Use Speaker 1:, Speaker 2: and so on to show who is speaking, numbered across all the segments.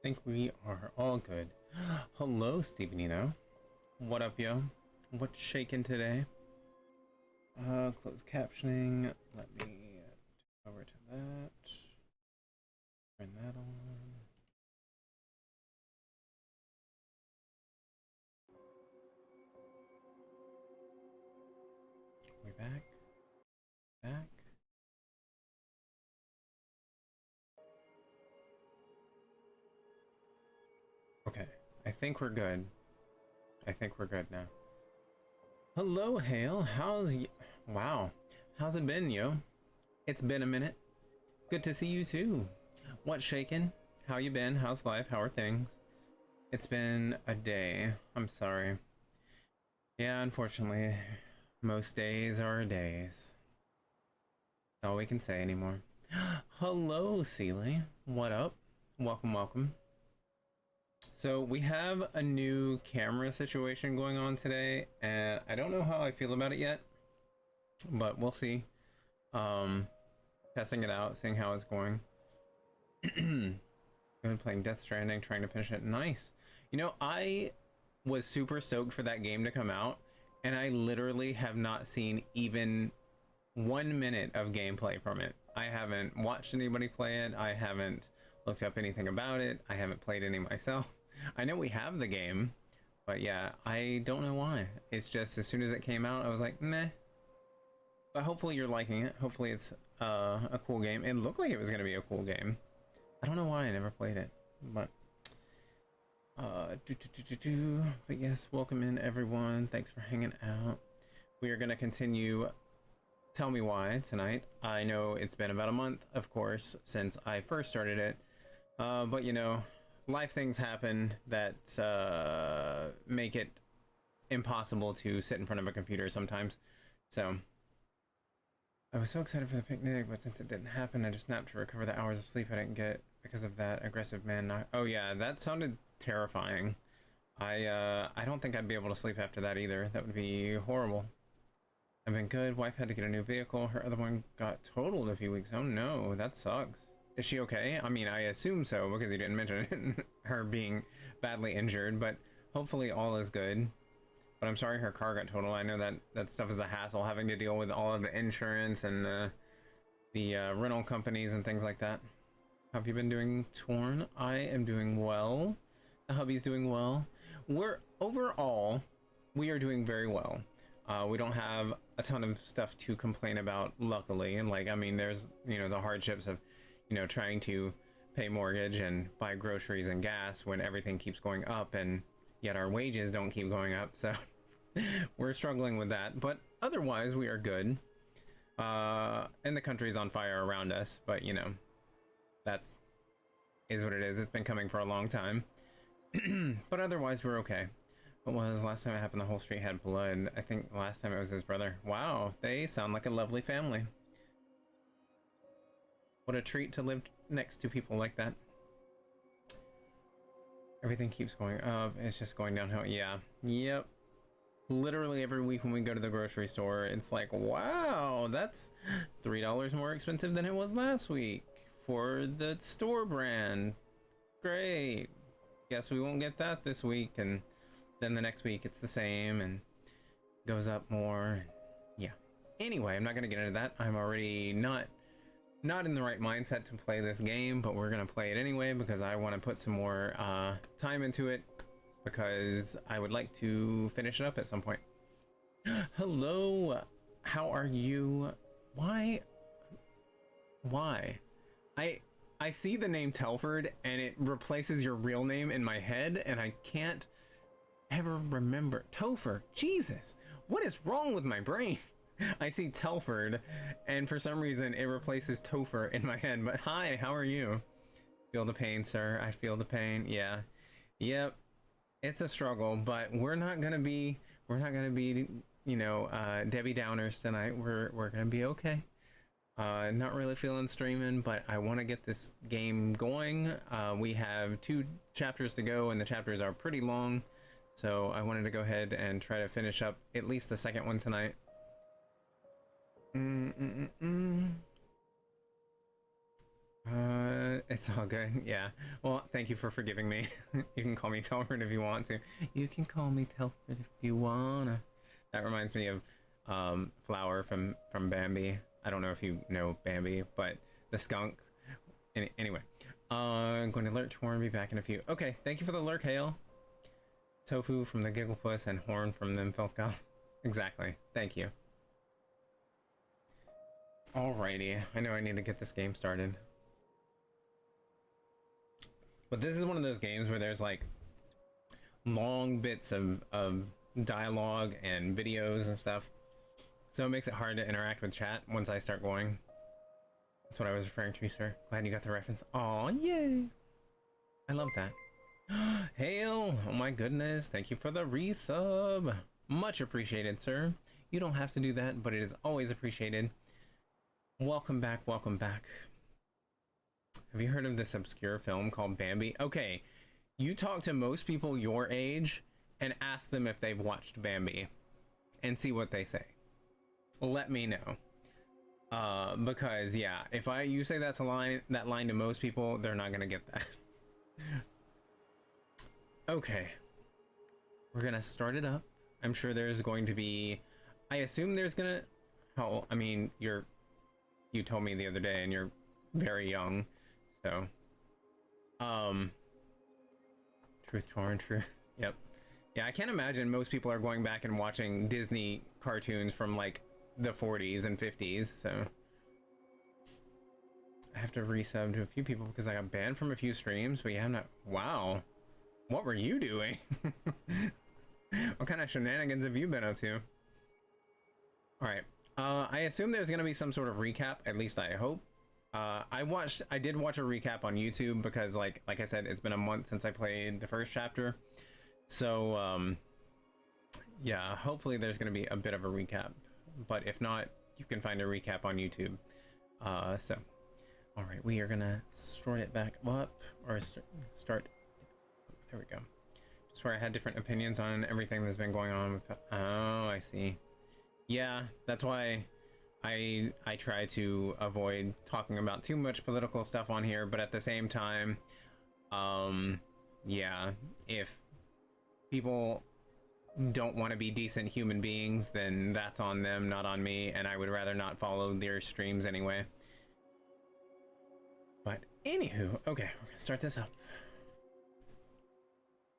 Speaker 1: Think we are all good. Hello, Stevenino. What up, yo? What's shaking today? Closed captioning. Let me over to that. Turn that on. We back? Back? Okay. I think we're good. I think we're good now. Hello, Hale. Wow. How's it been, yo? It's been a minute. Good to see you too. What's shaking? How you been? How's life? How are things? It's been a day. I'm sorry. Yeah, unfortunately, most days are days. That's all we can say anymore. Hello, Seely. What up? Welcome, welcome. So we have a new camera situation going on today, and I don't know how I feel about it yet, but we'll see. Testing it out, seeing how it's going. I've been playing Death Stranding, trying to finish it. Nice. You know, I was super stoked for that game to come out, and I literally have not seen even 1 minute of gameplay from it. I haven't watched anybody play it. I haven't looked up anything about it. I haven't played any myself. I know we have the game, but yeah, I don't know why. It's just as soon as it came out, I was like, meh. But hopefully you're liking it. Hopefully it's a cool game. It looked like it was going to be a cool game. I don't know why I never played it, but but yes, welcome in everyone. Thanks for hanging out. We are going to continue Tell Me Why tonight. I know it's been about a month, of course, since I first started it, but you know, life things happen that make it impossible to sit in front of a computer sometimes. So I was so excited for the picnic, but since it didn't happen, I just napped to recover the hours of sleep I didn't get because of that aggressive man. Oh yeah, that sounded terrifying. I don't think I'd be able to sleep after that either. That would be horrible. I've been good. Wife had to get a new vehicle. Her other one got totaled a few weeks. Oh no, that sucks. Is she okay? I mean, I assume so because he didn't mention it, her being badly injured, but hopefully all is good. But I'm sorry her car got totaled. I know that stuff is a hassle, having to deal with all of the insurance and the rental companies and things like that. How have you been doing, Torn? I am doing well. The hubby's doing well. Overall, we are doing very well. We don't have a ton of stuff to complain about, luckily. And like, I mean, there's, you know, the hardships of, you know, trying to pay mortgage and buy groceries and gas when everything keeps going up and yet our wages don't keep going up. So we're struggling with that, but otherwise we are good. And the country's on fire around us, but you know, is what it is. It's been coming for a long time. But otherwise we're okay. What was last time it happened? The whole street had blood. I think last time it was his brother. Wow, they sound like a lovely family. What a treat to live next to people like that. Everything keeps going up. It's just going downhill. Yeah. Yep. Literally every week when we go to the grocery store, it's like, wow, that's $3 more expensive than it was last week for the store brand. Great. Guess we won't get that this week. And then the next week it's the same and goes up more. Yeah. Anyway, I'm not going to get into that. I'm already not in the right mindset to play this game, but we're going to play it anyway because I want to put some more time into it because I would like to finish it up at some point. Hello. How are you? Why? I see the name Telford and it replaces your real name in my head and I can't ever remember. Topher, Jesus, what is wrong with my brain? I see Telford and for some reason it replaces Topher in my head. But hi, how are you? Feel the pain, sir. I feel the pain. Yeah. Yep. It's a struggle, but we're not gonna be, you know, Debbie Downers tonight. We're gonna be okay. Not really feeling streaming, but I want to get this game going. We have 2 chapters to go and the chapters are pretty long. So I wanted to go ahead and try to finish up at least the second one tonight. It's all good. Yeah. Well, thank you for forgiving me. You can call me Telford if you want to. You can call me Telford if you wanna. That reminds me of Flower from Bambi. I don't know if you know Bambi, but the skunk. Anyway, I'm going to alert Horn, be back in a few. Okay, thank you for the lurk, Hale. Tofu from the Gigglepuss and Horn from the Filthgum. Exactly. Thank you. Alrighty, I know I need to get this game started. But this is one of those games where there's like long bits of dialogue and videos and stuff. So it makes it hard to interact with chat once I start going. That's what I was referring to, sir. Glad you got the reference. Aw, yay. I love that. Hail! Oh my goodness, thank you for the resub. Much appreciated, sir. You don't have to do that, but it is always appreciated. Welcome back, welcome back. Have you heard of this obscure film called Bambi? Okay, you talk to most people your age and ask them if they've watched Bambi and see what they say. Let me know. Because yeah, if you say that line to most people, they're not gonna get that. Okay, we're gonna start it up. I'm sure there's going to be, I assume there's gonna, oh, I mean, you told me the other day and you're very young, so, truth torn, truth, yep. Yeah, I can't imagine most people are going back and watching Disney cartoons from like the 40s and 50s, so. I have to resub to a few people because I got banned from a few streams, but yeah, I'm not, wow. What were you doing? What kind of shenanigans have you been up to? Alright, I assume there's gonna be some sort of recap, at least I hope. I did watch a recap on YouTube because like I said, it's been a month since I played the first chapter. So, yeah, hopefully there's gonna be a bit of a recap. But if not, you can find a recap on YouTube. So, alright, we are gonna start it back up, or start, there we go. Just where I had different opinions on everything that's been going on with, oh, I see. Yeah, that's why I try to avoid talking about too much political stuff on here, but at the same time, yeah, if people don't want to be decent human beings, then that's on them, not on me, and I would rather not follow their streams anyway. But anywho, okay, we're gonna start this up.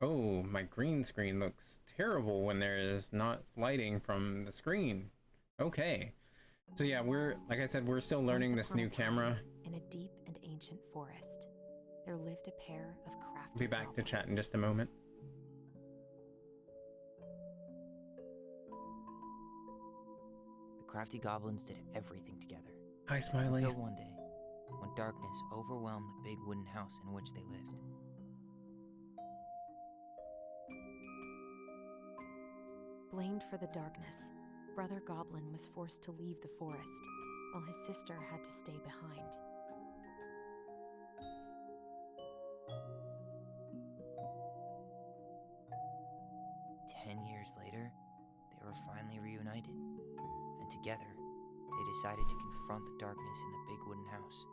Speaker 1: Oh, my green screen looks terrible when there's not lighting from the screen. Okay. So yeah, like I said, we're still learning this new camera.
Speaker 2: In a deep and ancient forest, there lived a pair of crafty
Speaker 1: Be back to chat in just a moment.
Speaker 3: The crafty goblins did everything together.
Speaker 1: Hi, Smiley.
Speaker 3: Until one day, when darkness overwhelmed the big wooden house in which they lived.
Speaker 2: Blamed for the darkness, Brother Goblin was forced to leave the forest, while his sister had to stay behind.
Speaker 3: Years later, they were finally reunited, and together, they decided to confront the darkness in the big wooden house.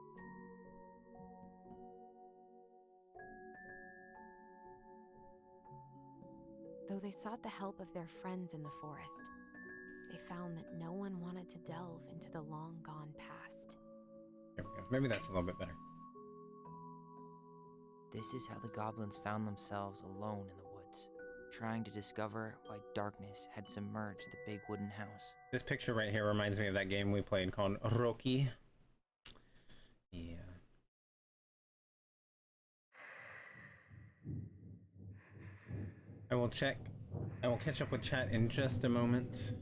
Speaker 2: Though they sought the help of their friends in the forest, they found that no one wanted to delve into the long-gone past.
Speaker 1: There we go. Maybe that's a little bit better.
Speaker 3: This is how the goblins found themselves alone in the woods, trying to discover why darkness had submerged the big wooden house.
Speaker 1: This picture right here reminds me of that game we played called Roki. Yeah. I will catch up with chat in just a moment.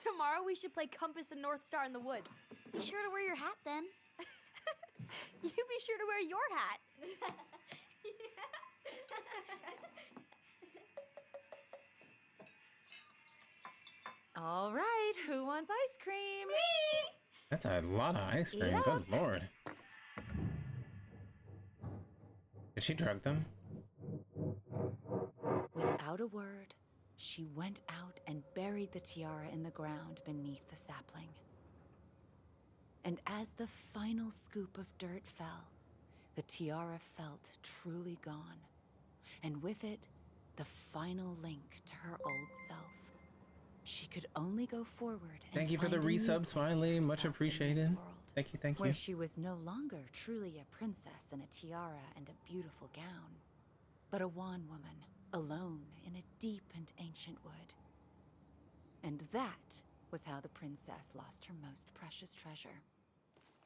Speaker 4: Tomorrow we should play Compass and North Star in the woods.
Speaker 5: Be sure to wear your hat then.
Speaker 4: You be sure to wear your hat.
Speaker 6: All right, who wants ice cream?
Speaker 4: Me!
Speaker 1: That's a lot of ice cream.
Speaker 6: Eat
Speaker 1: Good
Speaker 6: up.
Speaker 1: lord. Did she drug them?
Speaker 7: Without a word, she went out and buried the tiara in the ground beneath the sapling. And as the final scoop of dirt fell, the tiara felt truly gone, and with it, the final link to her old self. She could only go forward and
Speaker 1: Thank you for the
Speaker 7: find a new
Speaker 1: resub,
Speaker 7: place
Speaker 1: Smiley.
Speaker 7: for
Speaker 1: Much
Speaker 7: herself in this
Speaker 1: appreciated.
Speaker 7: world,
Speaker 1: Thank you, thank
Speaker 7: where
Speaker 1: you.
Speaker 7: she was no longer truly a princess in a tiara and a beautiful gown, but a wan woman, alone in a deep and ancient wood. And that was how the princess lost her most precious treasure,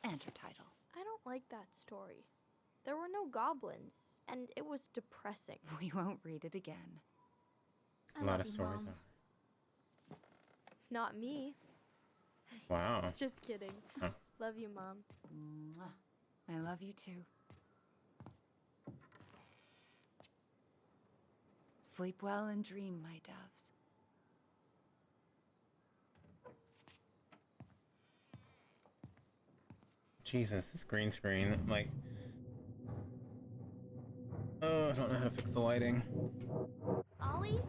Speaker 7: and her title.
Speaker 4: I don't like that story. There were no goblins, and it was depressing.
Speaker 7: We won't read it again.
Speaker 1: A lot of stories.
Speaker 4: Not me.
Speaker 1: Wow.
Speaker 4: Just kidding.
Speaker 1: Huh.
Speaker 4: Love you, Mom.
Speaker 7: Mwah. I love you too. Sleep well and dream, my doves.
Speaker 1: Jesus, this green screen, like... Oh, I don't know how to fix the lighting.
Speaker 4: Ollie?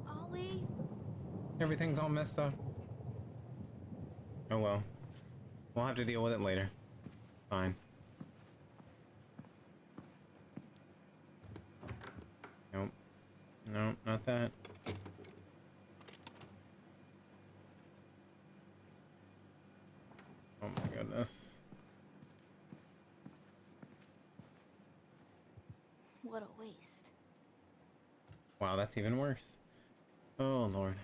Speaker 4: Ollie?
Speaker 1: Everything's all messed up. Oh well. We'll have to deal with it later. Fine. Nope. Nope, not that. Oh my goodness.
Speaker 4: What a waste.
Speaker 1: Wow, that's even worse. Oh Lord.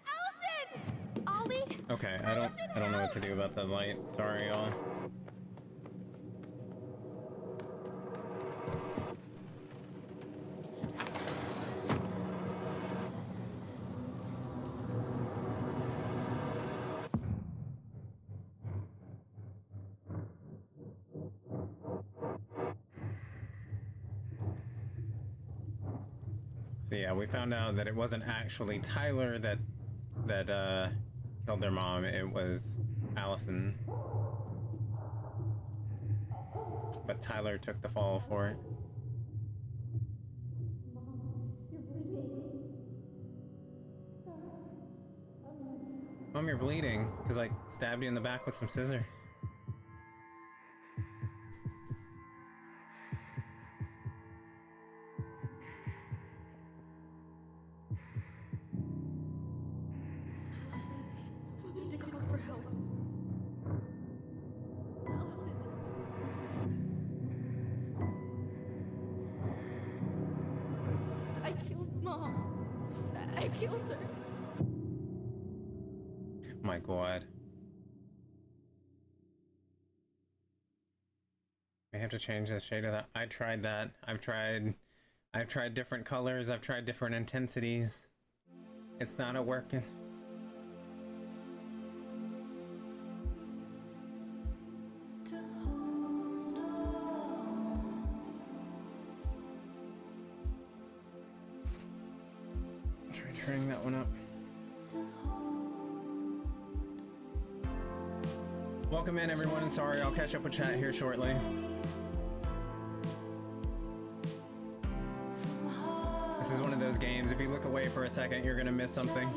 Speaker 4: Allison! Ollie?
Speaker 1: Okay, I don't know what to do about the light. Sorry, y'all. So yeah, we found out that it wasn't actually Tyler that killed their mom. It was Allison. But Tyler took the fall for it. Mom, you're bleeding because I stabbed you in the back with some scissors.
Speaker 4: We need to call for help. Allison. I killed Mom. I killed her.
Speaker 1: My God. We have to change the shade of that. I tried that. I've tried different colors. I've tried different intensities. It's not working. Try turning that one up. Welcome in, everyone. Sorry, I'll catch up with chat here shortly. This is one of those games, if you look away for a second, you're gonna miss something.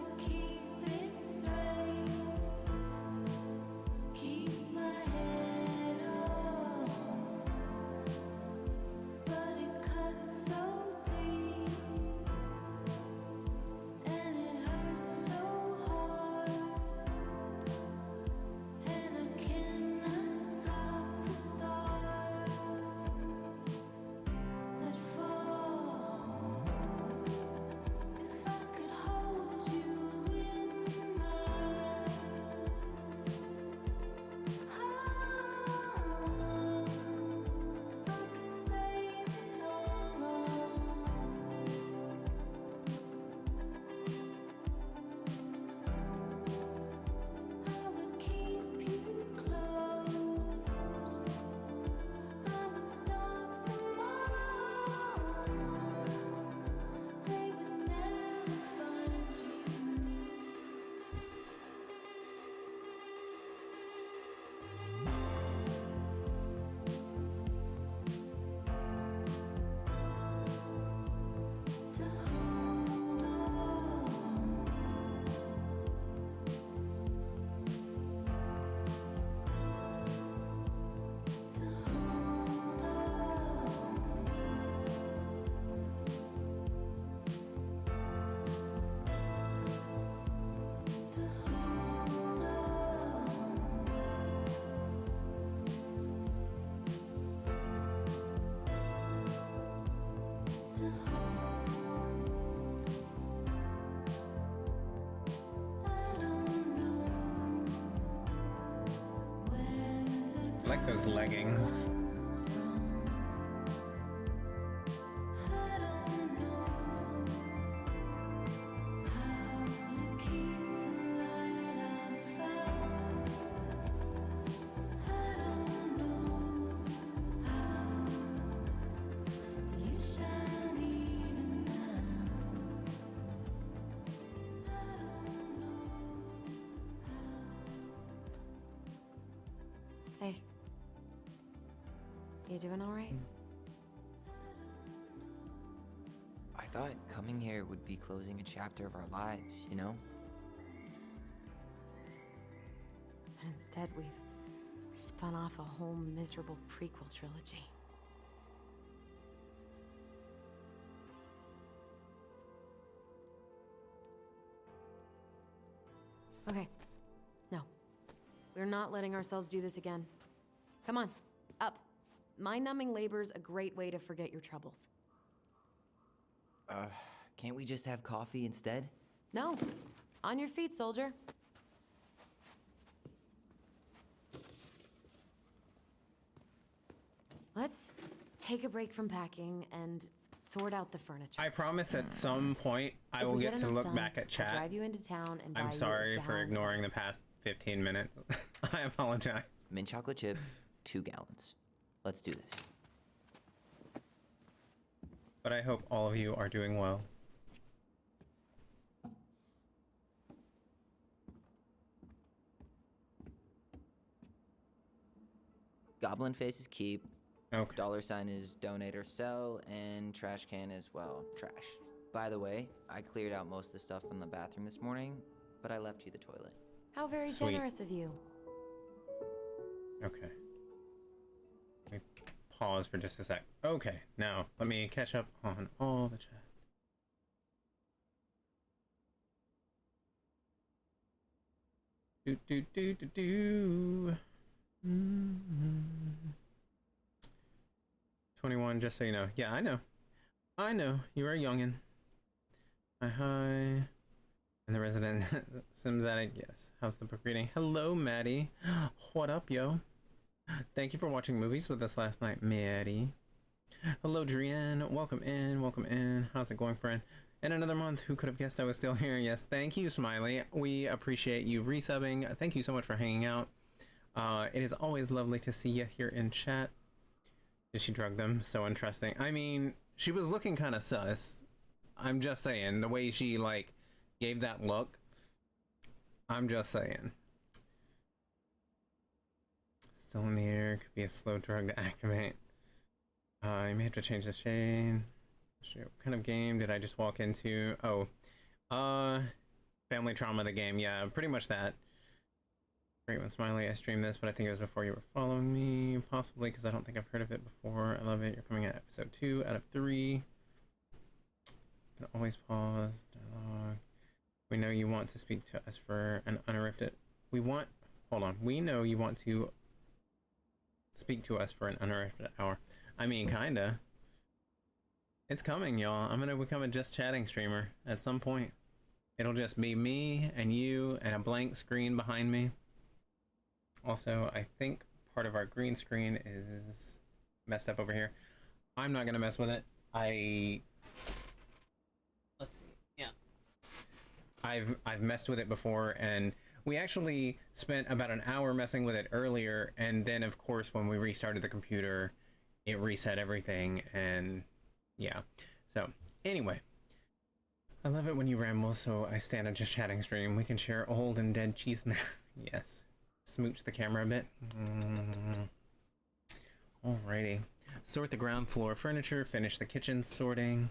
Speaker 1: Those leggings.
Speaker 2: Hey. You doing all right?
Speaker 3: I thought coming here would be closing a chapter of our lives, you know?
Speaker 2: And instead, we've spun off a whole miserable prequel trilogy. Okay. No. We're not letting ourselves do this again. Come on, up. Mind-numbing labor's a great way to forget your troubles.
Speaker 3: Can't we just have coffee instead?
Speaker 2: No. On your feet, soldier. Let's take a break from packing and sort out the furniture.
Speaker 1: I promise at some point I
Speaker 2: If
Speaker 1: will
Speaker 2: we
Speaker 1: get to
Speaker 2: enough
Speaker 1: look
Speaker 2: done,
Speaker 1: back at
Speaker 2: I'll
Speaker 1: chat.
Speaker 2: drive you into town and buy
Speaker 1: I'm
Speaker 2: you a
Speaker 1: sorry for
Speaker 2: gallon
Speaker 1: ignoring the
Speaker 2: of-
Speaker 1: past 15 minutes. I apologize.
Speaker 3: Mint chocolate chip, 2 gallons. Let's do this.
Speaker 1: But I hope all of you are doing well.
Speaker 3: Goblin face is keep.
Speaker 1: Okay.
Speaker 3: $sign is donate or sell, and trash can is, well, trash. By the way, I cleared out most of the stuff from the bathroom this morning, but I left you the toilet.
Speaker 2: How very
Speaker 1: Sweet.
Speaker 2: generous of you.
Speaker 1: Okay. Let me pause for just a sec. Okay, now let me catch up on all the chat. Do do do do do. 21, just so you know. Yeah, I know. I know. You are a youngin'. Hi. And the resident Sims addict, yes. How's the book reading? Hello, Maddie. What up, yo? Thank you for watching movies with us last night, Maddie. Hello, Drienne. Welcome in. Welcome in. How's it going, friend? In another month, who could have guessed I was still here? Yes, thank you, Smiley. We appreciate you resubbing. Thank you so much for hanging out. It is always lovely to see you here in chat. Did she drug them? So interesting. I mean, she was looking kind of sus. I'm just saying, the way she, like, gave that look. I'm just saying. Still in the air. Could be a slow drug to activate. You may have to change the shade. What kind of game did I just walk into? Oh. Family Trauma, the game. Yeah, pretty much that. Great one, Smiley. I streamed this, but I think it was before you were following me. Possibly, because I don't think I've heard of it before. I love it. You're coming at episode 2 out of 3. Can always pause. Dialogue. We know you want to speak to us for an uninterrupted... Hold on. We know you want to speak to us for an uninterrupted hour. I mean, kinda. It's coming, y'all. I'm gonna become a just chatting streamer at some point. It'll just be me and you and a blank screen behind me. Also, I think part of our green screen is messed up over here. I'm not gonna mess with it. Let's see. Yeah. I've messed with it before, and we actually spent about an hour messing with it earlier, and then of course when we restarted the computer, it reset everything, and yeah. So anyway, I love it when you ramble, so I stand on just chatting stream. We can share old and dead cheese. Yes. Smooch the camera a bit. Alrighty. Sort the ground floor furniture, finish the kitchen sorting.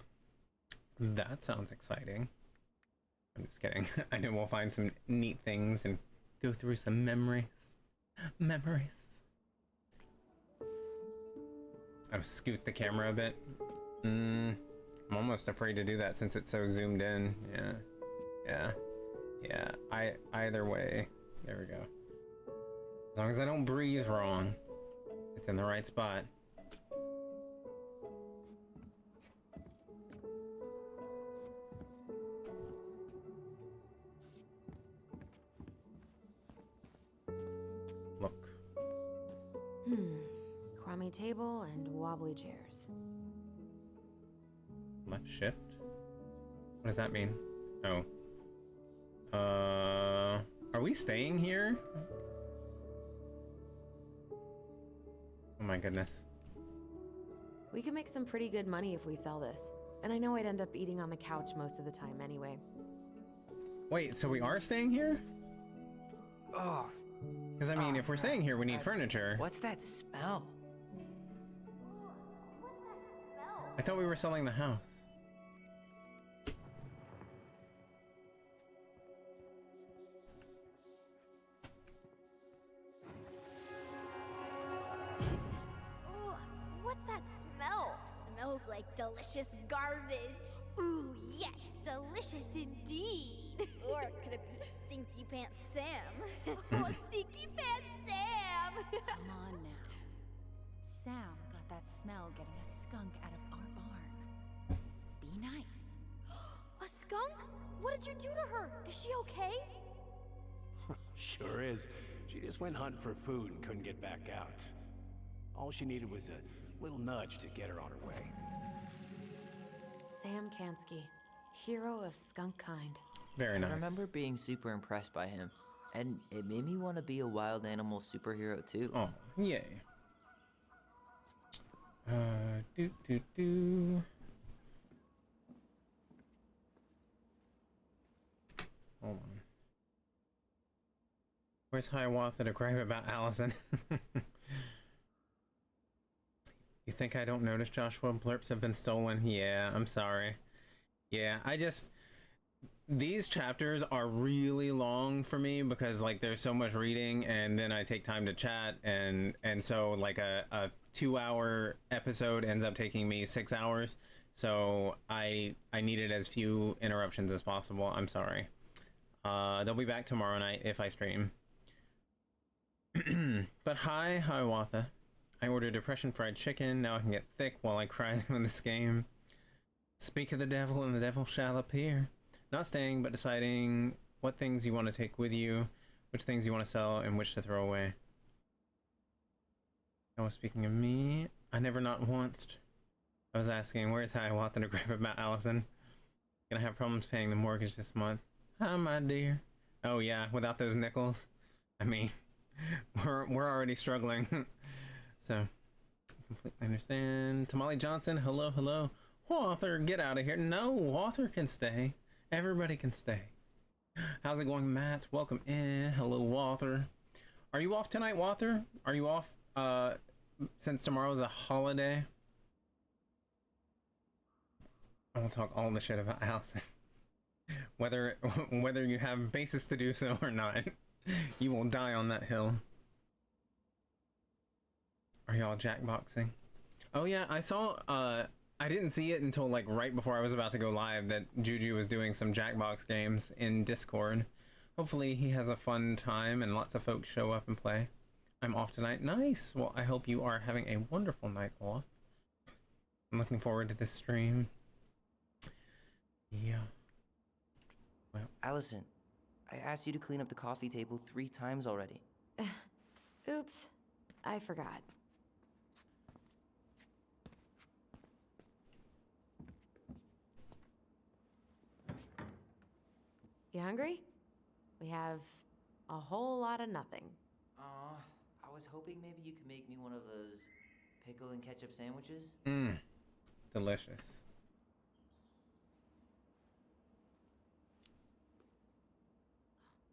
Speaker 1: That sounds exciting. I'm just kidding. I know we'll find some neat things and go through some memories. I'll scoot the camera a bit. I'm almost afraid to do that since it's so zoomed in. Yeah. Either way. There we go. As long as I don't breathe wrong, it's in the right spot. Look.
Speaker 2: table and wobbly chairs.
Speaker 1: Left shift? What does that mean? Oh. Are we staying here? Oh my goodness.
Speaker 2: We could make some pretty good money if we sell this. And I know I'd end up eating on the couch most of the time anyway.
Speaker 1: Wait, so we are staying here?
Speaker 3: Oh,
Speaker 1: Because I mean, if we're staying here, we need furniture.
Speaker 3: what's that smell?
Speaker 1: I thought we were selling the house.
Speaker 4: Ugh, what's that smell?
Speaker 5: Smells like delicious garbage. Ooh, yes, delicious indeed. Or could it be Stinky Pants Sam? Oh, Stinky Pants Sam!
Speaker 7: Come on now. Sam got that smell getting a skunk out of our barn. Be nice.
Speaker 4: A skunk? What did you do to her? Is she okay?
Speaker 8: Sure is. She just went hunting for food and couldn't get back out. All she needed was a little nudge to get her on her way.
Speaker 2: Sam Kansky, hero of skunk kind.
Speaker 1: Very nice.
Speaker 3: I remember being super impressed by him, and it made me want to be a wild animal superhero too.
Speaker 1: Oh, yay. Do. Hold on. Where's Hiawatha to gripe about Allison? You think I don't notice Joshua blurps have been stolen? Yeah, I'm sorry. Yeah, these chapters are really long for me because like there's so much reading and then I take time to chat and so like a 2-hour episode ends up taking me 6 hours. So I needed as few interruptions as possible. I'm sorry. They'll be back tomorrow night if I stream. But hi, Hiawatha. I ordered depression fried chicken. Now I can get thick while I cry in this game. Speak of the devil and the devil shall appear. Not staying, but deciding what things you want to take with you, which things you want to sell, and which to throw away. Oh, speaking of me, I never not once. I was asking, where's Hiawatha to grab about Allison? Gonna have problems paying the mortgage this month. Hi, my dear. Oh yeah, without those nickels. I mean, we're already struggling. So, completely understand. Tamale Johnson, hello. Walther, get out of here. No, Walther can stay. Everybody can stay. How's it going, Matt? Welcome in. Hello, Walther. Are you off tonight, Walther? Are you off, since tomorrow's a holiday? I'll talk all the shit about Allison. Whether you have basis to do so or not, you will die on that hill. Are y'all jackboxing? Oh yeah, I saw, I didn't see it until like right before I was about to go live that Juju was doing some Jackbox games in Discord. Hopefully he has a fun time and lots of folks show up and play. I'm off tonight. Nice! Well, I hope you are having a wonderful night off. I'm looking forward to this stream. Yeah. Well,
Speaker 3: Allison, I asked you to clean up the coffee table 3 times already.
Speaker 2: Oops, I forgot. You hungry? We have a whole lot of nothing.
Speaker 3: I was hoping maybe you could make me one of those pickle and ketchup sandwiches.
Speaker 1: Delicious.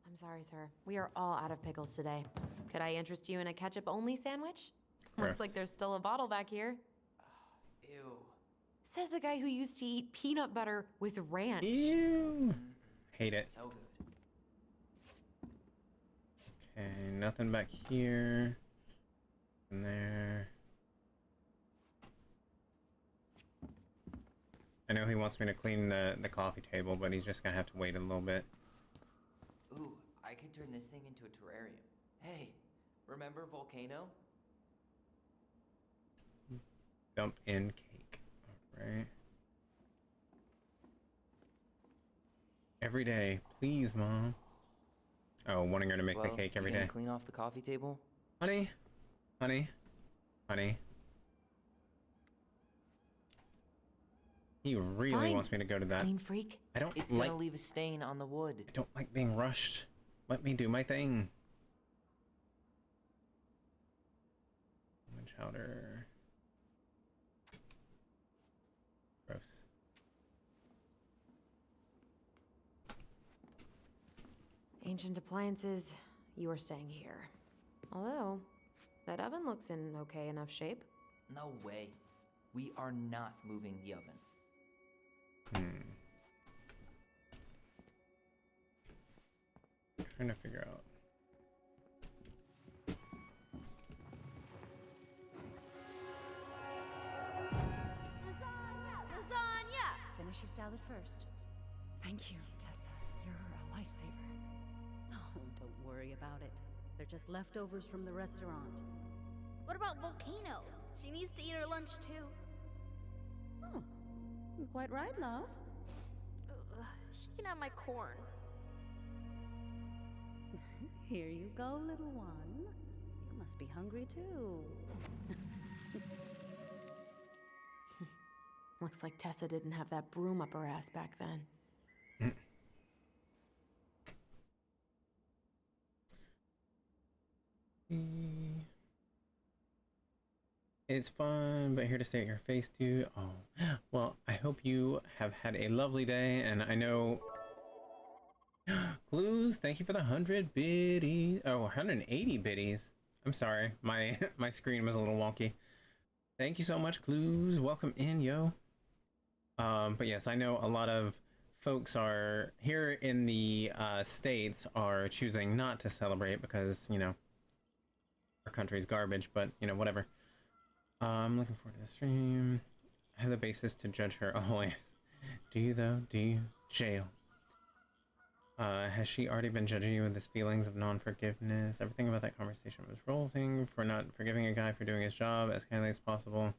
Speaker 2: I'm sorry, sir. We are all out of pickles today. Could I interest you in a ketchup-only sandwich? Looks like there's still a bottle back here.
Speaker 3: Ew.
Speaker 2: Says the guy who used to eat peanut butter with ranch.
Speaker 1: Ew. Hate it.
Speaker 3: So good.
Speaker 1: Okay, nothing back here. In there. I know he wants me to clean the coffee table, but he's just gonna have to wait a little bit.
Speaker 3: Ooh, I could turn this thing into a terrarium. Hey, remember Volcano?
Speaker 1: Dump in cake. Alright. Every day. Please, Mom. Oh, wanting her to make the cake every
Speaker 3: you
Speaker 1: day.
Speaker 3: gonna clean off the coffee table?
Speaker 1: Honey. Honey. Honey. He really
Speaker 2: Fine.
Speaker 1: wants me to go to that.
Speaker 2: Clean freak.
Speaker 1: I don't
Speaker 3: It's
Speaker 1: like
Speaker 3: gonna leave a stain on the wood.
Speaker 1: I don't like being rushed. Let me do my thing. Lemon chowder. Gross.
Speaker 2: Ancient appliances, you are staying here. Although, that oven looks in okay enough shape.
Speaker 3: No way. We are not moving the oven.
Speaker 1: Trying to figure out.
Speaker 5: Lasagna! Lasagna!
Speaker 7: Finish your salad first. Thank you, Tessa. You're a lifesaver.
Speaker 9: Oh, don't worry about it. They're just leftovers from the restaurant.
Speaker 5: What about Volcano? She needs to eat her lunch too.
Speaker 9: Oh, you're quite right, love.
Speaker 4: She can have my corn.
Speaker 9: Here you go, little one. You must be hungry too.
Speaker 2: Looks like Tessa didn't have that broom up her ass back then.
Speaker 1: It's fun, but here to stay at your face too. Oh, well, I hope you have had a lovely day, and I know... Clues, thank you for the 100 biddies. Oh, 180 biddies. I'm sorry, my screen was a little wonky. Thank you so much, Clues. Welcome in, yo. But yes, I know a lot of folks are here in the States are choosing not to celebrate because, you know, our country's garbage, but, you know, whatever. I'm looking forward to the stream. I have the basis to judge her always. Do you, though? Do you? Jail. Has she already been judging you with his feelings of non-forgiveness? Everything about that conversation was revolting for not forgiving a guy for doing his job as kindly as possible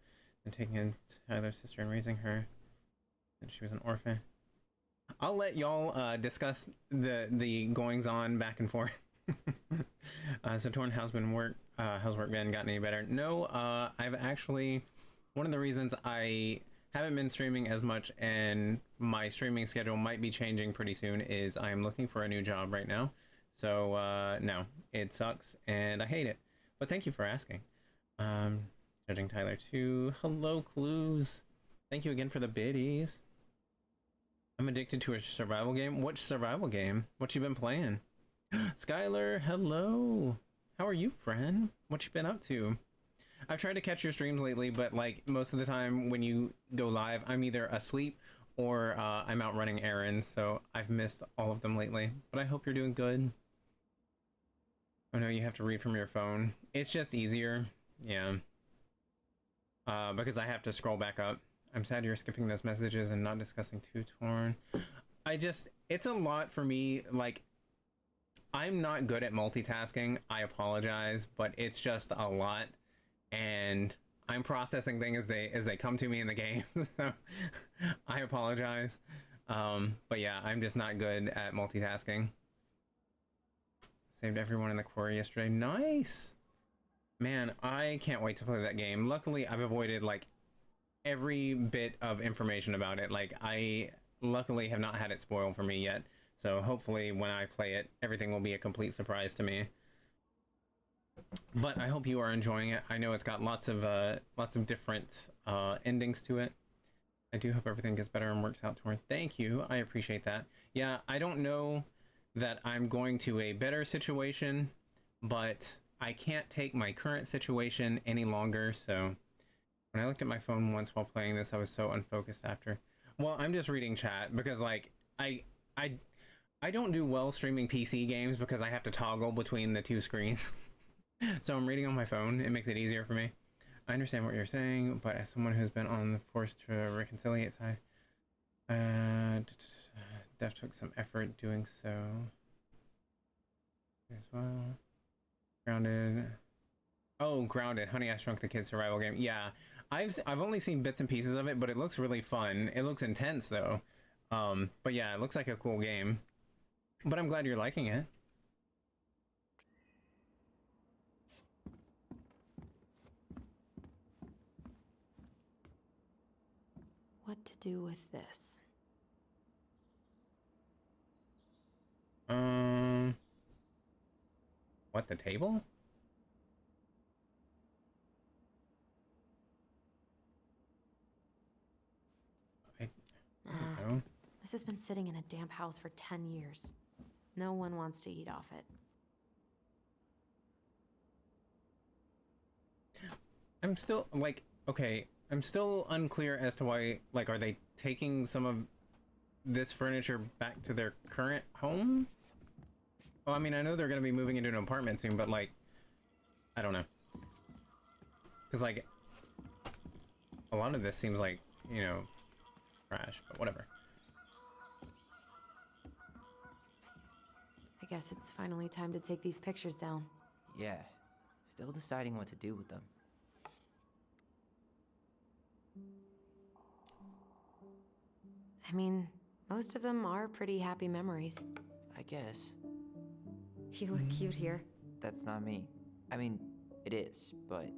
Speaker 1: and taking in Tyler's sister and raising her. And she was an orphan. I'll let y'all discuss the goings on back and forth. So Torn, how's work been gotten any better? No, I've actually, one of the reasons I haven't been streaming as much and my streaming schedule might be changing pretty soon is I'm looking for a new job right now. So no, it sucks and I hate it, but thank you for asking. Judging Tyler too. Hello, Clues. Thank you again for the biddies. I'm addicted to a survival game. Which survival game? What you been playing? Skylar, hello. How are you, friend? What you been up to? I've tried to catch your streams lately, but like most of the time when you go live, I'm either asleep or I'm out running errands, so I've missed all of them lately. But I hope you're doing good. Oh no, you have to read from your phone. It's just easier, yeah. Because I have to scroll back up. I'm sad you're skipping those messages and not discussing Too Torn. It's a lot for me, like, I'm not good at multitasking. I apologize, but it's just a lot, and I'm processing things as they come to me in the game. So I apologize. But yeah, I'm just not good at multitasking. Saved everyone in the quarry yesterday. Nice, man. I can't wait to play that game. Luckily, I've avoided like every bit of information about it. Like I luckily have not had it spoiled for me yet. So hopefully when I play it, everything will be a complete surprise to me. But I hope you are enjoying it. I know it's got lots of different endings to it. I do hope everything gets better and works out toward. Thank you. I appreciate that. Yeah, I don't know that I'm going to a better situation, but I can't take my current situation any longer. So when I looked at my phone once while playing this, I was so unfocused after. Well, I'm just reading chat because like I don't do well streaming PC games because I have to toggle between the two screens. So I'm reading on my phone. It makes it easier for me. I understand what you're saying, but as someone who's been on the forced to reconciliate side, Dev took some effort doing so as well. Grounded. Oh, Grounded. Honey, I Shrunk the Kids survival game. Yeah, I've only seen bits and pieces of it, but it looks really fun. It looks intense though. But yeah, it looks like a cool game. But I'm glad you're liking it.
Speaker 2: What to do with this?
Speaker 1: What, the table? I don't know.
Speaker 2: This has been sitting in a damp house for 10 years. No one wants to eat off it.
Speaker 1: I'm still, like, okay, I'm still unclear as to why, like, are they taking some of this furniture back to their current home? Well, I mean, I know they're going to be moving into an apartment soon, but, like, I don't know. Because, like, a lot of this seems like, you know, trash, but whatever.
Speaker 2: I guess it's finally time to take these pictures down.
Speaker 3: Yeah, still deciding what to do with them.
Speaker 2: I mean, most of them are pretty happy memories.
Speaker 3: I guess.
Speaker 2: You look cute here.
Speaker 3: That's not me. I mean, it is, but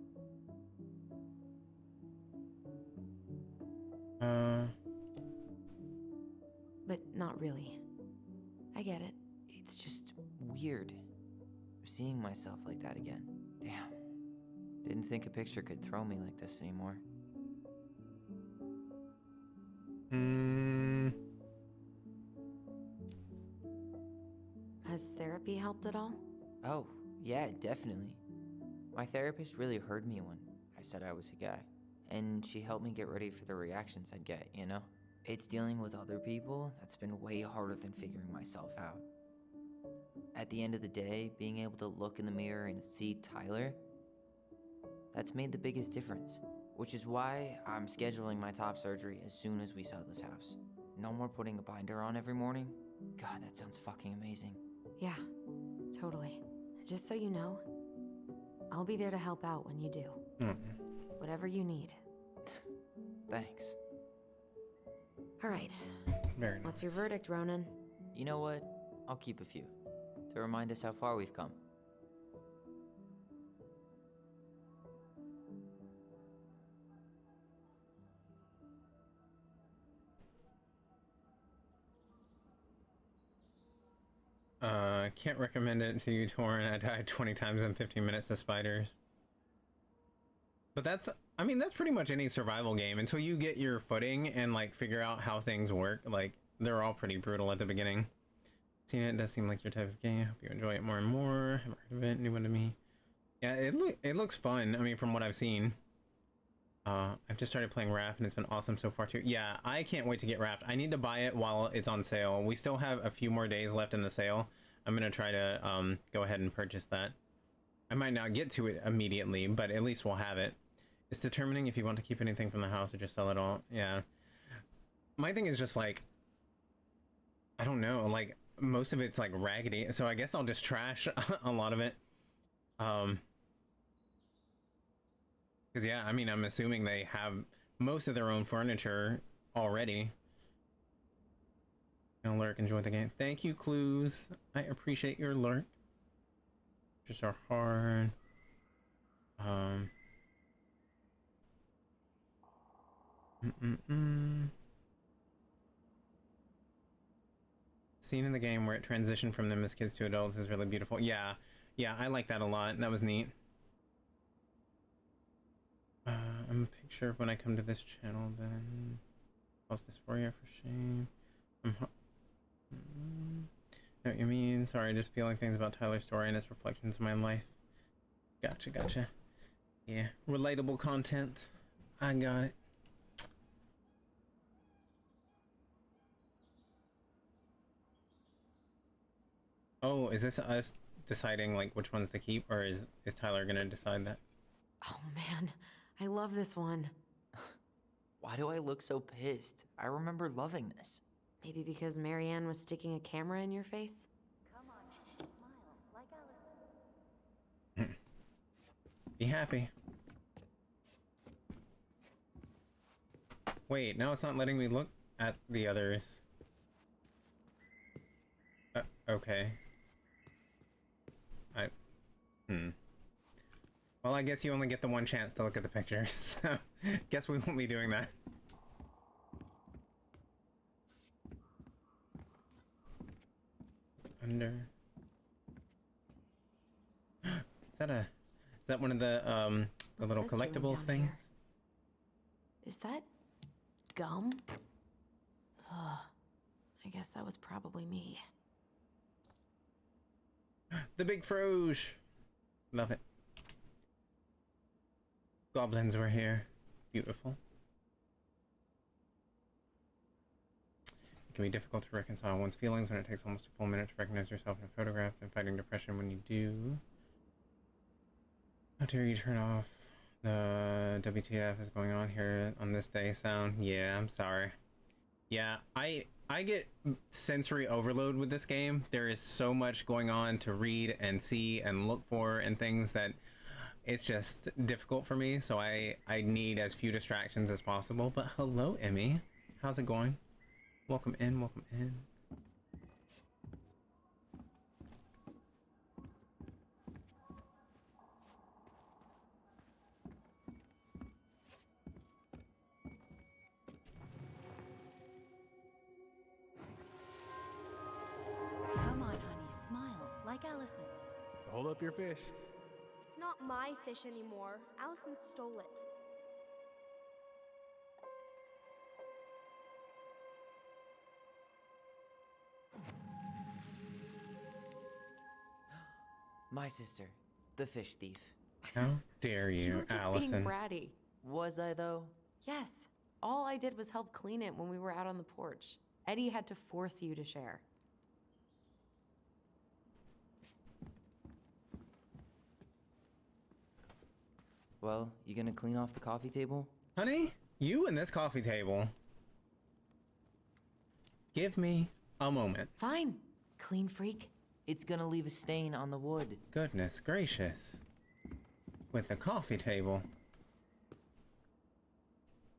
Speaker 2: But not really. I get it.
Speaker 3: it's just weird. Seeing myself like that again. Damn. Didn't think a picture could throw me like this anymore.
Speaker 2: Has therapy helped at all?
Speaker 3: Oh, yeah, definitely. My therapist really heard me when I said I was a guy. And she helped me get ready for the reactions I'd get, you know? It's dealing with other people that's been way harder than figuring myself out. At the end of the day, being able to look in the mirror and see Tyler, that's made the biggest difference. Which is why I'm scheduling my top surgery as soon as we sell this house. No more putting a binder on every morning. God, that sounds fucking amazing.
Speaker 2: Yeah, totally. Just so you know, I'll be there to help out when you do. Whatever you need.
Speaker 3: Thanks.
Speaker 2: All right.
Speaker 1: Very nice.
Speaker 2: What's your verdict, Ronan?
Speaker 3: You know what? I'll keep a few. To remind us how far we've come.
Speaker 1: Can't recommend it to you, Torin. I died 20 times in 15 minutes to spiders. But that's, I mean, that's pretty much any survival game. Until you get your footing and, like, figure out how things work, like, they're all pretty brutal at the beginning. Seen it does seem like your type of game. Hope you enjoy it more and more. Haven't heard of it. New one to me. Yeah, it looks fun. I mean, from what I've seen. I've just started playing Raft and it's been awesome so far too. Yeah, I can't wait to get Raft. I need to buy it while it's on sale. We still have a few more days left in the sale. I'm gonna try to go ahead and purchase that. I might not get to it immediately, but at least we'll have it. It's determining if you want to keep anything from the house or just sell it all. Yeah. My thing is just like, I don't know, like most of it's like raggedy, so I guess I'll just trash a lot of it. Because yeah, I mean, I'm assuming they have most of their own furniture already. Now lurk, enjoy the game. Thank you, Clues. I appreciate your lurk. Just are hard. Scene in the game where it transitioned from them as kids to adults is really beautiful. Yeah, I like that a lot. That was neat. I'm a picture of when I come to this channel, then post dysphoria for shame. Know what you mean? Sorry, I just feeling things about Tyler's story and its reflections in my life. Gotcha. Yeah, relatable content. I got it. Oh, is this us deciding like which ones to keep, or is Tyler gonna decide that?
Speaker 2: Oh man, I love this one.
Speaker 3: Why do I look so pissed? I remember loving this.
Speaker 2: Maybe because Marianne was sticking a camera in your face?
Speaker 5: Come on, smile like Allison.
Speaker 1: Be happy. Wait, now it's not letting me look at the others. Okay. Well, I guess you only get the one chance to look at the pictures, so guess we won't be doing that. under. Is that one of the
Speaker 2: What's
Speaker 1: little
Speaker 2: this doing
Speaker 1: collectibles
Speaker 2: down
Speaker 1: things?
Speaker 2: here? Is that gum? Ugh. I guess that was probably me.
Speaker 1: The big froge. Love it. Goblins were here. Beautiful. It can be difficult to reconcile one's feelings when it takes almost a full minute to recognize yourself in a photograph and fighting depression when you do. How dare you turn off the WTF is going on here on this day sound? Yeah, I'm sorry. Yeah, I get sensory overload with this game. There is so much going on to read and see and look for and things that it's just difficult for me. So I need as few distractions as possible. But hello, Emmy. How's it going? Welcome in, welcome in.
Speaker 7: Come on, honey, smile like Allison.
Speaker 8: Hold up your fish.
Speaker 4: It's not my fish anymore. Allison stole it.
Speaker 3: My sister, the fish thief.
Speaker 1: How dare
Speaker 2: You
Speaker 1: you,
Speaker 2: were just
Speaker 1: Allison?
Speaker 2: being bratty.
Speaker 3: Was I, though?
Speaker 2: Yes. All I did was help clean it when we were out on the porch. Eddie had to force you to share.
Speaker 3: Well, you gonna clean off the coffee table?
Speaker 1: Honey, you and this coffee table. Give me a moment.
Speaker 2: Fine. Clean freak.
Speaker 3: It's gonna leave a stain on the wood.
Speaker 1: Goodness gracious. With the coffee table.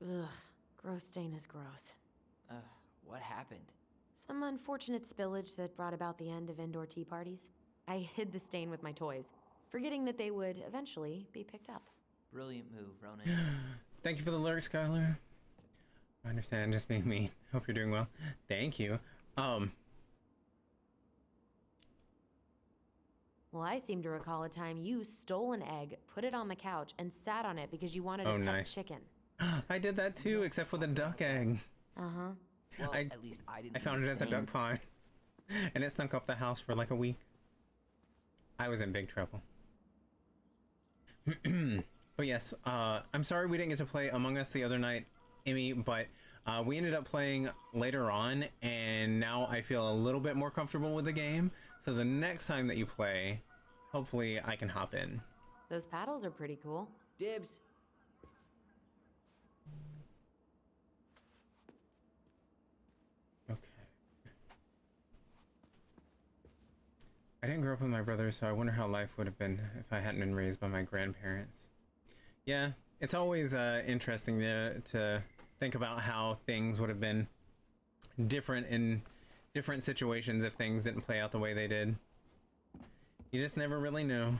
Speaker 2: Ugh. Gross stain is gross.
Speaker 3: What happened?
Speaker 2: Some unfortunate spillage that brought about the end of indoor tea parties. I hid the stain with my toys, forgetting that they would eventually be picked up.
Speaker 3: Brilliant move, Ronan.
Speaker 1: Thank you for the lurk, Skylar. I understand, just being mean. Hope you're doing well. Thank you.
Speaker 2: Well, I seem to recall a time you stole an egg, put it on the couch, and sat on it because you wanted
Speaker 1: Oh,
Speaker 2: to pet
Speaker 1: nice.
Speaker 2: chicken.
Speaker 1: I did that too, except with a duck egg.
Speaker 2: Uh-huh.
Speaker 3: Well,
Speaker 1: I-
Speaker 3: at least I didn't.
Speaker 1: I found it at the
Speaker 3: stain.
Speaker 1: duck pond. And it stunk up the house for like a week. I was in big trouble. But yes, I'm sorry we didn't get to play Among Us the other night, Emmy, but we ended up playing later on, and now I feel a little bit more comfortable with the game. So the next time that you play, hopefully I can hop in.
Speaker 2: Those paddles are pretty cool.
Speaker 3: Dibs.
Speaker 1: Okay. I didn't grow up with my brother, so I wonder how life would have been if I hadn't been raised by my grandparents. Yeah, it's always interesting to think about how things would have been different in different situations if things didn't play out the way they did. You just never really know.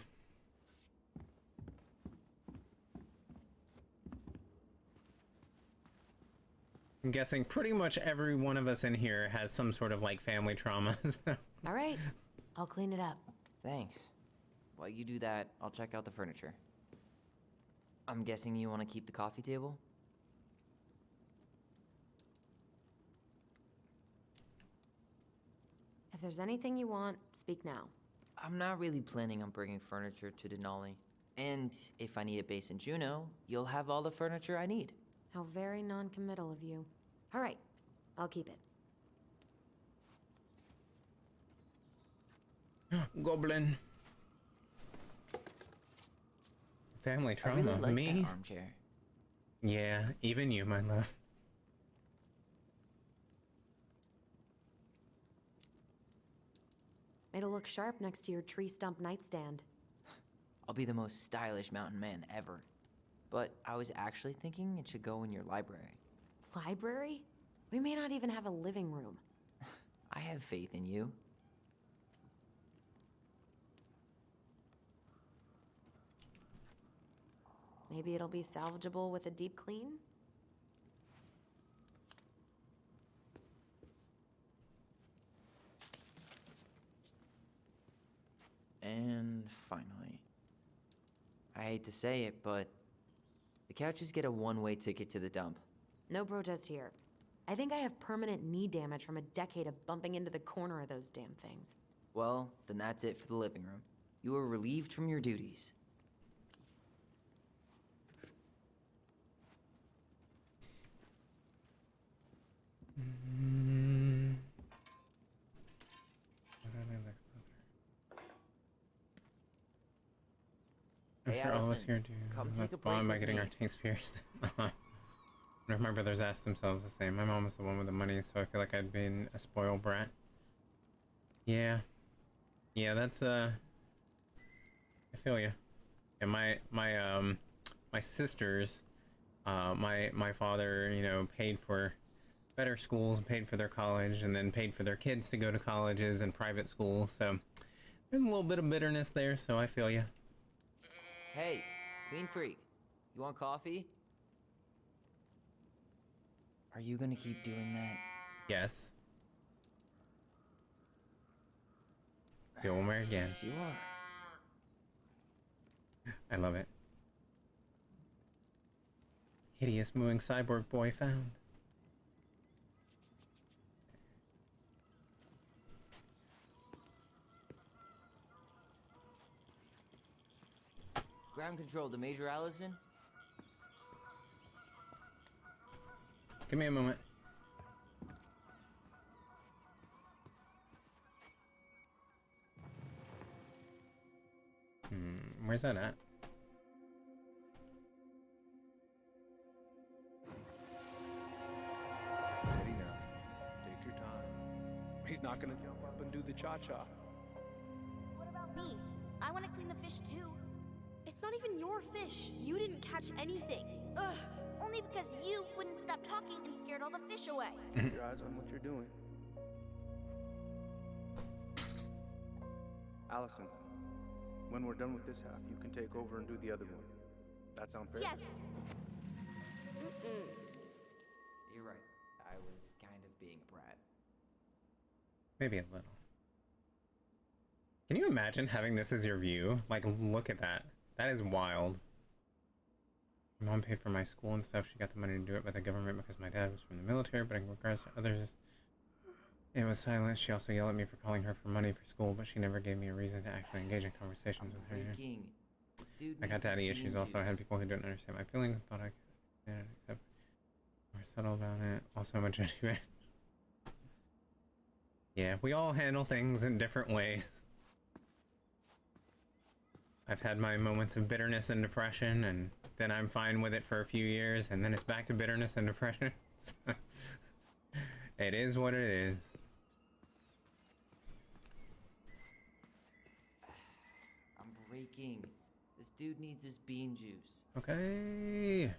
Speaker 1: I'm guessing pretty much every one of us in here has some sort of like family trauma.
Speaker 2: All right. I'll clean it up.
Speaker 3: Thanks. While you do that, I'll check out the furniture. I'm guessing you want to keep the coffee table?
Speaker 2: If there's anything you want, speak now.
Speaker 3: I'm not really planning on bringing furniture to Denali. And if I need a base in Juneau, you'll have all the furniture I need.
Speaker 2: How very non-committal of you. All right. I'll keep it.
Speaker 1: Goblin. Family
Speaker 3: I
Speaker 1: trauma.
Speaker 3: really like
Speaker 1: Me?
Speaker 3: that armchair.
Speaker 1: Yeah, even you, my love.
Speaker 2: It'll look sharp next to your tree stump nightstand.
Speaker 3: I'll be the most stylish mountain man ever. But I was actually thinking it should go in your library.
Speaker 2: Library? We may not even have a living room.
Speaker 3: I have faith in you.
Speaker 2: Maybe it'll be salvageable with a deep clean?
Speaker 3: I hate to say it, but the couches get a one-way ticket to the dump.
Speaker 2: No protest here. I think I have permanent knee damage from a decade of bumping into the corner of those damn things.
Speaker 3: Well, then that's it for the living room. You are relieved from your duties.
Speaker 1: I'm
Speaker 3: Hey,
Speaker 1: sure all of us
Speaker 3: Allison,
Speaker 1: here do.
Speaker 3: come take
Speaker 1: Let's
Speaker 3: a break
Speaker 1: bond by
Speaker 3: with
Speaker 1: getting
Speaker 3: me.
Speaker 1: our tanks pierced. If my brothers asked themselves the same. My mom was the one with the money, so I feel like I'd been a spoiled brat. Yeah. Yeah, that's I feel you. Yeah, my sisters, my father, you know, paid for better schools, paid for their college, and then paid for their kids to go to colleges and private schools. So there's a little bit of bitterness there. So I feel you.
Speaker 3: Hey, clean freak. You want coffee? Are you gonna keep doing that?
Speaker 1: Yes. Gilmer again.
Speaker 3: Yes, you are.
Speaker 1: I love it. Hideous moving cyborg boy found.
Speaker 3: Ground control to Major Allison.
Speaker 1: Give me a moment. Where's that at?
Speaker 10: Steady now. Take your time. He's not gonna jump up and do the cha-cha.
Speaker 5: What about me? I want to clean the fish too. It's not even your fish. You didn't catch anything. Ugh. Only because you wouldn't stop talking and scared all the fish away.
Speaker 10: Keep your eyes on what you're doing. Allison, when we're done with this half, you can take over and do the other one. That sound fair?
Speaker 5: Yes.
Speaker 3: You're right. I was kind of being a brat.
Speaker 1: Maybe a little. Can you imagine having this as your view? Like, look at that. That is wild. My mom paid for my school and stuff. She got the money to do it by the government because my dad was from the military, but in regards to others, it was silent. She also yelled at me for calling her for money for school, but she never gave me a reason to actually engage in conversations with her.
Speaker 3: Freaking. This dude
Speaker 1: I got
Speaker 3: needs
Speaker 1: daddy
Speaker 3: his
Speaker 1: issues
Speaker 3: bean
Speaker 1: also. I had
Speaker 3: juice.
Speaker 1: people who didn't understand my feelings, thought I could accept more subtle about it. Also, I'm a genuine. Yeah, we all handle things in different ways. I've had my moments of bitterness and depression, and then I'm fine with it for a few years, and then it's back to bitterness and depression. So, it is what it is.
Speaker 3: I'm breaking. This dude needs his bean juice.
Speaker 1: Okay.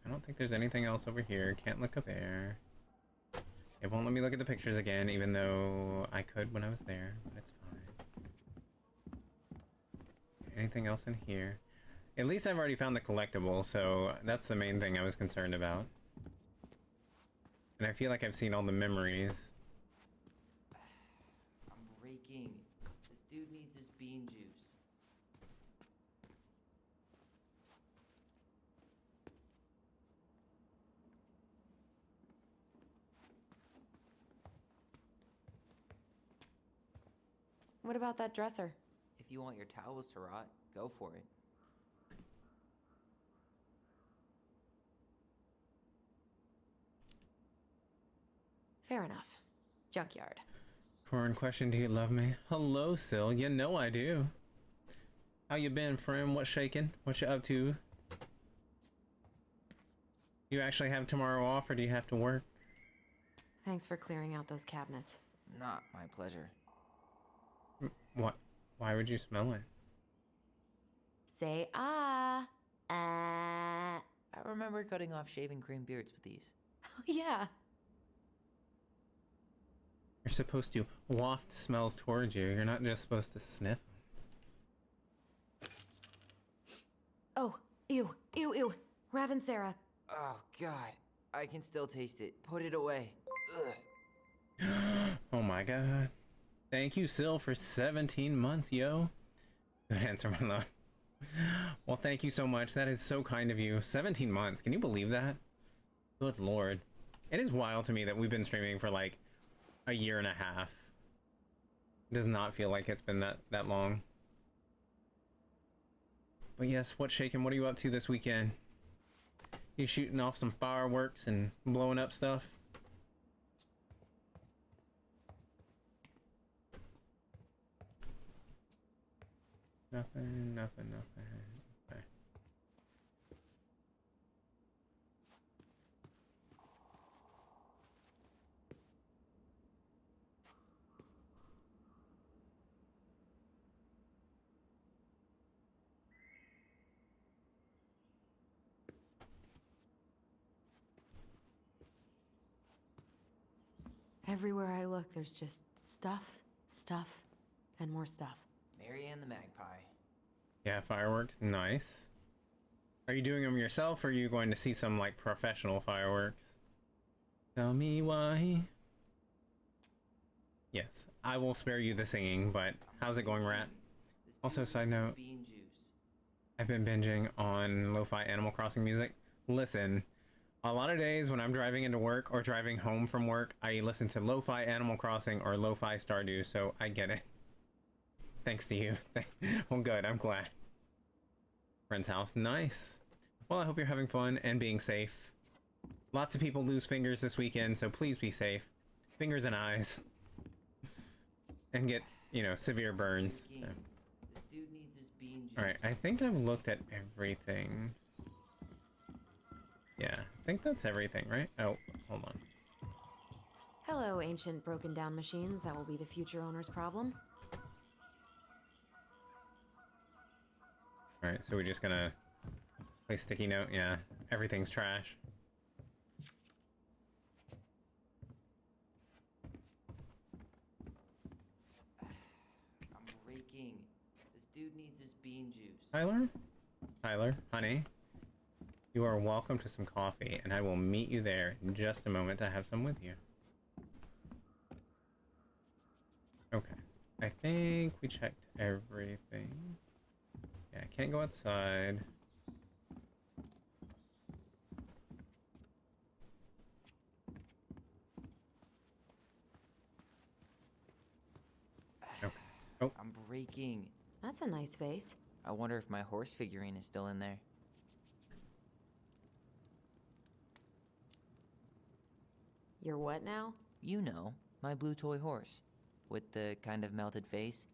Speaker 1: I don't think there's anything else over here. Can't look up there. It won't let me look at the pictures again, even though I could when I was there, but it's fine. Anything else in here? At least I've already found the collectible, so that's the main thing I was concerned about. And I feel like I've seen all the memories.
Speaker 3: I'm breaking. This dude needs his bean juice.
Speaker 2: What about that dresser?
Speaker 3: If you want your towels to rot, go for it.
Speaker 2: Fair enough. Junkyard.
Speaker 1: Foreign question, do you love me? Hello, Sil. You know I do. How you been, friend? What's shaking? What you up to? You actually have tomorrow off, or do you have to work?
Speaker 2: Thanks for clearing out those cabinets.
Speaker 3: Not my pleasure.
Speaker 1: What? Why would you smell it?
Speaker 2: Say ah.
Speaker 3: I remember cutting off shaving cream beards with these.
Speaker 2: Oh, yeah.
Speaker 1: You're supposed to waft smells towards you. You're not just supposed to sniff.
Speaker 2: Oh, ew, ew, ew. Raven Sarah.
Speaker 3: Oh, God. I can still taste it. Put it away. Ugh.
Speaker 1: Oh my god. Thank you, Sil, for 17 months, yo. Good answer, my love. Well, thank you so much. That is so kind of you. 17 months. Can you believe that? Good lord. It is wild to me that we've been streaming for like a year and a half. It does not feel like it's been that long. But yes, what's shaking? What are you up to this weekend? You shooting off some fireworks and blowing up stuff? Nothing. Okay.
Speaker 2: Everywhere I look, there's just stuff, and more stuff.
Speaker 3: Mary and the Magpie.
Speaker 1: Yeah, fireworks. Nice. Are you doing them yourself, or are you going to see some like professional fireworks? Tell me why. Yes, I will spare you the singing, but how's it going, Rat? Also, side note, I've been binging on lo-fi Animal Crossing music. Listen, a lot of days when I'm driving into work or driving home from work, I listen to lo-fi Animal Crossing or lo-fi Stardew, so I get it. Thanks to you. Well, good, I'm glad. Friend's house, nice. Well, I hope you're having fun and being safe. Lots of people lose fingers this weekend, so please be safe. Fingers and eyes. And get, you know, severe burns. So.
Speaker 3: This dude needs his bean juice.
Speaker 1: Alright, I think I've looked at everything. Yeah, I think that's everything, right? Oh, hold on.
Speaker 2: Hello, ancient broken down machines that will be the future owner's problem.
Speaker 1: Alright, so we're just gonna play sticky note. Yeah, everything's trash.
Speaker 3: I'm raking. This dude needs his bean juice.
Speaker 1: Tyler, honey, you are welcome to some coffee, and I will meet you there in just a moment to have some with you. Okay, I think we checked everything. Yeah, I can't go outside. Okay. Oh.
Speaker 3: I'm breaking.
Speaker 2: That's a nice face.
Speaker 3: I wonder if my horse figurine is still in there.
Speaker 2: You're what now?
Speaker 3: You know, my blue toy horse. With the kind of melted face.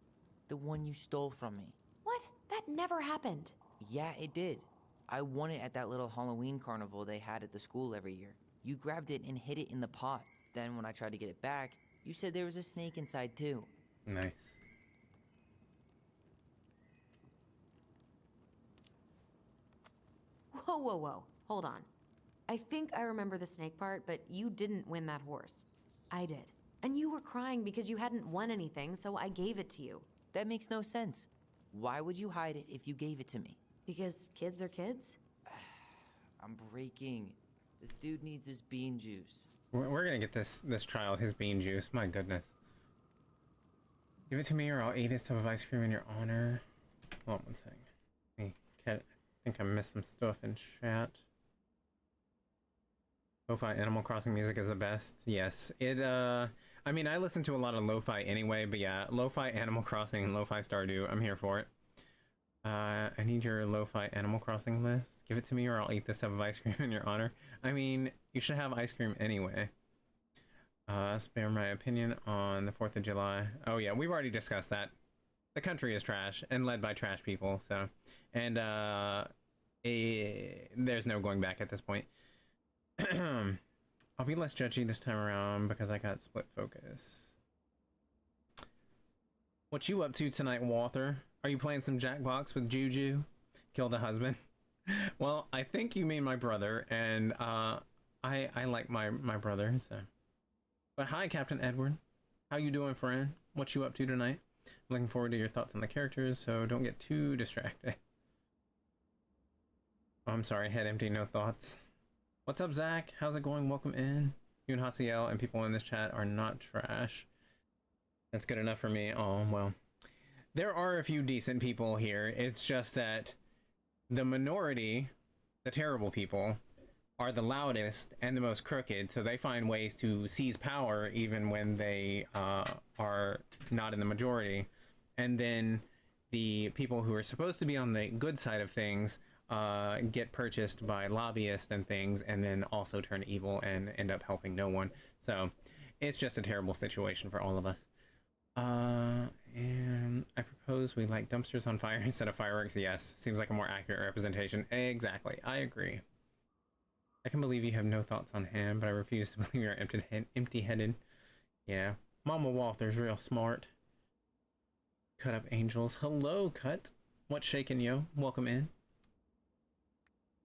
Speaker 3: The one you stole from me.
Speaker 2: What? That never happened.
Speaker 3: Yeah, it did. I won it at that little Halloween carnival they had at the school every year. You grabbed it and hid it in the pot. Then when I tried to get it back, you said there was a snake inside too.
Speaker 1: Nice.
Speaker 2: Whoa. Hold on. I think I remember the snake part, but you didn't win that horse. I did. And you were crying because you hadn't won anything, so I gave it to you.
Speaker 3: That makes no sense. Why would you hide it if you gave it to me?
Speaker 2: Because kids are kids?
Speaker 3: I'm breaking. This dude needs his bean juice.
Speaker 1: We're gonna get this child his bean juice. My goodness. Give it to me or I'll eat his tub of ice cream in your honor. Hold on one second. I think I missed some stuff in chat. Lo-fi Animal Crossing music is the best. Yes, I mean, I listen to a lot of lo-fi anyway, but yeah, lo-fi Animal Crossing and lo-fi Stardew, I'm here for it. I need your lo-fi Animal Crossing list. Give it to me or I'll eat this tub of ice cream in your honor. I mean, you should have ice cream anyway. Spare my opinion on the 4th of July. Oh yeah, we've already discussed that. The country is trash and led by trash people, so. And there's no going back at this point. I'll be less judgy this time around because I got split focus. What you up to tonight, Walther? Are you playing some Jackbox with Juju? Kill the husband? Well, I think you mean my brother, and I like my brother, so. But hi, Captain Edward. How you doing, friend? What you up to tonight? I'm looking forward to your thoughts on the characters, so don't get too distracted. Oh, I'm sorry, head empty, no thoughts. What's up, Zach? How's it going? Welcome in. You and Hasiel and people in this chat are not trash. That's good enough for me. Oh, well. There are a few decent people here. It's just that the minority, the terrible people, are the loudest and the most crooked, so they find ways to seize power even when they are not in the majority. And then the people who are supposed to be on the good side of things get purchased by lobbyists and things, and then also turn evil and end up helping no one. So it's just a terrible situation for all of us. And I propose we light dumpsters on fire instead of fireworks. Yes, seems like a more accurate representation. Exactly, I agree. I can believe you have no thoughts on hand, but I refuse to believe you're empty-headed. Yeah, Mama Walter's real smart. Cut up angels. Hello, Cut. What's shaking, yo? Welcome in.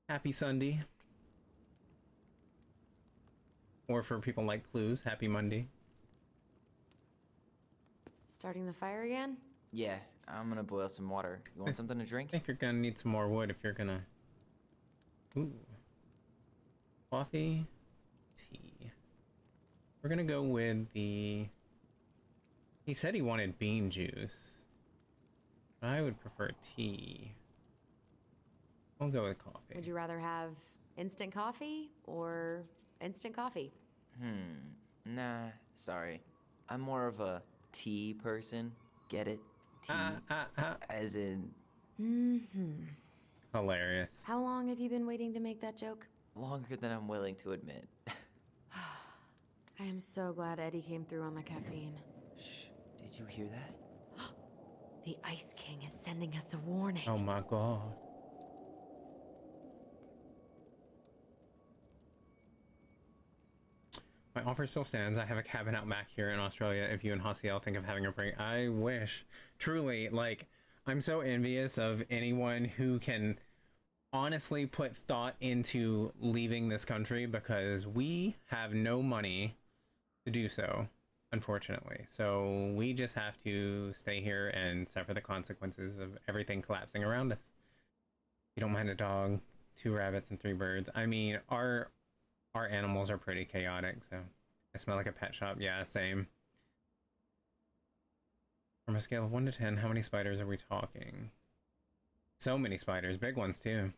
Speaker 1: Happy Sunday. Or for people like Clues, happy Monday.
Speaker 2: Starting the fire again?
Speaker 3: Yeah, I'm gonna boil some water. You want something to drink?
Speaker 1: I think you're gonna need some more wood if you're gonna... Ooh. Coffee, tea. We're gonna go with the... He said he wanted bean juice. I would prefer tea. We'll go with coffee.
Speaker 2: Would you rather have instant coffee or instant coffee?
Speaker 3: Nah, sorry. I'm more of a tea person. Get it? Tea. As in...
Speaker 1: Hilarious.
Speaker 2: How long have you been waiting to make that joke?
Speaker 3: Longer than I'm willing to admit.
Speaker 2: I am so glad Eddie came through on the caffeine.
Speaker 3: Shh, did you hear that?
Speaker 2: The Ice King is sending us a warning.
Speaker 1: Oh my god. My offer still stands. I have a cabin out back here in Australia if you and Hasiel think of having a break. I wish. Truly, like, I'm so envious of anyone who can honestly put thought into leaving this country, because we have no money to do so, unfortunately. So we just have to stay here and suffer the consequences of everything collapsing around us. You don't mind a dog, 2 rabbits, and 3 birds. I mean, our animals are pretty chaotic, so I smell like a pet shop. Yeah, same. From a scale of 1 to 10, how many spiders are we talking? So many spiders, big ones too.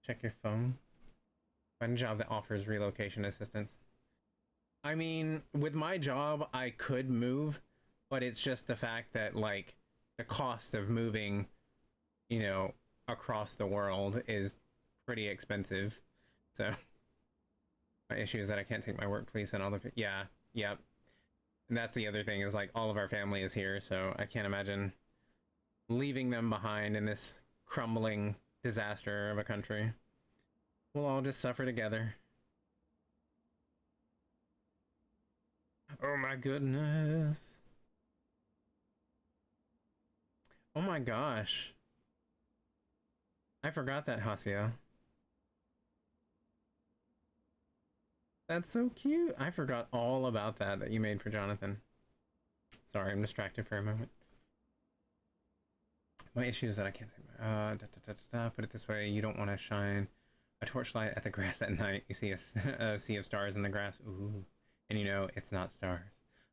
Speaker 1: Check your phone. Find a job that offers relocation assistance. I mean, with my job, I could move, but it's just the fact that, like, the cost of moving, you know, across the world is pretty expensive. So my issue is that I can't take my workplace and all the... Yeah, yep. And that's the other thing, is like all of our family is here, so I can't imagine leaving them behind in this crumbling disaster of a country. We'll all just suffer together. Oh my goodness. Oh my gosh. I forgot that, Hasiel. That's so cute. I forgot all about that you made for Jonathan. Sorry, I'm distracted for a moment. My issue is that I can't say... put it this way, you don't want to shine a torchlight at the grass at night. You see a sea of stars in the grass. Ooh. And you know, it's not stars.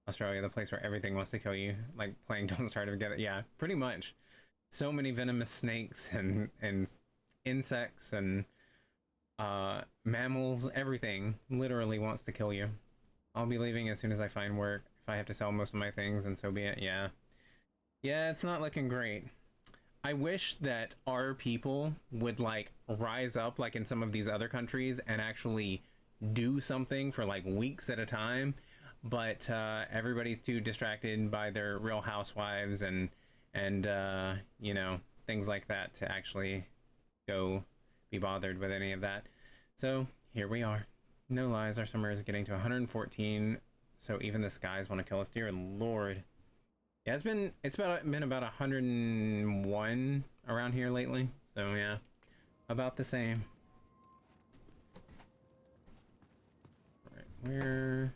Speaker 1: Australia, the place where everything wants to kill you. Like playing Don't Starve Together. Yeah, pretty much. So many venomous snakes and insects and mammals. Everything literally wants to kill you. I'll be leaving as soon as I find work. If I have to sell most of my things, then so be it. Yeah. Yeah, it's not looking great. I wish that our people would, like, rise up like in some of these other countries and actually do something for like weeks at a time, but everybody's too distracted by their Real Housewives and you know, things like that to actually go be bothered with any of that. So here we are. No lies, our summer is getting to 114, so even the skies want to kill us. Dear Lord. Yeah, it's been about 101 around here lately. So yeah, about the same. All right,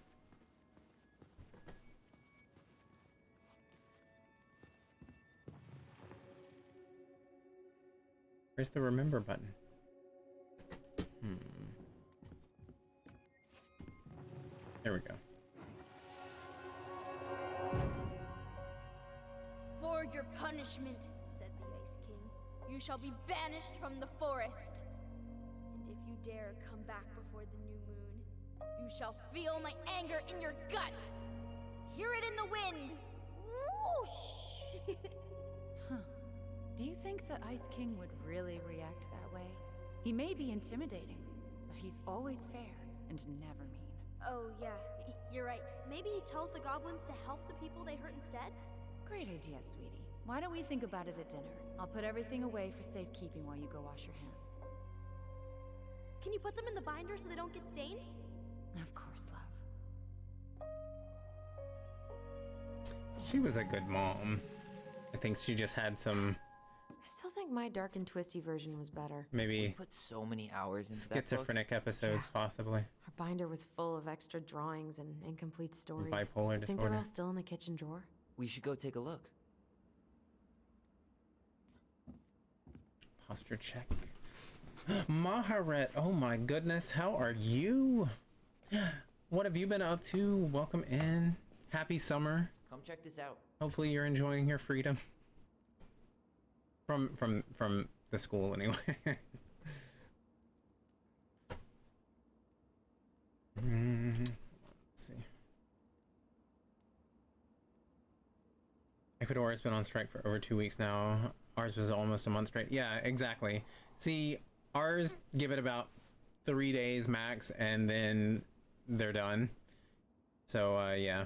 Speaker 1: where's the remember button? There we go.
Speaker 5: For your punishment, said the Ice King, you shall be banished from the forest. And if you dare come back before the new moon, you shall feel my anger in your gut. Hear it in the wind. Whoosh!
Speaker 7: Huh. Do you think the Ice King would really react that way? He may be intimidating, but he's always fair and never mean.
Speaker 4: Oh, yeah, you're right. Maybe he tells the goblins to help the people they hurt instead?
Speaker 7: Great idea, sweetie. Why don't we think about it at dinner? I'll put everything away for safekeeping while you go wash your hands.
Speaker 4: Can you put them in the binder so they don't get stained?
Speaker 7: Of course, love.
Speaker 1: She was a good mom. I think she just had some
Speaker 2: I still think my dark and twisty version was better.
Speaker 1: maybe
Speaker 3: Put so many hours into that book.
Speaker 1: schizophrenic episodes, possibly.
Speaker 2: Our binder was full of extra drawings and incomplete stories.
Speaker 1: Bipolar
Speaker 2: Think they're
Speaker 1: disorder.
Speaker 2: all still in the kitchen drawer?
Speaker 3: We should go take a look.
Speaker 1: Posture check. Maharet, oh my goodness, how are you? What have you been up to? Welcome in. Happy summer.
Speaker 3: Come check this out.
Speaker 1: Hopefully you're enjoying your freedom. From the school anyway. Let's see. Ecuador has been on strike for over 2 weeks now. Ours was almost a month straight. Yeah, exactly. See, ours give it about 3 days max, and then they're done. So, yeah.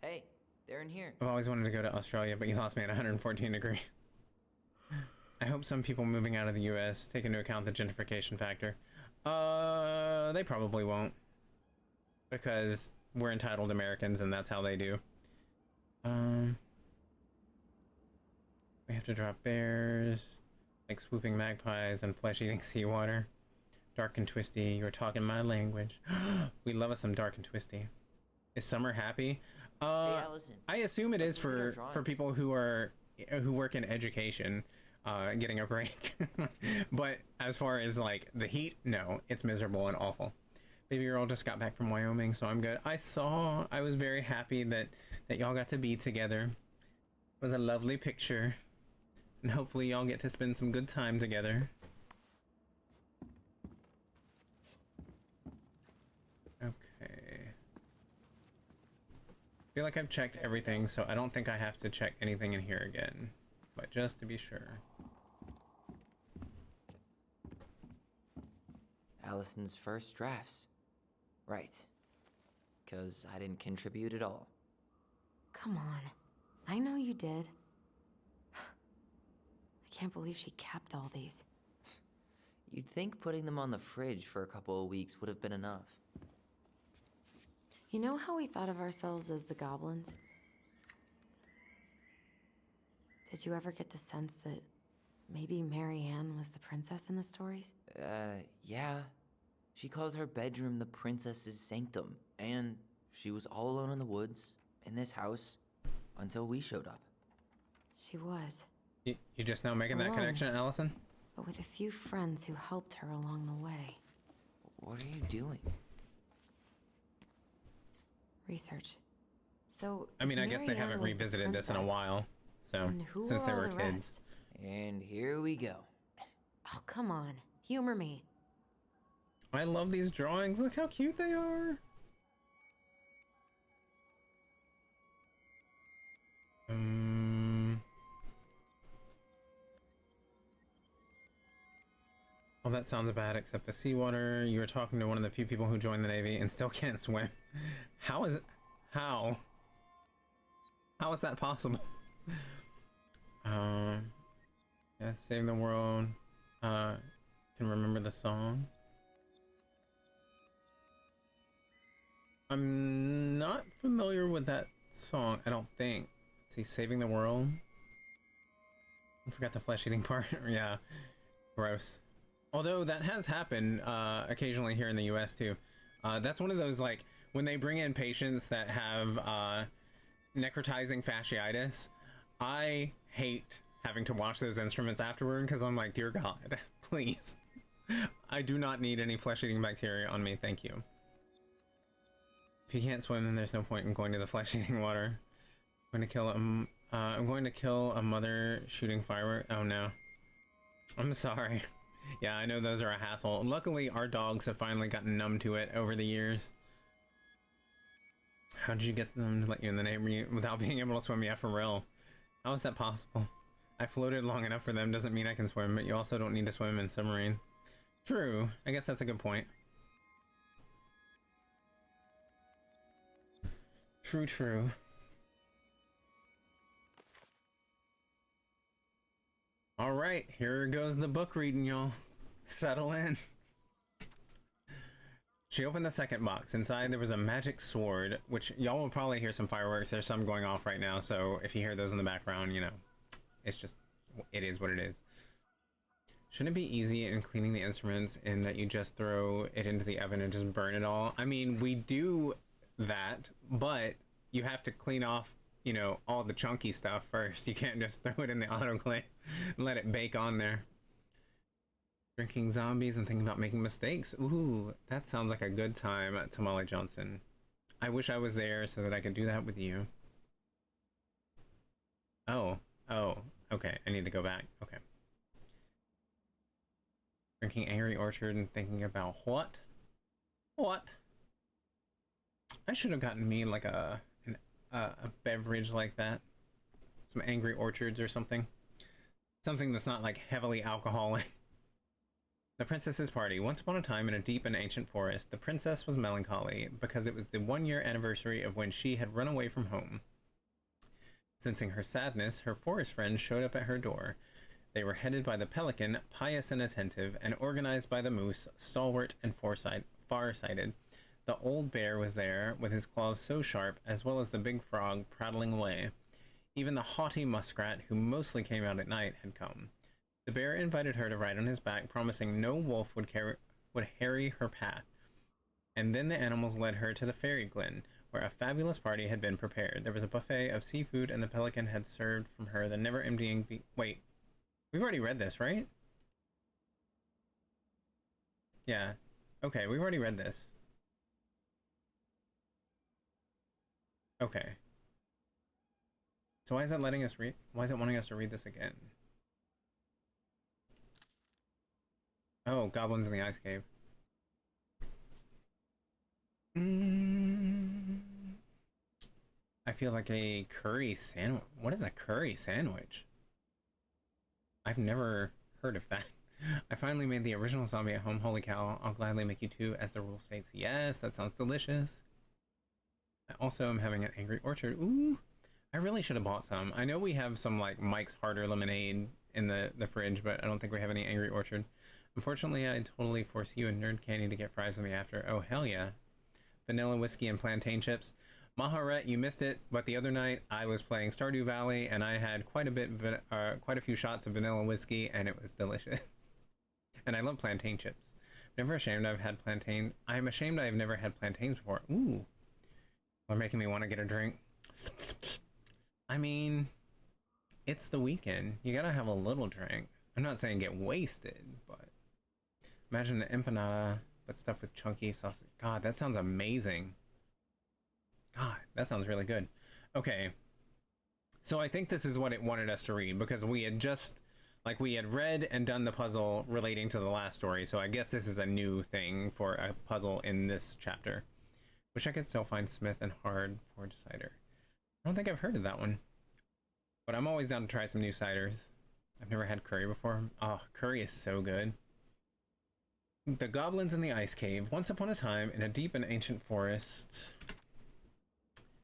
Speaker 3: Hey, they're in here.
Speaker 1: I've always wanted to go to Australia, but you lost me at 114 degrees. I hope some people moving out of the US take into account the gentrification factor. They probably won't. Because we're entitled Americans and that's how they do. We have to drop bears, like swooping magpies and flesh-eating seawater. Dark and twisty, you're talking my language. We love us some dark and twisty. Is summer happy?
Speaker 3: Hey, Allison.
Speaker 1: I assume it is
Speaker 3: Let's look at our
Speaker 1: for
Speaker 3: drawings.
Speaker 1: people who work in education, getting a break. But as far as like the heat, no, it's miserable and awful. Baby girl just got back from Wyoming, so I'm good. I was very happy that y'all got to be together. It was a lovely picture, and hopefully y'all get to spend some good time together. Okay. I feel like I've checked everything, so I don't think I have to check anything in here again. But just to be sure.
Speaker 3: Allison's first drafts. Right. Because I didn't contribute at all.
Speaker 2: Come on. I know you did. I can't believe she kept all these.
Speaker 3: You'd think putting them on the fridge for a couple of weeks would have been enough.
Speaker 2: You know how we thought of ourselves as the goblins? Did you ever get the sense that maybe Marianne was the princess in the stories?
Speaker 3: Yeah. She called her bedroom the princess's sanctum, and she was all alone in the woods, in this house, until we showed up.
Speaker 2: She was,
Speaker 1: You just now making that
Speaker 2: Alone.
Speaker 1: connection, Allison?
Speaker 2: but with a few friends who helped her along the way.
Speaker 3: What are you doing?
Speaker 2: Research. So,
Speaker 1: I mean,
Speaker 2: if
Speaker 1: I guess they
Speaker 2: Marianne
Speaker 1: haven't
Speaker 2: was the
Speaker 1: revisited this in a
Speaker 2: princess,
Speaker 1: while, so
Speaker 2: then who
Speaker 1: since
Speaker 2: were
Speaker 1: they
Speaker 2: all
Speaker 1: were
Speaker 2: the
Speaker 1: kids.
Speaker 2: rest?
Speaker 3: And here we go.
Speaker 2: Oh, come on. Humor me.
Speaker 1: I love these drawings. Look how cute they are. Oh, that sounds bad, except the seawater. You were talking to one of the few people who joined the Navy and still can't swim. How is it? How is that possible? Yeah, save the world. Can remember the song. I'm not familiar with that song, I don't think. Let's see, saving the world. I forgot the flesh-eating part. Yeah, gross. Although that has happened occasionally here in the US too. That's one of those, like, when they bring in patients that have necrotizing fasciitis, I hate having to wash those instruments afterward because I'm like, dear God, please. I do not need any flesh-eating bacteria on me, thank you. If you can't swim, then there's no point in going to the flesh-eating water. I'm going to kill I'm going to kill a mother shooting fireworks. Oh no. I'm sorry. Yeah, I know those are a hassle. Luckily, our dogs have finally gotten numb to it over the years. How did you get them to let you in the neighborhood without being able to swim? Yeah, for real. How is that possible? I floated long enough for them doesn't mean I can swim, but you also don't need to swim in submarine. True. I guess that's a good point. True, true. All right, here goes the book reading, y'all. Settle in. She opened the second box. Inside there was a magic sword, which y'all will probably hear some fireworks. There's some going off right now, so if you hear those in the background, you know, it's just, it is what it is. Shouldn't it be easy in cleaning the instruments in that you just throw it into the oven and just burn it all? I mean, we do that, but you have to clean off, you know, all the chunky stuff first. You can't just throw it in the autoclave and let it bake on there. Drinking zombies and thinking about making mistakes. Ooh, that sounds like a good time at Tamale Johnson. I wish I was there so that I could do that with you. Oh, okay. I need to go back. Okay. Drinking Angry Orchard and thinking about what? What? I should have gotten me like a beverage like that. Some Angry Orchards or something. Something that's not like heavily alcoholic. The princess's party. Once upon a time in a deep and ancient forest, the princess was melancholy because it was the 1-year anniversary of when she had run away from home. Sensing her sadness, her forest friends showed up at her door. They were headed by the pelican, pious and attentive, and organized by the moose, stalwart and far-sighted. The old bear was there, with his claws so sharp, as well as the big frog prattling away. Even the haughty muskrat, who mostly came out at night, had come. The bear invited her to ride on his back, promising no wolf would harry her path. And then the animals led her to the fairy glen, where a fabulous party had been prepared. There was a buffet of seafood, and the pelican had served from her the never-emptying wait, we've already read this, right? Yeah. Okay, we've already read this. Okay. So why is it letting us read? Why is it wanting us to read this again? Oh, goblins in the ice cave. I feel like a curry sandwich. What is a curry sandwich? I've never heard of that. I finally made the original zombie at home. Holy cow, I'll gladly make you two, as the rule states. Yes, that sounds delicious. I also am having an Angry Orchard. Ooh, I really should have bought some. I know we have some like Mike's Harder lemonade in the fridge, but I don't think we have any Angry Orchard. Unfortunately, I totally force you and Nerd Candy to get fries with me after. Oh, hell yeah. Vanilla whiskey and plantain chips. Maharet, you missed it, but the other night I was playing Stardew Valley and I had quite a few shots of vanilla whiskey and it was delicious. And I love plantain chips. Never ashamed I've had plantain. I'm ashamed I've never had plantains before. Ooh. They're making me want to get a drink. I mean, it's the weekend. You gotta have a little drink. I'm not saying get wasted, but imagine the empanada, but stuffed with chunky sausage. God, that sounds amazing. God, that sounds really good. Okay. So I think this is what it wanted us to read, because we had just, like, we had read and done the puzzle relating to the last story, so I guess this is a new thing for a puzzle in this chapter. Wish I could still find Smith and Hard Forge cider. I don't think I've heard of that one. But I'm always down to try some new ciders. I've never had curry before. Oh, curry is so good. The goblins in the ice cave. Once upon a time, in a deep and ancient forest,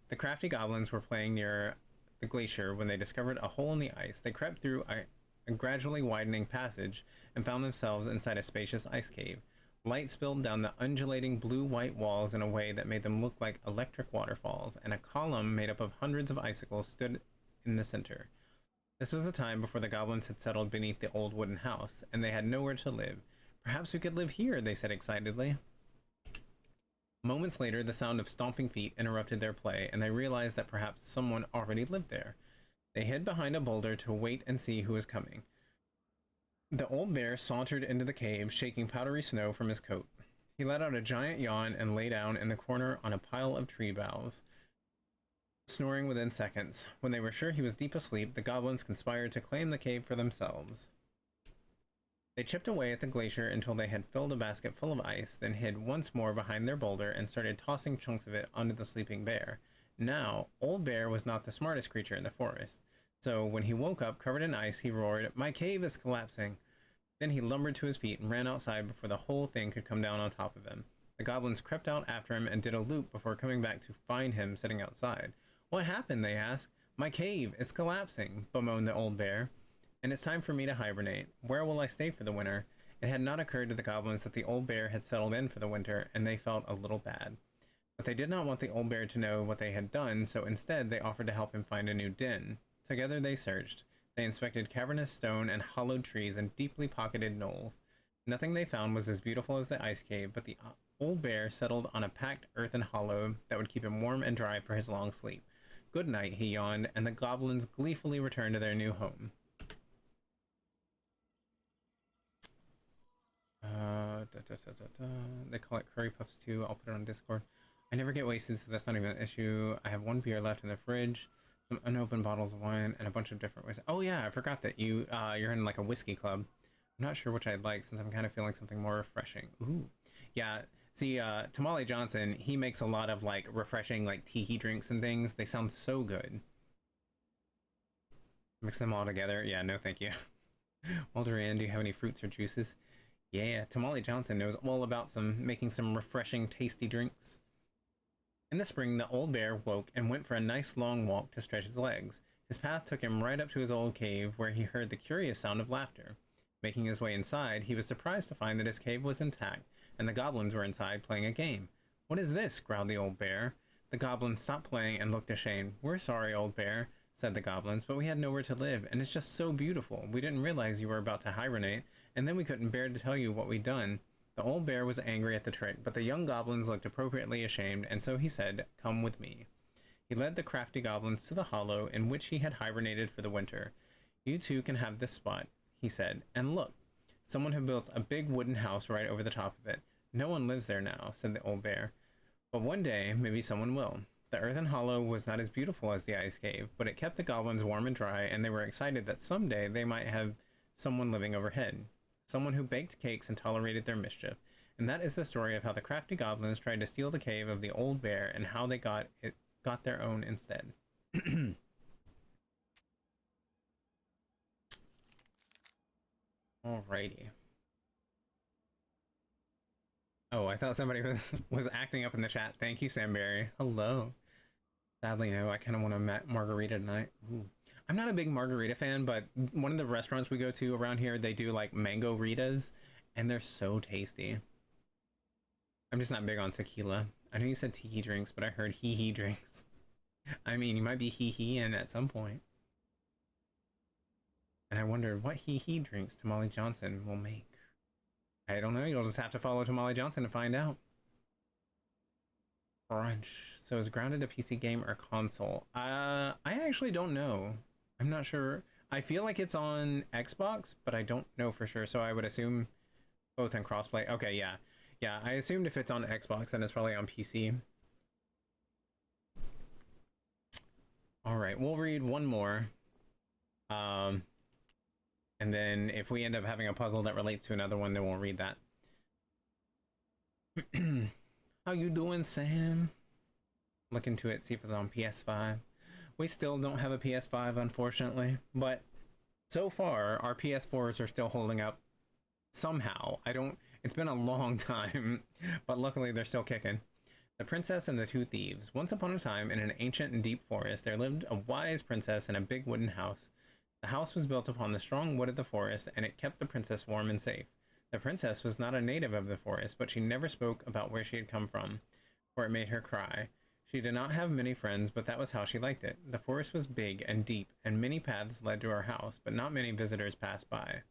Speaker 1: the crafty goblins were playing near the glacier when they discovered a hole in the ice. They crept through a gradually widening passage and found themselves inside a spacious ice cave. Light spilled down the undulating blue-white walls in a way that made them look like electric waterfalls, and a column made up of hundreds of icicles stood in the center. This was a time before the goblins had settled beneath the old wooden house, and they had nowhere to live. Perhaps we could live here, they said excitedly. Moments later, the sound of stomping feet interrupted their play, and they realized that perhaps someone already lived there. They hid behind a boulder to wait and see who was coming. The old bear sauntered into the cave, shaking powdery snow from his coat. He let out a giant yawn and lay down in the corner on a pile of tree boughs. snoring within seconds. When they were sure he was deep asleep, the goblins conspired to claim the cave for themselves. They chipped away at the glacier until they had filled a basket full of ice, then hid once more behind their boulder and started tossing chunks of it onto the sleeping bear. Now, Old Bear was not the smartest creature in the forest, so when he woke up covered in ice, he roared, "My cave is collapsing!" Then he lumbered to his feet and ran outside before the whole thing could come down on top of him. The goblins crept out after him and did a loop before coming back to find him sitting outside. "What happened?" they asked. "My cave, it's collapsing," bemoaned the Old Bear. "And it's time for me to hibernate. Where will I stay for the winter?" It had not occurred to the goblins that the Old Bear had settled in for the winter, and they felt a little bad. But they did not want the Old Bear to know what they had done, so instead they offered to help him find a new den. Together they searched. They inspected cavernous stone and hollowed trees and deeply pocketed knolls. Nothing they found was as beautiful as the ice cave, but the Old Bear settled on a packed earthen hollow that would keep him warm and dry for his long sleep. "Good night," he yawned, and the goblins gleefully returned to their new home. They call it curry puffs too. I'll put it on Discord. I never get wasted, so that's not even an issue. I have one beer left in the fridge, some unopened bottles of wine, and a bunch of different whiskeys. Oh yeah, I forgot that you're in like a whiskey club. I'm not sure which I'd like since I'm kind of feeling something more refreshing. Ooh, yeah. See, Tamale Johnson, he makes a lot of like refreshing like tiki drinks and things. They sound so good. Mix them all together. Yeah, no, thank you. Walter Ann, do you have any fruits or juices? Yeah, Tamale Johnson knows all about making some refreshing, tasty drinks. In the spring, the Old Bear woke and went for a nice long walk to stretch his legs. His path took him right up to his old cave, where he heard the curious sound of laughter. Making his way inside, he was surprised to find that his cave was intact, and the goblins were inside playing a game. "What is this?" growled the Old Bear. The goblins stopped playing and looked ashamed. "We're sorry, Old Bear," said the goblins, "but we had nowhere to live, and it's just so beautiful. We didn't realize you were about to hibernate, and then we couldn't bear to tell you what we'd done." The Old Bear was angry at the trick, but the young goblins looked appropriately ashamed, and so he said, "Come with me." He led the crafty goblins to the hollow in which he had hibernated for the winter. "You two can have this spot," he said, "and look, someone had built a big wooden house right over the top of it. No one lives there now," said the Old Bear, "but one day, maybe someone will." The earthen hollow was not as beautiful as the ice cave, but it kept the goblins warm and dry, and they were excited that someday they might have someone living overhead. Someone who baked cakes and tolerated their mischief. And that is the story of how the crafty goblins tried to steal the cave of the Old Bear and how they got their own instead. Alrighty. Oh, I thought somebody was acting up in the chat. Thank you, Samberry. Hello. Sadly, no, I kind of want a margarita tonight. Ooh. I'm not a big margarita fan, but one of the restaurants we go to around here, they do like mango ritas, and they're so tasty. I'm just not big on tequila. I know you said tiki drinks, but I heard hee-hee drinks. I mean, you might be hee-hee-ing at some point. And I wondered what hee-hee drinks Tamale Johnson will make. I don't know, you'll just have to follow Tamale Johnson to find out. Brunch. So is Grounded a PC game or console? I actually don't know. I'm not sure. I feel like it's on Xbox, but I don't know for sure. So I would assume both in crossplay. Okay, yeah. Yeah, I assumed if it's on Xbox, then it's probably on PC. All right, we'll read one more. And then if we end up having a puzzle that relates to another one, then we'll read that. How you doing, Sam? Look into it, see if it's on PS5. We still don't have a PS5, unfortunately, but so far our PS4s are still holding up somehow. It's been a long time, but luckily they're still kicking. The Princess and the Two Thieves. Once upon a time, in an ancient and deep forest, there lived a wise princess in a big wooden house. The house was built upon the strong wood of the forest, and it kept the princess warm and safe. The princess was not a native of the forest, but she never spoke about where she had come from, for it made her cry. She did not have many friends, but that was how she liked it. The forest was big and deep, and many paths led to her house, but not many visitors passed by.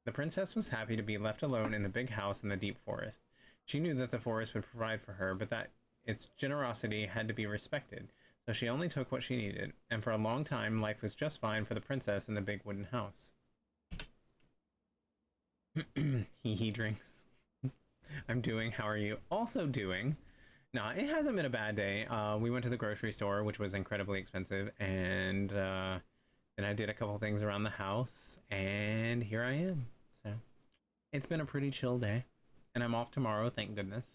Speaker 1: The princess was happy to be left alone in the big house in the deep forest. She knew that the forest would provide for her, but that its generosity had to be respected, so she only took what she needed, and for a long time life was just fine for the princess in the big wooden house. He drinks. I'm doing. How are you? Also doing. No, it hasn't been a bad day. We went to the grocery store, which was incredibly expensive, and then I did a couple things around the house, and here I am. So it's been a pretty chill day, and I'm off tomorrow, thank goodness.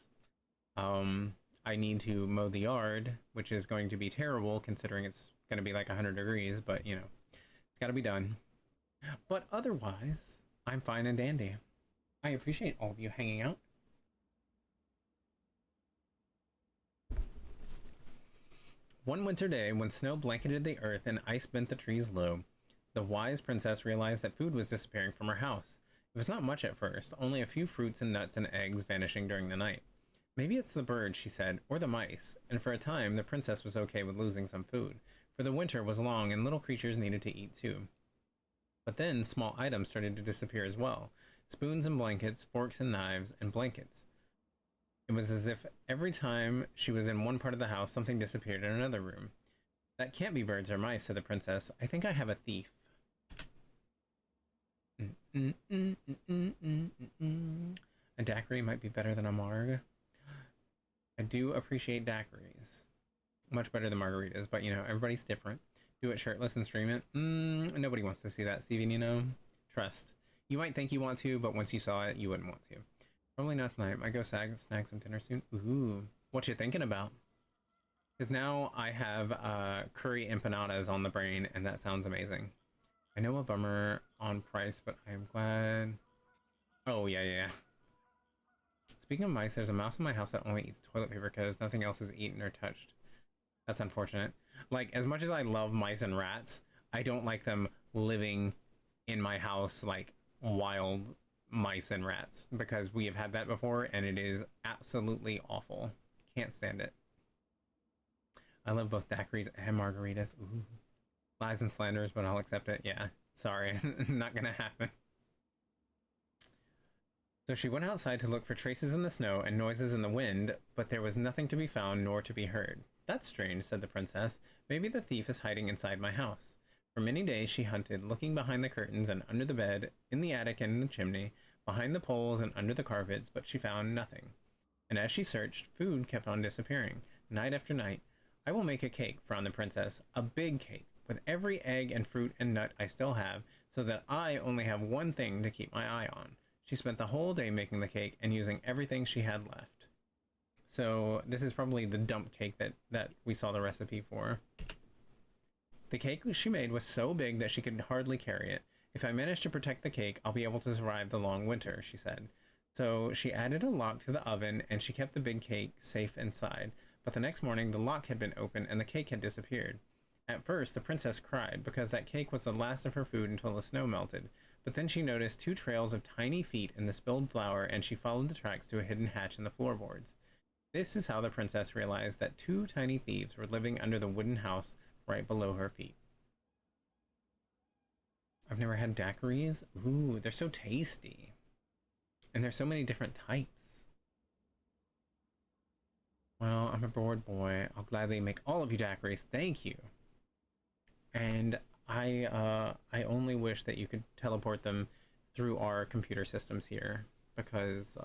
Speaker 1: I need to mow the yard, which is going to be terrible considering it's going to be like 100 degrees, but you know, it's got to be done. But otherwise, I'm fine and dandy. I appreciate all of you hanging out. One winter day, when snow blanketed the earth and ice bent the trees low, the wise princess realized that food was disappearing from her house. It was not much at first, only a few fruits and nuts and eggs vanishing during the night. Maybe it's the birds, she said, or the mice, and for a time the princess was okay with losing some food, for the winter was long and little creatures needed to eat too. But then small items started to disappear as well. Spoons and blankets, forks and knives, and blankets. It was as if every time she was in one part of the house, something disappeared in another room. That can't be birds or mice, said the princess. I think I have a thief. A daiquiri might be better than a marg. I do appreciate daiquiris. Much better than margaritas, but you know, everybody's different. Do it shirtless and stream it. Nobody wants to see that, Steven, you know? Trust. You might think you want to, but once you saw it, you wouldn't want to. Probably not tonight. Might go snag some dinner soon. Ooh, what you thinking about? Because now I have curry empanadas on the brain, and that sounds amazing. I know a bummer on price, but I am glad. Oh, yeah. Speaking of mice, there's a mouse in my house that only eats toilet paper because nothing else is eaten or touched. That's unfortunate. Like, as much as I love mice and rats, I don't like them living in my house like wild mice and rats, because we have had that before and it is absolutely awful. Can't stand it. I love both daiquiris and margaritas. Ooh. Lies and slanders, but I'll accept it. Yeah, sorry. Not gonna happen. So she went outside to look for traces in the snow and noises in the wind, but there was nothing to be found nor to be heard. That's strange, said the princess. Maybe the thief is hiding inside my house. For many days she hunted, looking behind the curtains and under the bed, in the attic and in the chimney, behind the poles and under the carpets, but she found nothing. And as she searched, food kept on disappearing, night after night. I will make a cake, frowned the princess, a big cake, with every egg and fruit and nut I still have, so that I only have one thing to keep my eye on. She spent the whole day making the cake and using everything she had left. So this is probably the dump cake that we saw the recipe for. The cake she made was so big that she could hardly carry it. If I manage to protect the cake, I'll be able to survive the long winter, she said. So she added a lock to the oven and she kept the big cake safe inside. But the next morning, the lock had been opened and the cake had disappeared. At first, the princess cried because that cake was the last of her food until the snow melted. But then she noticed 2 trails of tiny feet in the spilled flour and she followed the tracks to a hidden hatch in the floorboards. This is how the princess realized that 2 tiny thieves were living under the wooden house right below her feet. I've never had daiquiris. Ooh, they're so tasty. And there's so many different types. Well, I'm a bored boy. I'll gladly make all of you daiquiris. Thank you. And I only wish that you could teleport them through our computer systems here, because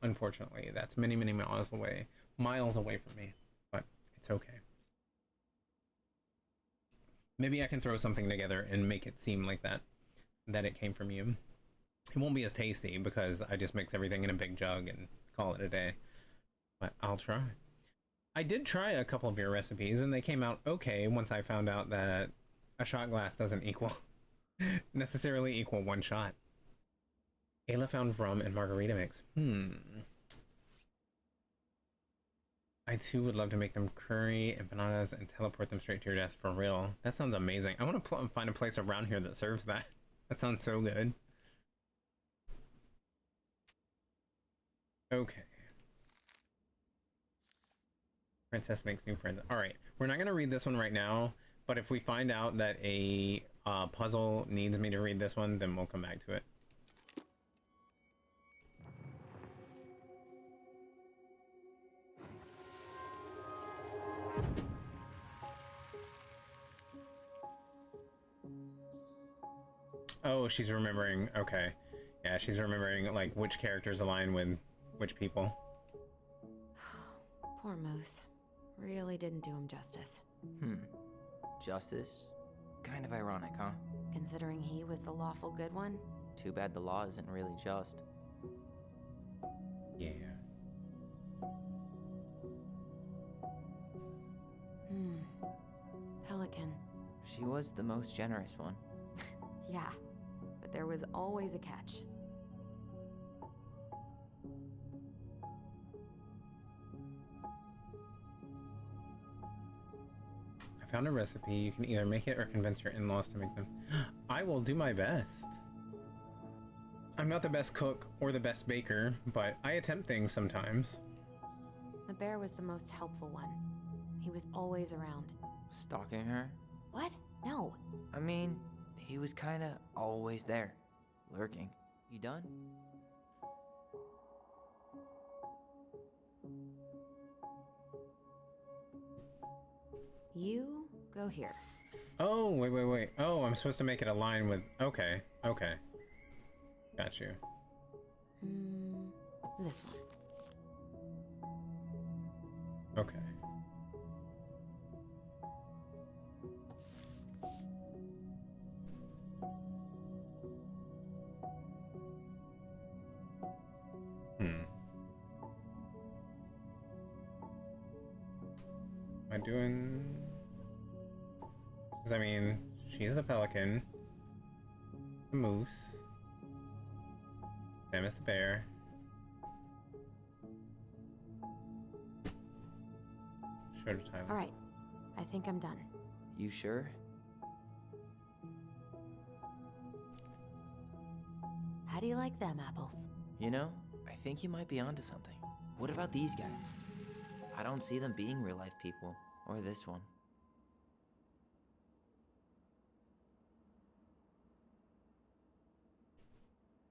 Speaker 1: unfortunately that's many miles away from me, but it's okay. Maybe I can throw something together and make it seem like that it came from you. It won't be as tasty because I just mix everything in a big jug and call it a day, but I'll try. I did try a couple of your recipes and they came out okay once I found out that a shot glass doesn't necessarily equal 1 shot. Ayla found rum and margarita mix. I too would love to make them curry empanadas and teleport them straight to your desk for real. That sounds amazing. I want to find a place around here that serves that. That sounds so good. Okay. Princess makes new friends. All right, we're not going to read this one right now, but if we find out that a puzzle needs me to read this one, then we'll come back to it. Oh, she's remembering. Okay. Yeah, she's remembering like which characters align with which people.
Speaker 2: Poor Moose. Really didn't do him justice.
Speaker 3: Justice? Kind of ironic, huh?
Speaker 2: Considering he was the lawful good one.
Speaker 3: Too bad the law isn't really just.
Speaker 1: Yeah.
Speaker 2: Pelican.
Speaker 3: She was the most generous one.
Speaker 2: Yeah, but there was always a catch.
Speaker 1: I found a recipe. You can either make it or convince your in-laws to make them. I will do my best. I'm not the best cook or the best baker, but I attempt things sometimes.
Speaker 2: The bear was the most helpful one. He was always around.
Speaker 3: Stalking her?
Speaker 2: What? No.
Speaker 3: I mean, he was kinda always there. Lurking. You done?
Speaker 2: You go here.
Speaker 1: Oh, wait. Oh, I'm supposed to make it align with... Okay. Got you.
Speaker 2: This one.
Speaker 1: Okay. Am I doing... Because, I mean, she's the pelican. The moose. Sam is the bear. Show to Tyler.
Speaker 2: All right. I think I'm done.
Speaker 3: You sure?
Speaker 2: How do you like them apples?
Speaker 3: You know, I think you might be onto something. What about these guys? I don't see them being real-life people. Or this one.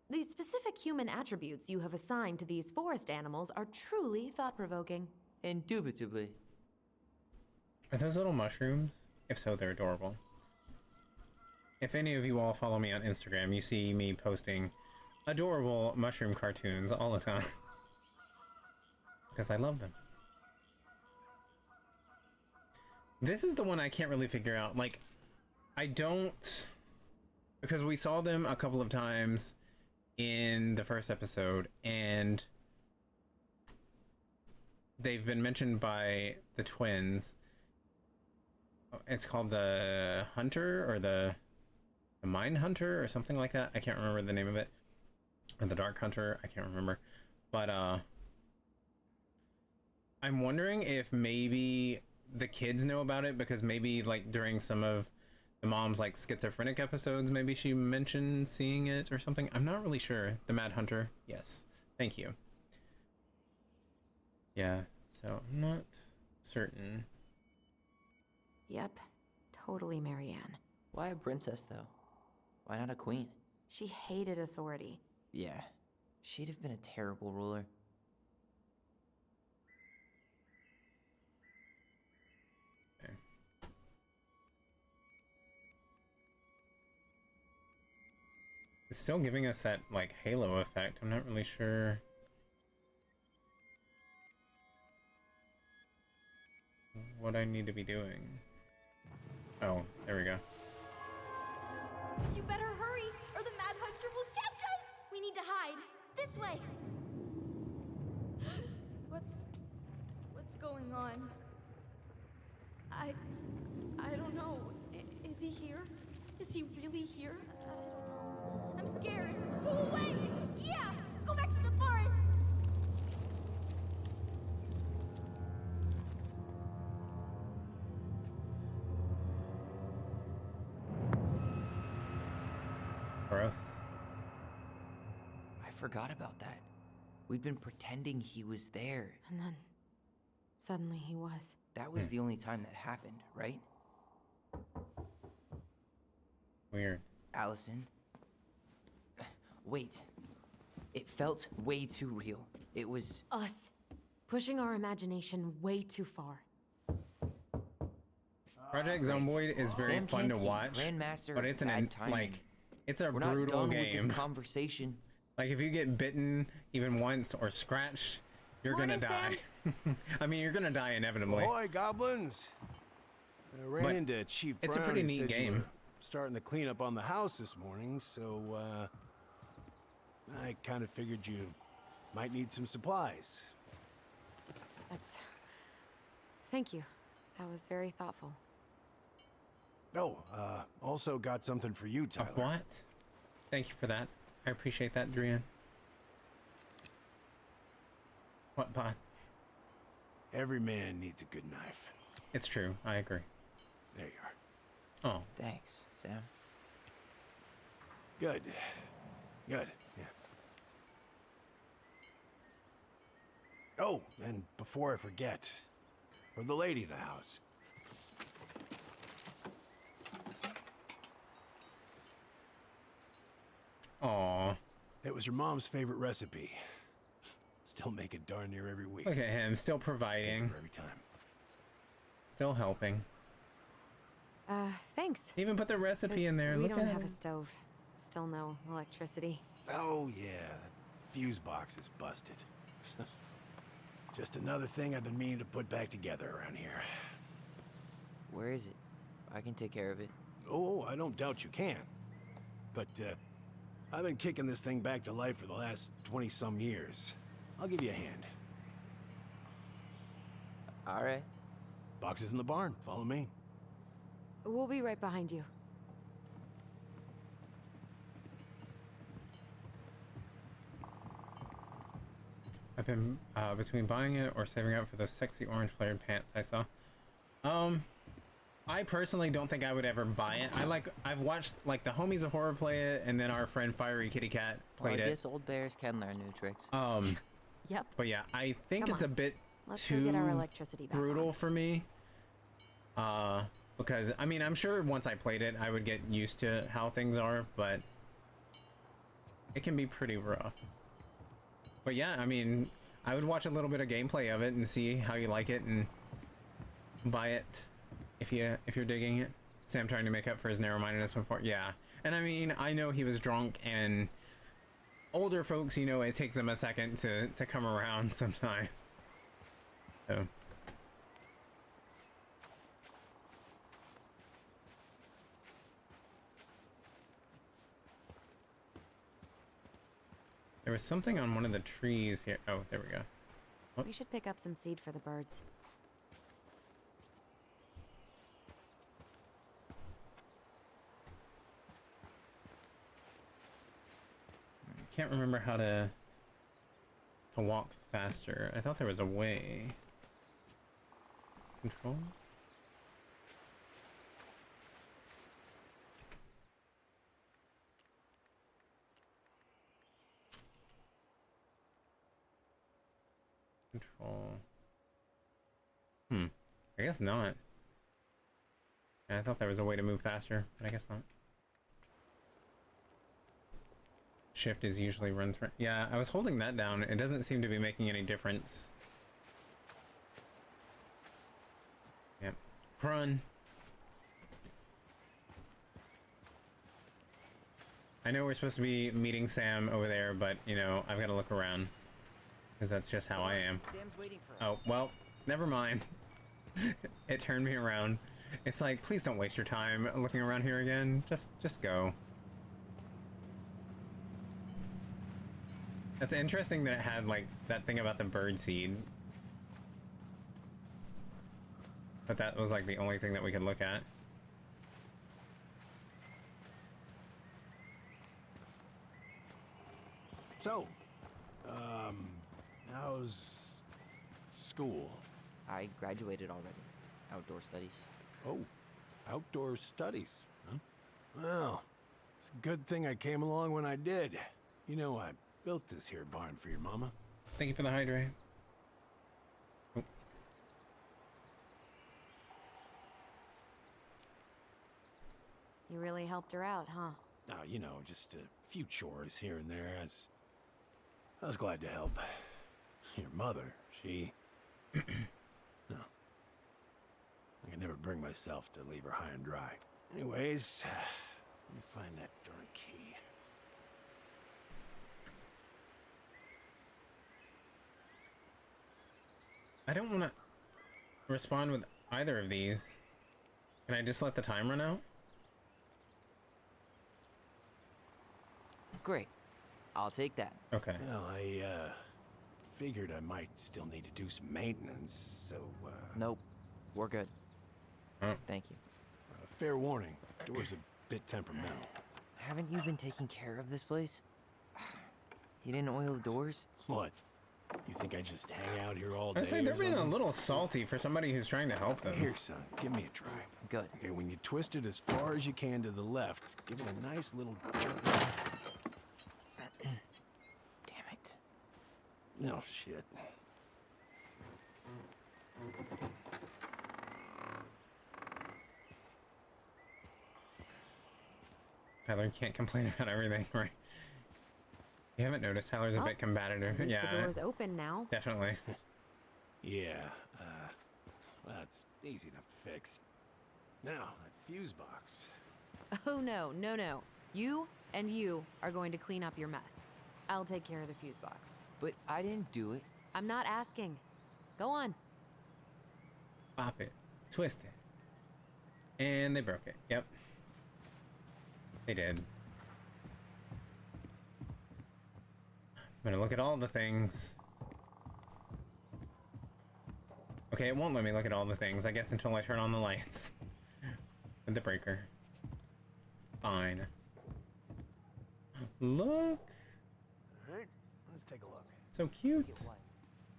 Speaker 2: The specific human attributes you have assigned to these forest animals are truly thought-provoking.
Speaker 3: Indubitably.
Speaker 1: Are those little mushrooms? If so, they're adorable. If any of you all follow me on Instagram, you see me posting adorable mushroom cartoons all the time. Because I love them. This is the one I can't really figure out. Like, I don't... Because we saw them a couple of times in the first episode, and they've been mentioned by the twins. It's called the Hunter, or the Mind Hunter, or something like that. I can't remember the name of it. Or the Dark Hunter, I can't remember. But, I'm wondering if maybe the kids know about it, because maybe, like, during some of the mom's, like, schizophrenic episodes, maybe she mentioned seeing it or something. I'm not really sure. The Mad Hunter? Yes. Thank you. Yeah, so I'm not certain.
Speaker 2: Yep. Totally Marianne.
Speaker 3: Why a princess, though? Why not a queen?
Speaker 2: She hated authority.
Speaker 3: Yeah. She'd have been a terrible ruler.
Speaker 1: It's still giving us that, like, halo effect. I'm not really sure what I need to be doing. Oh, there we go.
Speaker 5: You better hurry, or the Mad Hunter will catch us! We need to hide. This way! What's going on? I don't know. Is he here? Is he really here? I don't know. I'm scared. Go away! Yeah! Go back to the forest!
Speaker 1: Gross.
Speaker 3: I forgot about that. We'd been pretending he was there.
Speaker 2: And then, suddenly he was.
Speaker 3: That was the only time that happened, right?
Speaker 1: Weird.
Speaker 3: Allison. Wait. It felt way too real. It was...
Speaker 2: Us. Pushing our imagination way too far.
Speaker 1: Project Zomboid is very
Speaker 3: Sam
Speaker 1: fun to
Speaker 3: Kansky,
Speaker 1: watch,
Speaker 3: Grandmaster
Speaker 1: but it's
Speaker 3: of bad
Speaker 1: an
Speaker 3: timing.
Speaker 1: like, it's a
Speaker 3: We're not
Speaker 1: brutal
Speaker 3: done
Speaker 1: game.
Speaker 3: with this conversation.
Speaker 1: Like, if you get bitten even once or scratched, You're
Speaker 2: Morning,
Speaker 1: gonna die. I mean, you're gonna die inevitably.
Speaker 8: Ahoy, goblins! I ran
Speaker 1: But
Speaker 8: into Chief
Speaker 1: it's a
Speaker 8: Brown.
Speaker 1: pretty
Speaker 8: He
Speaker 1: neat
Speaker 8: said you
Speaker 1: game.
Speaker 8: were starting the cleanup on the house this morning, so I kind of figured you might need some supplies.
Speaker 2: That's. Thank you. That was very thoughtful.
Speaker 8: Oh, also got something for you,
Speaker 1: A
Speaker 8: Tyler.
Speaker 1: what? Thank you for that. I appreciate that, Drian. What, Pod?
Speaker 8: Every man needs a good knife.
Speaker 1: It's true. I agree.
Speaker 8: There you are.
Speaker 1: Oh,
Speaker 3: Thanks, Sam.
Speaker 8: Good. Good, yeah. Oh, and before I forget, for the lady of the house.
Speaker 1: aw.
Speaker 8: It was her mom's favorite recipe. Still make it darn near every week.
Speaker 1: Look at him, still
Speaker 8: Thank
Speaker 1: providing,
Speaker 8: her every time.
Speaker 1: still helping.
Speaker 2: Thanks.
Speaker 1: Even put the recipe in there.
Speaker 2: We
Speaker 1: Look
Speaker 2: don't
Speaker 1: at
Speaker 2: have
Speaker 1: him.
Speaker 2: a stove. Still no electricity.
Speaker 8: Oh, yeah. That fuse box is busted. Just another thing I've been meaning to put back together around here.
Speaker 3: Where is it? I can take care of it.
Speaker 8: Oh, I don't doubt you can. But, I've been kicking this thing back to life for the last 20-some years. I'll give you a hand.
Speaker 3: All right.
Speaker 8: Box is in the barn. Follow me.
Speaker 2: We'll be right behind you.
Speaker 1: I've been between buying it or saving up for those sexy orange flavored pants I saw. I personally don't think I would ever buy it. I've watched like the homies of horror play it, and then our friend Fiery Kitty Cat played
Speaker 3: I
Speaker 1: it.
Speaker 3: guess old bears can learn new tricks.
Speaker 2: Yep.
Speaker 1: But yeah, I think
Speaker 2: Come
Speaker 1: it's
Speaker 2: on.
Speaker 1: a bit
Speaker 2: Let's go get our
Speaker 1: too
Speaker 2: electricity back
Speaker 1: brutal
Speaker 2: on.
Speaker 1: for me. Because I mean, I'm sure once I played it, I would get used to how things are, but it can be pretty rough. But yeah, I mean, I would watch a little bit of gameplay of it and see how you like it and buy it if you're digging it. Sam trying to make up for his narrow-mindedness before. Yeah. And I mean, I know he was drunk, and older folks, you know, it takes them a second to come around sometimes. So. There was something on one of the trees here. Oh, there we go.
Speaker 2: We should pick up some seed for the birds.
Speaker 1: I can't remember how to walk faster. I thought there was a way. Control? Control. I guess not. I thought there was a way to move faster, but I guess not. Shift is usually run through. Yeah, I was holding that down. It doesn't seem to be making any difference. Yep. Run. I know we're supposed to be meeting Sam over there, but, you know, I've got to look around. Because that's just how I am.
Speaker 3: Sam's waiting for us.
Speaker 1: Oh, well, never mind. It turned me around. It's like, please don't waste your time looking around here again. Just go. That's interesting that it had, like, that thing about the bird seed. But that was, like, the only thing that we could look at.
Speaker 8: So, how's school?
Speaker 3: I graduated already. Outdoor studies.
Speaker 8: Oh, outdoor studies, huh? Well, it's a good thing I came along when I did. You know, I built this here barn for your mama.
Speaker 1: Thank you for the hydrate. Oh.
Speaker 2: You really helped her out, huh?
Speaker 8: Now, you know, just a few chores here and there. I was glad to help. Your mother, she... No. I could never bring myself to leave her high and dry. Anyways, let me find that darn key.
Speaker 1: I don't want to respond with either of these. Can I just let the time run out?
Speaker 3: Great. I'll take that.
Speaker 1: Okay.
Speaker 8: Well, I figured I might still need to do some maintenance, so
Speaker 3: Nope. We're good.
Speaker 1: Oh.
Speaker 3: Thank you.
Speaker 8: fair warning. Door's a bit temperamental.
Speaker 3: Haven't you been taking care of this place? You didn't oil the doors?
Speaker 8: What? You think I just hang out here all day?
Speaker 1: I say
Speaker 8: or
Speaker 1: they're being a
Speaker 8: something?
Speaker 1: little salty for somebody who's trying to help them.
Speaker 8: Here, son, give me a try.
Speaker 3: Good.
Speaker 8: Okay, when you twist it as far as you can to the left, give it a nice little jerk.
Speaker 3: Damn it.
Speaker 8: No shit.
Speaker 1: Tyler can't complain about everything, right? You haven't noticed Tyler's a
Speaker 2: Oh,
Speaker 1: bit combative.
Speaker 2: At least
Speaker 1: Yeah,
Speaker 2: the door's open now.
Speaker 1: definitely.
Speaker 8: Yeah, well, it's easy enough to fix. Now, that fuse box.
Speaker 2: Oh no, no, no. You and you are going to clean up your mess. I'll take care of the fuse box.
Speaker 3: But I didn't do it.
Speaker 2: I'm not asking. Go on.
Speaker 1: Pop it, twist it, and they broke it. Yep, they did. I'm gonna look at all the things. Okay, it won't let me look at all the things, I guess, until I turn on the lights. With the breaker. Fine. Look!
Speaker 8: Alright, let's take a look.
Speaker 1: So cute.
Speaker 3: Get what?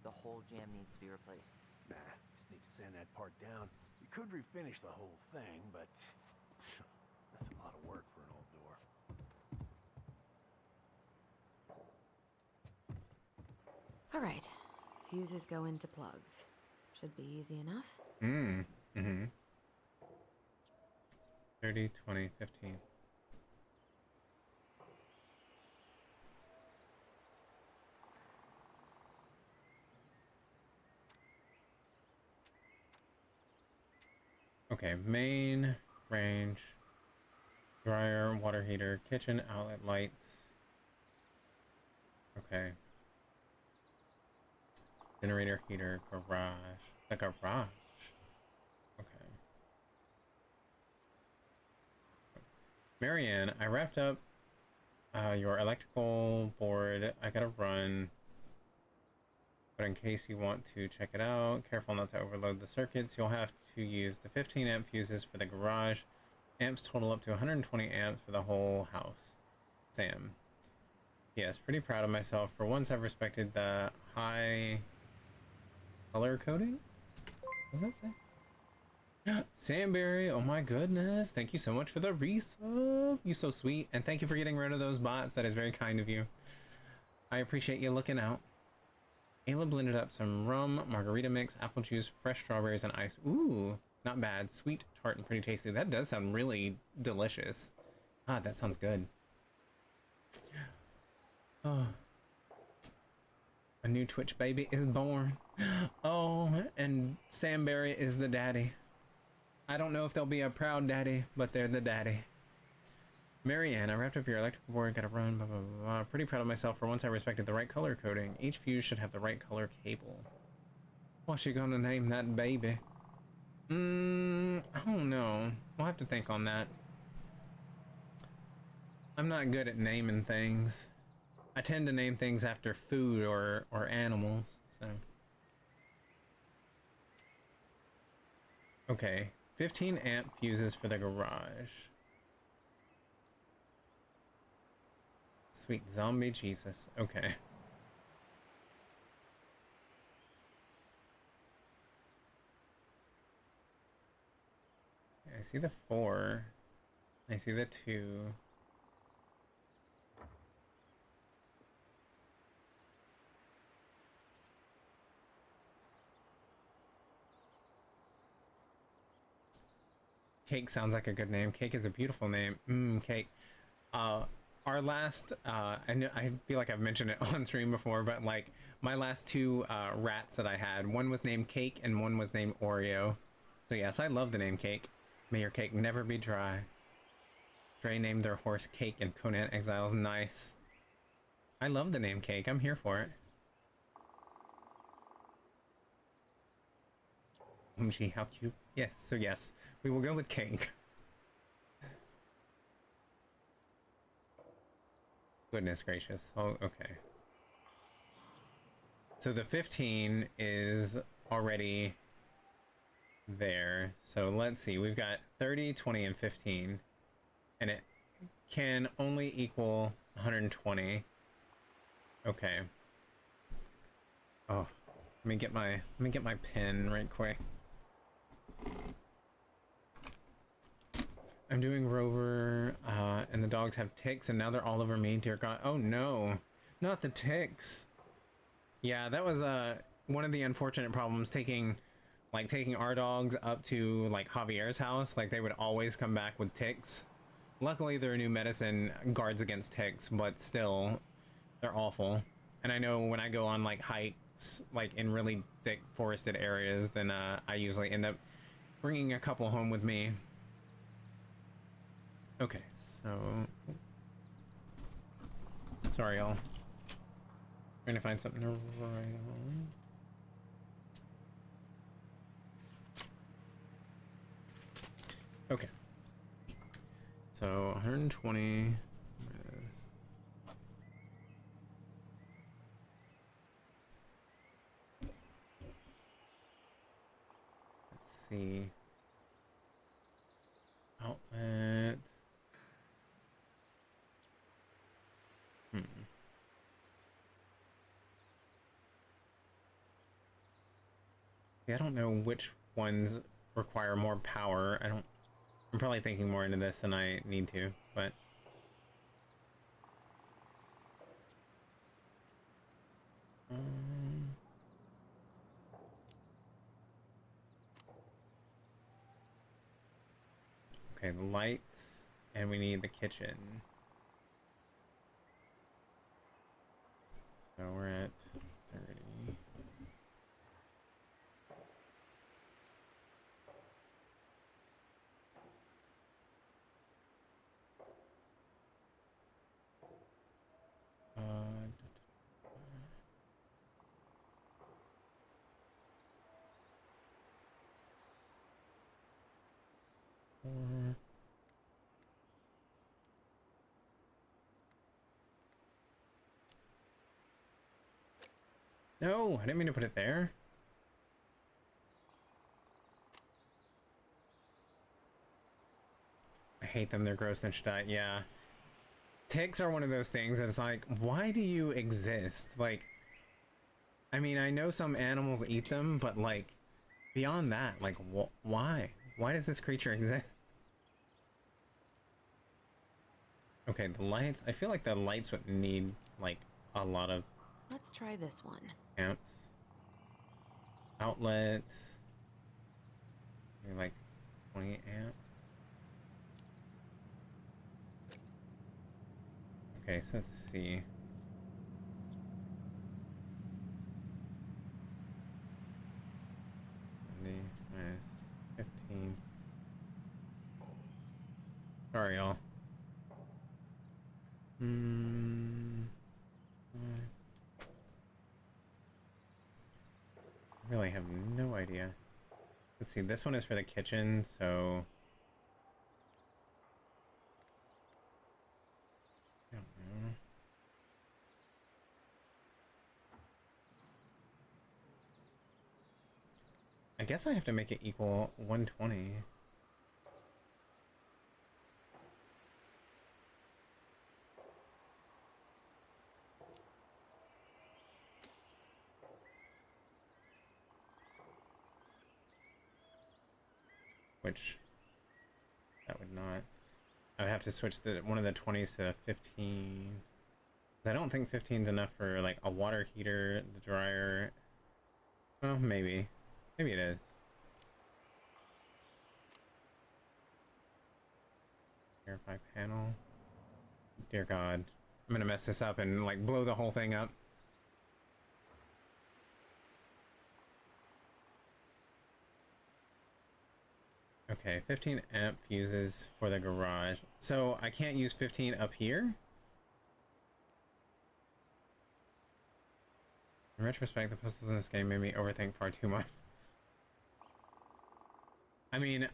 Speaker 3: The whole jam needs to be replaced.
Speaker 8: Nah, just need to sand that part down. You could refinish the whole thing, but that's a lot of work for an old door.
Speaker 2: All right. Fuses go into plugs. Should be easy enough.
Speaker 1: Mm-hmm. 30, 20, 15. Okay, main, range, dryer, water heater, kitchen, outlet, lights. Okay. Generator, heater, garage. The garage. Okay. Marianne, I wrapped up your electrical board. I gotta run. But in case you want to check it out, careful not to overload the circuits. You'll have to use the 15 amp fuses for the garage. Amps total up to 120 amps for the whole house. Sam. Yes, pretty proud of myself. For once I've respected the high color coding? What does that say? Samberry, oh my goodness. Thank you so much for the resub. You're so sweet. And thank you for getting rid of those bots. That is very kind of you. I appreciate you looking out. Ayla blended up some rum, margarita mix, apple juice, fresh strawberries, and ice. Ooh, not bad. Sweet, tart, and pretty tasty. That does sound really delicious. Ah, that sounds good. Oh. A new Twitch baby is born. Oh, and Samberry is the daddy. I don't know if they'll be a proud daddy, but they're the daddy. Marianne, I wrapped up your electrical board, gotta run, blah, blah, blah, blah. Pretty proud of myself for once I respected the right color coding. Each fuse should have the right color cable. What's she gonna name that baby? I don't know. We'll have to think on that. I'm not good at naming things. I tend to name things after food or animals, so. Okay, 15 amp fuses for the garage. Sweet zombie Jesus. Okay. I see the 4. I see the 2. Cake sounds like a good name. Cake is a beautiful name. Cake. Our last, I feel like I've mentioned it on stream before, but like my last 2 rats that I had, one was named Cake and one was named Oreo. So yes, I love the name Cake. May your cake never be dry. Dre named their horse Cake and Conan Exiles. Nice. I love the name Cake. I'm here for it. OMG, how cute. Yes, so yes, we will go with King. Goodness gracious. Oh, okay. So the 15 is already there. So let's see. We've got 30, 20, and 15. And it can only equal 120. Okay. Oh, let me get my pen right quick. I'm doing Rover, and the dogs have ticks, and now they're all over me. Dear God. Oh no, not the ticks. Yeah, that was one of the unfortunate problems taking our dogs up to like Javier's house. Like they would always come back with ticks. Luckily, their new medicine guards against ticks, but still, they're awful. And I know when I go on like hikes, like in really thick forested areas, then I usually end up bringing a couple home with me. Okay, so sorry, y'all. Trying to find something to write on. Okay. So 120 is let's see. Outlet. Yeah, I don't know which ones require more power. I'm probably thinking more into this than I need to, but okay, the lights, and we need the kitchen. So we're at 30. No, I didn't mean to put it there. I hate them. They're gross and should die. Yeah. Ticks are one of those things that's like, why do you exist? Like, I mean, I know some animals eat them, but like, beyond that, like, why? Why does this creature exist? Okay, the lights. I feel like the lights would need, like, a lot of...
Speaker 2: Let's try this one.
Speaker 1: Amps. Outlets. Maybe like 20 amps. Okay, so let's see. Minus 15. Sorry, y'all. I really have no idea. Let's see, this one is for the kitchen, so... I don't know. I guess I have to make it equal 120. Which that would not. I would have to switch one of the 20s to 15. I don't think 15 is enough for like a water heater, the dryer. Well, maybe. Maybe it is. Verify panel. Dear God. I'm gonna mess this up and like blow the whole thing up. Okay, 15 amp fuses for the garage. So I can't use 15 up here? In retrospect, the puzzles in this game made me overthink far too much. I mean,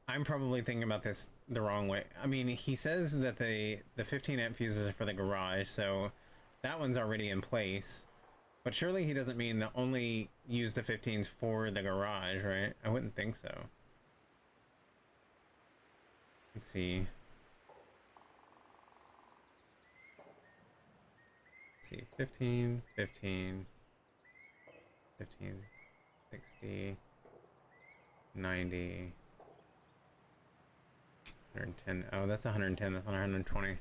Speaker 1: I'm probably thinking about this the wrong way. I mean, he says that the 15 amp fuses are for the garage, so that one's already in place. But surely he doesn't mean to only use the 15s for the garage, right? I wouldn't think so. Let's see. Let's see, 15, 15, 15, 60, 90, 110. Oh, that's 110. That's not 120.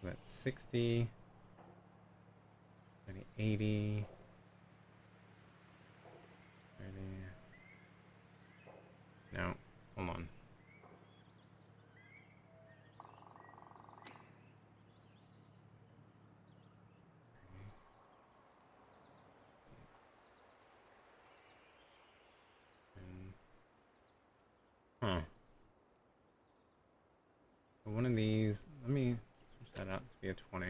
Speaker 1: That's 60, 90, 80, 30. No, hold on. Huh. One of these, let me switch that out to be a 20.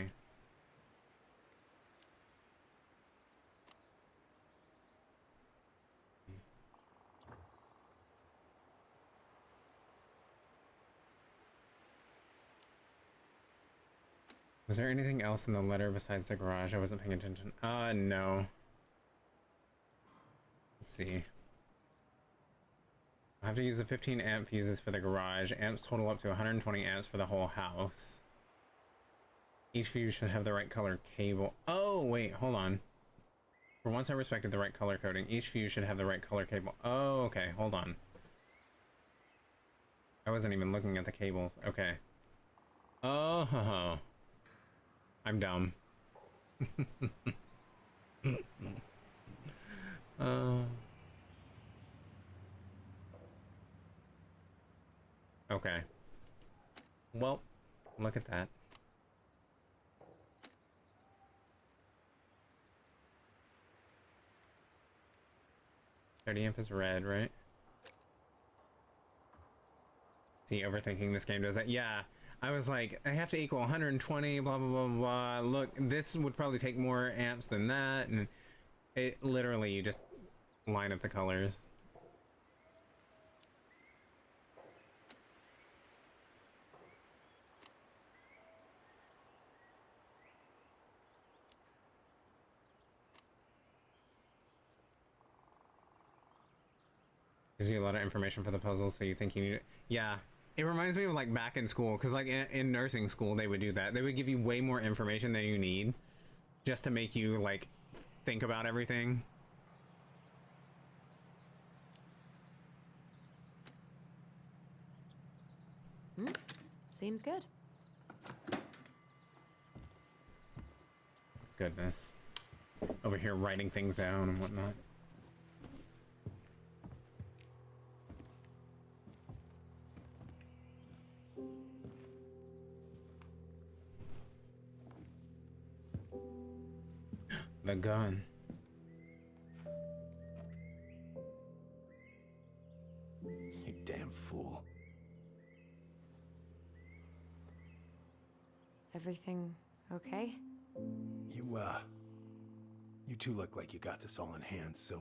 Speaker 1: Was there anything else in the letter besides the garage? I wasn't paying attention. No. Let's see. I have to use the 15 amp fuses for the garage. Amps total up to 120 amps for the whole house. Each fuse should have the right color cable. Oh, wait, hold on. For once I respected the right color coding. Each fuse should have the right color cable. Oh, okay, hold on. I wasn't even looking at the cables. Okay. Oh, I'm dumb. Okay. Well, look at that. .30 amp is red, right? See, overthinking this game does that. Yeah, I was like, I have to equal 120, blah, blah, blah, blah. Look, this would probably take more amps than that. And it literally, you just line up the colors. Gives you a lot of information for the puzzle, so you think you need it. Yeah, it reminds me of like back in school, because like in nursing school they would do that. They would give you way more information than you need, just to make you like think about everything.
Speaker 2: Seems good.
Speaker 1: Goodness. Over here writing things down and whatnot. The gun.
Speaker 8: You damn fool.
Speaker 2: Everything okay?
Speaker 8: You two look like you got this all in hand, so,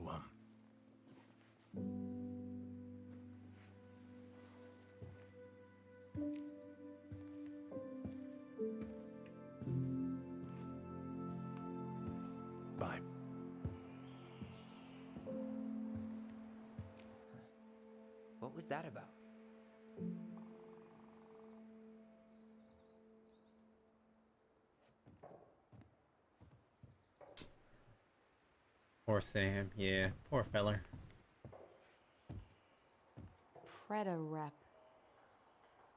Speaker 8: bye.
Speaker 3: What was that about?
Speaker 1: Poor Sam, yeah, poor feller.
Speaker 2: Preda-rep.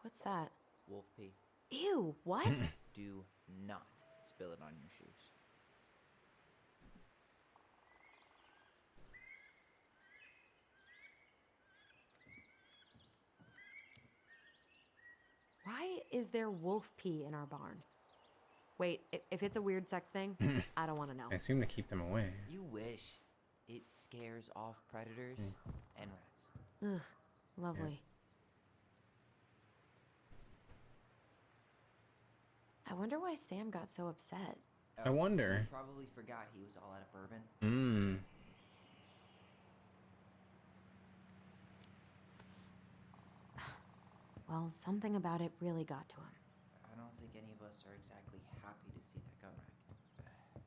Speaker 2: What's that?
Speaker 3: Wolf pee.
Speaker 2: Ew, what?
Speaker 3: Do not spill it on your shoes.
Speaker 2: Why is there wolf pee in our barn? Wait, if it's a weird sex thing, I don't want to know.
Speaker 1: I assume to keep them away.
Speaker 3: You wish. It scares off predators and rats.
Speaker 2: Ugh, lovely. I wonder why Sam got so upset.
Speaker 1: I wonder.
Speaker 3: He probably forgot he was all out of bourbon.
Speaker 1: Mmm.
Speaker 2: Well, something about it really got to him.
Speaker 3: I don't think any of us are exactly happy to see that gun rack.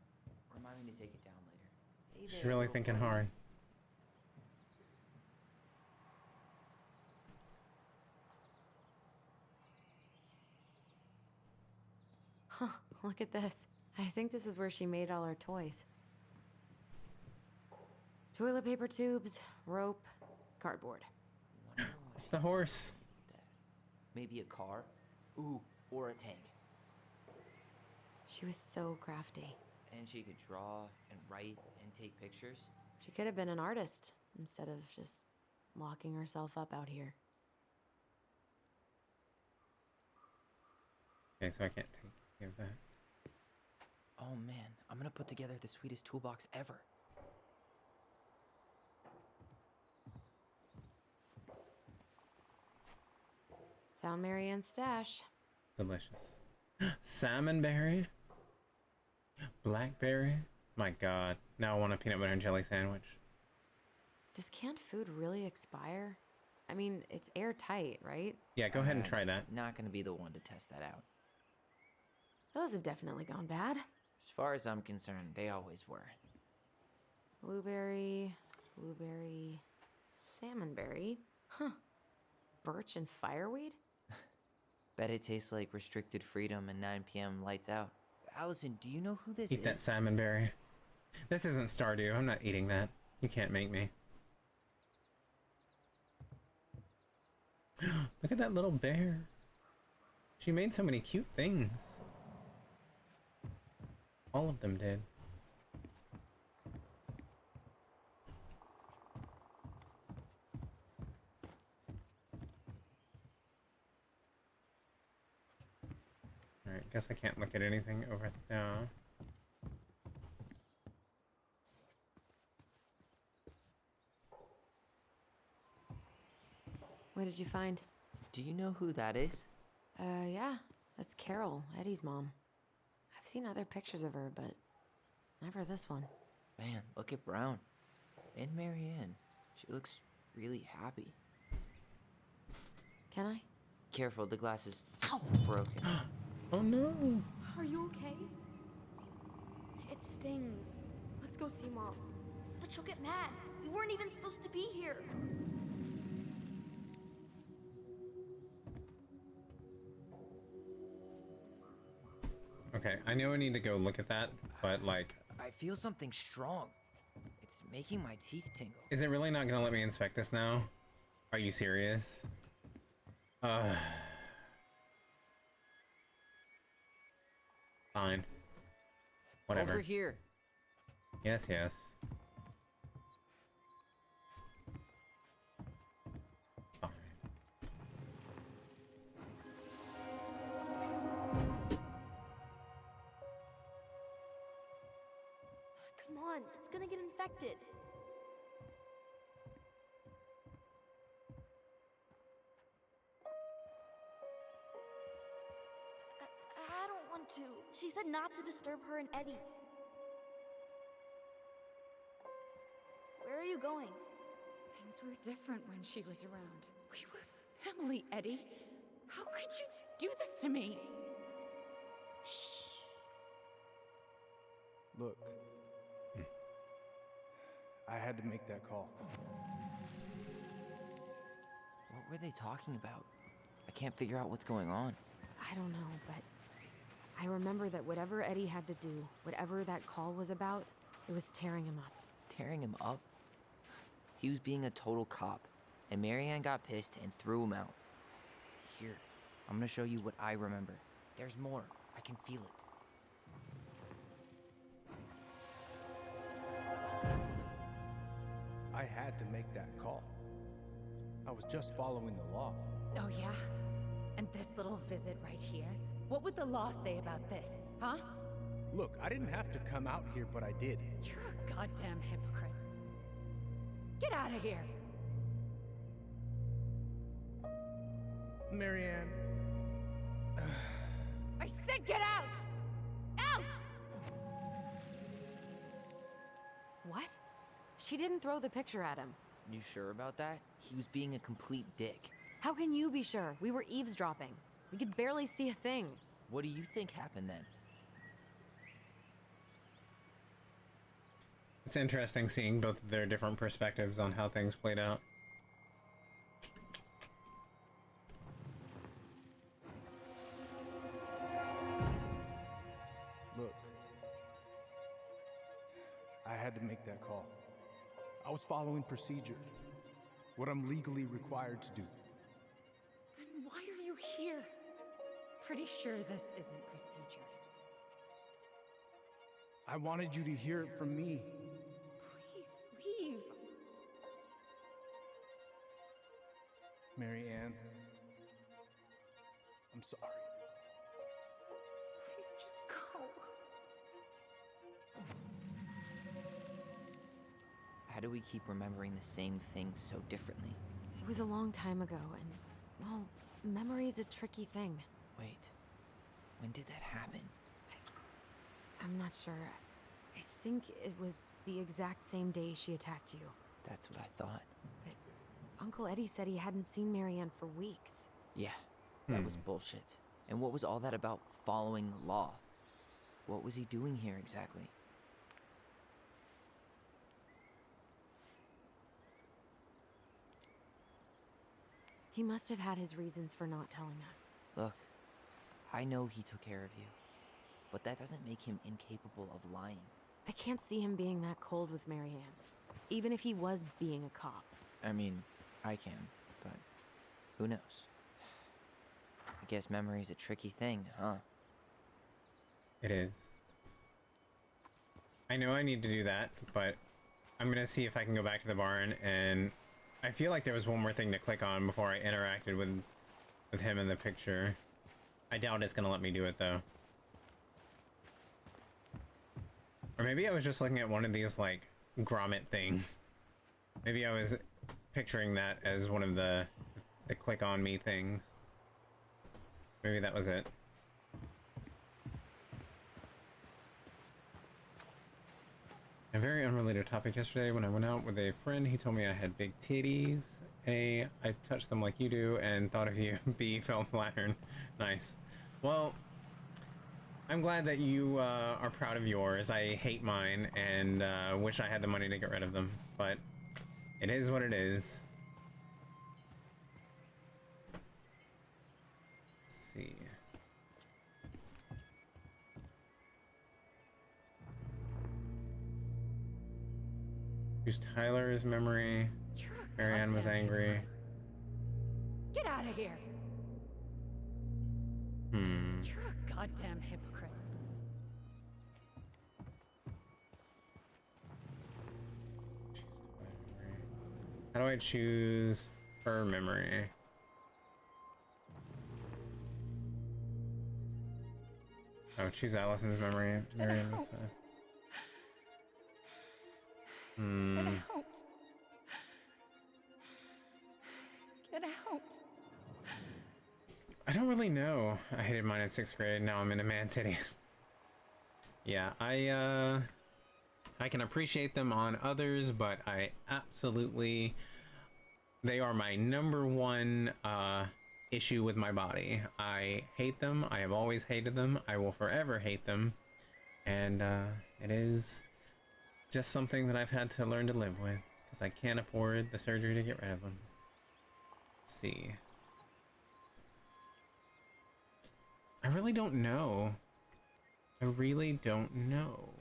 Speaker 3: Remind me to take it down later. Hey
Speaker 1: She's
Speaker 3: there,
Speaker 1: really
Speaker 3: little
Speaker 1: thinking
Speaker 3: buddy.
Speaker 1: hard.
Speaker 2: Huh, look at this. I think this is where she made all her toys. Toilet paper tubes, rope, cardboard.
Speaker 3: Wonder what
Speaker 1: It's
Speaker 3: she
Speaker 1: the horse.
Speaker 3: did with that. Maybe a car? Ooh, or a tank.
Speaker 2: She was so crafty.
Speaker 3: And she could draw and write and take pictures.
Speaker 2: She could have been an artist instead of just locking herself up out here.
Speaker 1: Okay, so I can't take any of that.
Speaker 3: Oh man, I'm gonna put together the sweetest toolbox ever.
Speaker 2: Found Marianne's stash.
Speaker 1: Delicious. Salmonberry? Blackberry? My god. Now I want a peanut butter and jelly sandwich.
Speaker 2: Does canned food really expire? I mean, it's airtight, right?
Speaker 1: Yeah, go ahead and try that.
Speaker 3: Not gonna be the one to test that out.
Speaker 2: Those have definitely gone bad.
Speaker 3: As far as I'm concerned, they always were.
Speaker 2: Blueberry, salmonberry. Huh. Birch and fireweed?
Speaker 3: Bet it tastes like restricted freedom and 9 p.m. lights out. Allison, do you know who this
Speaker 1: Eat
Speaker 3: is?
Speaker 1: that salmonberry. This isn't Stardew. I'm not eating that. You can't make me. Look at that little bear. She made so many cute things. All of them did. Alright, guess I can't look at anything over there.
Speaker 2: What did you find?
Speaker 3: Do you know who that is?
Speaker 2: Yeah. That's Carol, Eddie's mom. I've seen other pictures of her, but never this one.
Speaker 3: Man, look at Brown. And Marianne. She looks really happy.
Speaker 2: Can I?
Speaker 3: Careful, the glass is broken.
Speaker 1: Oh no!
Speaker 4: Are you okay? It stings. Let's go see Mom.
Speaker 5: But she'll get mad. We weren't even supposed to be here.
Speaker 1: Okay, I know I need to go look at that, but like,
Speaker 3: I feel something strong. It's making my teeth tingle.
Speaker 1: is it really not gonna let me inspect this now? Are you serious? Fine. Whatever.
Speaker 3: Over here.
Speaker 1: Yes, yes. Fine.
Speaker 4: Come on, it's gonna get infected.
Speaker 5: I don't want to. She said not to disturb her and Eddie. Where are you going?
Speaker 7: Things were different when she was around. We were family, Eddie. How could you do this to me?
Speaker 10: Look. I had to make that call.
Speaker 3: What were they talking about? I can't figure out what's going on.
Speaker 2: I don't know, but I remember that whatever Eddie had to do, whatever that call was about, it was tearing him up.
Speaker 3: Tearing him up? He was being a total cop, and Marianne got pissed and threw him out. Here, I'm gonna show you what I remember. There's more. I can feel it.
Speaker 10: I had to make that call. I was just following the law.
Speaker 7: Oh, yeah? And this little visit right here? What would the law say about this, huh?
Speaker 10: Look, I didn't have to come out here, but I did.
Speaker 7: You're a goddamn hypocrite. Get out of here!
Speaker 10: Marianne.
Speaker 7: I said
Speaker 6: Get out! Out!
Speaker 2: What? She didn't throw the picture at him.
Speaker 3: You sure about that? He was being a complete dick.
Speaker 2: How can you be sure? We were eavesdropping. We could barely see a thing.
Speaker 3: What do you think happened then?
Speaker 1: It's interesting seeing both of their different perspectives on how things played out.
Speaker 10: Look, I had to make that call. I was following procedure, what I'm legally required to do.
Speaker 6: Then why are you here? Pretty sure this isn't procedure.
Speaker 10: I wanted you to hear it from me.
Speaker 6: Please leave.
Speaker 10: Mary Ann, I'm sorry.
Speaker 6: Please just go.
Speaker 3: How do we keep remembering the same things so differently?
Speaker 2: It was a long time ago, and, well, memory's a tricky thing.
Speaker 3: Wait, when did that happen?
Speaker 2: I'm not sure. I think it was the exact same day she attacked you.
Speaker 3: That's what I thought.
Speaker 2: But Uncle Eddie said he hadn't seen Marianne for weeks.
Speaker 3: Yeah, that was bullshit. And what was all that about following the law? What was he doing here exactly?
Speaker 2: He must have had his reasons for not telling us.
Speaker 3: Look, I know he took care of you, but that doesn't make him incapable of lying.
Speaker 2: I can't see him being that cold with Marianne, even if he was being a cop.
Speaker 3: I mean, I can, but who knows? I guess memory's a tricky thing, huh?
Speaker 1: It is. I know I need to do that, but I'm gonna see if I can go back to the barn, and I feel like there was one more thing to click on before I interacted with him in the picture. I doubt it's gonna let me do it though. Or maybe I was just looking at one of these like grommet things. Maybe I was picturing that as one of the click on me things. Maybe that was it. A very unrelated topic. Yesterday when I went out with a friend, he told me I had big titties. A, I touched them like you do and thought of you. B, felt flattered. Nice. Well, I'm glad that you are proud of yours. I hate mine and wish I had the money to get rid of them, but it is what it is. Let's see. Use Tyler's memory. Marianne was angry.
Speaker 6: Get out of here. You're a goddamn hypocrite.
Speaker 1: How do I choose her memory? Oh, choose Allison's memory. Marianne was sad.
Speaker 6: Get out.
Speaker 1: I don't really know. I hated mine in 6th grade. Now I'm into Man Titty. Yeah, I can appreciate them on others, but I absolutely, they are my #1 issue with my body. I hate them. I have always hated them. I will forever hate them. And it is just something that I've had to learn to live with because I can't afford the surgery to get rid of them. Let's see. I really don't know. I really don't know.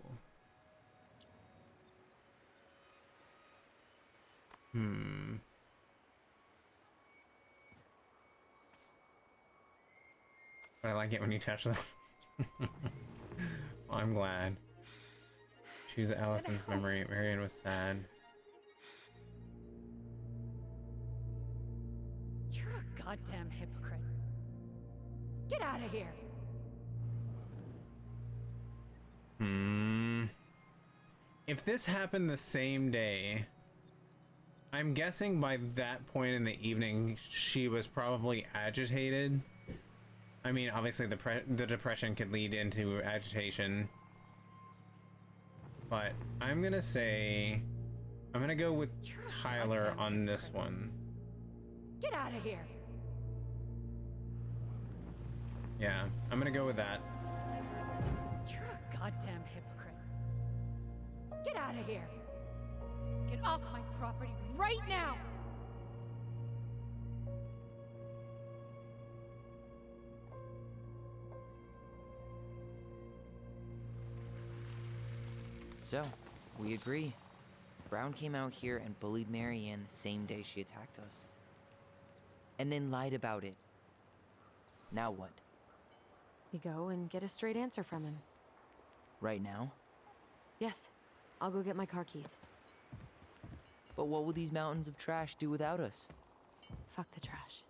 Speaker 1: But I like it when you touch them. Well, I'm glad. Choose Allison's memory. Marianne was sad.
Speaker 6: You're a goddamn hypocrite. Get out of here.
Speaker 1: If this happened the same day, I'm guessing by that point in the evening she was probably agitated. I mean, obviously the depression could lead into agitation, but I'm gonna say I'm gonna go with Tyler on this one.
Speaker 6: Get out of here.
Speaker 1: Yeah, I'm gonna go with that.
Speaker 6: You're a goddamn hypocrite. Get out of here. Get off my property right now.
Speaker 3: So, we agree. Brown came out here and bullied Marianne the same day she attacked us. And then lied about it. Now what?
Speaker 2: We go and get a straight answer from him.
Speaker 3: Right now?
Speaker 2: Yes. I'll go get my car keys.
Speaker 3: But what will these mountains of trash do without us?
Speaker 2: Fuck the trash.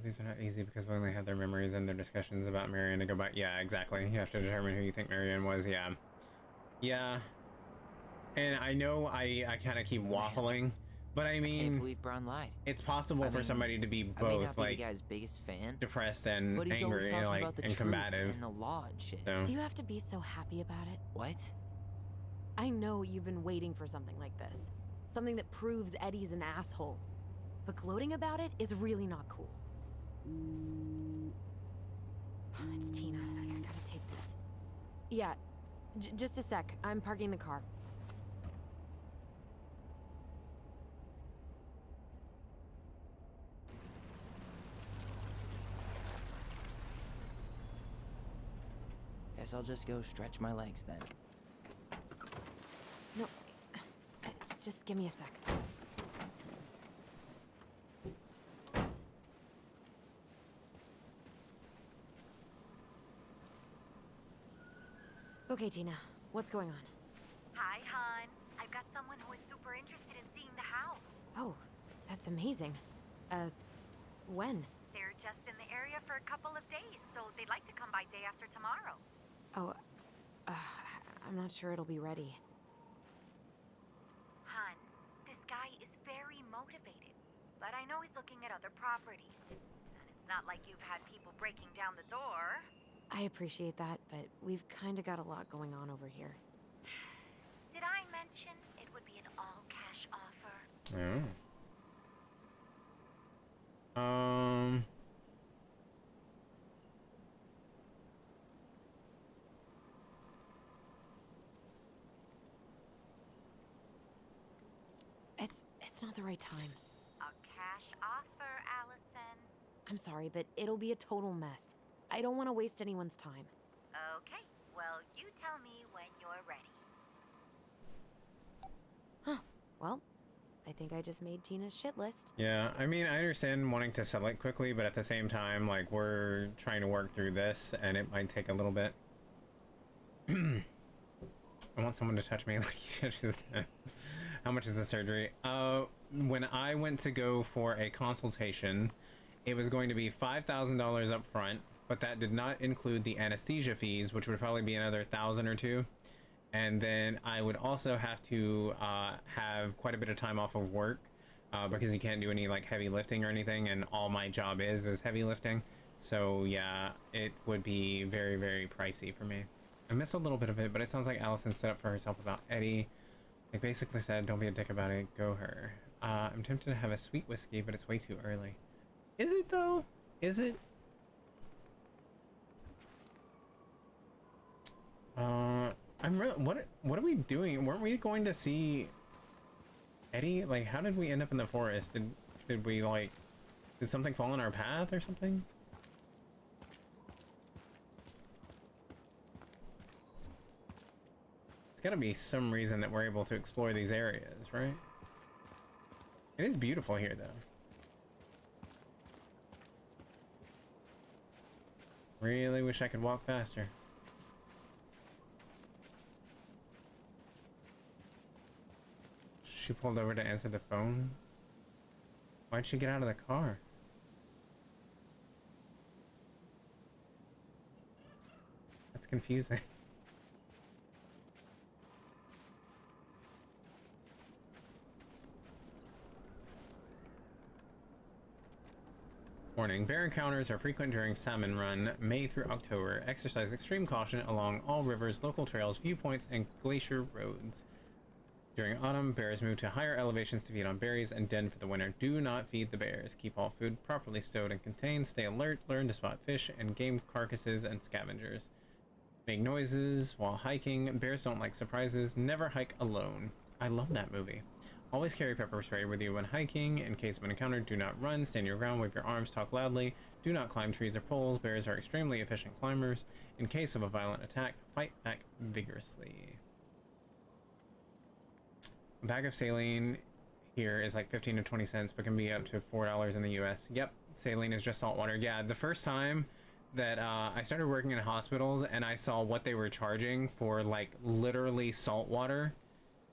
Speaker 1: These are not easy because we only have their memories and their discussions about Marianne to go back. Yeah, exactly. You have to determine who you think Marianne was. Yeah. Yeah. And I know I kind of keep waffling, but I
Speaker 3: I can't
Speaker 1: mean,
Speaker 3: believe Brown lied.
Speaker 1: it's possible
Speaker 3: I
Speaker 1: for
Speaker 3: mean,
Speaker 1: somebody to be
Speaker 3: I may
Speaker 1: both
Speaker 3: not be
Speaker 1: like
Speaker 3: the guy's biggest fan,
Speaker 1: depressed and
Speaker 3: but he's always
Speaker 1: angry,
Speaker 3: talking
Speaker 1: like
Speaker 3: about the
Speaker 1: and
Speaker 3: truth
Speaker 1: combative.
Speaker 3: and the law and shit.
Speaker 1: So
Speaker 2: Do you have to be so happy about it?
Speaker 3: What?
Speaker 2: I know you've been waiting for something like this. Something that proves Eddie's an asshole. But gloating about it is really not cool. It's Tina. I gotta take this. Yeah, just a sec. I'm parking the car.
Speaker 3: Guess I'll just go stretch my legs then.
Speaker 2: No, just give me a sec. Okay, Tina, what's going on?
Speaker 11: Hi, hon. I've got someone who is super interested in seeing the house.
Speaker 2: Oh, that's amazing. When?
Speaker 11: They're just in the area for a couple of days, so they'd like to come by day after tomorrow.
Speaker 2: Oh, I'm not sure it'll be ready.
Speaker 11: Hon, this guy is very motivated, but I know he's looking at other properties. And it's not like you've had people breaking down the door.
Speaker 2: I appreciate that, but we've kind of got a lot going on over here.
Speaker 11: Did I mention it would be an all-cash offer?
Speaker 1: Oh.
Speaker 2: It's not the right time.
Speaker 11: A cash offer, Allison.
Speaker 2: I'm sorry, but it'll be a total mess. I don't want to waste anyone's time.
Speaker 11: Okay, well, you tell me when you're ready.
Speaker 2: Huh. Well, I think I just made Tina's shit list.
Speaker 1: Yeah, I mean, I understand wanting to sell it quickly, but at the same time, like, we're trying to work through this, and it might take a little bit. I want someone to touch me like he touches them. How much is the surgery? When I went to go for a consultation, it was going to be $5,000 up front, but that did not include the anesthesia fees, which would probably be another $1,000 or $2,000. And then I would also have to have quite a bit of time off of work because you can't do any like heavy lifting or anything, and all my job is heavy lifting. So yeah, it would be very, very pricey for me. I missed a little bit of it, but it sounds like Allison stood up for herself about Eddie. Like basically said, don't be a dick about it, go her. I'm tempted to have a sweet whiskey, but it's way too early. Is it though? Is it? What are we doing? Weren't we going to see Eddie? Like, how did we end up in the forest? Did we like, did something fall in our path or something? There's gotta be some reason that we're able to explore these areas, right? It is beautiful here though. Really wish I could walk faster. She pulled over to answer the phone. Why'd she get out of the car? That's confusing. Warning, bear encounters are frequent during salmon run, May through October. Exercise extreme caution along all rivers, local trails, viewpoints, and glacier roads. During autumn, bears move to higher elevations to feed on berries and den for the winter. Do not feed the bears. Keep all food properly stowed and contained. Stay alert. Learn to spot fish and game carcasses and scavengers. Make noises while hiking. Bears don't like surprises. Never hike alone. I love that movie. Always carry pepper spray with you when hiking. In case of an encounter, do not run. Stand your ground. Wave your arms. Talk loudly. Do not climb trees or poles. Bears are extremely efficient climbers. In case of a violent attack, fight back vigorously. A bag of saline here is like 15 to 20 cents, but can be up to $4 in the US. Yep, saline is just salt water. Yeah, the first time that I started working in hospitals and I saw what they were charging for like literally salt water,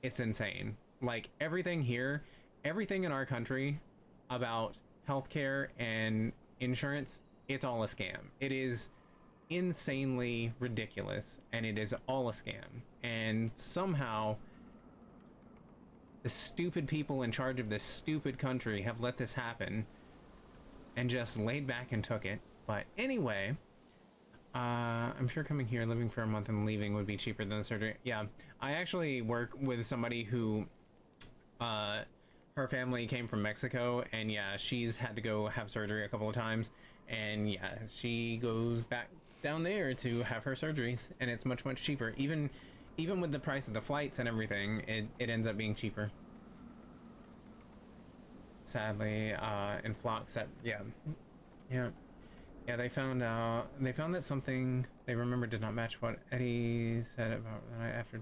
Speaker 1: it's insane. Like everything here, everything in our country about healthcare and insurance, it's all a scam. It is insanely ridiculous and it is all a scam. And somehow the stupid people in charge of this stupid country have let this happen and just laid back and took it. But anyway, I'm sure coming here, living for a month and leaving would be cheaper than the surgery. Yeah, I actually work with somebody who, her family came from Mexico, and yeah, she's had to go have surgery a couple of times, and yeah, she goes back down there to have her surgeries, and it's much, much cheaper. Even with the price of the flights and everything, it ends up being cheaper. Sadly, in flocks that, yeah, they found that something they remembered did not match what Eddie said about the night after.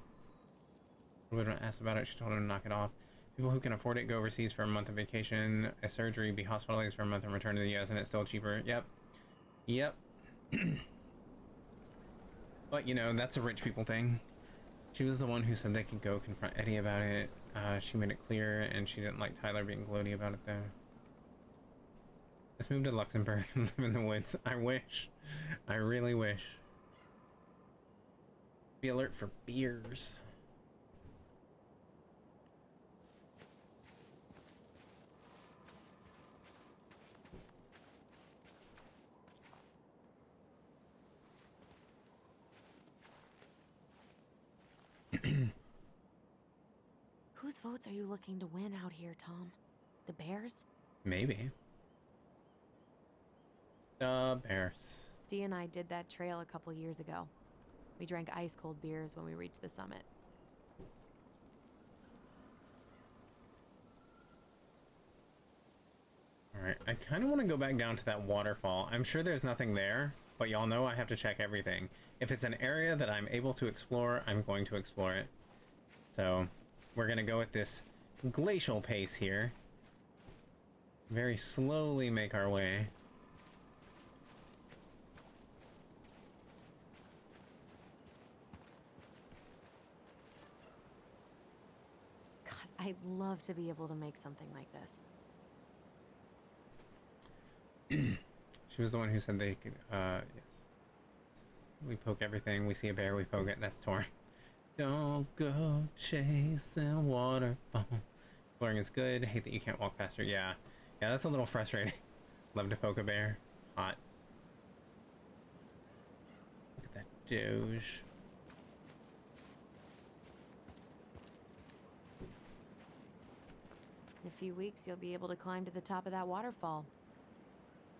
Speaker 1: When asked about it, she told him to knock it off. People who can afford it go overseas for a month of vacation, a surgery, be hospitalized for a month, and return to the U.S. and it's still cheaper. Yep. But you know, that's a rich people thing. She was the one who said they could go confront Eddie about it. She made it clear, and she didn't like Tyler being gloaty about it, though. Let's move to Luxembourg and live in the woods. I wish. I really wish. Be alert for beers.
Speaker 2: Whose votes are you looking to win out here, Tom? The Bears?
Speaker 1: Maybe. The Bears.
Speaker 2: Dee and I did that trail a couple years ago. We drank ice-cold beers when we reached the summit.
Speaker 1: Alright, I kind of want to go back down to that waterfall. I'm sure there's nothing there, but y'all know I have to check everything. If it's an area that I'm able to explore, I'm going to explore it. So, we're going to go at this glacial pace here. Very slowly make our way.
Speaker 2: God, I'd love to be able to make something like this.
Speaker 1: She was the one who said they could, yes. We poke everything. We see a bear, we poke it. That's Torn. Don't go chase the waterfall. Exploring is good. Hate that you can't walk faster. Yeah, that's a little frustrating. Love to poke a bear. Hot. Look at that Doge.
Speaker 2: In a few weeks, you'll be able to climb to the top of that waterfall.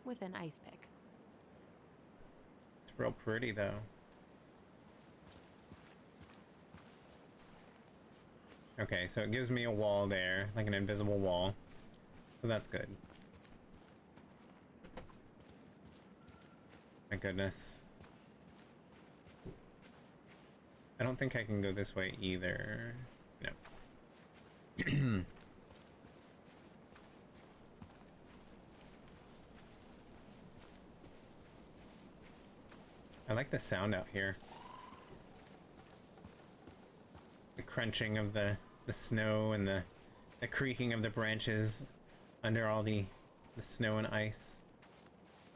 Speaker 2: With an ice pick.
Speaker 1: It's real pretty, though. Okay, so it gives me a wall there, like an invisible wall. So that's good. My goodness. I don't think I can go this way either. No. I like the sound out here. The crunching of the snow and the creaking of the branches under all the snow and ice.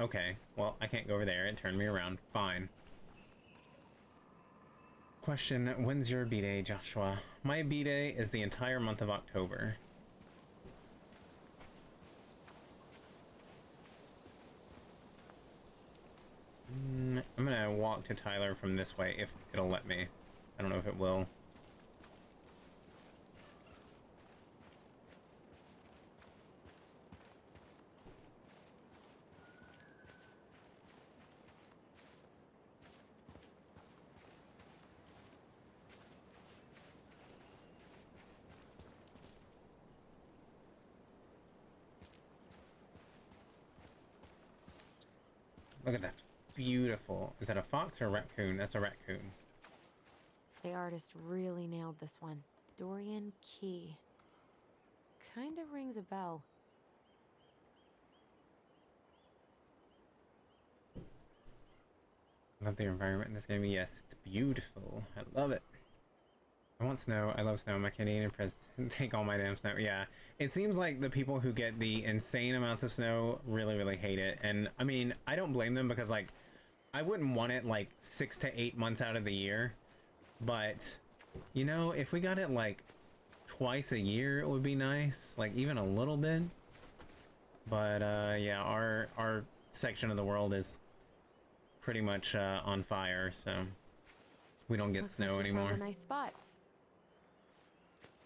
Speaker 1: Okay, well, I can't go over there. It turned me around. Fine. Question, when's your B-Day, Joshua? My B-Day is the entire month of October. talk to Tyler from this way if it'll let me. I don't know if it will. Look at that. Beautiful. Is that a fox or a raccoon? That's a raccoon.
Speaker 2: The artist really nailed this one. Dorian Key. Kinda rings a bell.
Speaker 1: Love the environment in this game. Yes, it's beautiful. I love it. I want snow. I love snow. My Canadian president take all my damn snow. Yeah, it seems like the people who get the insane amounts of snow really, really hate it. And I mean, I don't blame them because like, I wouldn't want it like 6 to 8 months out of the year. But, you know, if we got it like twice a year, it would be nice. Like even a little bit. But yeah, our section of the world is pretty much on fire, so we don't get
Speaker 2: Looks
Speaker 1: snow
Speaker 2: like you found
Speaker 1: anymore.
Speaker 2: a nice spot.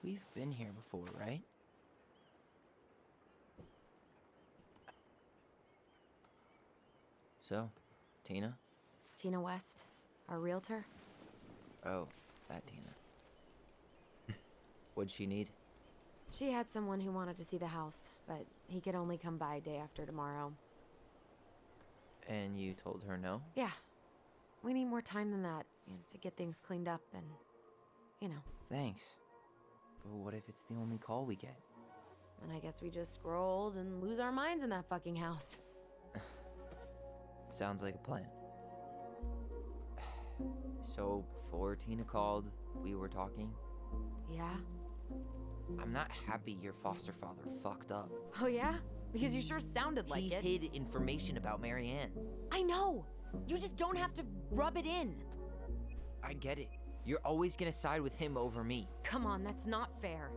Speaker 3: We've been here before, right? So, Tina?
Speaker 2: Tina West, our realtor.
Speaker 3: Oh, that Tina. What'd she need?
Speaker 2: She had someone who wanted to see the house, but he could only come by day after tomorrow.
Speaker 3: And you told her no?
Speaker 2: Yeah. We need more time than that, you know, to get things cleaned up and, you know.
Speaker 3: Thanks. But what if it's the only call we get?
Speaker 2: And I guess we just grow old and lose our minds in that fucking house.
Speaker 3: Sounds like a plan. So, before Tina called, we were talking.
Speaker 2: Yeah?
Speaker 3: I'm not happy your foster father fucked up.
Speaker 2: Oh yeah? Because you sure sounded like it.
Speaker 3: He hid information about Marianne.
Speaker 2: I know! You just don't have to rub it in.
Speaker 3: I get it. You're always gonna side with him over me.
Speaker 2: Come on, that's not fair.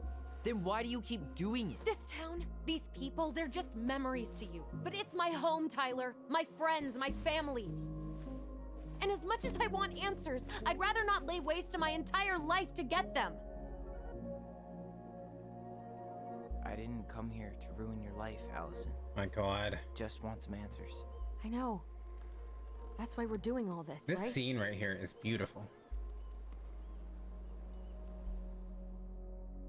Speaker 3: Then why do you keep doing it?
Speaker 2: This town, these people, they're just memories to you. But it's my home, Tyler. My friends, my family. And as much as I want answers, I'd rather not lay waste to my entire life to get them.
Speaker 3: I didn't come here to ruin your life, Allison.
Speaker 1: My God.
Speaker 3: Just want some answers.
Speaker 2: I know. That's why we're doing all this,
Speaker 1: This
Speaker 2: right?
Speaker 1: scene right here is beautiful.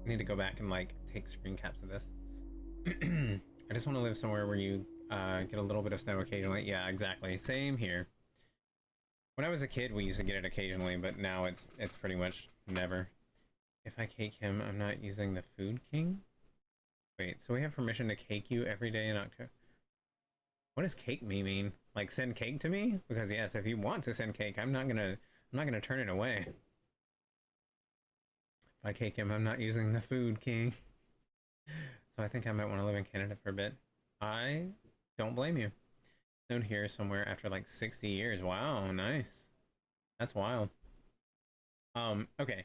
Speaker 1: I need to go back and like take screen caps of this. I just want to live somewhere where you get a little bit of snow occasionally. Yeah, exactly. Same here. When I was a kid, we used to get it occasionally, but now it's pretty much never. If I cake him, I'm not using the Food King? Wait, so we have permission to cake you every day in October? What does cake me mean? Like send cake to me? Because yes, if you want to send cake, I'm not gonna turn it away. If I cake him, I'm not using the Food King. So I think I might want to live in Canada for a bit. I don't blame you. Known here somewhere after like 60 years. Wow, nice. That's wild. Okay.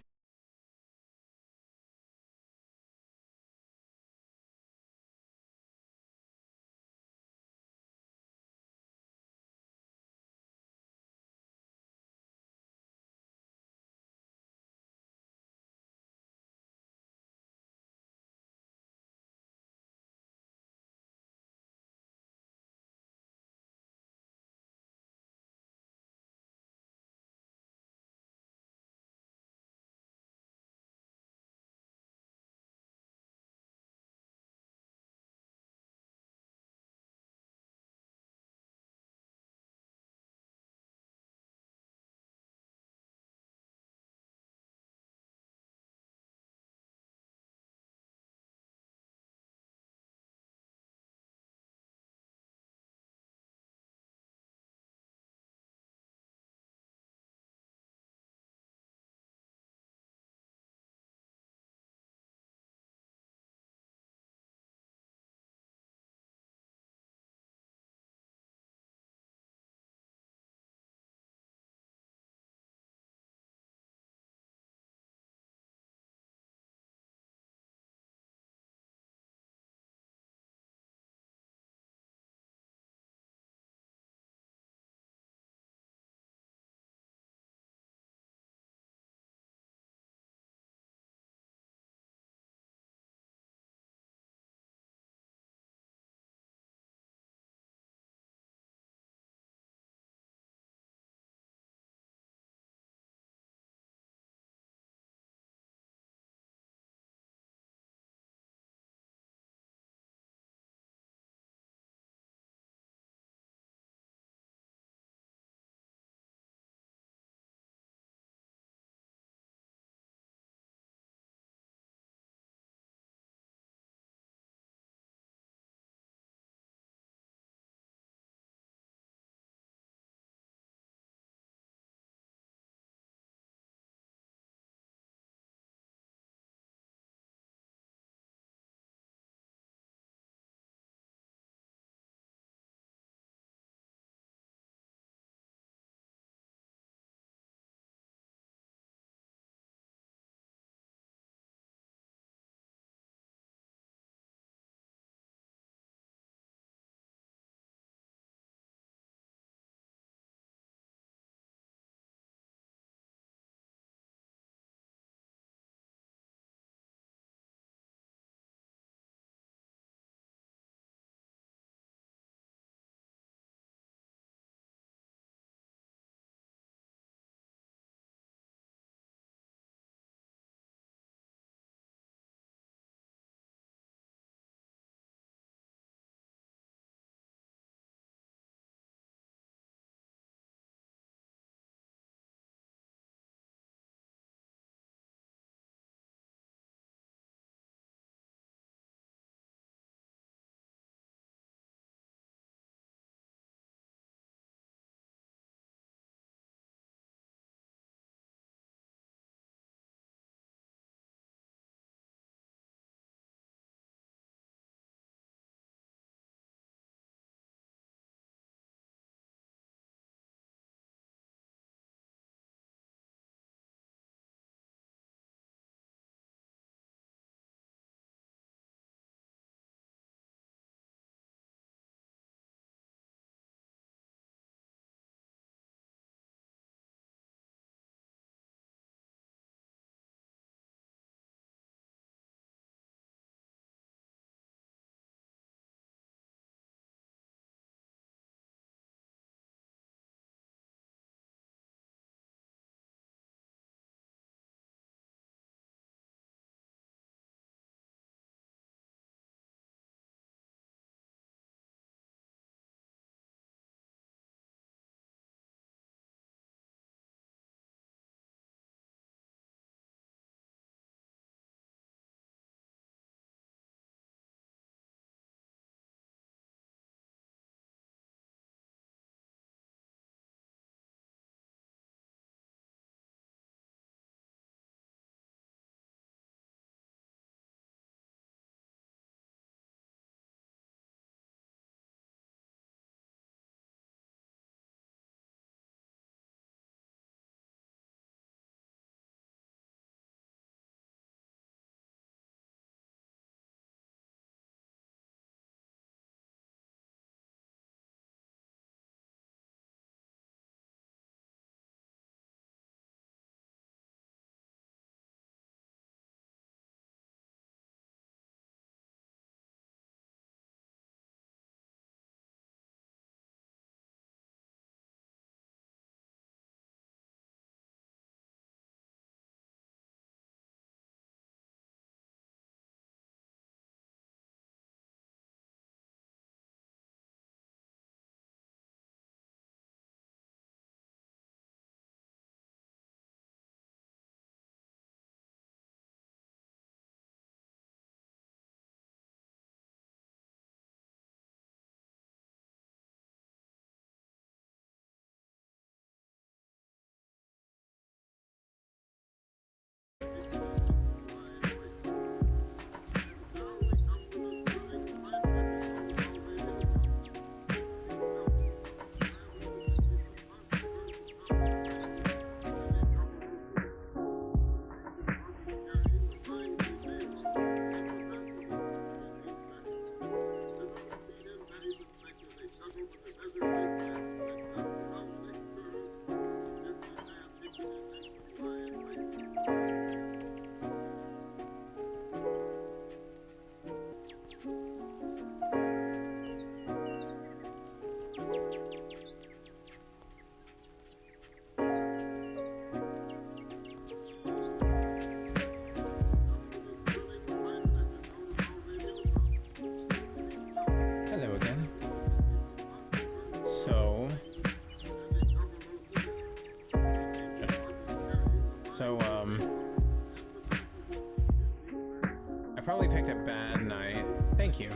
Speaker 1: probably picked a bad night. Thank you.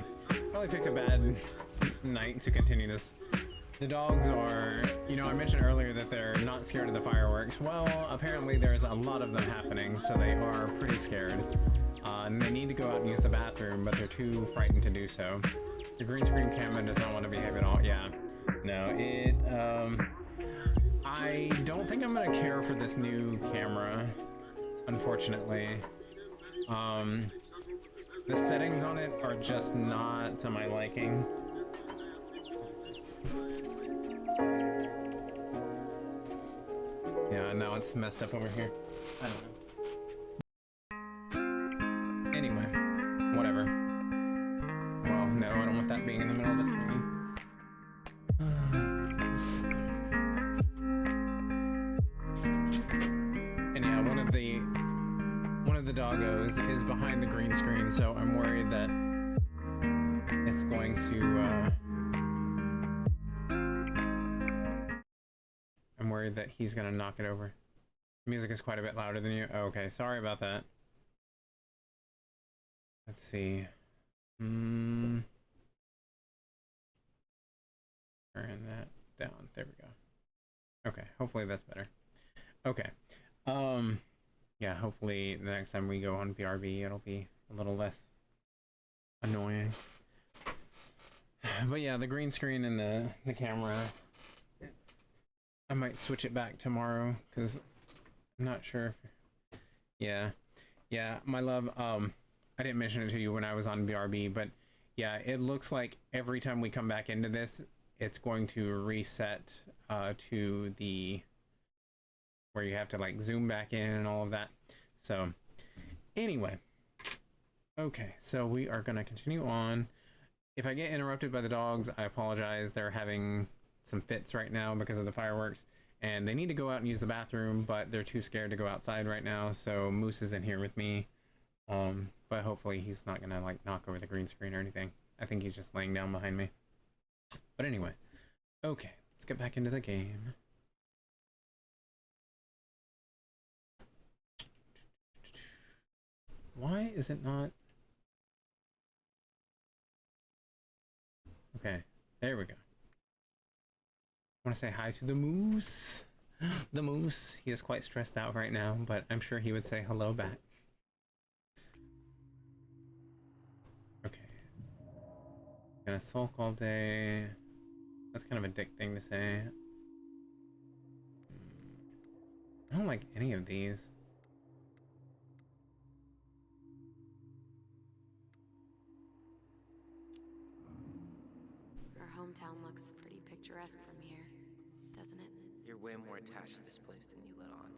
Speaker 1: Probably picked a bad night to continue this. The dogs are, you know, I mentioned earlier that they're not scared of the fireworks. Well, apparently there's a lot of them happening, so they are pretty scared. And they need to go out and use the bathroom, but they're too frightened to do so. The green screen camera does not want to behave at all. Yeah, no, I don't think I'm gonna care for this new camera, unfortunately. The settings on it are just not to my liking. Yeah, now it's messed up over here. I don't know. Anyway, whatever. Well, no, I don't want that being in the middle of the screen. And yeah, one of the doggos is behind the green screen, so I'm worried that it's going to I'm worried that he's gonna knock it over. Music is quite a bit louder than you. Oh, okay, sorry about that. Let's see. Turn that down. There we go. Okay, hopefully that's better. Okay. Yeah, hopefully the next time we go on BRB it'll be a little less annoying. But yeah, the green screen and the camera, I might switch it back tomorrow because I'm not sure if, yeah, my love, I didn't mention it to you when I was on BRB, but yeah, it looks like every time we come back into this, it's going to reset to the where you have to like zoom back in and all of that. So anyway, okay, so we are gonna continue on. If I get interrupted by the dogs, I apologize. They're having some fits right now because of the fireworks, and they need to go out and use the bathroom, but they're too scared to go outside right now. So Moose is in here with me, but hopefully he's not gonna like knock over the green screen or anything. I think he's just laying down behind me. But anyway, okay, let's get back into the game. Why is it not? Okay, there we go. I want to say hi to the Moose. The Moose, he is quite stressed out right now, but I'm sure he would say hello back. Okay. Gonna sulk all day. That's kind of a dick thing to say. I don't like any of these.
Speaker 2: Our hometown looks pretty picturesque from here, doesn't it?
Speaker 3: You're way more attached to this place than you let on.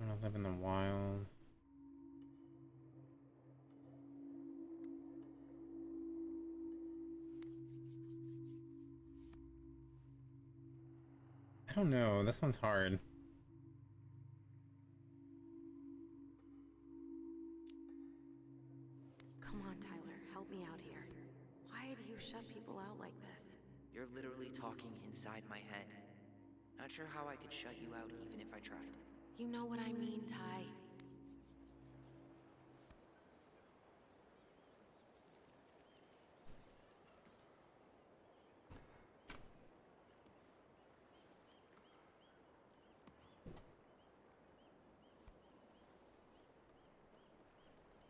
Speaker 1: I want to live in the wild. I don't know, this one's hard.
Speaker 2: Come on, Tyler, help me out here. Why do you shut people out like this?
Speaker 3: You're literally talking inside my head. Not sure how I could shut you out even if I tried.
Speaker 2: You know what I mean, Ty.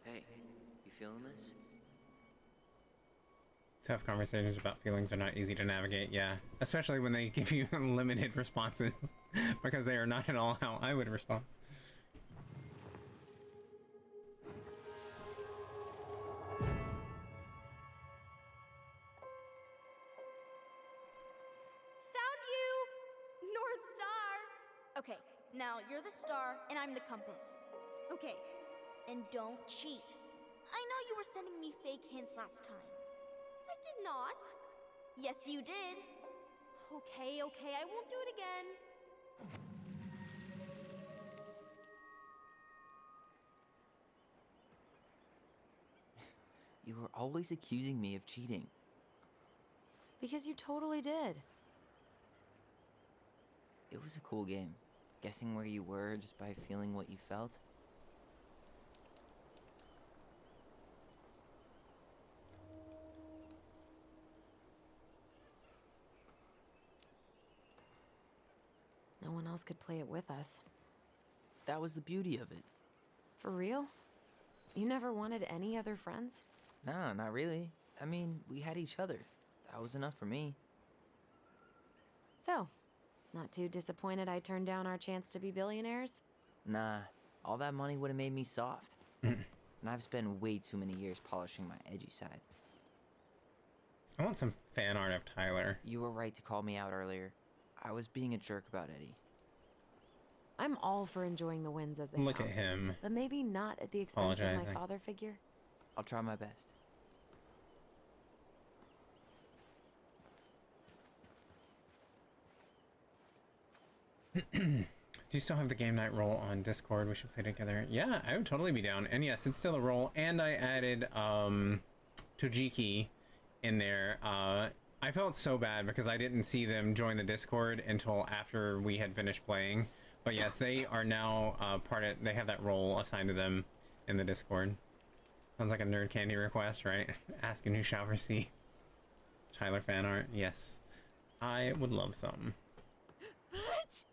Speaker 3: Hey, you feeling this?
Speaker 1: Tough conversations about feelings are not easy to navigate, yeah. Especially when they give you limited responses, because they are not at all how I would respond.
Speaker 5: Found you! North Star! Okay, now you're the star and I'm the compass. Okay, and don't cheat. I know you were sending me fake hints last time. I did not. Yes, you did. Okay, I won't do it again.
Speaker 3: You were always accusing me of cheating.
Speaker 2: Because you totally did.
Speaker 3: It was a cool game. Guessing where you were just by feeling what you felt.
Speaker 2: No one else could play it with us.
Speaker 3: That was the beauty of it.
Speaker 2: For real? You never wanted any other friends?
Speaker 3: Nah, not really. I mean, we had each other. That was enough for me.
Speaker 2: So, not too disappointed I turned down our chance to be billionaires?
Speaker 3: Nah, all that money would have made me soft. And I've spent way too many years polishing my edgy side.
Speaker 1: I want some fan art of Tyler.
Speaker 3: You were right to call me out earlier. I was being a jerk about Eddie.
Speaker 2: I'm all for enjoying the wins as they
Speaker 1: Look
Speaker 2: come,
Speaker 1: at him.
Speaker 2: but maybe not at the expense of my
Speaker 1: Apologizing.
Speaker 2: father figure.
Speaker 3: I'll try my best.
Speaker 1: Do you still have the game night roll on Discord? We should play together. Yeah, I would totally be down. And yes, it's still a roll. And I added Tojiki in there. I felt so bad because I didn't see them join the Discord until after we had finished playing. But yes, they are now they have that role assigned to them in the Discord. Sounds like a nerd candy request, right? Ask and you shall receive. Tyler fan art, yes. I would love some.
Speaker 2: What?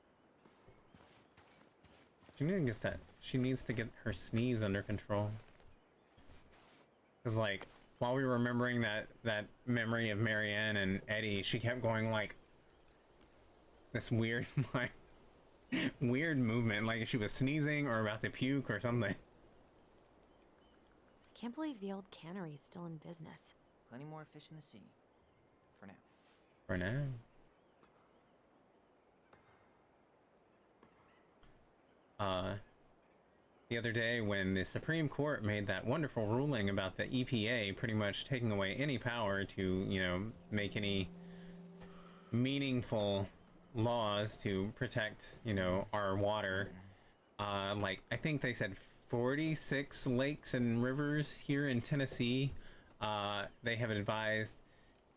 Speaker 1: She needs to get her sneeze under control. Cause like, while we were remembering that memory of Marianne and Eddie, she kept going like this weird like weird movement, like she was sneezing or about to puke or something.
Speaker 2: I can't believe the old cannery's still in business.
Speaker 3: Plenty more fish in the sea. For now.
Speaker 1: For now. The other day when the Supreme Court made that wonderful ruling about the EPA pretty much taking away any power to, you know, make any meaningful laws to protect, you know, our water, like I think they said 46 lakes and rivers here in Tennessee, they have advised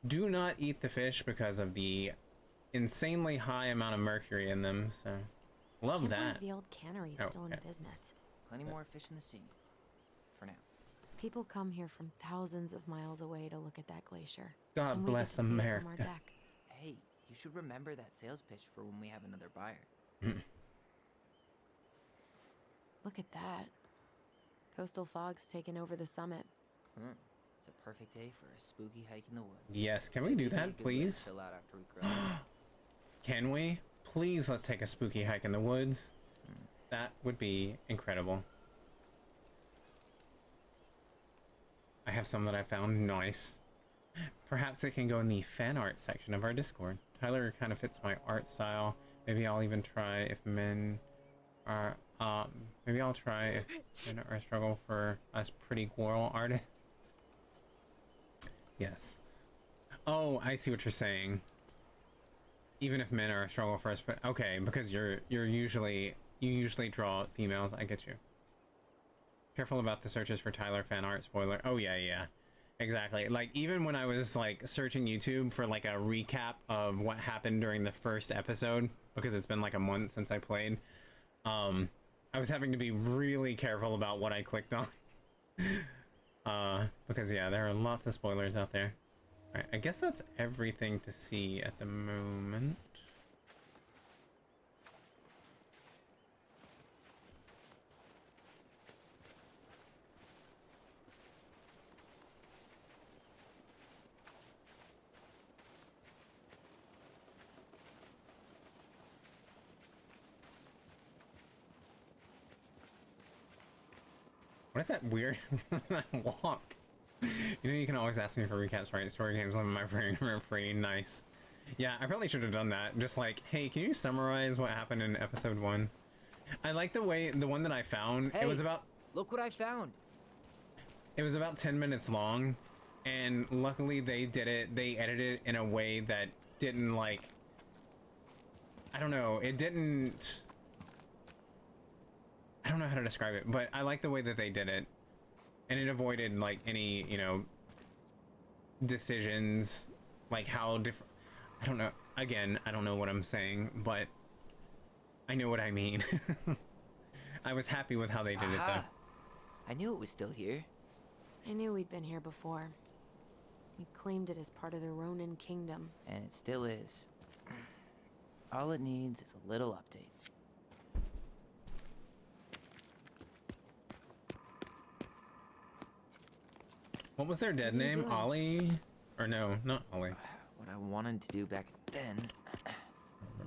Speaker 1: do not eat the fish because of the insanely high amount of mercury in them. So love
Speaker 2: Can't
Speaker 1: that.
Speaker 2: believe the old cannery's still in business.
Speaker 3: Plenty more fish in the sea. For now.
Speaker 2: People come here from thousands of miles away to look at that glacier.
Speaker 1: God
Speaker 2: and we get
Speaker 1: bless
Speaker 2: to see it from our
Speaker 1: America.
Speaker 2: deck.
Speaker 3: Hey, you should remember that sales pitch for when we have another buyer.
Speaker 2: Look at that. Coastal fog's taken over the summit.
Speaker 3: It's a perfect day for a spooky hike in the woods.
Speaker 1: Yes, can we do
Speaker 3: Maybe a
Speaker 1: that,
Speaker 3: good way to
Speaker 1: please?
Speaker 3: chill out after we grill.
Speaker 1: Can we? Please, let's take a spooky hike in the woods. That would be incredible. I have some that I found nice. Perhaps it can go in the fan art section of our Discord. Tyler kind of fits my art style. Maybe I'll even try if men are, maybe I'll try if men are a struggle for us pretty girl artists. Yes. Oh, I see what you're saying. Even if men are a struggle for us, but okay, because you usually draw females. I get you. Careful about the searches for Tyler fan art spoiler. Oh yeah, exactly. Like even when I was like searching YouTube for like a recap of what happened during the first episode, because it's been like a month since I played, I was having to be really careful about what I clicked on. Because yeah, there are lots of spoilers out there. All right, I guess that's everything to see at the moment. What is that weird walk? You know, you can always ask me for recaps, right? Story games on my brain for free. Nice. Yeah, I probably should have done that. Just like, hey, can you summarize what happened in episode 1? I like the way, the one that I found,
Speaker 3: Hey,
Speaker 1: it was about...
Speaker 3: Look what I found!
Speaker 1: It was about 10 minutes long, and luckily they edited it in a way that didn't like... I don't know, it didn't... I don't know how to describe it, but I like the way that they did it. And it avoided like any, you know, decisions Like how different. I don't know. Again, I don't know what I'm saying, but I know what I mean. I was happy with how they did it, though.
Speaker 3: I knew it was still here.
Speaker 2: I knew we'd been here before. We claimed it as part of the Ronin kingdom.
Speaker 3: And it still is. All it needs is a little update.
Speaker 1: What was their dead name? Ollie? Or no, not Ollie.
Speaker 3: What I wanted to do back then,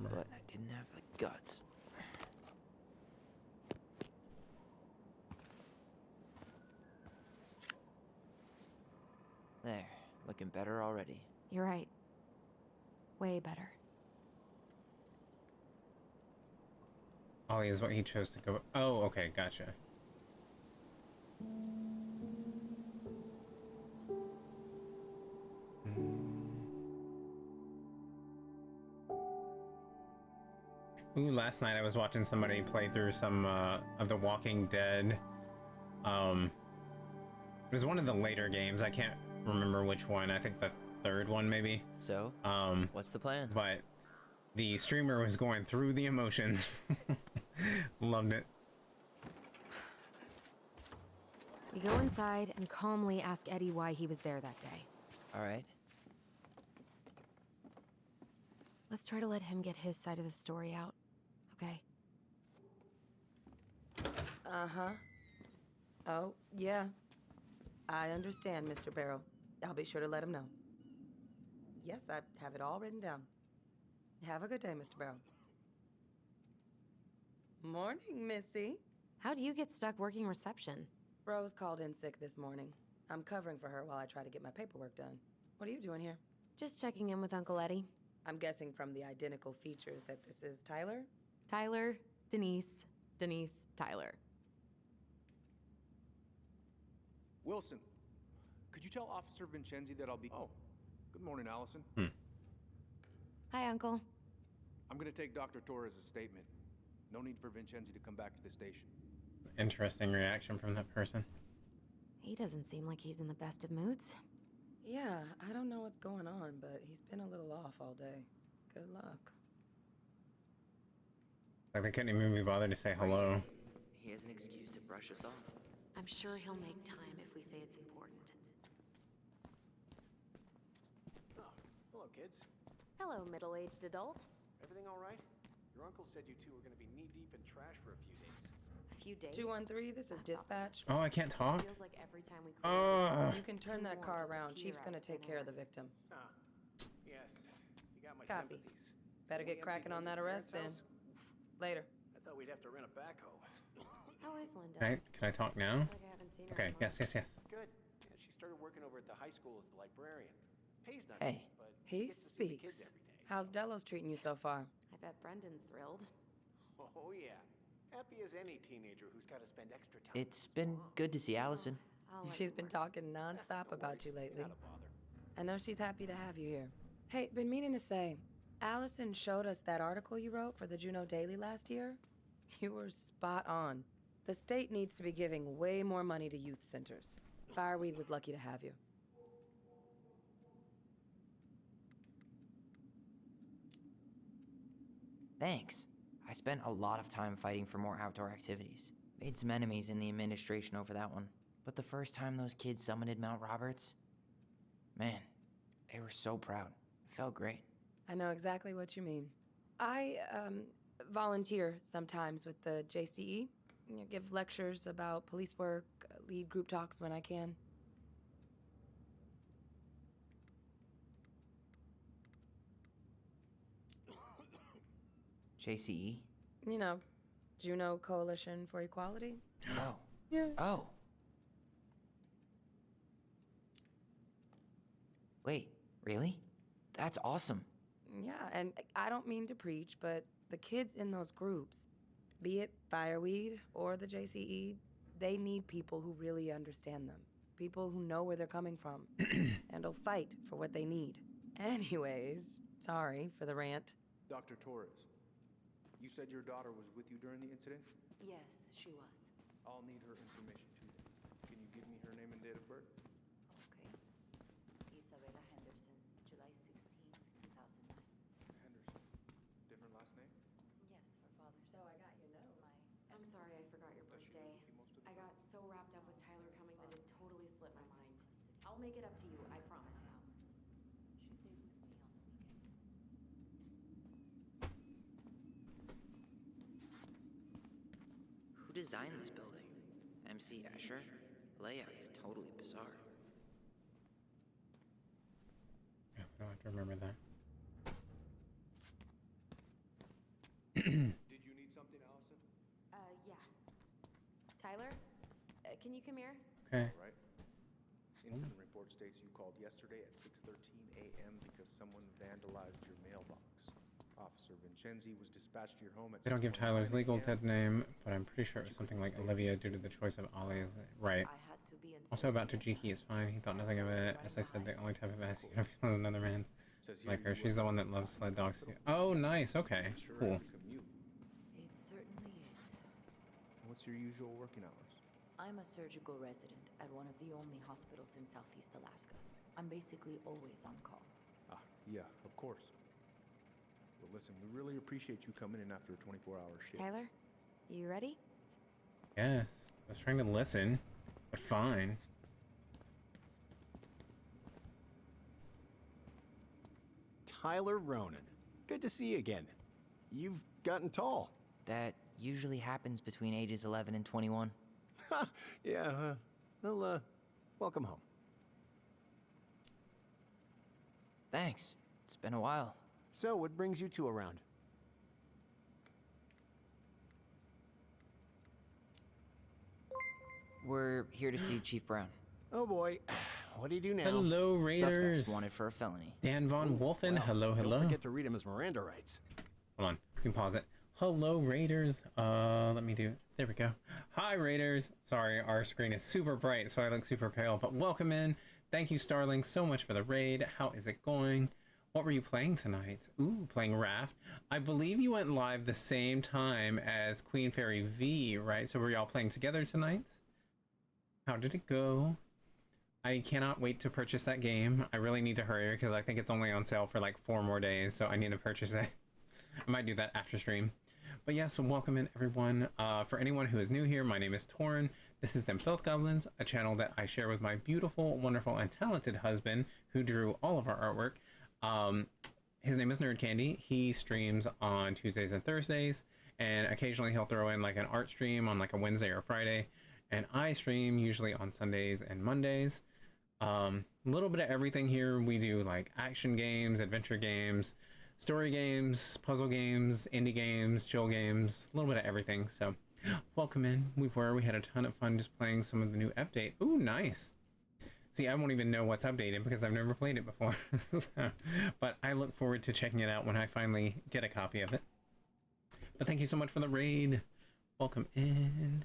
Speaker 3: but I didn't have the guts. There, looking better already.
Speaker 2: You're right. Way better.
Speaker 1: Ollie is what he chose to go. Oh, okay, gotcha. Ooh, last night I was watching somebody play through some of The Walking Dead. It was one of the later games. I can't remember which one. I think the third one, maybe.
Speaker 3: So, what's the plan?
Speaker 1: But the streamer was going through the emotions. Loved it.
Speaker 2: We go inside and calmly ask Eddie why he was there that day.
Speaker 3: All right.
Speaker 2: Let's try to let him get his side of the story out, okay?
Speaker 12: Uh-huh. Oh, yeah. I understand, Mr. Barrow. I'll be sure to let him know. Yes, I have it all written down. Have a good day, Mr. Barrow. Morning, Missy.
Speaker 2: How'd you get stuck working reception?
Speaker 12: Rose called in sick this morning. I'm covering for her while I try to get my paperwork done. What are you doing here?
Speaker 2: Just checking in with Uncle Eddie.
Speaker 12: I'm guessing from the identical features that this is Tyler?
Speaker 2: Tyler, Denise, Denise, Tyler.
Speaker 10: Wilson, could you tell Officer Vincenzi that I'll be... Oh, good morning, Allison.
Speaker 2: Hi, Uncle.
Speaker 10: I'm gonna take Dr. Torres' statement. No need for Vincenzi to come back to the station.
Speaker 1: Interesting reaction from that person.
Speaker 2: He doesn't seem like he's in the best of moods.
Speaker 12: Yeah, I don't know what's going on, but he's been a little off all day. Good luck.
Speaker 1: Like they couldn't even be bothered to say hello.
Speaker 3: He has an excuse to brush us off.
Speaker 2: I'm sure he'll make time if we say it's important.
Speaker 8: Oh, hello, kids.
Speaker 2: Hello, middle-aged adult.
Speaker 8: Everything all right? Your uncle said you two were going to be knee-deep in trash for a few days.
Speaker 2: A few days?
Speaker 12: 213, this is dispatch.
Speaker 1: Oh, I can't talk?
Speaker 2: Feels like every time we
Speaker 12: You can turn that car around. Chief's gonna take care of the victim.
Speaker 8: Ah, yes. You got my
Speaker 12: Copy.
Speaker 8: sympathies.
Speaker 12: Better get
Speaker 8: Empty
Speaker 12: cracking on
Speaker 8: those
Speaker 12: that arrest then.
Speaker 8: house?
Speaker 12: Later.
Speaker 8: I thought we'd have to rent a backhoe.
Speaker 2: How is Linda?
Speaker 1: Can I talk now?
Speaker 2: Like I haven't seen her
Speaker 1: Okay,
Speaker 2: in
Speaker 1: yes,
Speaker 2: months.
Speaker 1: yes, yes.
Speaker 8: Good. Yeah, she started working over at the high school as the librarian. Pays not
Speaker 12: Hey,
Speaker 8: much, but
Speaker 12: he
Speaker 8: gets to see the kids
Speaker 12: speaks.
Speaker 8: every day.
Speaker 12: How's Delos treating you so far?
Speaker 2: I bet Brendan's thrilled.
Speaker 8: Oh, yeah. Happy as any teenager who's got to spend extra time.
Speaker 3: It's been good to see Allison.
Speaker 2: I'll let
Speaker 12: She's
Speaker 2: you
Speaker 12: been
Speaker 2: work.
Speaker 12: talking nonstop
Speaker 8: Don't
Speaker 12: about you
Speaker 8: worry,
Speaker 12: lately.
Speaker 8: not a bother.
Speaker 12: I know she's happy to have you here. Hey, been meaning to say, Allison showed us that article you wrote for the Juneau Daily last year. You were spot on. The state needs to be giving way more money to youth centers. Fireweed was lucky to have you.
Speaker 3: Thanks. I spent a lot of time fighting for more outdoor activities. Made some enemies in the administration over that one. But the first time those kids summited Mount Roberts, man, they were so proud. It felt great.
Speaker 12: I know exactly what you mean. I, volunteer sometimes with the JCE. You know, give lectures about police work, lead group talks when I can.
Speaker 3: JCE?
Speaker 12: You know, Juneau Coalition for Equality.
Speaker 3: Oh.
Speaker 1: Yeah.
Speaker 3: Oh. Wait, really? That's awesome.
Speaker 12: Yeah, and I don't mean to preach, but the kids in those groups, be it Fireweed or the JCE, they need people who really understand them. People who know where they're coming from and will fight for what they need. Anyways, sorry for the rant.
Speaker 10: Dr. Torres, you said your daughter was with you during the incident?
Speaker 7: Yes, she was.
Speaker 10: I'll need her information too. Can you give me her name and date of birth?
Speaker 7: Okay. Isabella Henderson, July 16,
Speaker 2: make it up to you, I promise.
Speaker 7: She stays with me on the weekends.
Speaker 3: Who designed this building? MC Escher? Layout is totally bizarre.
Speaker 1: Yeah, I don't have to remember that.
Speaker 10: Did you need something, Allison?
Speaker 2: Yeah. Tyler, can you come here?
Speaker 1: Okay.
Speaker 10: All right. Incident report states you called yesterday at 6:13 a.m. because someone vandalized your mailbox. Officer Vincenzi was dispatched to your home at
Speaker 1: They don't give
Speaker 10: 6:29
Speaker 1: Tyler's legal
Speaker 10: a.m.
Speaker 1: dead name, but I'm pretty sure it was something like Olivia due to the choice of Ollie's. Right. Also about Tajiki is fine. He thought nothing of it. As I said, the only type of ass you gotta feel is another man's. Like her. She's the one that loves sled dogs. Oh, nice. Okay. Cool.
Speaker 13: It certainly is.
Speaker 10: What's your usual working hours?
Speaker 13: I'm a surgical resident at one of the only hospitals in Southeast Alaska. I'm basically always on call.
Speaker 10: Ah, yeah, of course. Well, listen, we really appreciate you coming in after a 24-hour shift.
Speaker 2: Tyler, you ready?
Speaker 1: Yes. I was trying to listen, but fine.
Speaker 8: Tyler Ronan. Good to see you again. You've gotten tall.
Speaker 3: That usually happens between ages 11 and 21.
Speaker 8: Yeah, well, welcome home.
Speaker 3: Thanks. It's been a while.
Speaker 8: So, what brings you two around?
Speaker 3: We're here to see Chief Brown.
Speaker 8: Oh boy, what do you do now?
Speaker 1: Hello, Raiders.
Speaker 3: Suspects wanted for a felony.
Speaker 1: Dan Von Wolfen. Hello, hello.
Speaker 8: Don't forget to read him his Miranda rights.
Speaker 1: Hold on. You can pause it. Hello, Raiders. Let me do. There we go. Hi, Raiders. Sorry, our screen is super bright, so I look super pale. But welcome in. Thank you, Starling, so much for the raid. How is it going? What were you playing tonight? Ooh, playing Raft. I believe you went live the same time as Queen Fairy V, right? So were y'all playing together tonight? How did it go? I cannot wait to purchase that game. I really need to hurry because I think it's only on sale for like 4 more days, so I need to purchase it. I might do that after stream. But yes, welcome in everyone. For anyone who is new here, my name is Torin. This is Them Filth Goblins, a channel that I share with my beautiful, wonderful, and talented husband who drew all of our artwork. His name is Nerd Candy. He streams on Tuesdays and Thursdays, and occasionally he'll throw in like an art stream on like a Wednesday or Friday. And I stream usually on Sundays and Mondays. A little bit of everything here. We do like action games, adventure games, story games, puzzle games, indie games, chill games, a little bit of everything. So welcome in. We had a ton of fun just playing some of the new update. Ooh, nice. See, I won't even know what's updated because I've never played it before. But I look forward to checking it out when I finally get a copy of it. But thank you so much for the raid. Welcome in.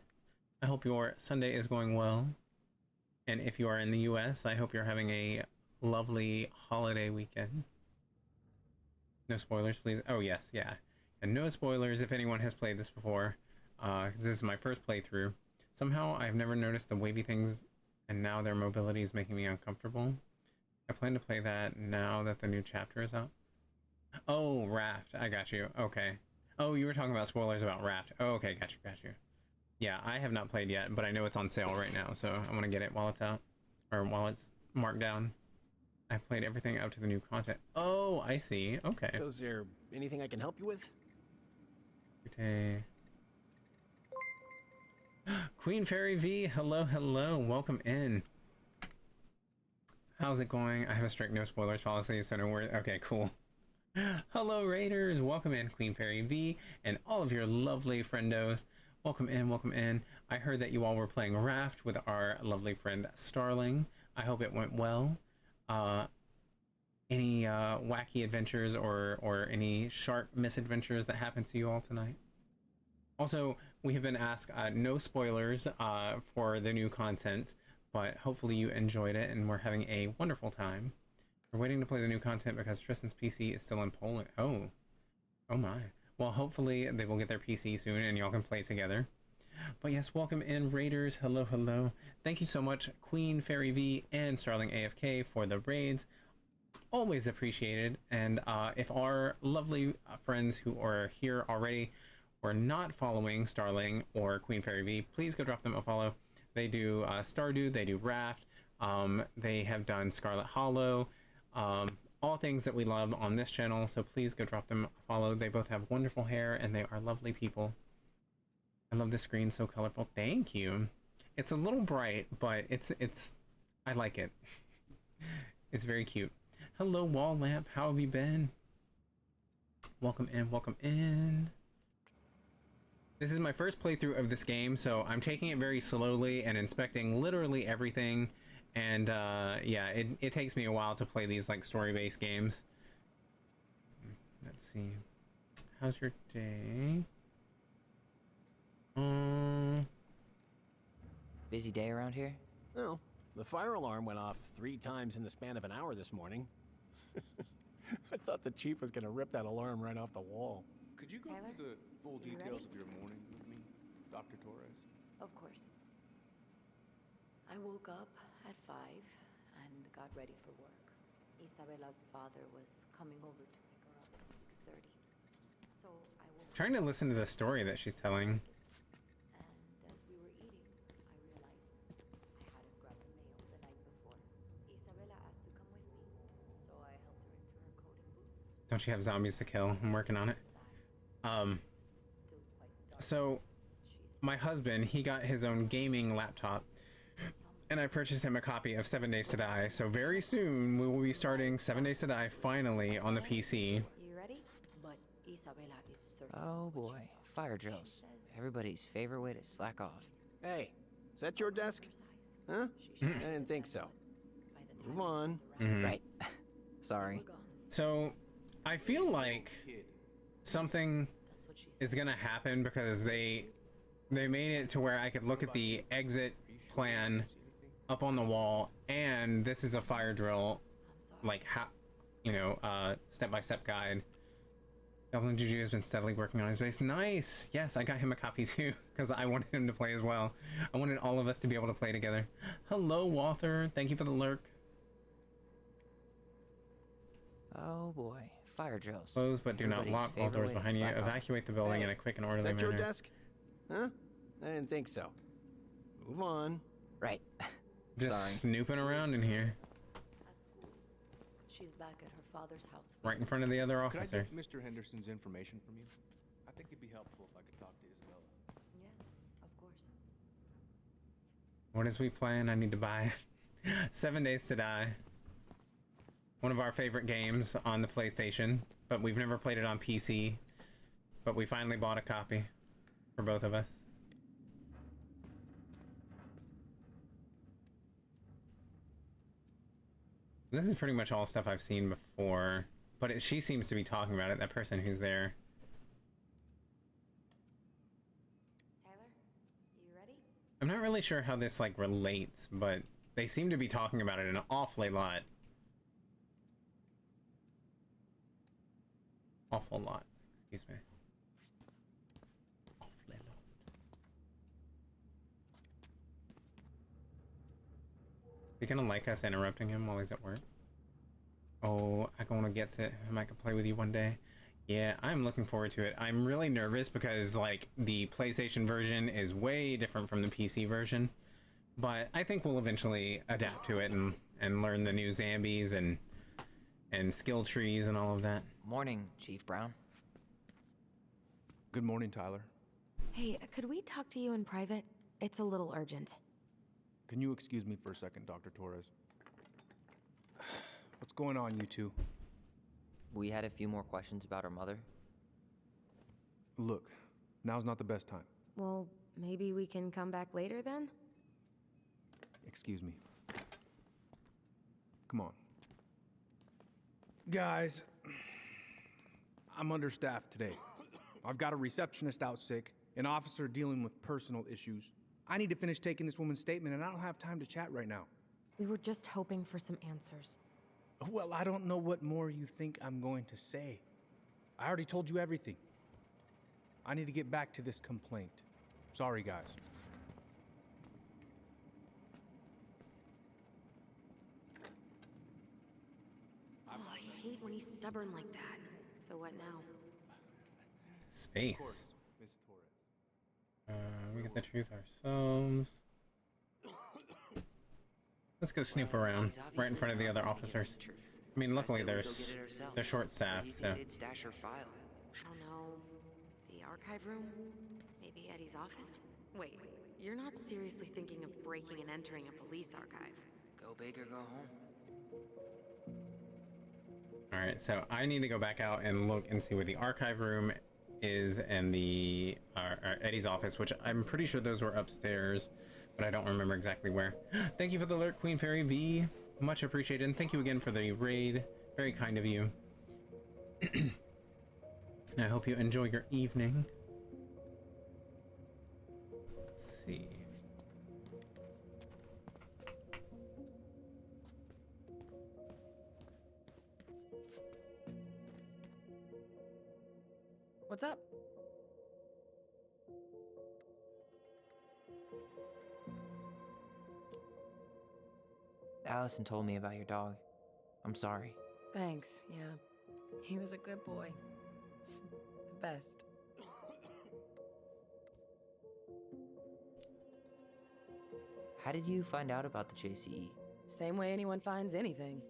Speaker 1: I hope your Sunday is going well. And if you are in the US, I hope you're having a lovely holiday weekend. No spoilers, please. Oh, yes, yeah. And no spoilers if anyone has played this before. This is my first playthrough. Somehow I've never noticed the wavy things, and now their mobility is making me uncomfortable. I plan to play that now that the new chapter is out. Oh, Raft. I got you. Okay. Oh, you were talking about spoilers about Raft. Oh, okay, got you. Yeah, I have not played yet, but I know it's on sale right now, so I want to get it while it's out. Or while it's marked down. I played everything up to the new content. Oh, I see. Okay.
Speaker 8: So is there anything I can help you with?
Speaker 1: Okay. Queen Fairy V, hello, hello. Welcome in. How's it going? I have a strict no spoilers policy, so no worries. Okay, cool. Hello, Raiders. Welcome in, Queen Fairy V, and all of your lovely friendos. Welcome in, welcome in. I heard that you all were playing Raft with our lovely friend Starling. I hope it went well. Any wacky adventures or any sharp misadventures that happened to you all tonight? Also, we have been asked no spoilers for the new content, but hopefully you enjoyed it and we're having a wonderful time. We're waiting to play the new content because Tristan's PC is still in Poland. Oh my. Well, hopefully they will get their PC soon and y'all can play together. But yes, welcome in, Raiders. Hello, hello. Thank you so much, Queen Fairy V and Starling AFK for the raids. Always appreciated. And if our lovely friends who are here already were not following Starling or Queen Fairy V, please go drop them a follow. They do Stardew, they do Raft, They have done Scarlet Hollow, all things that we love on this channel, so please go drop them a follow. They both have wonderful hair and they are lovely people. I love the screen, so colorful. Thank you. It's a little bright, but it's I like it. It's very cute. Hello, Wall Lamp. How have you been? Welcome in, welcome in. This is my first playthrough of this game, so I'm taking it very slowly and inspecting literally everything. And yeah, it takes me a while to play these like story-based games. Let's see. How's your day?
Speaker 3: Busy day around here?
Speaker 8: Well, the fire alarm went off 3 times in the span of an hour this morning. I thought the chief was gonna rip that alarm right off the wall.
Speaker 10: Could you go
Speaker 13: Tyler,
Speaker 10: through the full
Speaker 13: you
Speaker 10: details
Speaker 13: ready?
Speaker 10: of your morning with me, Dr. Torres?
Speaker 13: Of course. I woke up at 5 and got ready for work. Isabella's father was coming over to pick her up at 6:30. So I woke
Speaker 1: Trying to listen to the story that she's telling.
Speaker 13: and as we were eating, I realized I hadn't grabbed the mail the night before. Isabella asked to come with me, so I helped her into her coat and boots.
Speaker 1: Don't you have zombies to kill? I'm working on it. So my husband, he got his own gaming laptop and I purchased him a copy of 7 Days to Die. So very soon we will be starting 7 Days to Die finally on the PC.
Speaker 13: You ready? But Isabella is certain.
Speaker 3: Oh boy, fire drills. Everybody's favorite way to slack off.
Speaker 8: Hey, is that your desk? Huh? I didn't think so. Move on.
Speaker 3: Right. Sorry.
Speaker 1: So I feel like something is gonna happen because they made it to where I could look at the exit plan up on the wall, and this is a fire drill, like how, you know, step-by-step guide. Goblin Juju has been steadily working on his base. Nice. Yes, I got him a copy too because I wanted him to play as well. I wanted all of us to be able to play together. Hello, Walther. Thank you for the lurk.
Speaker 3: Oh boy, fire drills.
Speaker 1: Close, but do not
Speaker 3: Everybody's
Speaker 1: lock all
Speaker 3: favorite
Speaker 1: doors
Speaker 3: way to
Speaker 1: behind you.
Speaker 3: slack off.
Speaker 1: Evacuate the building in a quick and
Speaker 8: Is
Speaker 1: orderly
Speaker 8: that your
Speaker 1: manner.
Speaker 8: desk? Huh? I didn't think so. Move on.
Speaker 3: Right.
Speaker 1: Just
Speaker 3: Sorry.
Speaker 1: snooping around in here,
Speaker 13: At school. She's back at her father's house.
Speaker 1: right in front of the other
Speaker 10: Could I
Speaker 1: officers.
Speaker 10: get Mr. Henderson's information from you? I think it'd be helpful if I could talk to Isabella.
Speaker 13: Yes, of course.
Speaker 1: What is we playing? I need to buy 7 Days to Die. One of our favorite games on the PlayStation, but we've never played it on PC. But we finally bought a copy for both of us. This is pretty much all stuff I've seen before, but she seems to be talking about it, that person who's there.
Speaker 13: Tyler, you ready?
Speaker 1: I'm not really sure how this like relates, but they seem to be talking about it an awfully lot. Awful lot, excuse me. Awfully lot. He gonna like us interrupting him while he's at work? Oh, I gonna get it. I might play with you one day. Yeah, I'm looking forward to it. I'm really nervous because like the PlayStation version is way different from the PC version, but I think we'll eventually adapt to it and learn the new zombies and skill trees and all of that.
Speaker 3: Morning, Chief Brown.
Speaker 10: Good morning, Tyler.
Speaker 2: Hey, could we talk to you in private? It's a little urgent.
Speaker 10: Can you excuse me for a second, Dr. Torres? What's going on, you two?
Speaker 3: We had a few more questions about her mother.
Speaker 10: Look, now's not the best time.
Speaker 2: Well, maybe we can come back later then?
Speaker 10: Excuse me. Come on. Guys, I'm understaffed today. I've got a receptionist out sick, an officer dealing with personal issues. I need to finish taking this woman's statement, and I don't have time to chat right now.
Speaker 2: We were just hoping for some answers.
Speaker 10: Well, I don't know what more you think I'm going to say. I already told you everything. I need to get back to this complaint. Sorry, guys.
Speaker 2: Oh, I hate when he's stubborn like that. So what now?
Speaker 1: Space.
Speaker 10: Miss Torres.
Speaker 1: We get the truth ourselves. Let's go snoop around right in front of the other officers. I mean, luckily they're short-staffed, so.
Speaker 3: Stash her file.
Speaker 2: I don't know. The archive room? Maybe Eddie's office? Wait, you're not seriously thinking of breaking and entering a police archive?
Speaker 3: Go big or go home.
Speaker 1: Alright, so I need to go back out and look and see where the archive room is and the Eddie's office, which I'm pretty sure those were upstairs, but I don't remember exactly where. Thank you for the alert, Queen Fairy V. Much appreciated, and thank you again for the raid. Very kind of you. And I hope you enjoy your evening. Let's see.
Speaker 12: What's up?
Speaker 3: Allison told me about your dog. I'm sorry.
Speaker 12: Thanks, yeah. He was a good boy. The best.
Speaker 3: How did you find out about the JCE?
Speaker 12: Same way anyone finds anything.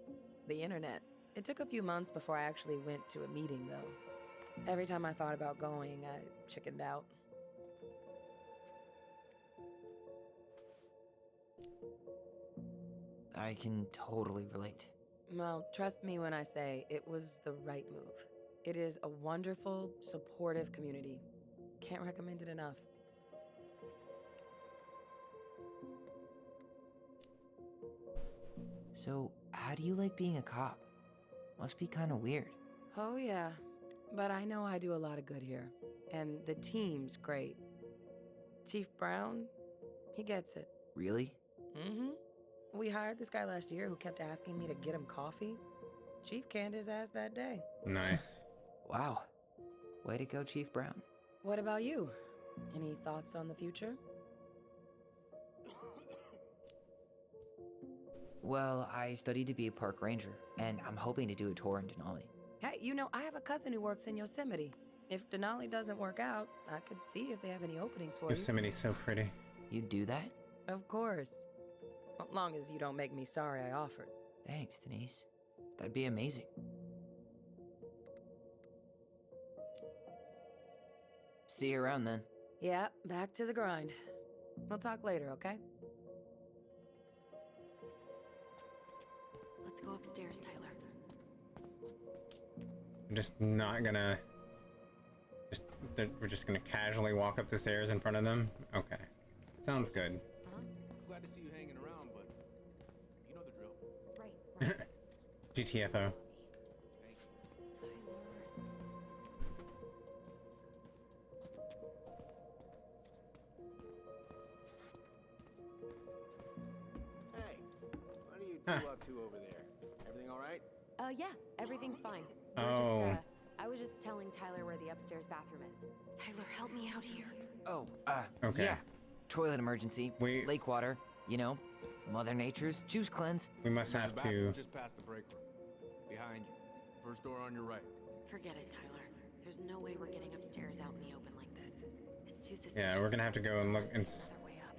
Speaker 12: The internet. It took a few months before I actually went to a meeting, though. Every time I thought about going, I chickened out.
Speaker 3: I can totally relate.
Speaker 12: Well, trust me when I say it was the right move. It is a wonderful, supportive community. Can't recommend it enough.
Speaker 3: So, how do you like being a cop? Must be kind of weird.
Speaker 12: Oh, yeah. But I know I do a lot of good here. And the team's great. Chief Brown, he gets it.
Speaker 3: Really?
Speaker 12: Mm-hmm. We hired this guy last year who kept asking me to get him coffee. Chief canned his ass that day.
Speaker 1: Nice.
Speaker 3: Wow. Way to go, Chief Brown.
Speaker 12: What about you? Any thoughts on the future?
Speaker 3: Well, I studied to be a park ranger, and I'm hoping to do a tour in Denali.
Speaker 12: Hey, you know, I have a cousin who works in Yosemite. If Denali doesn't work out, I could see if they have any openings for
Speaker 1: Yosemite's so pretty.
Speaker 3: You'd do that?
Speaker 12: Of course. As long as you don't make me sorry I offered.
Speaker 3: Thanks, Denise. That'd be amazing. See you around then.
Speaker 12: Yeah, back to the grind. We'll talk later, okay?
Speaker 2: Let's go upstairs, Tyler.
Speaker 1: I'm just not gonna... we're just gonna casually walk up the stairs in front of them? Okay. Sounds good.
Speaker 10: Glad to see you hanging around, but you know the drill.
Speaker 2: Right.
Speaker 1: GTFO.
Speaker 8: Hey, what are you two up to over there? Everything all right?
Speaker 2: Yeah, everything's fine. I was just telling Tyler where the upstairs bathroom is. Tyler, help me out here.
Speaker 3: Oh,
Speaker 1: okay.
Speaker 3: Yeah. Toilet emergency. Lake water. You know, Mother Nature's juice cleanse.
Speaker 1: We must have to...
Speaker 10: Just past the break room. Behind you. First door on your right.
Speaker 2: Forget it, Tyler. There's no way we're getting upstairs out in the open like this. It's too suspicious.
Speaker 1: Yeah, we're gonna have to go and look and...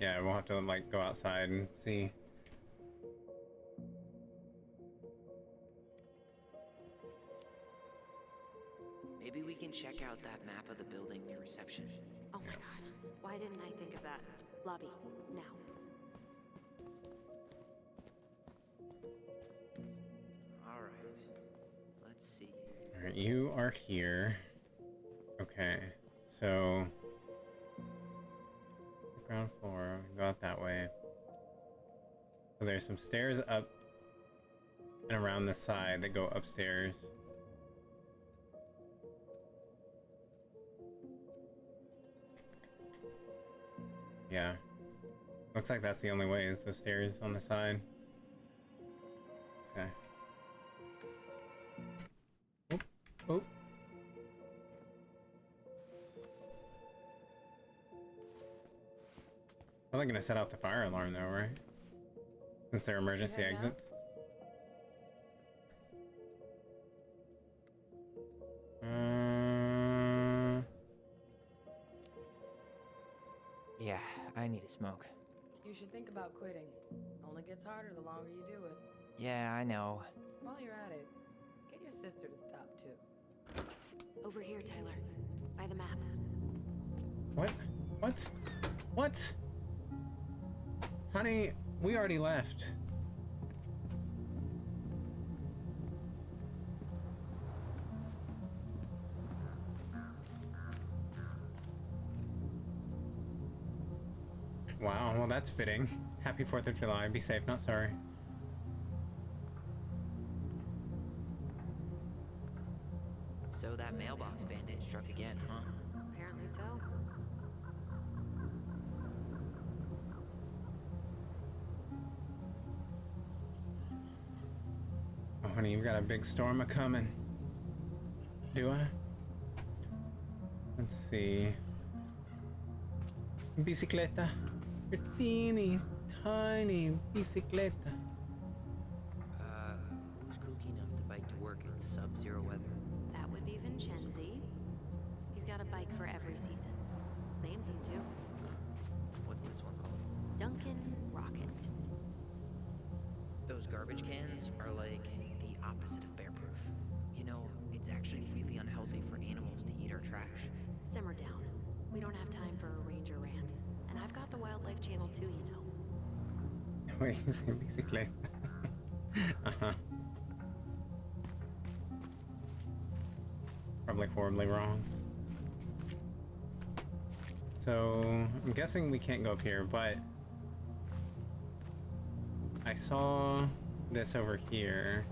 Speaker 1: Yeah, we'll have to, like, go outside and see.
Speaker 3: Maybe we can check out that map of the building near reception.
Speaker 2: Oh my god. Why didn't I think of that? Lobby, now.
Speaker 3: Alright. Let's see.
Speaker 1: Alright, you are here. Okay, so... Ground floor, go out that way. So there's some stairs up and around the side that go upstairs. Yeah. Looks like that's the only way, is those stairs on the side. Okay. Oop. Oop. Probably gonna set off the fire alarm though, right? Since they're emergency exits.
Speaker 3: Yeah, I need a smoke.
Speaker 12: You should think about quitting. Only gets harder the longer you do it.
Speaker 3: Yeah, I know.
Speaker 12: While you're at it, get your sister to stop too.
Speaker 2: Over here, Tyler. By the map.
Speaker 1: What? What? What? Honey, we already left. Wow, well that's fitting. Happy 4th of July. Be safe, not sorry.
Speaker 3: So that mailbox bandit struck again, huh?
Speaker 2: Apparently so.
Speaker 1: Oh, honey, you've got a big storm a-coming. Do I? Let's see. Bicicleta. Your teeny, tiny bicicleta.
Speaker 3: Who's kooky enough to bike to work in sub-zero weather?
Speaker 2: That would be Vincenzi. He's got a bike for every season. Names him too.
Speaker 3: What's this one called?
Speaker 2: Duncan Rocket.
Speaker 3: Those garbage cans are like the opposite of bear-proof. You know, it's actually really unhealthy for animals to eat our trash.
Speaker 2: Simmer down. We don't have time for a ranger rant. And I've got the Wildlife Channel too, you know.
Speaker 1: Wait, you say bicicleta? Uh-huh. Probably horribly wrong. So, I'm guessing we can't go up here, but I saw this over here.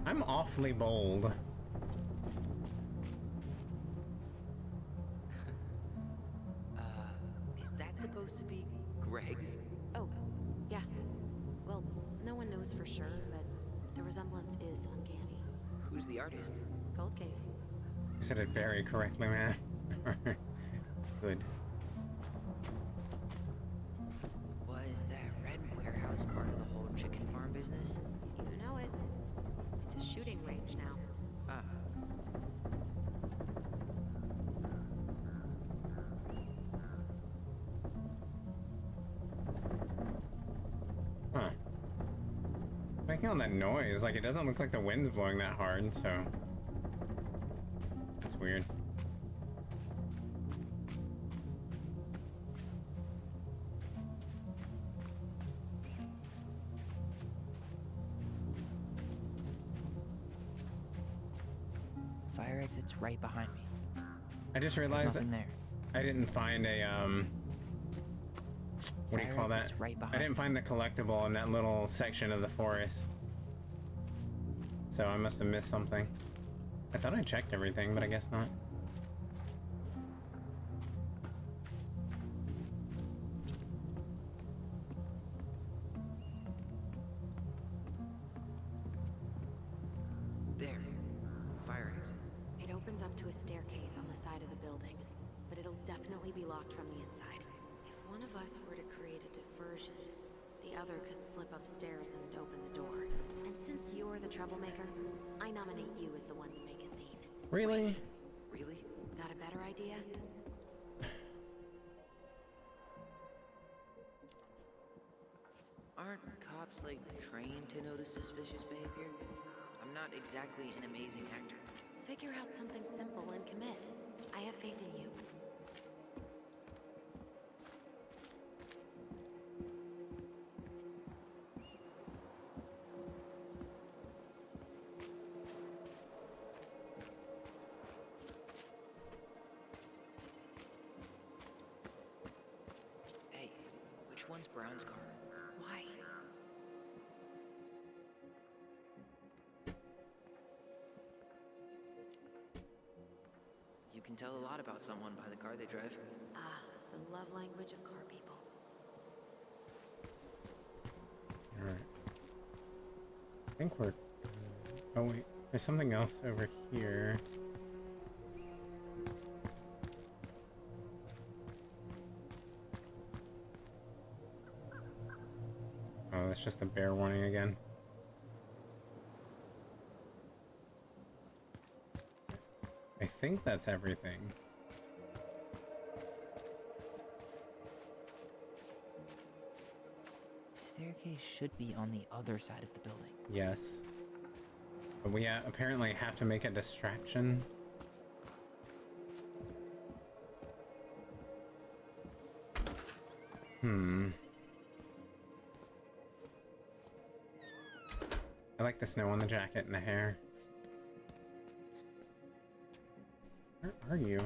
Speaker 1: I'm awfully bold.
Speaker 3: Is that supposed to be Greg's?
Speaker 2: Oh, yeah. Well, no one knows for sure, but the resemblance is uncanny.
Speaker 3: Who's the artist?
Speaker 2: Cold case.
Speaker 1: You said it very correctly, man. Good.
Speaker 3: Was that red warehouse part of the whole chicken farm business?
Speaker 2: You know it. It's a shooting range now.
Speaker 3: Ah.
Speaker 1: Huh. Making all that noise, like it doesn't look like the wind's blowing that hard, so that's weird.
Speaker 3: Fire exit's right behind me.
Speaker 1: I just realized that
Speaker 3: nothing there.
Speaker 1: I didn't find a what do you
Speaker 3: Fire
Speaker 1: call that?
Speaker 3: exit's right
Speaker 1: I
Speaker 3: behind
Speaker 1: didn't find the collectible in that little section of the forest. So I must have missed something. I thought I checked everything, but I guess not.
Speaker 3: There. Fire exit.
Speaker 2: It opens up to a staircase on the side of the building, but it'll definitely be locked from the inside. If one of us were to create a diversion, the other could slip upstairs and open the door. And since you're the troublemaker, I nominate you as the one to make a scene.
Speaker 1: Really?
Speaker 3: Really?
Speaker 2: Got a better idea?
Speaker 3: Aren't cops, like, trained to notice suspicious behavior? I'm not exactly an amazing actor.
Speaker 2: Figure out something simple and commit. I have faith in you.
Speaker 3: Hey, which one's Brown's car?
Speaker 2: Why?
Speaker 3: You can tell a lot about someone by the car they drive.
Speaker 2: Ah, the love language of car people.
Speaker 1: Alright. I think we're... Oh wait, there's something else over here. Oh, that's just the bear warning again. I think that's everything.
Speaker 3: staircase should be on the other side of the building.
Speaker 1: Yes. But we apparently have to make a distraction. I like the snow on the jacket and the hair. Where are you?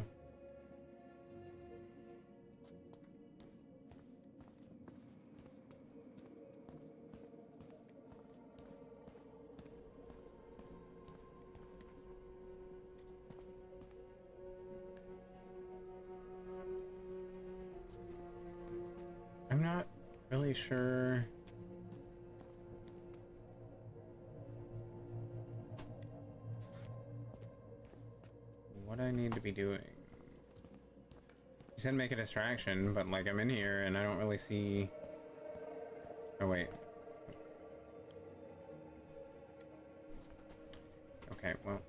Speaker 1: I'm not really sure. What I need to be doing. You said make a distraction, but like I'm in here and I don't really see. Oh wait. Okay, well.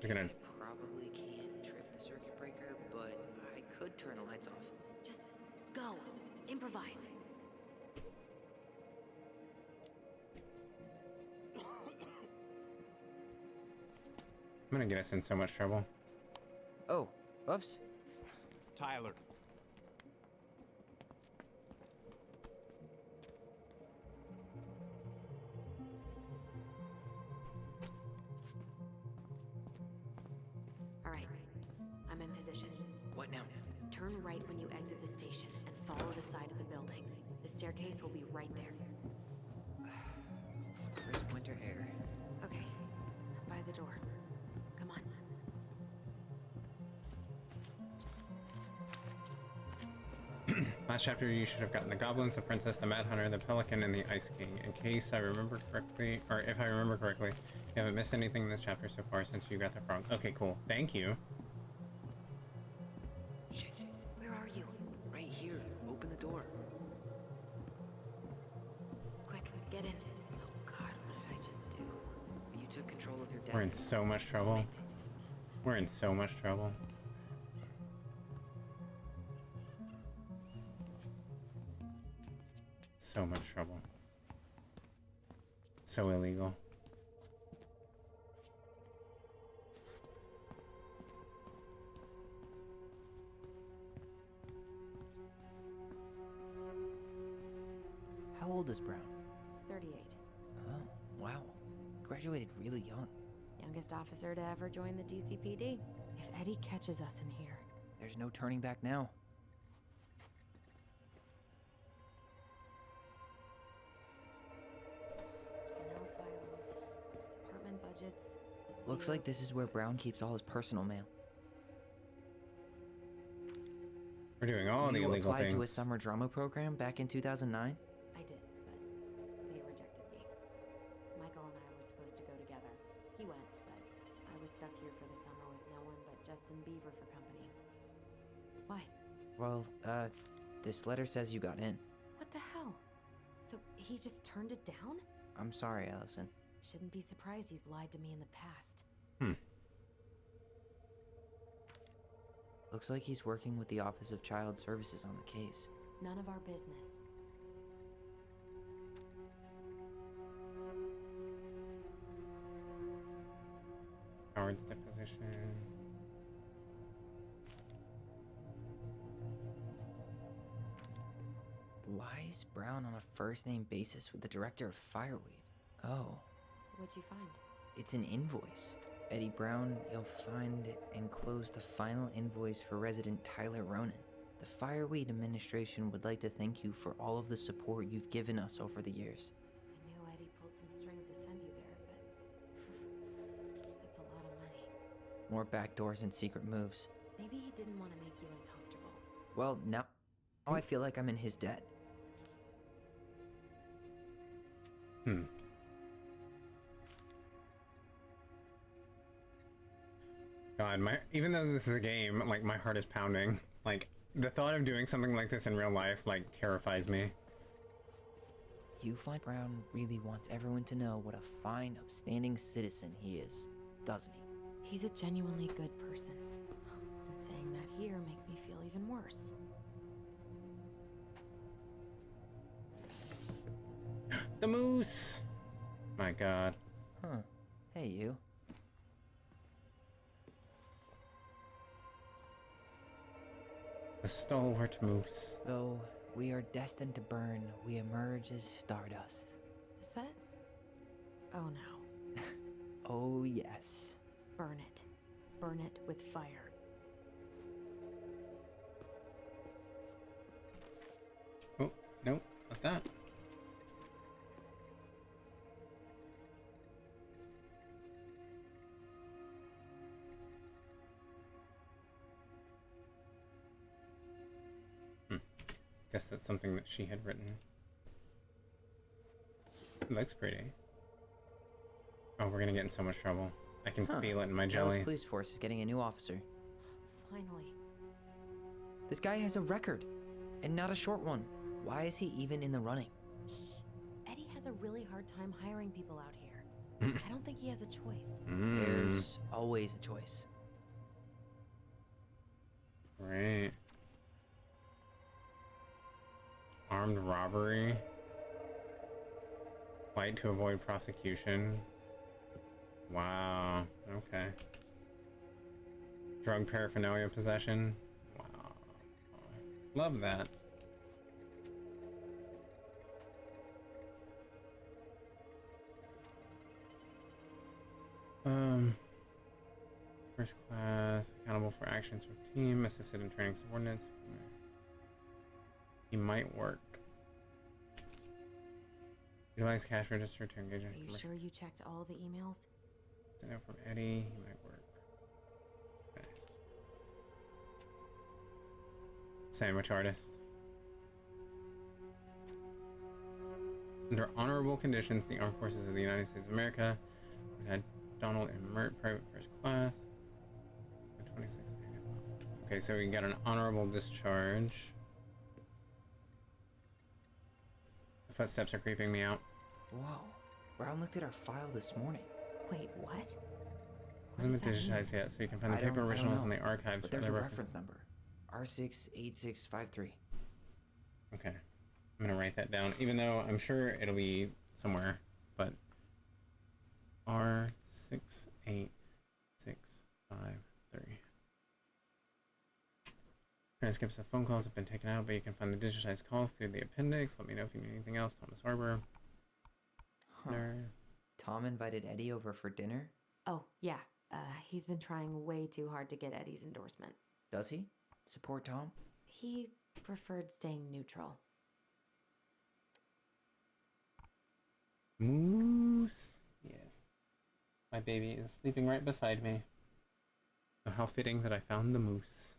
Speaker 1: I'm gonna.
Speaker 3: Probably can't trip the circuit breaker, but I could turn the lights off.
Speaker 2: Just go. Improvise.
Speaker 1: I'm gonna get us in so much trouble.
Speaker 3: Oh, oops.
Speaker 10: Tyler.
Speaker 2: All right. I'm in position.
Speaker 3: What now?
Speaker 2: Turn right when you exit the station and follow the side of the building. The staircase will be right there.
Speaker 3: Crisp winter air.
Speaker 2: Okay. By the door. Come on.
Speaker 1: Last chapter, you should have gotten the goblins, the princess, the mad hunter, the pelican, and the ice king. In case I remember correctly, or if I remember correctly, you haven't missed anything in this chapter so far since you got the frog. Okay, cool. Thank you.
Speaker 3: Shit.
Speaker 2: Where are you?
Speaker 3: Right here. Open the door.
Speaker 2: Quick, get in. Oh God, what did I just do?
Speaker 3: You took control of your destiny.
Speaker 1: We're in so much trouble. We're in so much trouble. So much trouble. So illegal.
Speaker 3: How old is Brown?
Speaker 2: 38.
Speaker 3: Oh, wow. Graduated really young.
Speaker 2: Youngest officer to ever join the DCPD. If Eddie catches us in here.
Speaker 3: There's no turning back now.
Speaker 2: Personnel files, department budgets.
Speaker 3: Looks like this is where Brown keeps all his personal mail.
Speaker 1: We're doing all the
Speaker 3: You
Speaker 1: illegal
Speaker 3: applied
Speaker 1: things.
Speaker 3: to a summer drama program back in 2009?
Speaker 2: I did, but they rejected me. Michael and I were supposed to go together. He went, but I was stuck here for the summer with no one but Justin Beaver for company. Why?
Speaker 3: Well, this letter says you got in.
Speaker 2: What the hell? So he just turned it down?
Speaker 3: I'm sorry, Allison.
Speaker 2: Shouldn't be surprised he's lied to me in the past.
Speaker 3: Looks like he's working with the Office of Child Services on the case.
Speaker 2: None of our business.
Speaker 1: Howard's deposition.
Speaker 3: Why is Brown on a first-name basis with the director of Fireweed? Oh,
Speaker 2: What'd you find?
Speaker 3: it's an invoice. Eddie Brown, you'll find enclosed the final invoice for resident Tyler Ronan. The Fireweed administration would like to thank you for all of the support you've given us over the years.
Speaker 2: I knew Eddie pulled some strings to send you there, but that's a lot of money.
Speaker 3: More backdoors and secret moves.
Speaker 2: Maybe he didn't want to make you uncomfortable.
Speaker 3: Well, now I feel like I'm in his debt.
Speaker 1: God, even though this is a game, like my heart is pounding. Like the thought of doing something like this in real life, like terrifies me.
Speaker 3: You find Brown really wants everyone to know what a fine, upstanding citizen he is, doesn't he?
Speaker 2: He's a genuinely good person. And saying that here makes me feel even worse.
Speaker 1: The moose! My god.
Speaker 3: Huh. Hey, you.
Speaker 1: The stalwart moose.
Speaker 3: Though we are destined to burn, we emerge as stardust.
Speaker 2: Is that? Oh no.
Speaker 3: Oh, yes.
Speaker 2: Burn it. Burn it with fire.
Speaker 1: Oh, nope, not that. Guess that's something that she had written. It looks pretty. Oh, we're gonna get in so much trouble. I can feel it in my
Speaker 3: Dallas
Speaker 1: jellies.
Speaker 3: Police Force is getting a new officer.
Speaker 2: Finally.
Speaker 3: This guy has a record, and not a short one. Why is he even in the running?
Speaker 2: Shh. Eddie has a really hard time hiring people out here. I don't think he has a choice.
Speaker 3: There's always a choice.
Speaker 1: Right. Armed robbery. Flight to avoid prosecution. Wow. Okay. Drug paraphernalia possession. Wow. Love that. First class, accountable for actions of team, assisted in training subordinates. He might work. Utilize cash register to engage in.
Speaker 2: Are you sure you checked all the emails?
Speaker 1: To know from Eddie, he might work. Okay. Sandwich artist. Under honorable conditions, the Armed Forces of the United States of America had Donald M. Mert, private first class. 26. Okay, so we got an honorable discharge. The footsteps are creeping me out.
Speaker 3: Whoa. Brown looked at our file this morning.
Speaker 2: Wait, what?
Speaker 1: Hasn't been digitized yet, so you can find the paper originals in the archives.
Speaker 3: But there's a reference number. R68653.
Speaker 1: Okay. I'm gonna write that down, even though I'm sure it'll be somewhere, but R68653. Transcripts of phone calls have been taken out, but you can find the digitized calls through the appendix. Let me know if you need anything else. Thomas Harbor.
Speaker 3: Huh. Tom invited Eddie over for dinner?
Speaker 2: Oh, yeah. He's been trying way too hard to get Eddie's endorsement.
Speaker 3: Does he? Support Tom?
Speaker 2: He preferred staying neutral.
Speaker 1: Moose. Yes. My baby is sleeping right beside me. So how fitting that I found the moose.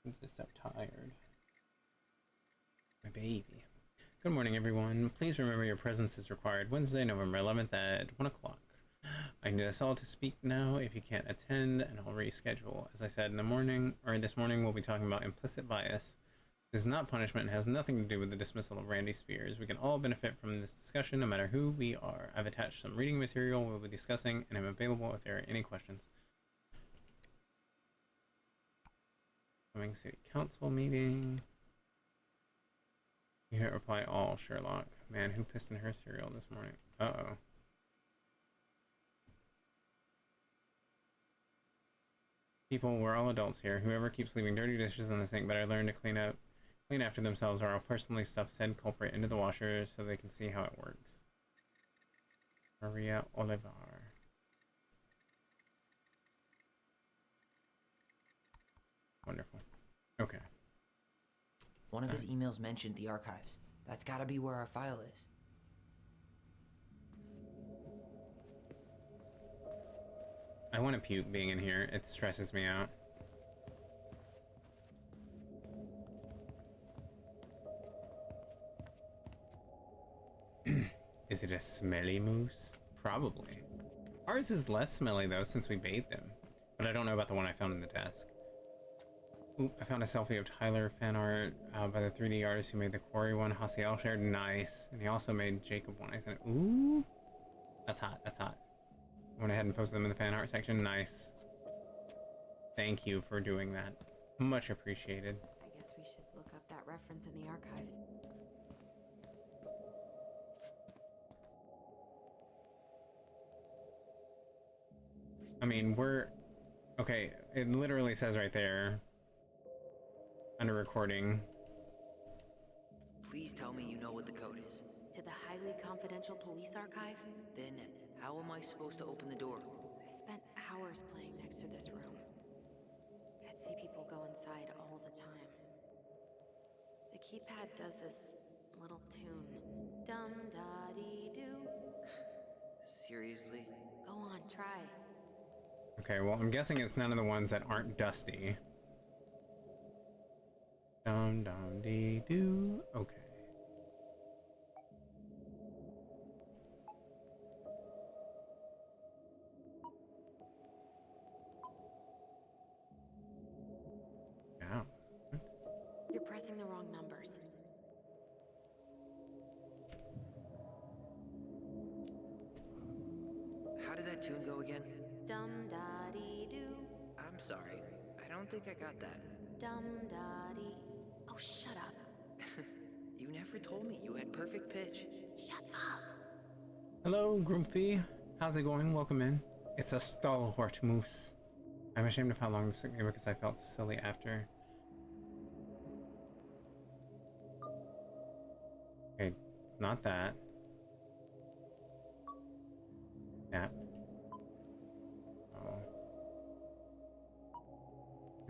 Speaker 1: I'm just so tired. My baby. Good morning, everyone. Please remember your presence is required Wednesday, November 11th at 1 o'clock. I need us all to speak now if you can't attend, and I'll reschedule. As I said in the morning, or this morning, we'll be talking about implicit bias. This is not punishment and has nothing to do with the dismissal of Randy Spears. We can all benefit from this discussion, no matter who we are. I've attached some reading material we'll be discussing, and I'm available if there are any questions. Coming City Council meeting. You hit reply all, Sherlock. Man, who pissed in her cereal this morning? Uh-oh. People, we're all adults here. Whoever keeps leaving dirty dishes in the sink better learn to clean after themselves, or I'll personally stuff said culprit into the washer so they can see how it works. Maria Olivar. Wonderful. Okay.
Speaker 3: One of his emails mentioned the archives. That's gotta be where our file is.
Speaker 1: I want to puke being in here. It stresses me out. Is it a smelly moose? Probably. Ours is less smelly though since we bathed him. But I don't know about the one I found in the desk. Oop, I found a selfie of Tyler fan art by the 3D artist who made the Quarry one. Hasiel shared. Nice. And he also made Jacob one. I said, ooh. That's hot. That's hot. Went ahead and posted them in the fan art section. Nice. Thank you for doing that. Much appreciated.
Speaker 2: I guess we should look up that reference in the archives.
Speaker 1: I mean, okay, it literally says right there under recording.
Speaker 3: Please tell me you know what the code is.
Speaker 2: To the highly confidential police archive?
Speaker 3: Then, how am I supposed to open the door?
Speaker 2: I spent hours playing next to this room. I'd see people go inside all the time. The keypad does this little tune. Dum-da-dee-doo.
Speaker 3: Seriously?
Speaker 2: Go on, try.
Speaker 1: Okay, well, I'm guessing it's none of the ones that aren't dusty. Dum-dum-dee-doo. Okay. Wow.
Speaker 2: You're pressing the wrong numbers.
Speaker 3: How did that tune go again?
Speaker 2: Dum-da-dee-doo.
Speaker 3: I'm sorry. I don't think I got that.
Speaker 2: Dum-da-dee. Oh, shut up.
Speaker 3: You never told me you had perfect pitch.
Speaker 2: Shut up.
Speaker 1: Hello, Grumpy. How's it going? Welcome in. It's a stalwart moose. I'm ashamed of how long this took me because I felt silly after. Okay, it's not that. Yeah. Oh.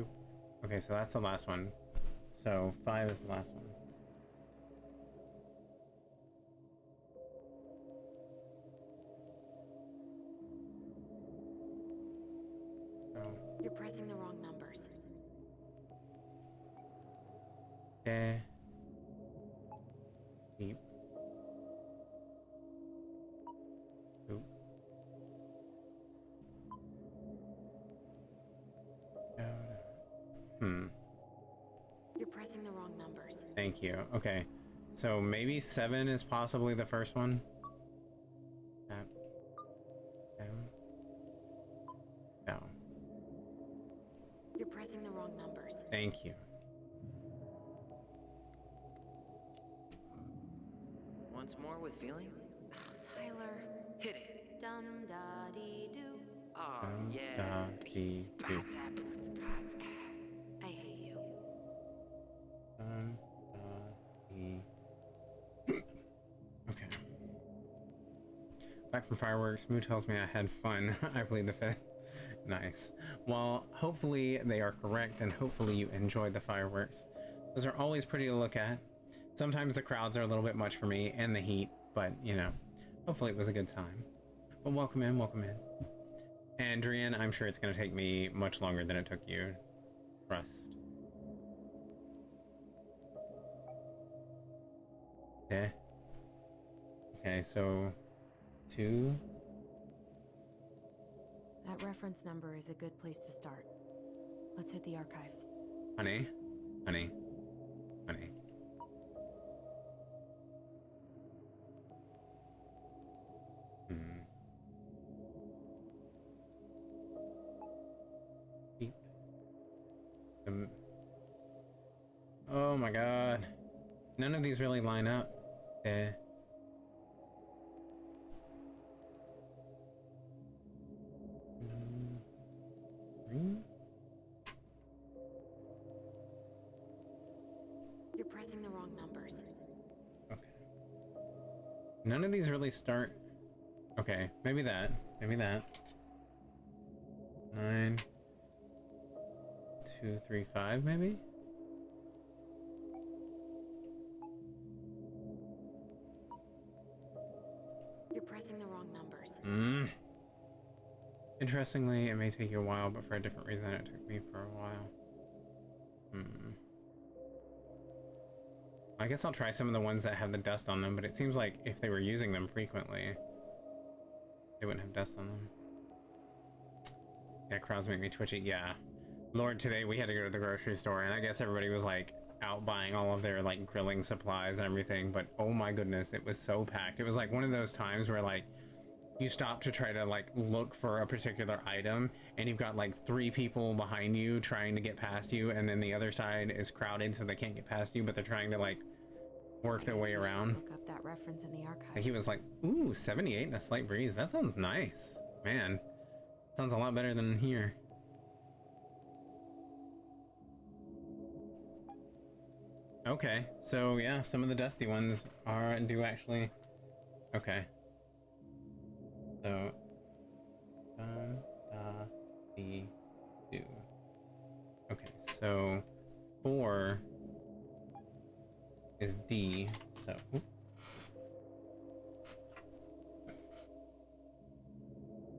Speaker 1: Oop. Okay, so that's the last one. So 5 is the last one.
Speaker 2: You're pressing the wrong numbers.
Speaker 1: Okay. Deep. Oop.
Speaker 2: You're pressing the wrong numbers.
Speaker 1: Thank you. Okay. So maybe 7 is possibly the first one. No.
Speaker 2: You're pressing the wrong numbers.
Speaker 1: Thank you.
Speaker 3: Once more with feeling?
Speaker 2: Tyler.
Speaker 3: Hit it.
Speaker 2: Dum-da-dee-doo.
Speaker 3: Oh, yeah. Beats, bats, apples, bats.
Speaker 2: I hate you.
Speaker 1: Okay. Back from fireworks. Moo tells me I had fun. I played the 5th. Nice. Well, hopefully they are correct, and hopefully you enjoyed the fireworks. Those are always pretty to look at. Sometimes the crowds are a little bit much for me, and the heat, but, you know, hopefully it was a good time. But welcome in, welcome in. And Drian, I'm sure it's going to take me much longer than it took you. Trust. Okay. Okay, so 2.
Speaker 2: That reference number is a good place to start. Let's hit the archives.
Speaker 1: Honey. Honey. Honey. Beep. Oh my god. None of these really line up. Eh.
Speaker 2: You're pressing the wrong numbers.
Speaker 1: Okay. None of these really start. Okay, maybe that. Maybe that. 9, 2, 3, 5, maybe?
Speaker 2: You're pressing the wrong numbers.
Speaker 1: Interestingly, it may take you a while, but for a different reason than it took me for a while. I guess I'll try some of the ones that have the dust on them, but it seems like if they were using them frequently, they wouldn't have dust on them. Yeah, crowds make me twitchy. Yeah. Lord, today we had to go to the grocery store, and I guess everybody was like out buying all of their like grilling supplies and everything, but oh my goodness, it was so packed. It was like one of those times where like you stop to try to like look for a particular item, and you've got like 3 people behind you trying to get past you, and then the other side is crowded so they can't get past you, but they're trying to like work their way around.
Speaker 2: Look up that reference in the archives.
Speaker 1: Like he was like, ooh, 78 and a slight breeze. That sounds nice. Man, sounds a lot better than here. Okay, so yeah, some of the dusty ones do actually. Okay. So, do. Okay, so 4 is D. So. Oop.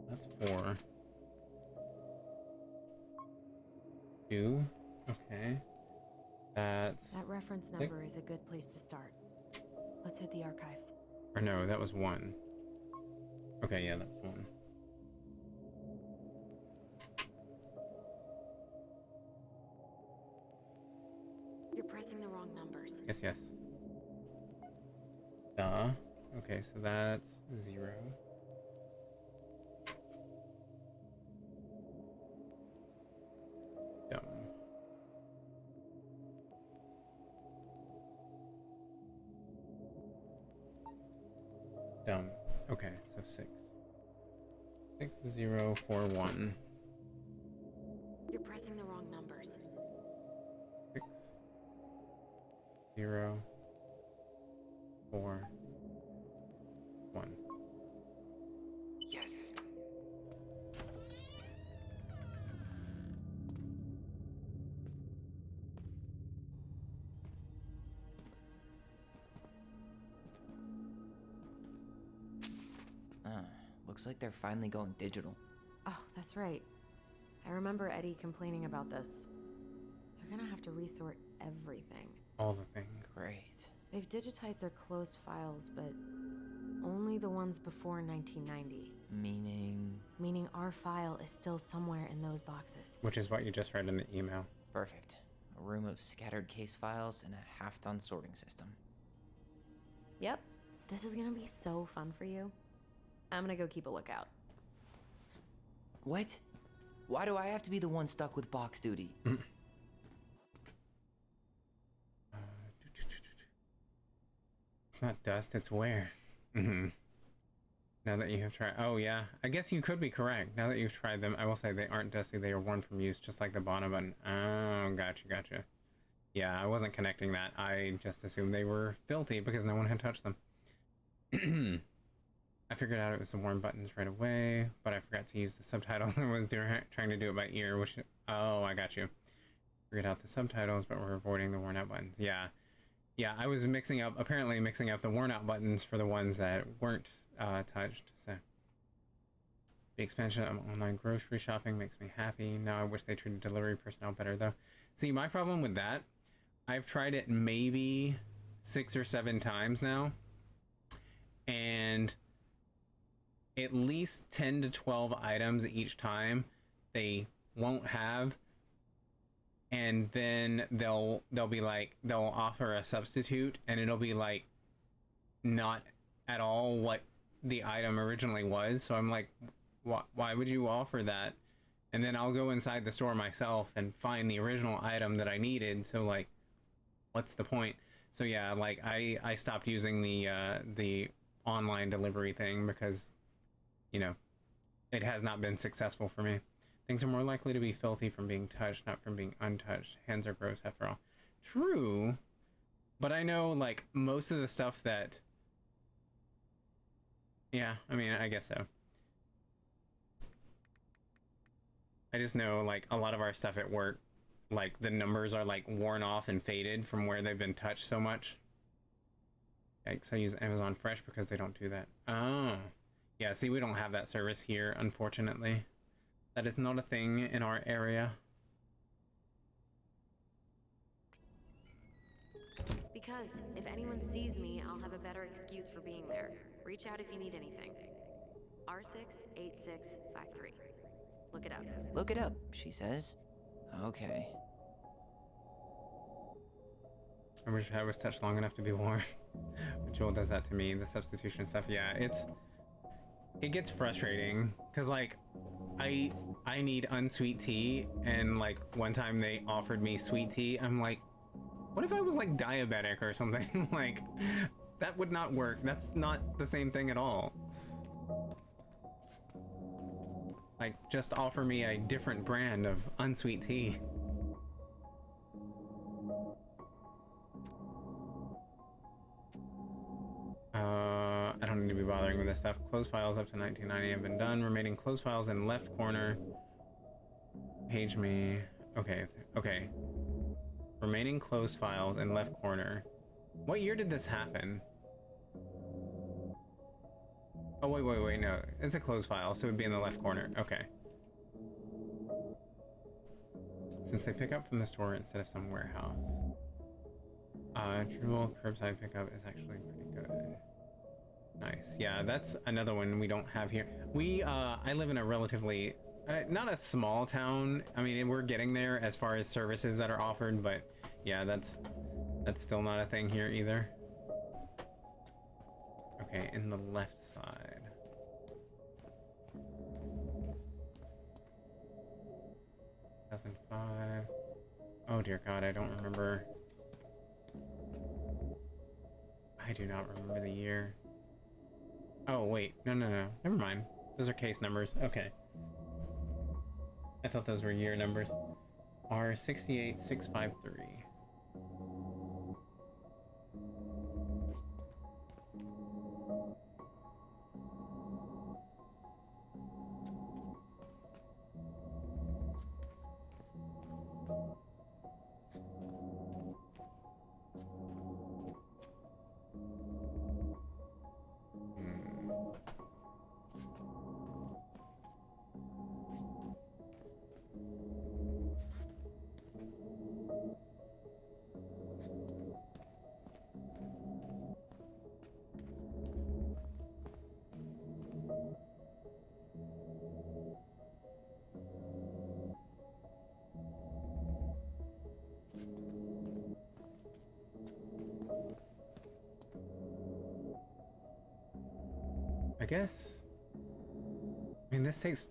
Speaker 1: That's 4. 2. Okay.
Speaker 2: That reference number is a good place to start. Let's hit the archives.
Speaker 1: Or no, that was 1. Okay, yeah, that's 1.
Speaker 2: You're pressing the wrong numbers.
Speaker 1: Yes, yes. Duh. Okay, so that's 0. Dumb. Dumb. Okay, so 6. 6, 0, 4, 1.
Speaker 2: You're pressing the wrong numbers.
Speaker 1: 6, 0, 4, 1.
Speaker 3: Yes. Looks like they're finally going digital.
Speaker 2: Oh, that's right. I remember Eddie complaining about this. They're gonna have to resort everything.
Speaker 1: All the things.
Speaker 3: Great.
Speaker 2: They've digitized their closed files, but only the ones before 1990. Meaning our file is still somewhere in those boxes.
Speaker 1: Which is what you just read in the email.
Speaker 3: Perfect. A room of scattered case files and a half-done sorting system.
Speaker 2: Yep. This is gonna be so fun for you. I'm gonna go keep a lookout.
Speaker 3: What? Why do I have to be the one stuck with box duty?
Speaker 1: It's not dust, it's wear. Now that you have tried. Oh, yeah. I guess you could be correct. Now that you've tried them, I will say they aren't dusty. They are worn from use, just like the bottom button. Oh, gotcha. Yeah, I wasn't connecting that. I just assumed they were filthy because no one had touched them. I figured out it was the worn buttons right away, but I forgot to use the subtitle and was trying to do it by ear, which... Oh, I got you. Figured out the subtitles, but we're avoiding the worn out buttons. Yeah, I was apparently mixing up the worn out buttons for the ones that weren't touched, so... The expansion of online grocery shopping makes me happy. Now I wish they treated delivery personnel better, though. See, my problem with that, I've tried it maybe 6 or 7 times now, and at least 10 to 12 items each time they won't have, and then they'll be like, they'll offer a substitute, and it'll be like not at all what the item originally was. So I'm like, why would you offer that? And then I'll go inside the store myself and find the original item that I needed. So like, what's the point? So yeah, like I stopped using the online delivery thing because, you know, it has not been successful for me. Things are more likely to be filthy from being touched, not from being untouched. Hands are gross after all. True, but I know like most of the stuff that, yeah, I mean, I guess so. I just know like a lot of our stuff at work, like the numbers are like worn off and faded from where they've been touched so much. Yikes, I use Amazon Fresh because they don't do that. Oh, yeah, see, we don't have that service here, unfortunately. That is not a thing in our area.
Speaker 2: Because if anyone sees me, I'll have a better excuse for being there. Reach out if you need anything. R68653. Look it up.
Speaker 3: Look it up, she says. Okay.
Speaker 1: I wish I was touched long enough to be worn. But Joel does that to me, the substitution stuff. Yeah, it gets frustrating because like I need unsweet tea, and like one time they offered me sweet tea. I'm like, what if I was like diabetic or something? Like that would not work. That's not the same thing at all. Like just offer me a different brand of unsweet tea. I don't need to be bothering with this stuff. Closed files up to 1990 have been done. Remaining closed files in left corner. Page me. Okay, okay. Remaining closed files in left corner. What year did this happen? Oh, wait, no. It's a closed file, so it would be in the left corner. Okay. Since they pick up from the store instead of some warehouse. Jewel curbside pickup is actually pretty good. Nice. Yeah, that's another one we don't have here. I live in a relatively, not a small town. I mean, we're getting there as far as services that are offered, but yeah, that's still not a thing here either. Okay, in the left side. $2005. Oh dear God, I don't remember. I do not remember the year. Oh wait, no. Never mind. Those are case numbers. Okay. I thought those were year numbers. R68653. I guess. I mean, this takes.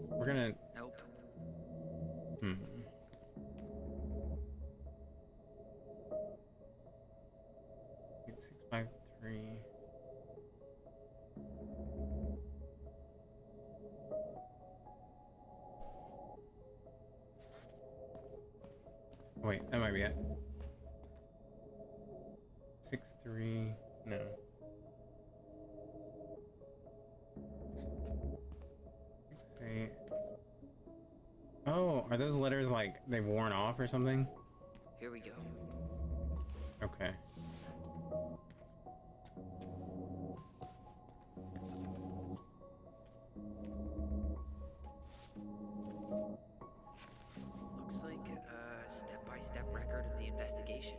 Speaker 1: We're gonna.
Speaker 3: Nope.
Speaker 1: 8653. Wait, that might be it. 63. No. 68. Oh, are those letters like they've worn off or something?
Speaker 3: Here we go.
Speaker 1: Okay.
Speaker 3: Looks like a step-by-step record of the investigation.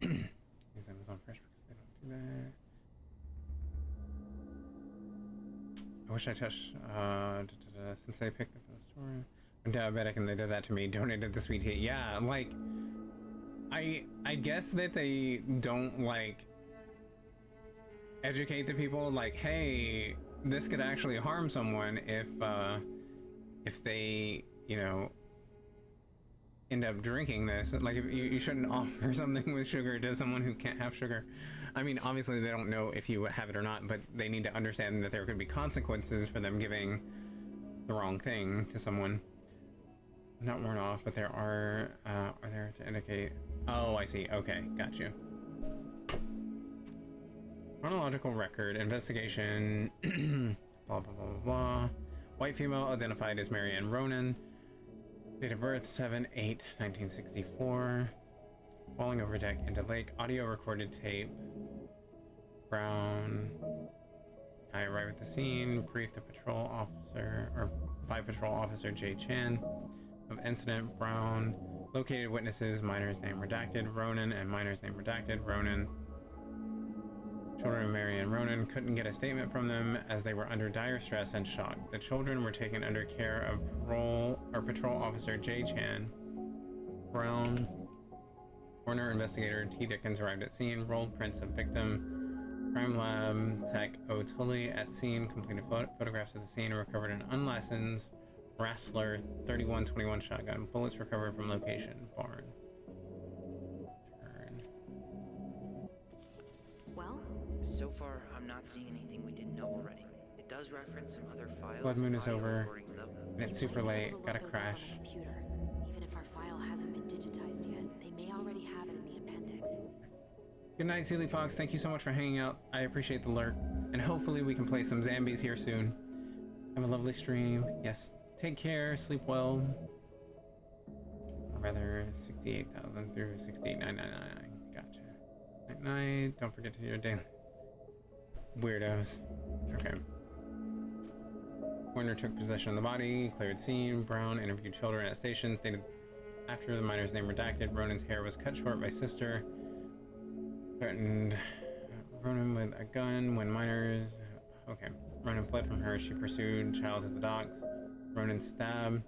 Speaker 1: Use Amazon Fresh because they don't do that. I wish I touched, since they picked up the store. I'm diabetic and they did that to me, donated the sweet tea. Yeah, like, I guess that they don't, like, educate the people, like, hey, this could actually harm someone if they, you know, end up drinking this. Like, if you shouldn't offer something with sugar to someone who can't have sugar. I mean, obviously they don't know if you have it or not, but they need to understand that there could be consequences for them giving the wrong thing to someone. Not worn off, but there are there to indicate. Oh, I see. Okay, got you. Chronological record, investigation, blah, blah, blah, blah, blah. White female identified as Marianne Ronan. Date of birth, 7/8/1964. Falling over deck into lake. Audio recorded tape. Brown. I arrive at the scene, brief the patrol officer, or by patrol officer Jay Chan of incident. Brown. Located witnesses, minor's name redacted. Ronan and minor's name redacted. Ronan. Children of Marianne Ronan couldn't get a statement from them as they were under dire stress and shock. The children were taken under care of patrol officer Jay Chan. Brown. Coroner investigator T. Dickens arrived at scene, rolled prints of victim Crime lab tech O'Tully at scene completed photographs of the scene and recovered an unlicensed Rassler 3121 shotgun. Bullets recovered from location. Barn. Turn.
Speaker 3: Well? So far, I'm not seeing anything we didn't know already. It does reference some other files.
Speaker 1: Blood moon is
Speaker 3: audio
Speaker 1: over,
Speaker 3: recordings, though.
Speaker 1: and it's super late. Gotta crash.
Speaker 14: Computer. Even if our file hasn't been digitized yet, they may already have it in the appendix.
Speaker 1: Good night, Sealy Fox. Thank you so much for hanging out. I appreciate the lurk, and hopefully we can play some Zambies here soon. Have a lovely stream. Yes, take care. Sleep well. Or rather, 68,000 through 68,999. Gotcha. Night night. Don't forget to do your daily. Weirdos. Okay. Warner took possession of the body, cleared scene. Brown interviewed children at station, stated after the minor's name redacted. Ronan's hair was cut short by sister. Threatened Ronan with a gun when minors. Okay. Ronan fled from her. She pursued child to the docks. Ronan stabbed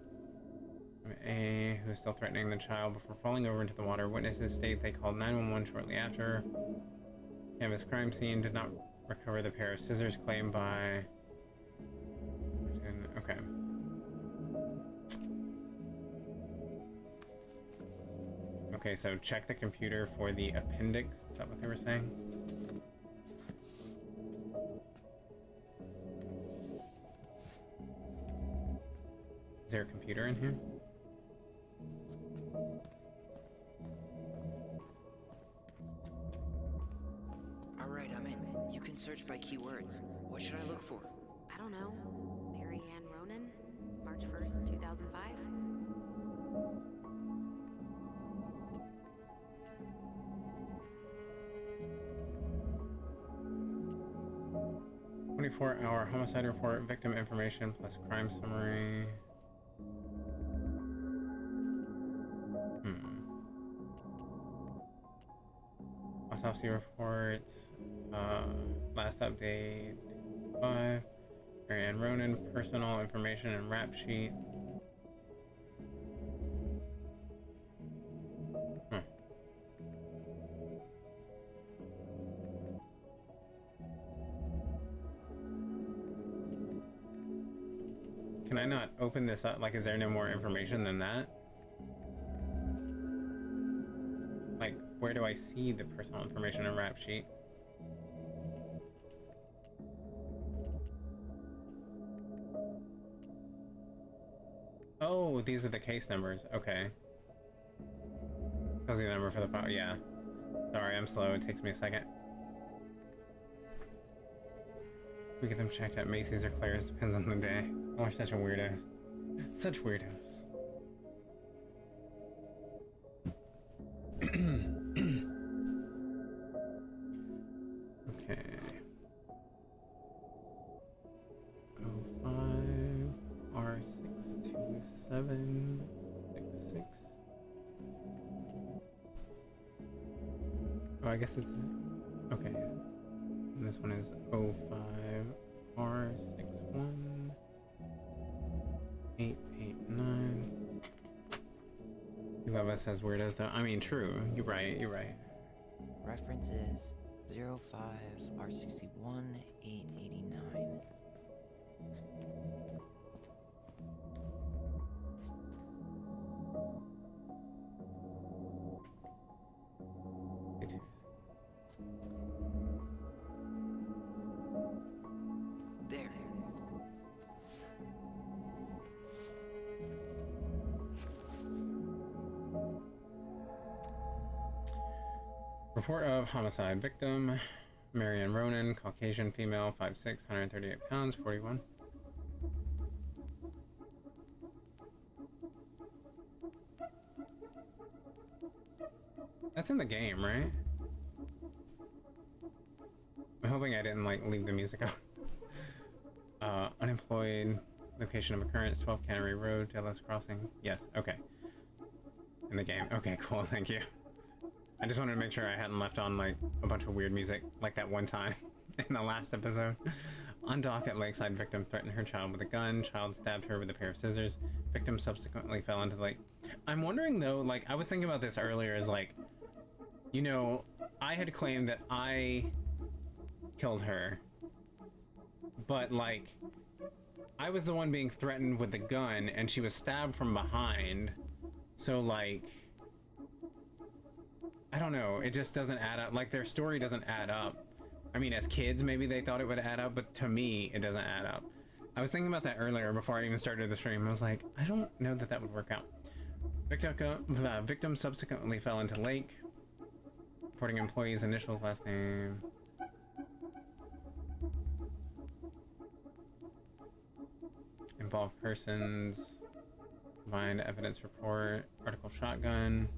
Speaker 1: A, who was still threatening the child before falling over into the water. Witnesses state they called 911 shortly after. Canvas crime scene did not recover the pair of scissors claimed by. Okay. Okay, so check the computer for the appendix. Is that what they were saying? Is there a computer in here?
Speaker 3: All right, I'm in. You can search by keywords. What should I look for?
Speaker 14: I don't know. Mary Ann Ronan? March 1st, 2005?
Speaker 1: "24-hour homicide report, victim information plus crime summary." Autopsy reports. Last update 5. Mary Ann Ronan, personal information and rap sheet. Can I not open this up? Like, is there no more information than that? Like, where do I see the personal information and rap sheet? Oh, these are the case numbers. Okay. Tells you the number for the file. Yeah. Sorry, I'm slow. It takes me a second. We get them checked at Macy's or Claire's. Depends on the day. Oh, we're such a weirdo. Such weirdos. Okay. 05 R62766. Oh, I guess it's okay. And this one is 05 R61889. You love us as weirdos, though. I mean, true. You're right. You're right.
Speaker 3: Reference is 05 R61 889. There.
Speaker 1: Report of homicide. Victim, Mary Ann Ronan, Caucasian female, 5'6", 138 pounds, 41. That's in the game, right? I'm hoping I didn't, like, leave the music out. Unemployed, location of occurrence, 12 Cannery Road, Dallas Crossing. Yes, okay. In the game. Okay, cool, thank you. I just wanted to make sure I hadn't left on, like, a bunch of weird music, like that one time in the last episode. On dock at Lakeside, victim threatened her child with a gun. Child stabbed her with a pair of scissors. Victim subsequently fell into the lake. I'm wondering, though, like, I was thinking about this earlier, is like, you know, I had claimed that I killed her. But, like, I was the one being threatened with the gun, and she was stabbed from behind. So, like, I don't know. It just doesn't add up. Like, their story doesn't add up. I mean, as kids, maybe they thought it would add up, but to me, it doesn't add up. I was thinking about that earlier before I even started the stream. I was like, I don't know that that would work out. Victim subsequently fell into lake. Reporting employee's initials, last name. Involved persons. Combined evidence report. Article shotgun.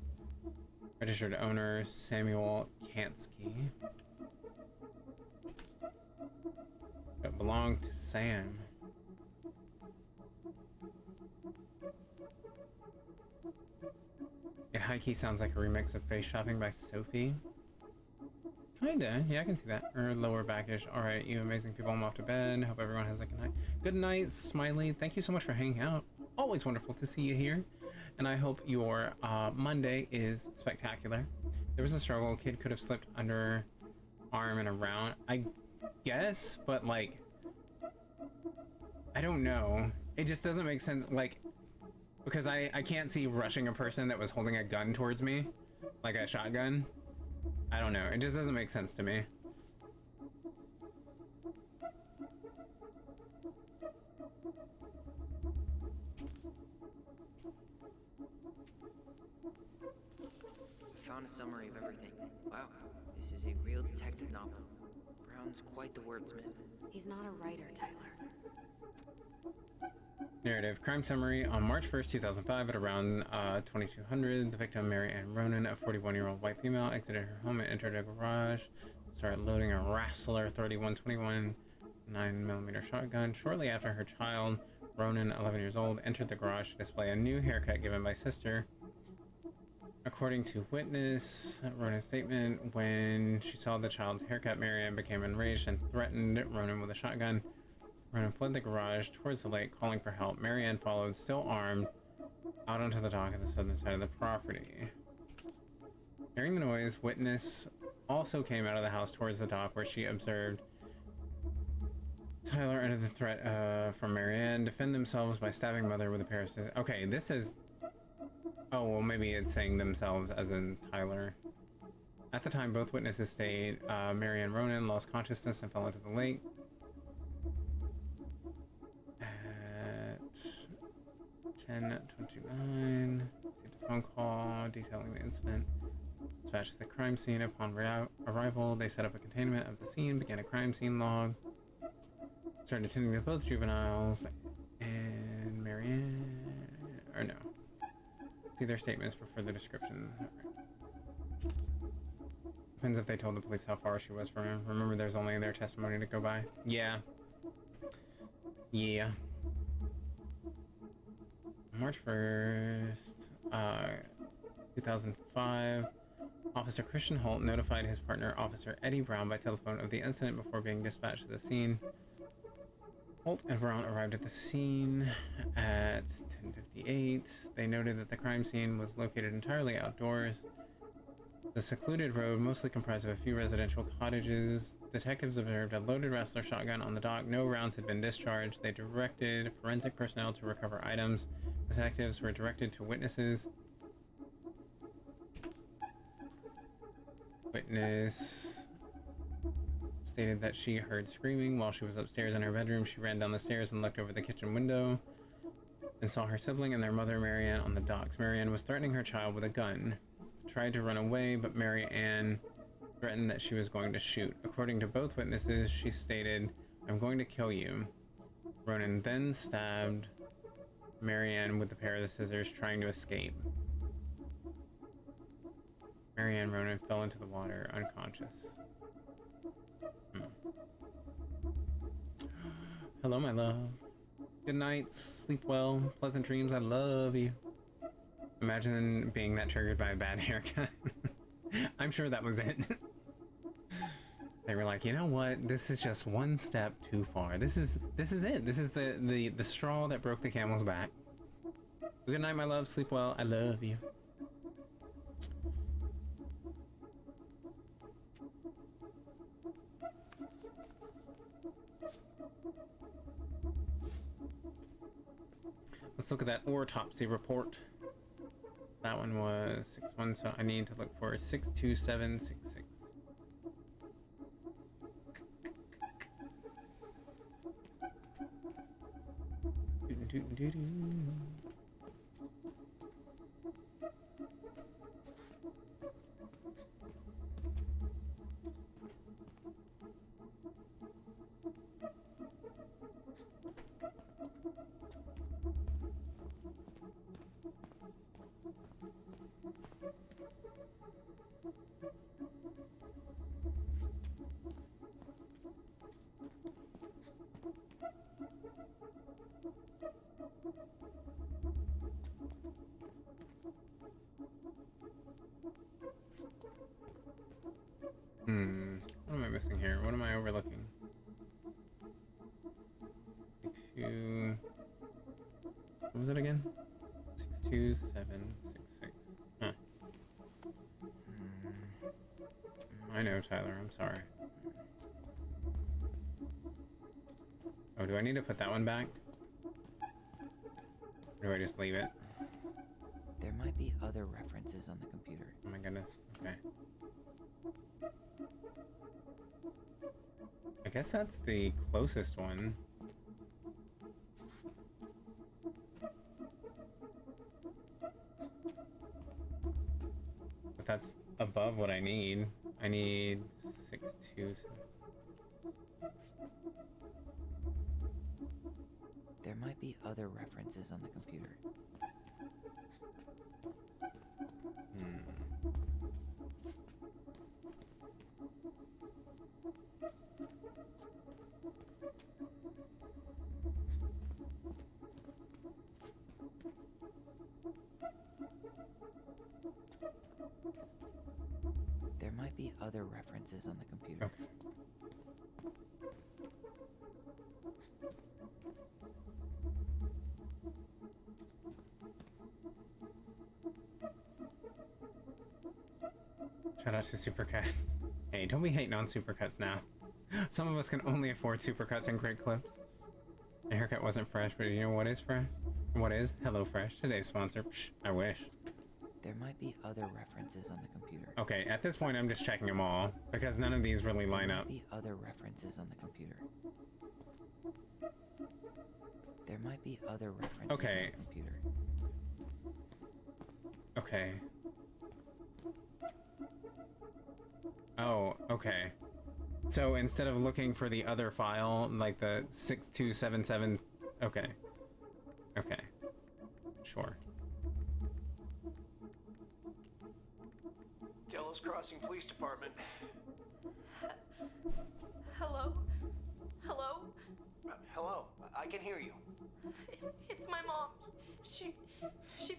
Speaker 1: Registered owner Samuel Kansky. It belonged to Sam. It high-key sounds like a remix of Face Shopping by Sophie. Kinda, yeah, I can see that. Or lower backish. Alright, you amazing people, I'm off to bed. Hope everyone has a good night. Good night, Smiley. Thank you so much for hanging out. Always wonderful to see you here. And I hope your Monday is spectacular. There was a struggle. Kid could have slipped under arm and around. I guess, but like, I don't know. It just doesn't make sense. Like, because I can't see rushing a person that was holding a gun towards me, like a shotgun. I don't know. It just doesn't make sense to me.
Speaker 3: I found a summary of everything. Wow, this is a real detective novel. Brown's quite the wordsmith.
Speaker 14: He's not a writer, Tyler.
Speaker 1: Narrative. Crime summary. On March 1st, 2005, at around 2200, the victim, Mary Ann Ronan, a 41-year-old white female, exited her home and entered a garage, started loading a Rassler 3121 9mm shotgun. Shortly after her child, Ronan, 11 years old, entered the garage to display a new haircut given by sister. According to witness Ronan's statement, when she saw the child's haircut, Mary Ann became enraged and threatened Ronan with a shotgun. Ronan fled the garage towards the lake, calling for help. Mary Ann followed, still armed, out onto the dock at the southern side of the property. Hearing the noise, witness also came out of the house towards the dock, where she observed Tyler under the threat from Mary Ann. Defend themselves by stabbing mother with a pair of scissors. Okay, this is... Oh, well, maybe it's saying themselves as in Tyler. At the time, both witnesses stayed. Mary Ann Ronan lost consciousness and fell into the lake. At 10:29, received a phone call detailing the incident. Dispatched to the crime scene. Upon arrival, they set up a containment of the scene, began a crime scene log, started attending to both juveniles and Mary Ann, or no. See their statements for further description. Depends if they told the police how far she was from him. Remember, there's only their testimony to go by. Yeah. Yeah. March 1st, 2005, Officer Christian Holt notified his partner, Officer Eddie Brown, by telephone of the incident before being dispatched to the scene. Holt and Brown arrived at the scene at 10:58. They noted that the crime scene was located entirely outdoors. The secluded road, mostly comprised of a few residential cottages. Detectives observed a loaded Rassler shotgun on the dock. No rounds had been discharged. They directed forensic personnel to recover items. Detectives were directed to witnesses. Witness stated that she heard screaming while she was upstairs in her bedroom. She ran down the stairs and looked over the kitchen window and saw her sibling and their mother, Mary Ann, on the docks. Mary Ann was threatening her child with a gun. Tried to run away, but Mary Ann threatened that she was going to shoot. According to both witnesses, she stated, "I'm going to kill you." Ronan then stabbed Mary Ann with a pair of the scissors, trying to escape. Mary Ann Ronan fell into the water, unconscious. Hello, my love. Good night, sleep well, pleasant dreams, I love you. Imagine being that triggered by a bad haircut. I'm sure that was it. They were like, you know what? This is just one step too far. This is it. This is the straw that broke the camel's back. Good night, my love. Sleep well. I love you. let's look at that autopsy report. That one was 6-1, so I need to look for 62766. What am I missing here? What am I overlooking? 2... What was it again? 62766. Huh. I know, Tyler. I'm sorry. Oh, do I need to put that one back? Or do I just leave it?
Speaker 3: There might be other references on the computer.
Speaker 1: Oh my goodness. Okay. I guess that's the closest one. But that's above what I need. I need 627.
Speaker 3: There might be other references on the computer. There might be other references on the computer.
Speaker 1: Okay. Shout out to Supercuts. Hey, don't be hating on Supercuts now. Some of us can only afford Supercuts and Great Clips. My haircut wasn't fresh, but you know what is fresh? What is? HelloFresh, today's sponsor. Psh, I wish.
Speaker 3: There might be other references on the computer.
Speaker 1: Okay, at this point I'm just checking them all, because none of these really line up.
Speaker 3: There might be other references on the computer. There might be other references on the computer.
Speaker 1: Okay. Oh, okay. So instead of looking for the other file, like the 6277... Okay. Okay. Sure.
Speaker 8: Delos Crossing Police Department.
Speaker 4: Hello? Hello?
Speaker 8: Hello, I can hear you.
Speaker 4: It's my mom. She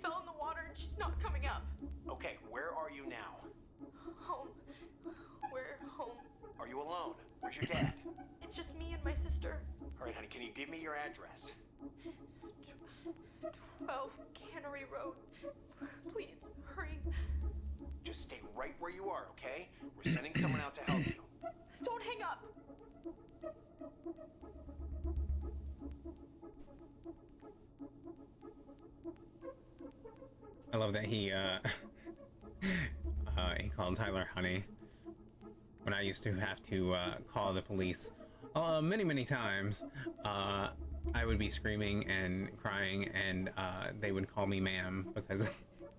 Speaker 4: fell in the water and she's not coming up.
Speaker 8: Okay, where are you now?
Speaker 4: Home. We're home.
Speaker 8: Are you alone? Where's your dad?
Speaker 4: It's just me and my sister.
Speaker 8: All right, honey, can you give me your address?
Speaker 4: 12 Cannery Road. Please, hurry.
Speaker 8: Just stay right where you are, okay? We're sending someone out to help you.
Speaker 4: Don't hang up.
Speaker 1: I love that he called Tyler honey. When I used to have to call the police many times, I would be screaming and crying, and they would call me ma'am because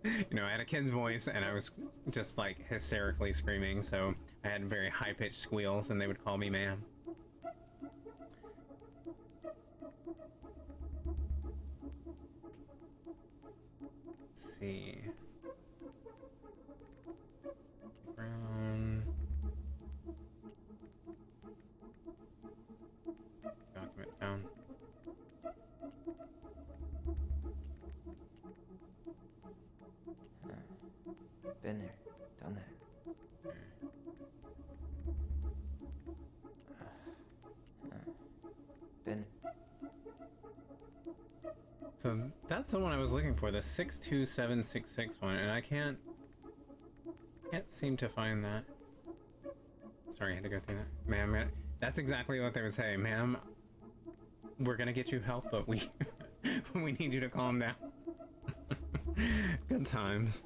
Speaker 1: you know, I had a kid's voice and I was just like hysterically screaming, so I had very high-pitched squeals and they would call me ma'am. Let's see. Brown. Document found.
Speaker 3: Been there, done that. Been.
Speaker 1: So that's the one I was looking for, the 62766 one, and I can't seem to find that. Sorry, I had to go through that. Ma'am, that's exactly what they would say. Ma'am, we're gonna get you help, but we We need you to calm down. Good times.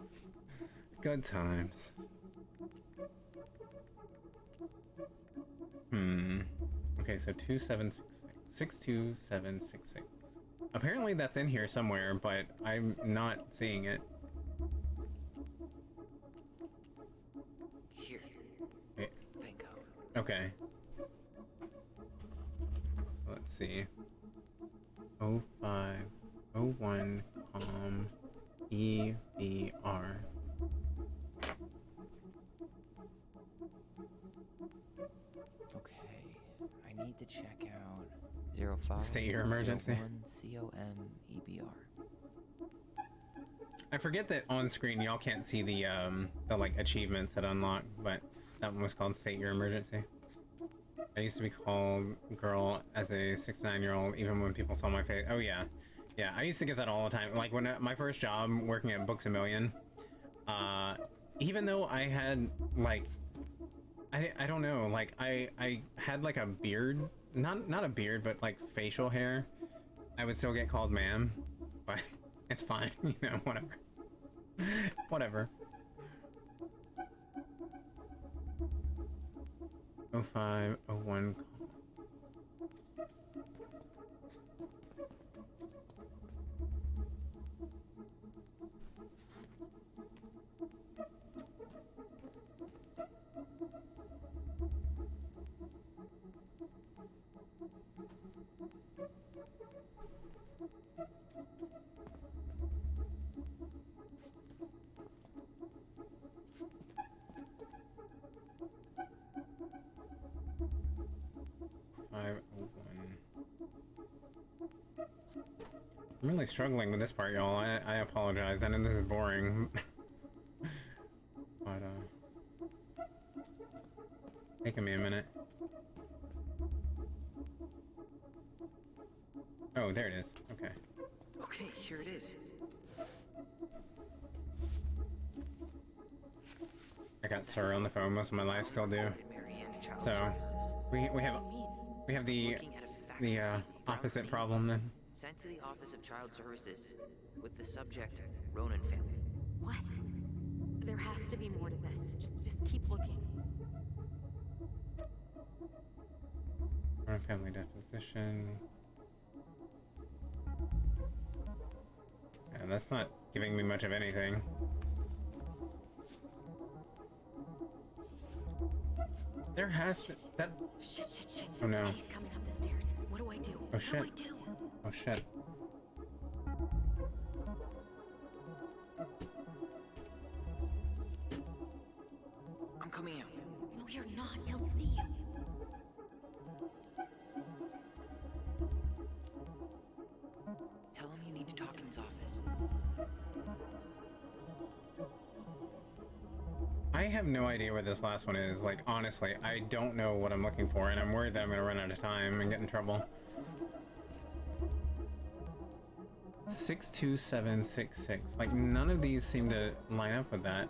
Speaker 1: Good times. Okay, so 62766. Apparently that's in here somewhere, but I'm not seeing it.
Speaker 3: Here.
Speaker 1: Okay.
Speaker 3: Bingo.
Speaker 1: Okay. So let's see. 0501 COM EBR.
Speaker 3: Okay. I need to check out 05
Speaker 1: State your emergency.
Speaker 3: COMEBR.
Speaker 1: I forget that on screen y'all can't see the like achievements that unlock, but that one was called State Your Emergency. I used to be called girl as a 6-9-year-old, even when people saw my face. Oh yeah, yeah. I used to get that all the time. Like when my first job working at Books A Million, even though I had like, I don't know, like I had like a beard, not a beard, but like facial hair. I would still get called ma'am, but it's fine, you know, whatever. Whatever. 0501. I'm really struggling with this part, y'all. I apologize. I know this is boring. But, taking me a minute. Oh, there it is. Okay.
Speaker 3: Okay, here it is.
Speaker 1: I got Sir on the phone most of my life, still do. So, we have the opposite problem then.
Speaker 3: Sent to the Office of Child Services with the subject Ronan family.
Speaker 2: What? There has to be more to this. Just keep looking.
Speaker 1: Ronan family deposition. Yeah, that's not giving me much of anything. There has to that.
Speaker 14: Shit.
Speaker 1: Oh no.
Speaker 14: Eddie's coming up the stairs. What do I do?
Speaker 1: Oh shit.
Speaker 14: What do I do?
Speaker 1: Oh shit.
Speaker 3: I'm coming out.
Speaker 14: No, you're not. He'll see you.
Speaker 3: Tell him you need to talk in his office.
Speaker 1: I have no idea where this last one is. Like, honestly, I don't know what I'm looking for, and I'm worried that I'm gonna run out of time and get in trouble. 62766. Like, none of these seem to line up with that.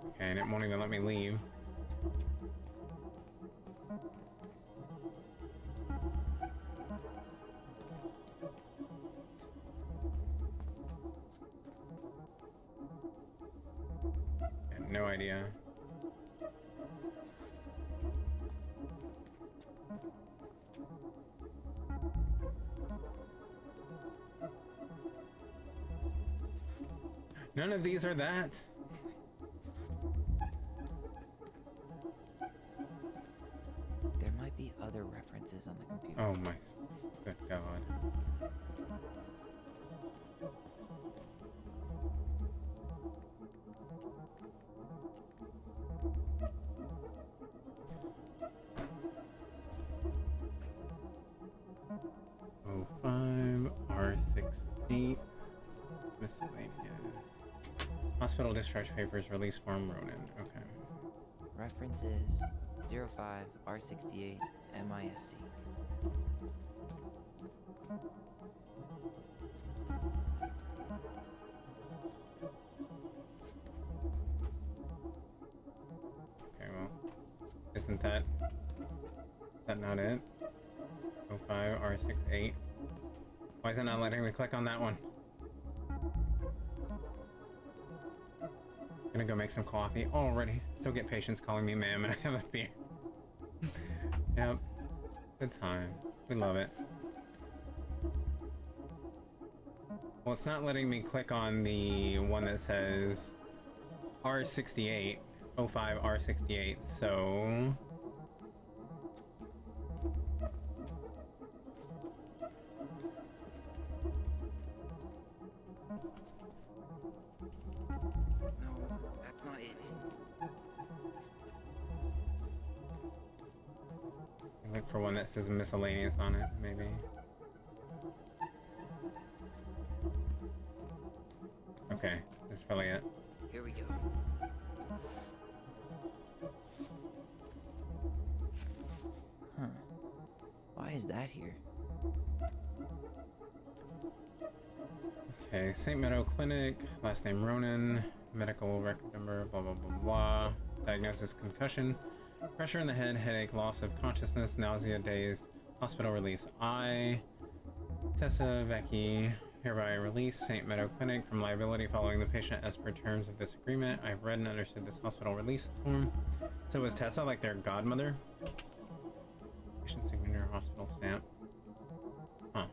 Speaker 1: Okay, and it won't even let me leave. I have no idea. None of these are that.
Speaker 3: There might be other references on the computer.
Speaker 1: Oh my good god. Oh, 5 R68 miscellaneous. Hospital discharge papers, release form, Ronan. Okay.
Speaker 3: Reference is 05 R68 MISC.
Speaker 1: Okay, well. isn't that not it? 05 R68. Why is it not letting me click on that one? Gonna go make some coffee already. Still get patients calling me ma'am and I have a beer. Yep. Good time. We love it. Well, it's not letting me click on the one that says R68, 05 R68, so...
Speaker 3: That's not it.
Speaker 1: Look for one that says miscellaneous on it, maybe. Okay, that's probably it.
Speaker 3: Here we go. Huh. Why is that here?
Speaker 1: Okay, St. Meadow Clinic, last name Ronan, medical record number, blah, blah, blah, blah. Diagnosis concussion, pressure in the head, headache, loss of consciousness, nausea, daze, hospital release. I, Tessa Vecchi, hereby release St. Meadow Clinic from liability following the patient as per terms of this agreement. I've read and understood this hospital release form. So was Tessa like their godmother? Patient signature, hospital stamp. Huh.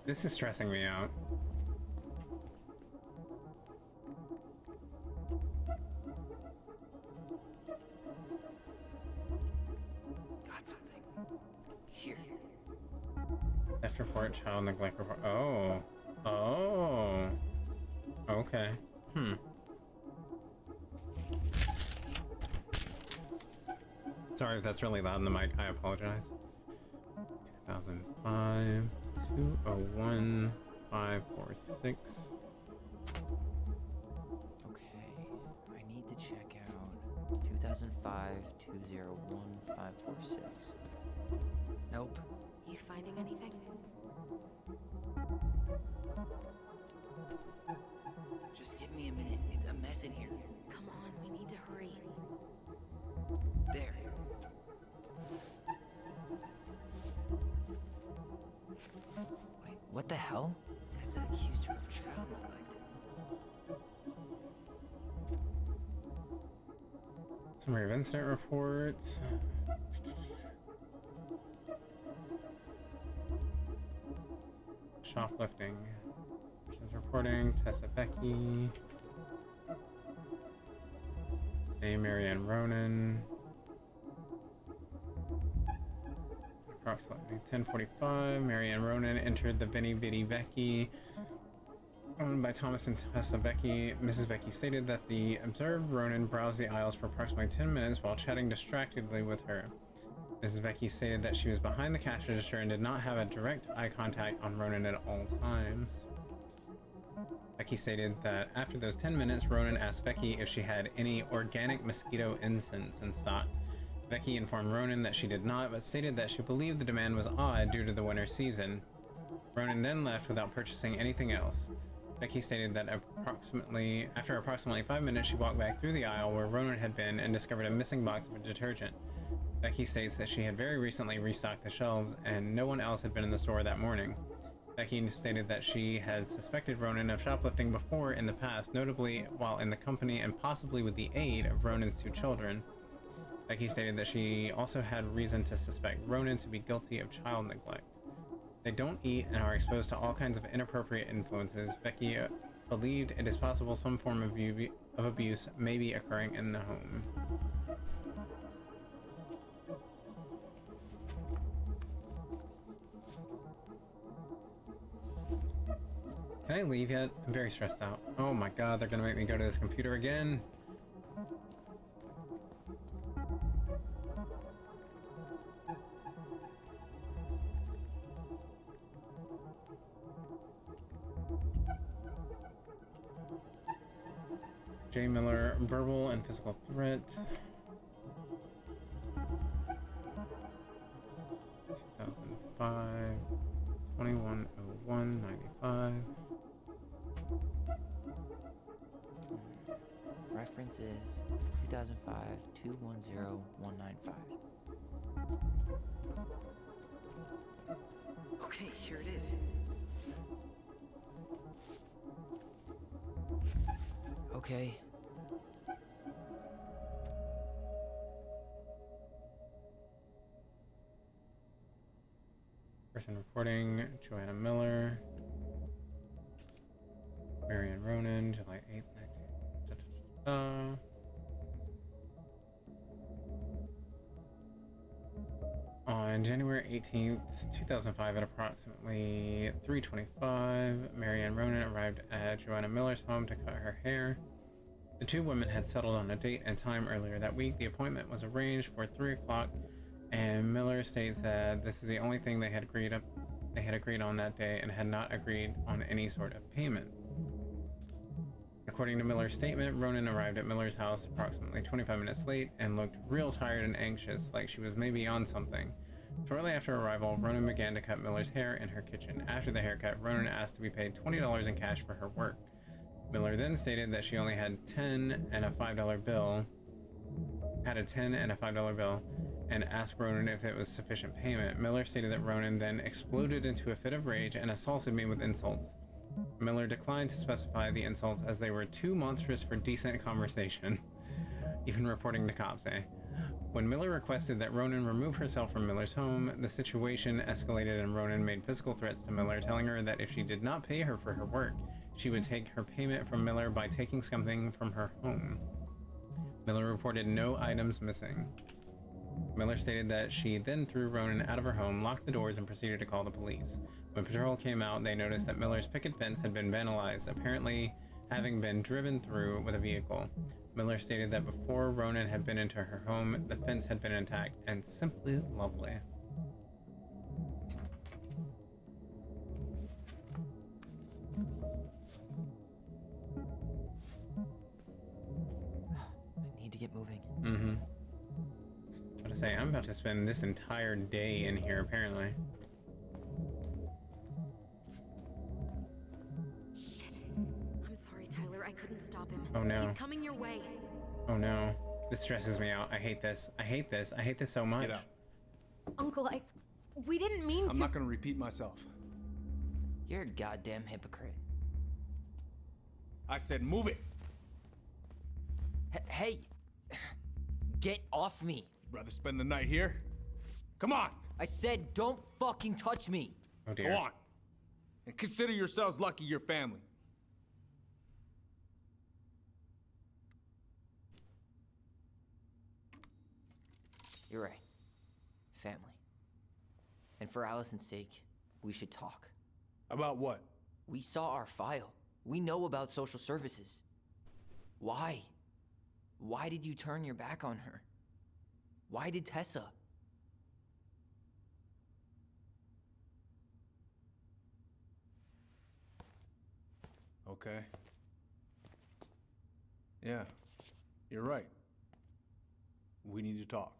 Speaker 1: This is stressing me out.
Speaker 3: Got something. Here.
Speaker 1: Theft report, child neglect report. Oh. Oh. Okay. Sorry if that's really loud in the mic. I apologize. 2005. 201 546.
Speaker 3: Okay, I need to check out 2005 201 546. Nope.
Speaker 14: You finding anything?
Speaker 3: Just give me a minute. It's a mess in here.
Speaker 14: Come on, we need to hurry.
Speaker 3: There. Wait, what the hell? Tessa accused her of child neglect.
Speaker 1: Summary of incident reports. Shoplifting. Person's reporting. Tessa Vecchi. Name Marianne Ronan. Approximately 10:45, Marianne Ronan entered the Veni Vidi Vecchi, owned by Thomas and Tessa Vecchi. Mrs. Vecchi stated that the observed Ronan browsed the aisles for approximately 10 minutes while chatting distractedly with her. Mrs. Vecchi stated that she was behind the cash register and did not have a direct eye contact on Ronan at all times. Vecchi stated that after those 10 minutes, Ronan asked Vecchi if she had any organic mosquito incense in stock. Vecchi informed Ronan that she did not, but stated that she believed the demand was odd due to the winter season. Ronan then left without purchasing anything else. Vecchi stated that after approximately 5 minutes, she walked back through the aisle where Ronan had been and discovered a missing box of detergent. Vecchi states that she had very recently restocked the shelves and no one else had been in the store that morning. Vecchi stated that she has suspected Ronan of shoplifting before in the past, notably while in the company and possibly with the aid of Ronan's 2 children. Vecchi stated that she also had reason to suspect Ronan to be guilty of child neglect. They don't eat and are exposed to all kinds of inappropriate influences. Vecchi believed it is possible some form of abuse may be occurring in the home. Can I leave yet? I'm very stressed out. Oh my god, they're gonna make me go to this computer again. J. Miller, verbal and physical threat. 2005, 210195.
Speaker 3: Reference is 2005 210195.
Speaker 15: Okay, here it is.
Speaker 3: Okay.
Speaker 1: Person reporting, Joanna Miller. Marion Ronan, July 8th, 19... On January 18th, 2005, at approximately 3:25, Marianne Ronan arrived at Joanna Miller's home to cut her hair. The two women had settled on a date and time earlier that week. The appointment was arranged for 3 o'clock, and Miller states that this is the only thing they had agreed on that day and had not agreed on any sort of payment. According to Miller's statement, Ronan arrived at Miller's house approximately 25 minutes late and looked real tired and anxious, like she was maybe on something. Shortly after arrival, Ronan began to cut Miller's hair in her kitchen. After the haircut, Ronan asked to be paid $20 in cash for her work. Miller then stated that she only had a $10 and a $5 bill, and asked Ronan if it was sufficient payment. Miller stated that Ronan then exploded into a fit of rage and assaulted me with insults. Miller declined to specify the insults as they were too monstrous for decent conversation, even reporting to cops, When Miller requested that Ronan remove herself from Miller's home, the situation escalated and Ronan made physical threats to Miller, telling her that if she did not pay her for her work, she would take her payment from Miller by taking something from her home. Miller reported no items missing. Miller stated that she then threw Ronan out of her home, locked the doors, and proceeded to call the police. When patrol came out, they noticed that Miller's picket fence had been vandalized, apparently having been driven through with a vehicle. Miller stated that before Ronan had been into her home, the fence had been intact and simply lovely.
Speaker 3: I need to get moving.
Speaker 1: Mm-hmm. I was about to say, I'm about to spend this entire day in here, apparently.
Speaker 14: Shit. I'm sorry, Tyler. I couldn't stop him.
Speaker 1: Oh, no.
Speaker 14: He's coming your way.
Speaker 1: Oh no. This stresses me out. I hate this. I hate this. I hate this so much.
Speaker 10: Get out.
Speaker 2: Uncle, we didn't mean to.
Speaker 10: I'm not gonna repeat myself.
Speaker 3: You're a goddamn hypocrite.
Speaker 10: I said move it.
Speaker 3: Hey! Get off me!
Speaker 10: Rather spend the night here? Come on!
Speaker 3: I said don't fucking touch me!
Speaker 1: Oh dear.
Speaker 10: Go on. And consider yourselves lucky you're family.
Speaker 3: You're right. Family. And for Allison's sake, we should talk.
Speaker 10: About what?
Speaker 3: We saw our file. We know about social services. Why? Why did you turn your back on her? Why did Tessa?
Speaker 10: Okay. Yeah, you're right. We need to talk.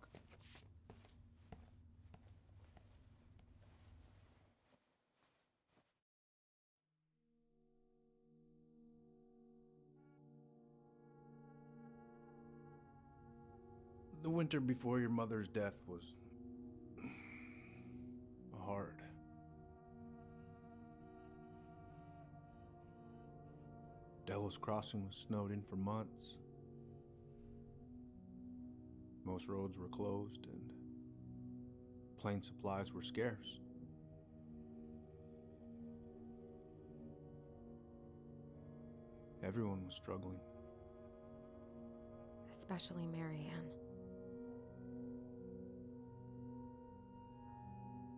Speaker 10: The winter before your mother's death was hard. Delos Crossing was snowed in for months. Most roads were closed and plane supplies were scarce. Everyone was struggling.
Speaker 2: Especially Marianne.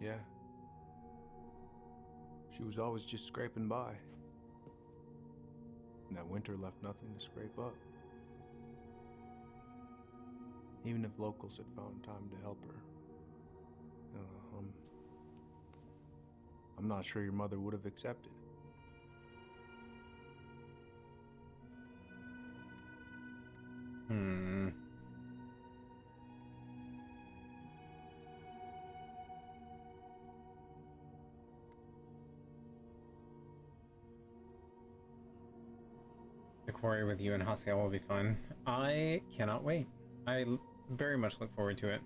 Speaker 10: Yeah. She was always just scraping by. And that winter left nothing to scrape up. Even if locals had found time to help her. I'm not sure your mother would have accepted.
Speaker 1: The quarry with you and Haciel will be fun. I cannot wait. Very much look forward to it.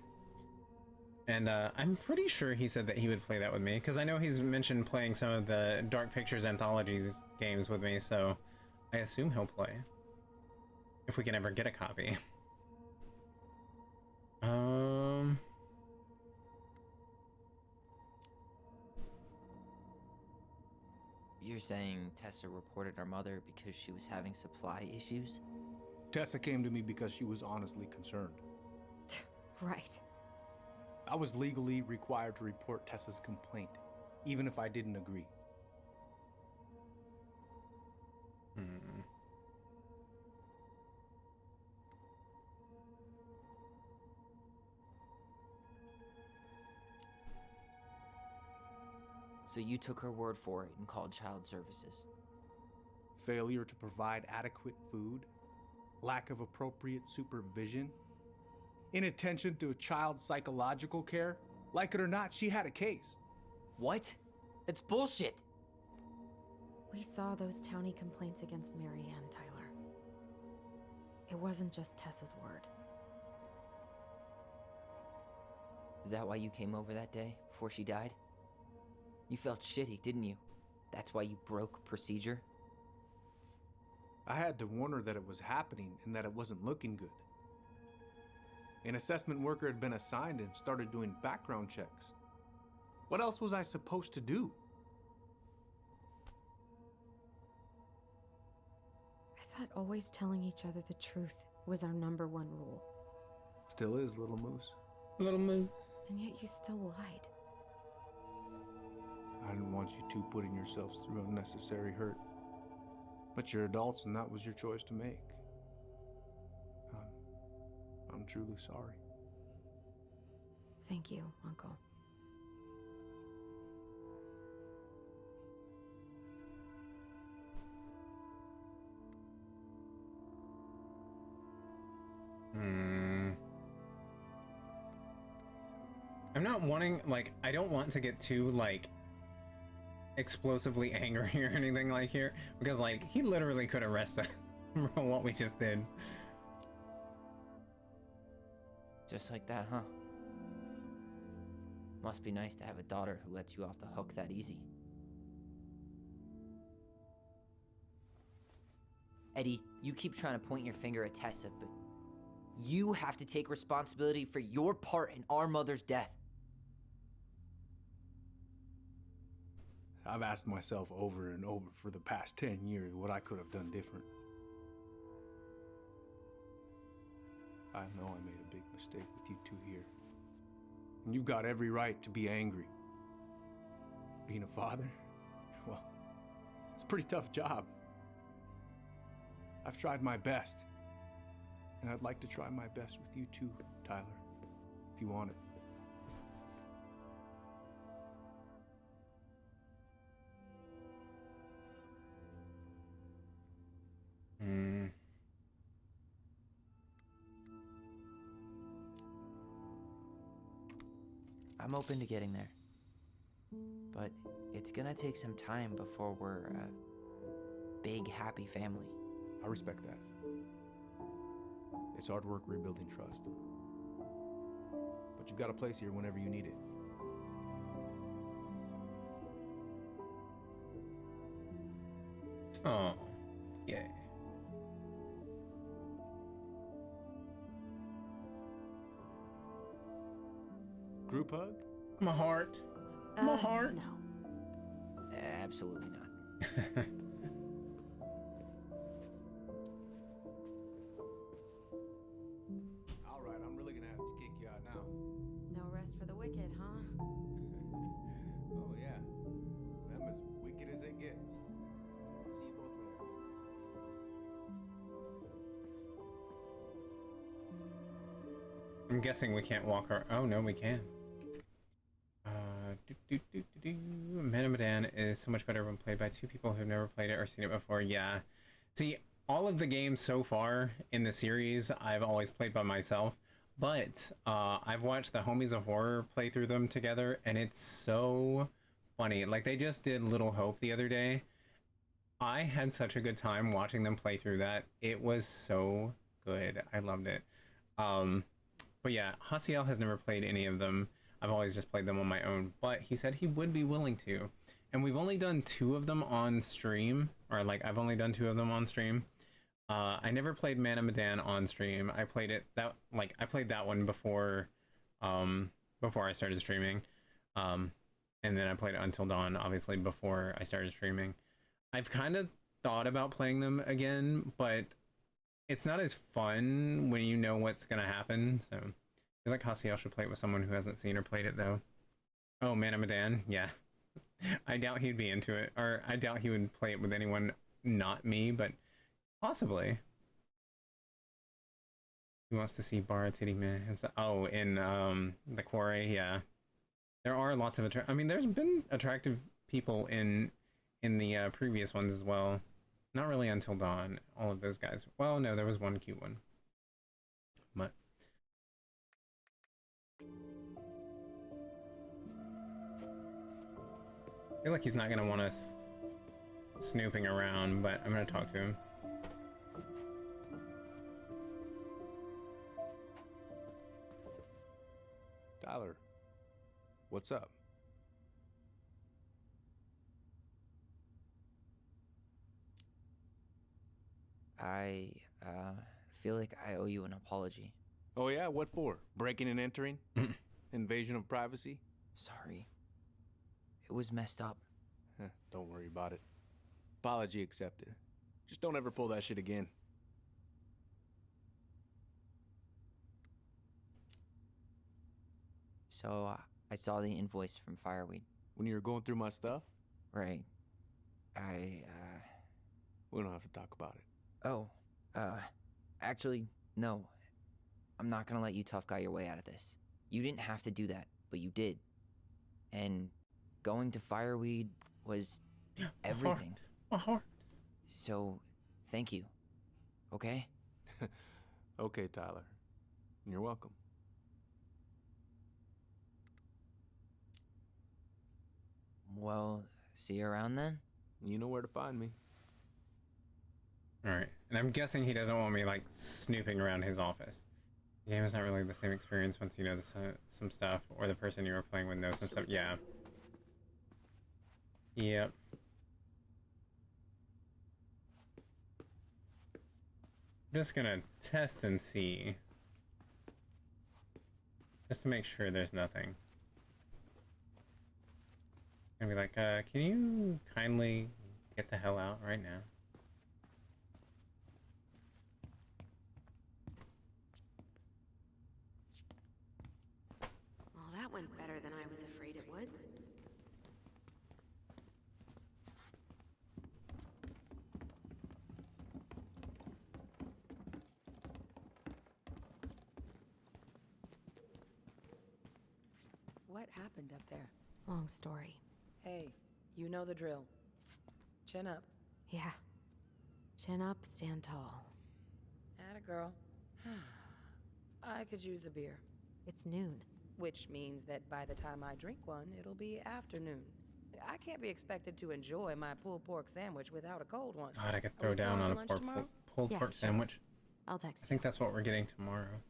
Speaker 1: And I'm pretty sure he said that he would play that with me, because I know he's mentioned playing some of the Dark Pictures Anthologies games with me, so I assume he'll play. If we can ever get a copy.
Speaker 3: You're saying Tessa reported her mother because she was having supply issues?
Speaker 10: Tessa came to me because she was honestly concerned.
Speaker 2: Right.
Speaker 10: I was legally required to report Tessa's complaint, even if I didn't agree.
Speaker 3: So you took her word for it and called child services.
Speaker 10: Failure to provide adequate food, lack of appropriate supervision, inattention to a child's psychological care. Like it or not, she had a case.
Speaker 3: What? That's bullshit!
Speaker 4: We saw those townie complaints against Marianne, Tyler. It wasn't just Tessa's word.
Speaker 3: Is that why you came over that day, before she died? You felt shitty, didn't you? That's why you broke procedure?
Speaker 10: I had to warn her that it was happening and that it wasn't looking good. An assessment worker had been assigned and started doing background checks. What else was I supposed to do?
Speaker 4: I thought always telling each other the truth was our #1 rule.
Speaker 10: Still is, Little Moose.
Speaker 1: Little Moose.
Speaker 4: And yet you still lied.
Speaker 10: I didn't want you two putting yourselves through unnecessary hurt. But you're adults and that was your choice to make. I'm truly sorry.
Speaker 4: Thank you, Uncle.
Speaker 1: I'm not wanting, like, I don't want to get too, like, explosively angry or anything like here, because, like, he literally could arrest us for what we just did.
Speaker 3: Just like that, huh? Must be nice to have a daughter who lets you off the hook that easy. Eddie, you keep trying to point your finger at Tessa, but you have to take responsibility for your part in our mother's death.
Speaker 10: I've asked myself over and over for the past 10 years what I could have done different. I know I made a big mistake with you two here. And you've got every right to be angry. Being a father, well, it's a pretty tough job. I've tried my best. And I'd like to try my best with you too, Tyler, if you want it.
Speaker 3: I'm open to getting there. But it's gonna take some time before we're a big, happy family.
Speaker 10: I respect that. It's hard work rebuilding trust. But you've got a place here whenever you need it.
Speaker 1: Oh, yay.
Speaker 10: Group hug?
Speaker 1: My heart. My heart.
Speaker 4: No.
Speaker 3: Absolutely not.
Speaker 10: All right, I'm really gonna have to kick you out now.
Speaker 2: No rest for the wicked, huh?
Speaker 10: Oh yeah, them as wicked as it gets. I'll see you both later.
Speaker 1: I'm guessing we can't walk our... Oh, no, we can. Man of Medan is so much better when played by two people who've never played it or seen it before. Yeah. See, all of the games so far in the series, I've always played by myself. But I've watched the Homies of Horror play through them together, and it's so funny. Like, they just did Little Hope the other day, I had such a good time watching them play through that. It was so good. I loved it. But yeah, Hasiel has never played any of them. I've always just played them on my own, but he said he would be willing to. And we've only done 2 of them on stream, or like I've only done 2 of them on stream. I never played Man of Medan on stream. I played that one before I started streaming. And then I played Until Dawn obviously before I started streaming. I've kind of thought about playing them again, but it's not as fun when you know what's gonna happen. So I feel like Hasiel should play it with someone who hasn't seen or played it though. Oh, Man of Medan, yeah. I doubt he'd be into it, or I doubt he would play it with anyone not me, but possibly. He wants to see Baratiti Man himself. Oh, in the Quarry, yeah. There are lots of I mean, there's been attractive people in the previous ones as well. Not really Until Dawn. All of those guys. Well, no, there was one cute one. But I feel like he's not gonna want us snooping around, but I'm gonna talk to him.
Speaker 10: Tyler, what's up?
Speaker 3: I feel like I owe you an apology.
Speaker 10: Oh yeah, what for? Breaking and entering? Invasion of privacy?
Speaker 3: Sorry. It was messed up.
Speaker 10: Don't worry about it. Apology accepted. Just don't ever pull that shit again.
Speaker 3: So, I saw the invoice from Fireweed.
Speaker 10: When you were going through my stuff?
Speaker 3: Right.
Speaker 10: We don't have to talk about it.
Speaker 3: Oh, actually, no. I'm not gonna let you tough guy your way out of this. You didn't have to do that, but you did. And going to Fireweed was everything.
Speaker 1: My heart.
Speaker 3: So, thank you. Okay?
Speaker 10: Okay, Tyler. You're welcome.
Speaker 3: Well, see you around then?
Speaker 10: You know where to find me.
Speaker 1: Alright, and I'm guessing he doesn't want me like snooping around his office. The game is not really the same experience once you know some stuff, or the person you were playing with knows some stuff. Yeah. Yep. I'm just gonna test and see. Just to make sure there's nothing. And be like, can you kindly get the hell out right now?
Speaker 14: Well, that went better than I was afraid it would.
Speaker 12: What happened up there?
Speaker 4: Long story.
Speaker 12: Hey, you know the drill. Chin up.
Speaker 4: Yeah. Chin up, stand tall.
Speaker 12: Atta girl. I could use a beer.
Speaker 4: It's noon.
Speaker 12: Which means that by the time I drink one, it'll be afternoon. I can't be expected to enjoy my pulled pork sandwich without a cold one.
Speaker 1: God, I could throw down on a pulled pork sandwich.
Speaker 4: I'll text
Speaker 1: I think that's what we're getting tomorrow.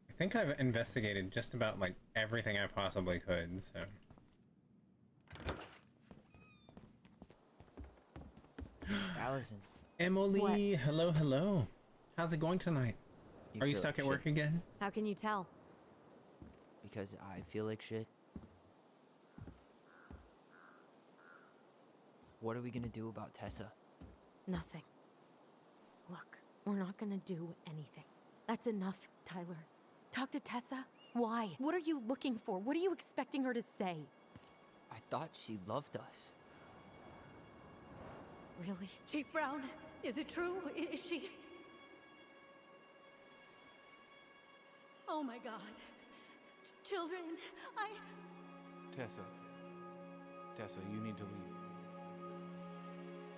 Speaker 1: I think I've investigated just about like everything I possibly could, so.
Speaker 3: Allison.
Speaker 1: Emily,
Speaker 4: What?
Speaker 1: hello, hello. How's it going tonight? Are you
Speaker 3: feel
Speaker 1: stuck
Speaker 3: like
Speaker 1: at work
Speaker 3: shit?
Speaker 1: again?
Speaker 4: How can you tell?
Speaker 3: Because I feel like shit. What are we gonna do about Tessa?
Speaker 4: Nothing. Look, we're not gonna do anything. That's enough, Tyler. Talk to Tessa? Why? What are you looking for? What are you expecting her to say?
Speaker 3: I thought she loved us.
Speaker 4: Really?
Speaker 6: Chief Brown, is it true? Is she... Oh my god. Children,
Speaker 10: Tessa, you need to leave.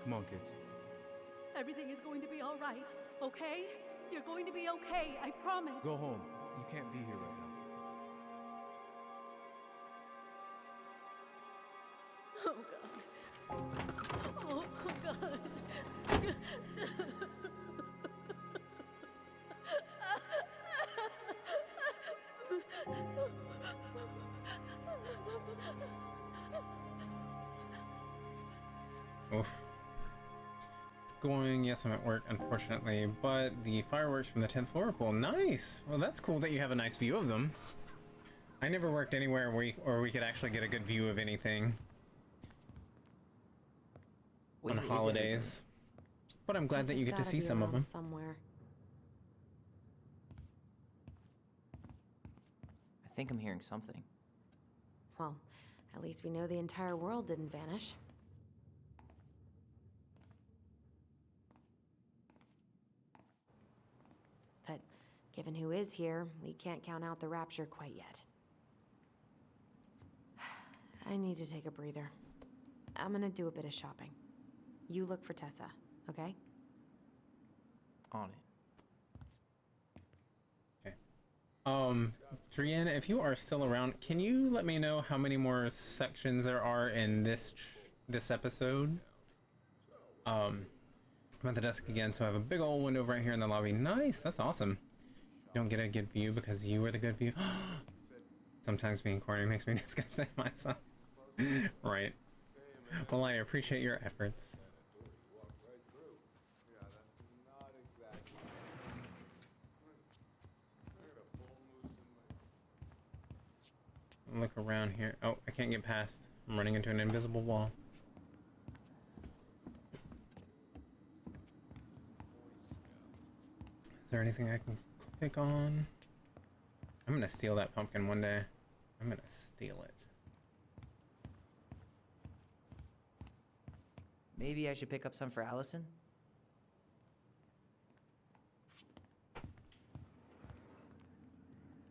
Speaker 10: Come on, kids.
Speaker 9: Everything is going to be all right, okay? You're going to be okay, I promise.
Speaker 10: Go home. You can't be here right now.
Speaker 9: Oh, God. Oh, God.
Speaker 1: Oof. It's going, yes, I'm at work, unfortunately, but the fireworks from the 10th floor are cool. Nice! Well, that's cool that you have a nice view of them. I never worked anywhere where we could actually get a good view of anything on holidays. But I'm glad that you get to see some of them.
Speaker 4: Somewhere.
Speaker 3: I think I'm hearing something.
Speaker 4: Well, at least we know the entire world didn't vanish. But given who is here, we can't count out the rapture quite yet. I need to take a breather. I'm gonna do a bit of shopping. You look for Tessa, okay?
Speaker 3: On it.
Speaker 1: Okay. Drian, if you are still around, can you let me know how many more sections there are in this episode? I'm at the desk again, so I have a big old window right here in the lobby. Nice, that's awesome. You don't get a good view because you were the good view. Sometimes being corny makes me disgust at myself. Right. Well, I appreciate your efforts. Look around here. Oh, I can't get past. I'm running into an invisible wall. Is there anything I can click on? I'm gonna steal that pumpkin one day. I'm gonna steal it.
Speaker 3: Maybe I should pick up some for Allison?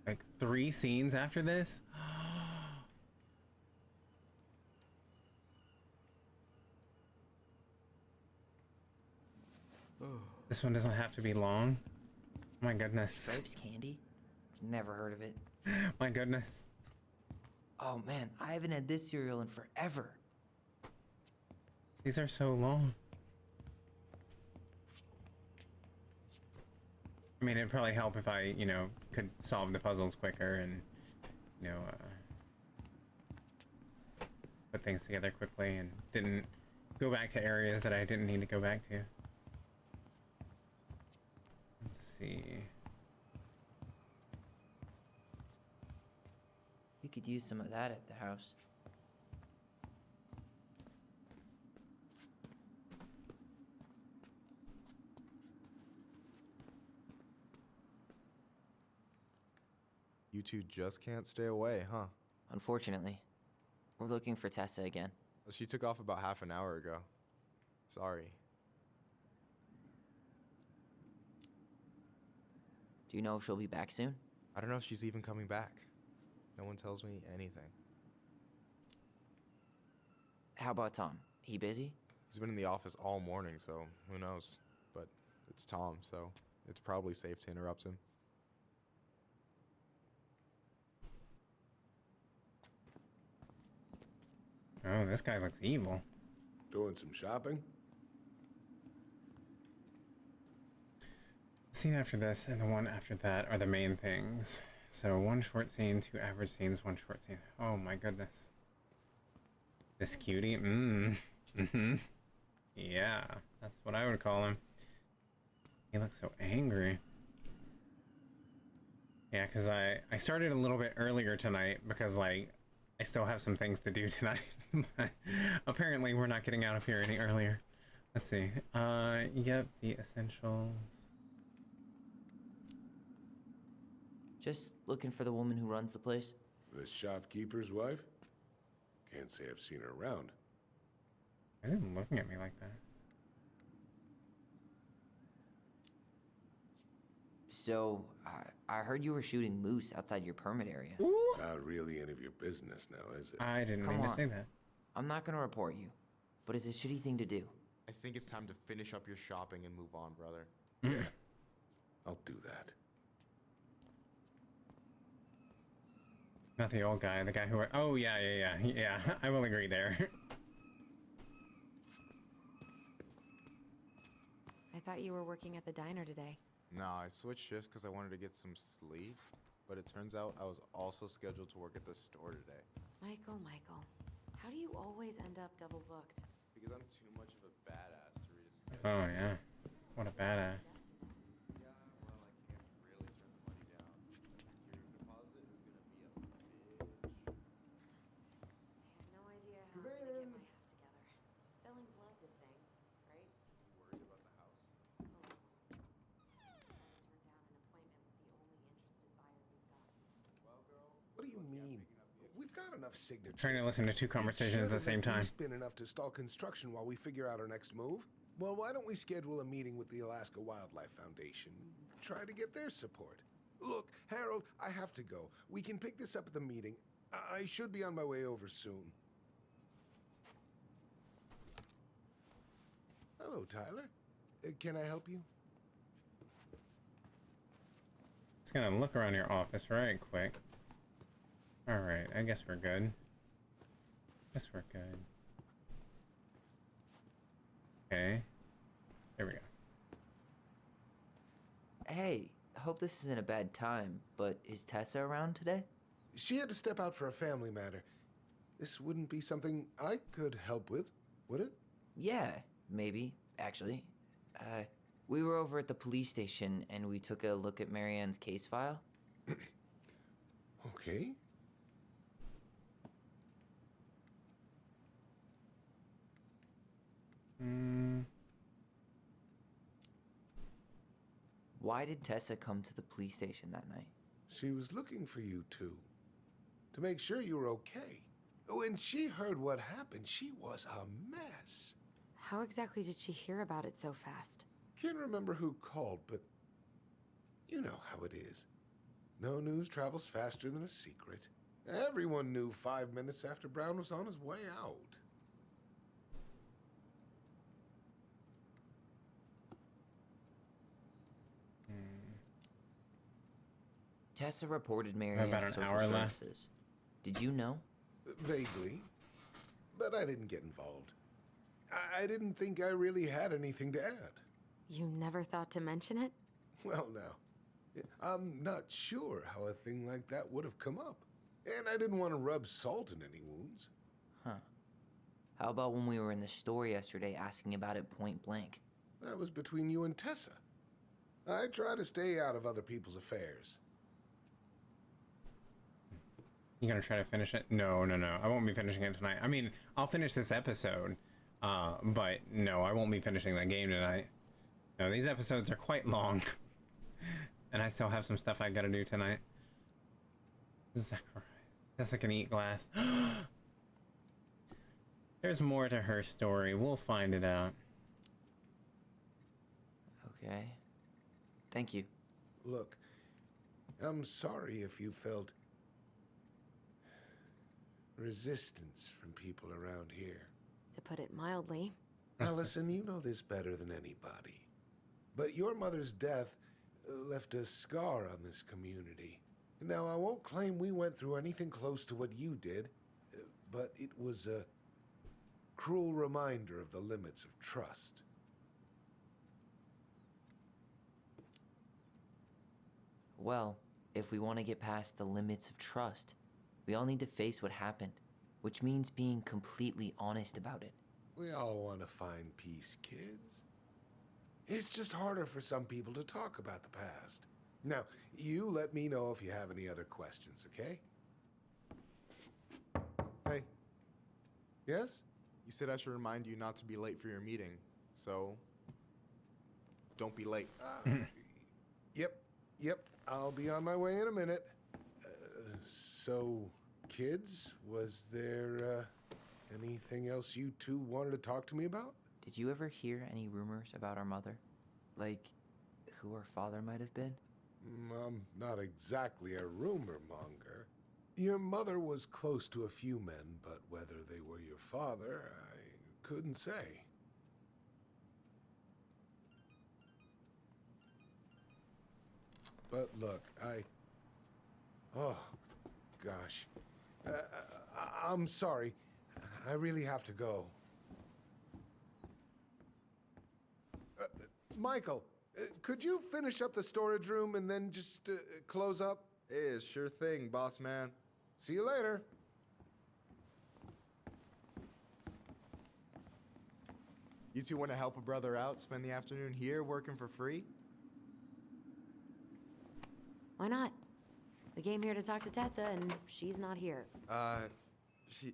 Speaker 1: Like 3 scenes after this? This one doesn't have to be long. My goodness.
Speaker 3: Stripes candy? Never heard of it.
Speaker 1: My goodness.
Speaker 3: Oh man, I haven't had this cereal in forever.
Speaker 1: These are so long. I mean, it'd probably help if I, you know, could solve the puzzles quicker and, you know, put things together quickly and didn't go back to areas that I didn't need to go back to. Let's see.
Speaker 3: We could use some of that at the house.
Speaker 15: You two just can't stay away, huh?
Speaker 3: Unfortunately. We're looking for Tessa again.
Speaker 15: She took off about half an hour ago. Sorry.
Speaker 3: Do you know if she'll be back soon?
Speaker 15: I don't know if she's even coming back. No one tells me anything.
Speaker 3: How about Tom? He busy?
Speaker 15: He's been in the office all morning, so who knows? But it's Tom, so it's probably safe to interrupt him.
Speaker 1: Oh, this guy looks evil.
Speaker 16: Doing some shopping?
Speaker 1: The scene after this and the one after that are the main things. So 1 short scene, 2 average scenes, 1 short scene. Oh my goodness. This cutie? Yeah, that's what I would call him. He looks so angry. Yeah, because I started a little bit earlier tonight because, like, I still have some things to do tonight. But apparently we're not getting out of here any earlier. Let's see. Yep, the essentials.
Speaker 3: Just looking for the woman who runs the place.
Speaker 16: The shopkeeper's wife? Can't say I've seen her around.
Speaker 1: Why is he looking at me like that?
Speaker 3: So, I heard you were shooting moose outside your permit area.
Speaker 16: Not really any of your business now, is it?
Speaker 1: I didn't mean to say that.
Speaker 3: I'm not gonna report you, but it's a shitty thing to do.
Speaker 15: I think it's time to finish up your shopping and move on, brother.
Speaker 16: Yeah, I'll do that.
Speaker 1: Not the old guy, the guy who... Oh, yeah. I will agree there.
Speaker 14: I thought you were working at the diner today.
Speaker 15: Nah, I switched shifts because I wanted to get some sleep, but it turns out I was also scheduled to work at the store today.
Speaker 14: Michael, how do you always end up double booked?
Speaker 15: Because I'm too much of a badass to read a schedule.
Speaker 1: Oh, yeah. What a badass.
Speaker 15: Yeah, well, I can't really turn the money down. A security deposit is gonna be a bitch.
Speaker 14: I have no idea how I'm gonna get my half together. Selling blood's a thing, right?
Speaker 15: Worried about the house?
Speaker 14: Oh, turned down an appointment with the only interested buyer we've got.
Speaker 15: Well, girl.
Speaker 16: What do you mean? We've got enough signatures.
Speaker 1: Trying to listen to two conversations at the same time.
Speaker 16: It's been enough to stall construction while we figure out our next move. Well, why don't we schedule a meeting with the Alaska Wildlife Foundation? Try to get their support. Look, Harold, I have to go. We can pick this up at the meeting. I should be on my way over soon. Hello, Tyler. Can I help you?
Speaker 1: Just gonna look around your office right quick. Alright, I guess we're good. Okay. There we go.
Speaker 3: Hey, I hope this isn't a bad time, but is Tessa around today?
Speaker 16: She had to step out for a family matter. This wouldn't be something I could help with, would it?
Speaker 3: Yeah, maybe, actually. We were over at the police station and we took a look at Marianne's case file.
Speaker 16: Okay.
Speaker 3: Why did Tessa come to the police station that night?
Speaker 16: She was looking for you two. To make sure you were okay. When she heard what happened, she was a mess.
Speaker 14: How exactly did she hear about it so fast?
Speaker 16: Can't remember who called, but you know how it is. No news travels faster than a secret. Everyone knew 5 minutes after Brown was on his way out.
Speaker 3: Tessa reported Marianne
Speaker 1: About
Speaker 3: to
Speaker 1: an
Speaker 3: social
Speaker 1: hour left.
Speaker 3: services. Did you know?
Speaker 16: Vaguely. But I didn't get involved. I didn't think I really had anything to add.
Speaker 14: You never thought to mention it?
Speaker 16: Well, now, I'm not sure how a thing like that would have come up. And I didn't want to rub salt in any wounds.
Speaker 3: Huh. How about when we were in the store yesterday asking about it point blank?
Speaker 16: That was between you and Tessa. I try to stay out of other people's affairs.
Speaker 1: You gonna try to finish it? No. I won't be finishing it tonight. I mean, I'll finish this episode, but no, I won't be finishing that game tonight. No, these episodes are quite long, and I still have some stuff I gotta do tonight. Zachariah. Guess I can eat glass. There's more to her story. We'll find it out.
Speaker 3: Okay. Thank you.
Speaker 16: Look, I'm sorry if you felt resistance from people around here.
Speaker 14: To put it mildly.
Speaker 16: Allison, you know this better than anybody. But your mother's death left a scar on this community. Now, I won't claim we went through anything close to what you did, but it was a cruel reminder of the limits of trust.
Speaker 3: Well, if we want to get past the limits of trust, we all need to face what happened, which means being completely honest about it.
Speaker 16: We all want to find peace, kids. It's just harder for some people to talk about the past. Now, you let me know if you have any other questions, okay?
Speaker 15: Hey.
Speaker 16: Yes?
Speaker 15: You said I should remind you not to be late for your meeting, so don't be late.
Speaker 16: Yep. I'll be on my way in a minute. So, kids, was there anything else you two wanted to talk to me about?
Speaker 3: Did you ever hear any rumors about our mother? Like, who her father might have been?
Speaker 16: I'm not exactly a rumor monger. Your mother was close to a few men, but whether they were your father, I couldn't say. But look, oh, gosh. I'm sorry. I really have to go. Michael, could you finish up the storage room and then just close up?
Speaker 15: Hey, sure thing, boss man.
Speaker 16: See you later.
Speaker 15: You two want to help a brother out, spend the afternoon here working for free?
Speaker 4: Why not? We came here to talk to Tessa, and she's not here.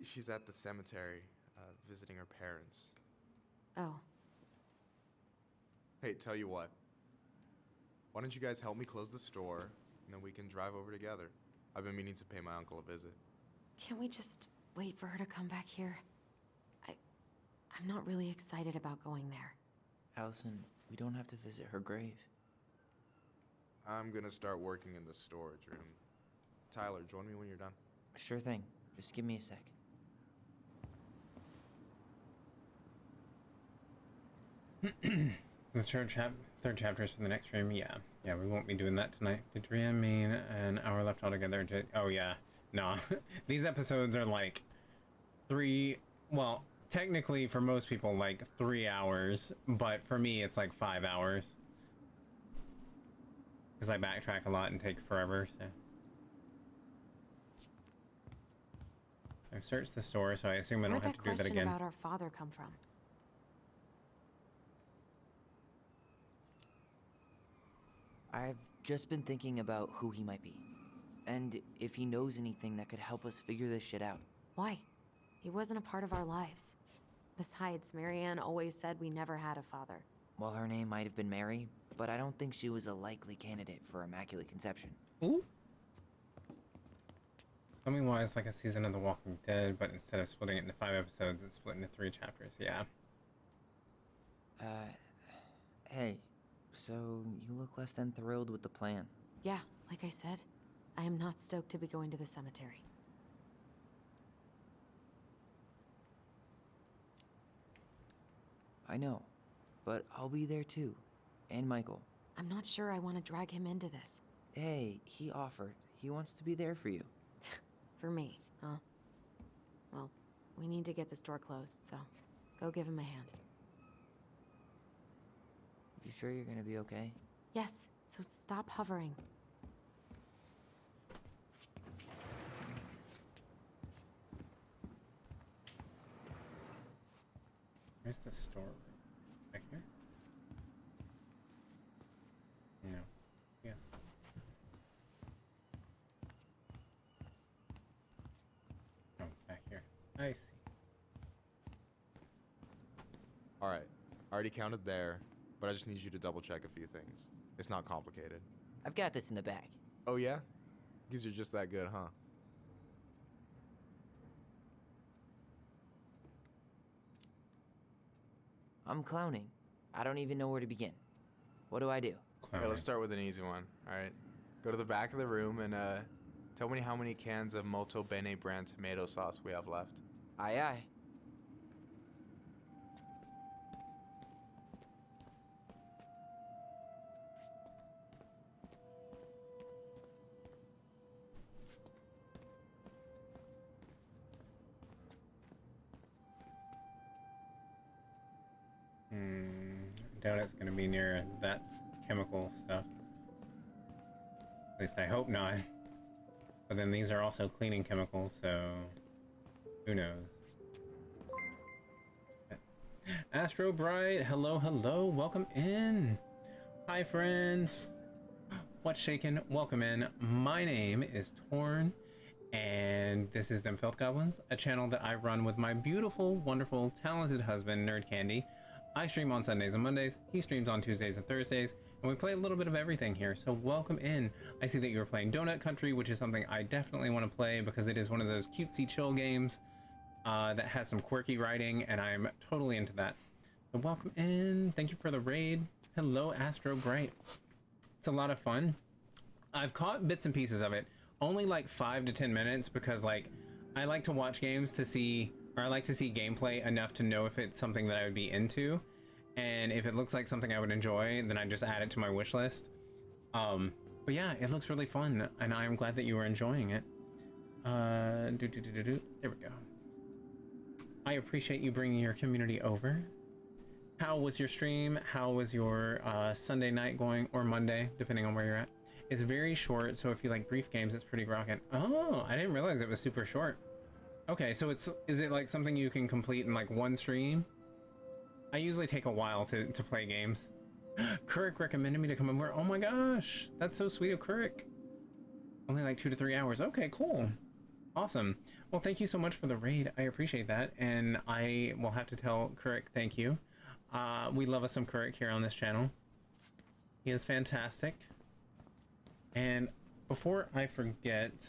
Speaker 15: She's at the cemetery, visiting her parents.
Speaker 4: Oh.
Speaker 15: Hey, tell you what. Why don't you guys help me close the store, and then we can drive over together? I've been meaning to pay my uncle a visit.
Speaker 4: Can't we just wait for her to come back here? I'm not really excited about going there.
Speaker 3: Allison, we don't have to visit her grave.
Speaker 15: I'm gonna start working in the storage room. Tyler, join me when you're done.
Speaker 3: Sure thing. Just give me a sec.
Speaker 1: The third chapter is for the next stream. Yeah, we won't be doing that tonight. Did Rhea mean an hour left altogether? Oh yeah, nah. These episodes are like well, technically for most people like 3 hours, but for me it's like 5 hours. Because I backtrack a lot and take forever, so. I've searched the store, so I assume I don't have to do that again.
Speaker 4: Where'd that question about our father come from?
Speaker 3: I've just been thinking about who he might be. And if he knows anything that could help us figure this shit out.
Speaker 4: Why? He wasn't a part of our lives. Besides, Marianne always said we never had a father.
Speaker 3: Well, her name might have been Mary, but I don't think she was a likely candidate for Immaculate Conception.
Speaker 1: Ooh. Something wise like a season of The Walking Dead, but instead of splitting it into 5 episodes, it's split into 3 chapters. Yeah.
Speaker 3: Hey, so you look less than thrilled with the plan.
Speaker 4: Yeah, like I said, I am not stoked to be going to the cemetery.
Speaker 3: I know, but I'll be there too. And Michael.
Speaker 4: I'm not sure I want to drag him into this.
Speaker 3: Hey, he offered. He wants to be there for you.
Speaker 4: For me, huh? Well, we need to get the store closed, so go give him a hand.
Speaker 3: You sure you're gonna be okay?
Speaker 4: Yes, so stop hovering.
Speaker 1: Where's the store? Back here? No. Yes. Oh, back here. I see.
Speaker 15: Alright, I already counted there, but I just need you to double check a few things. It's not complicated.
Speaker 3: I've got this in the bag.
Speaker 15: Oh yeah? Because you're just that good, huh?
Speaker 3: I'm clowning. I don't even know where to begin. What do I do?
Speaker 15: Okay, let's start with an easy one, alright? Go to the back of the room and tell me how many cans of Molto Bene brand tomato sauce we have left.
Speaker 3: Aye aye.
Speaker 1: Doubt it's gonna be near that chemical stuff. At least I hope not. But then these are also cleaning chemicals, so who knows? Astro Bright, hello, hello, welcome in. Hi, friends. What's shaking? Welcome in. My name is Torn, and this is Them Filth Goblins, a channel that I run with my beautiful, wonderful, talented husband, Nerd Candy. I stream on Sundays and Mondays, he streams on Tuesdays and Thursdays, and we play a little bit of everything here, so welcome in. I see that you're playing Donut Country, which is something I definitely want to play because it is one of those cutesy chill games that has some quirky writing, and I'm totally into that. So welcome in, thank you for the raid. Hello, Astro Bright. It's a lot of fun. I've caught bits and pieces of it, only like 5 to 10 minutes, because like I like to watch games to see, or I like to see gameplay enough to know if it's something that I would be into, and if it looks like something I would enjoy, then I just add it to my wish list. But yeah, it looks really fun, and I'm glad that you are enjoying it. There we go. I appreciate you bringing your community over. How was your stream? How was your Sunday night going, or Monday, depending on where you're at? It's very short, so if you like brief games, it's pretty rockin'. Oh, I didn't realize it was super short. Okay, so is it like something you can complete in like one stream? I usually take a while to play games. Kurik recommended me to come over. Oh my gosh, that's so sweet of Kurik. Only like 2 to 3 hours. Okay, cool. Awesome. Well, thank you so much for the raid. I appreciate that, and I will have to tell Kurik thank you. We love us some Kurik here on this channel. He is fantastic. And before I forget,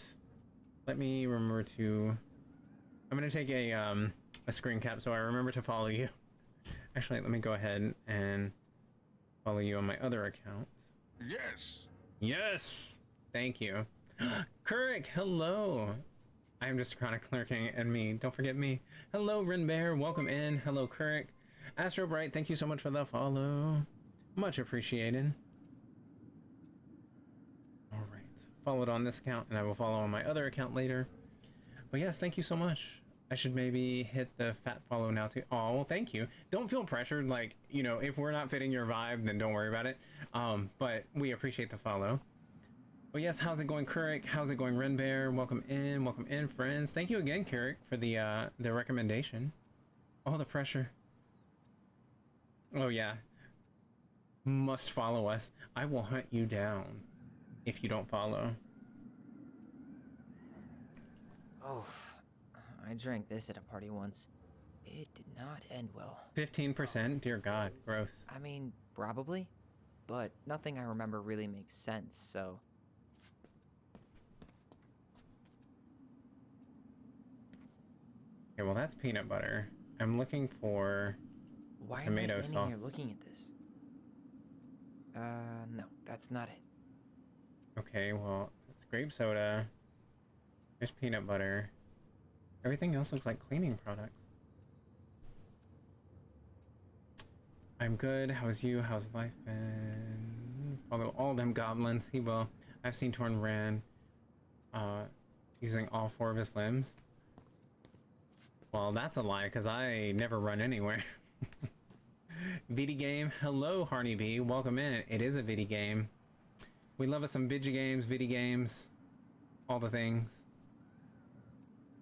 Speaker 1: let me remember to... I'm going to take a screen cap so I remember to follow you. Actually, let me go ahead and follow you on my other accounts.
Speaker 17: Yes.
Speaker 1: Yes. Thank you. Kurik, hello. I'm just chronic lurking and me. Don't forget me. Hello, Rinbear. Welcome in. Hello, Kurik. Astro Bright, thank you so much for the follow. Much appreciated. All right. Followed on this account, and I will follow on my other account later. But yes, thank you so much. I should maybe hit the fat follow now too. Oh, well, thank you. Don't feel pressured. Like, you know, if we're not fitting your vibe, then don't worry about it. But we appreciate the follow. But yes, how's it going, Kurik? How's it going, Renbear? Welcome in, friends. Thank you again, Kurik, for the recommendation. Oh, the pressure. Oh yeah. Must follow us. I will hunt you down if you don't follow.
Speaker 3: Oh, I drank this at a party once. It did not end well.
Speaker 1: 15%? Dear God, gross.
Speaker 3: I mean, probably. But nothing I remember really makes sense, so...
Speaker 1: Okay, well that's peanut butter. I'm looking for tomato
Speaker 3: Why am I standing
Speaker 1: sauce.
Speaker 3: here looking at this? No, that's not it.
Speaker 1: Okay, well, it's grape soda. There's peanut butter. Everything else looks like cleaning products. I'm good. How's you? How's life been? Although all them goblins, he will. I've seen Torn ran using all 4 of his limbs. Well, that's a lie, because I never run anywhere. VD game. Hello, Harney B. Welcome in. It is a VD game. We love us some Vigi games, VD games, all the things.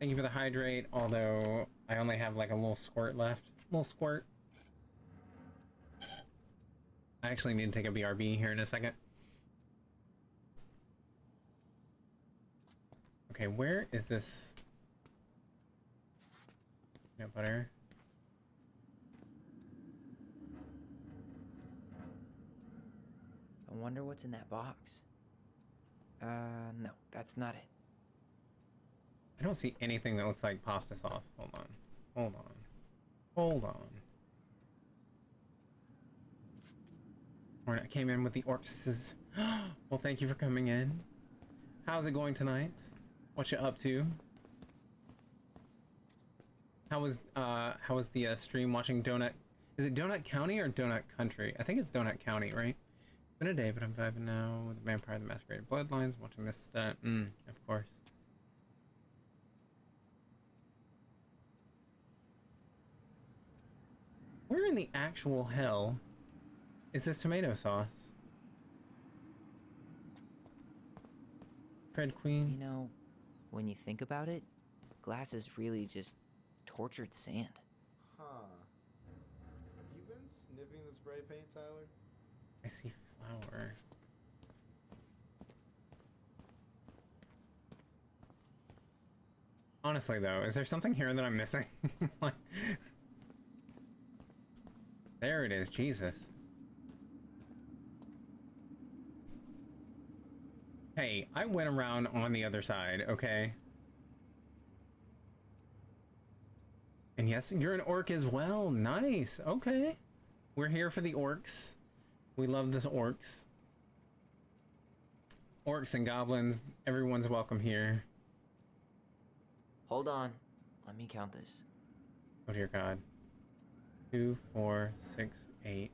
Speaker 1: Thank you for the hydrate, although I only have like a little squirt left. Little squirt. I actually need to take a BRB here in a second. Okay, where is this peanut butter?
Speaker 3: I wonder what's in that box. No, that's not it.
Speaker 1: I don't see anything that looks like pasta sauce. Hold on. Hold on. Hold on. I came in with the orcs. Well, thank you for coming in. How's it going tonight? What you up to? How was the stream watching Donut? Is it Donut County or Donut Country? I think it's Donut County, right? Been a day, but I'm vibing now with the Vampire the Masquerade Bloodlines. Watching this stunt. Of course. Where in the actual hell is this tomato sauce? Fred Queen?
Speaker 3: You know, when you think about it, glass is really just tortured sand.
Speaker 18: Huh. You been sniffing the spray paint, Tyler?
Speaker 1: I see flour. Honestly though, is there something here that I'm missing? Like, there it is, Jesus. Hey, I went around on the other side, okay? And yes, you're an orc as well. Nice, okay. We're here for the orcs. We love the orcs. Orcs and goblins, everyone's welcome here.
Speaker 3: Hold on. Let me count this.
Speaker 1: Oh dear God. 2, 4, 6, 8,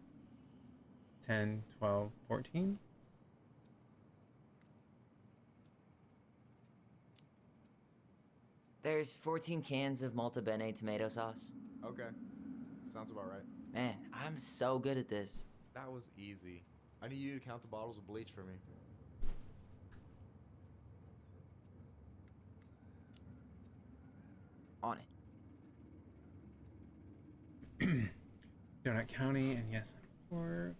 Speaker 1: 10, 12, 14?
Speaker 3: There's 14 cans of Malta Bene tomato sauce.
Speaker 18: Okay. Sounds about right.
Speaker 3: Man, I'm so good at this.
Speaker 18: That was easy. I need you to count the bottles of bleach for me.
Speaker 3: On it.
Speaker 1: Donut County, and yes, an orc.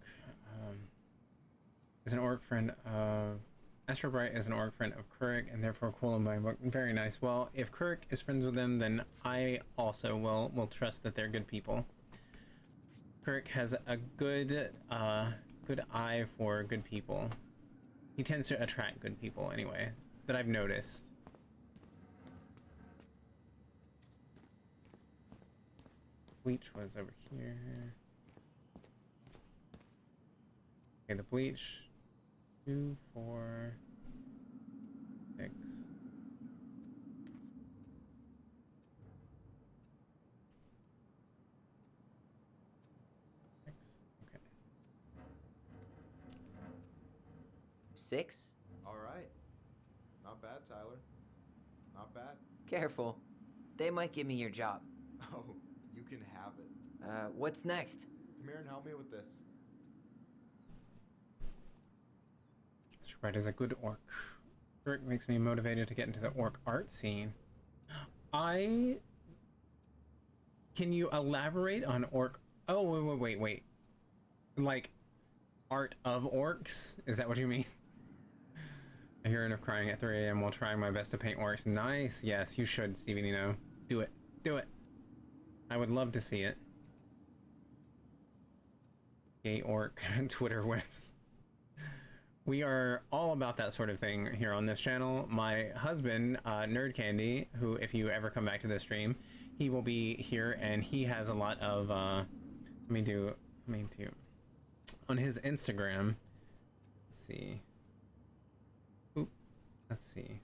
Speaker 1: Is an orc friend of Astro Bright is an orc friend of Kurik, and therefore cool in my book. Very nice. Well, if Kurik is friends with them, then I also will trust that they're good people. Kurik has a good eye for good people. He tends to attract good people anyway, that I've noticed. Bleach was over here. Okay, the bleach. 2, 4, 6. Okay.
Speaker 3: 6?
Speaker 18: All right. Not bad, Tyler. Not bad.
Speaker 3: Careful. They might give me your job.
Speaker 18: Oh, you can have it.
Speaker 3: What's next?
Speaker 18: Come here and help me with this.
Speaker 1: Right, is a good orc. Orc makes me motivated to get into the orc art scene. Can you elaborate on orc? Oh, wait. Like, art of orcs? Is that what you mean? I hear enough crying at 3 a.m. while trying my best to paint orcs. Nice. Yes, you should, Steven. You know, do it. Do it. I would love to see it. Gay orc Twitter whips. We are all about that sort of thing here on this channel. My husband, Nerd Candy, who, if you ever come back to this stream, he will be here, and he has a lot of, on his Instagram, let's see.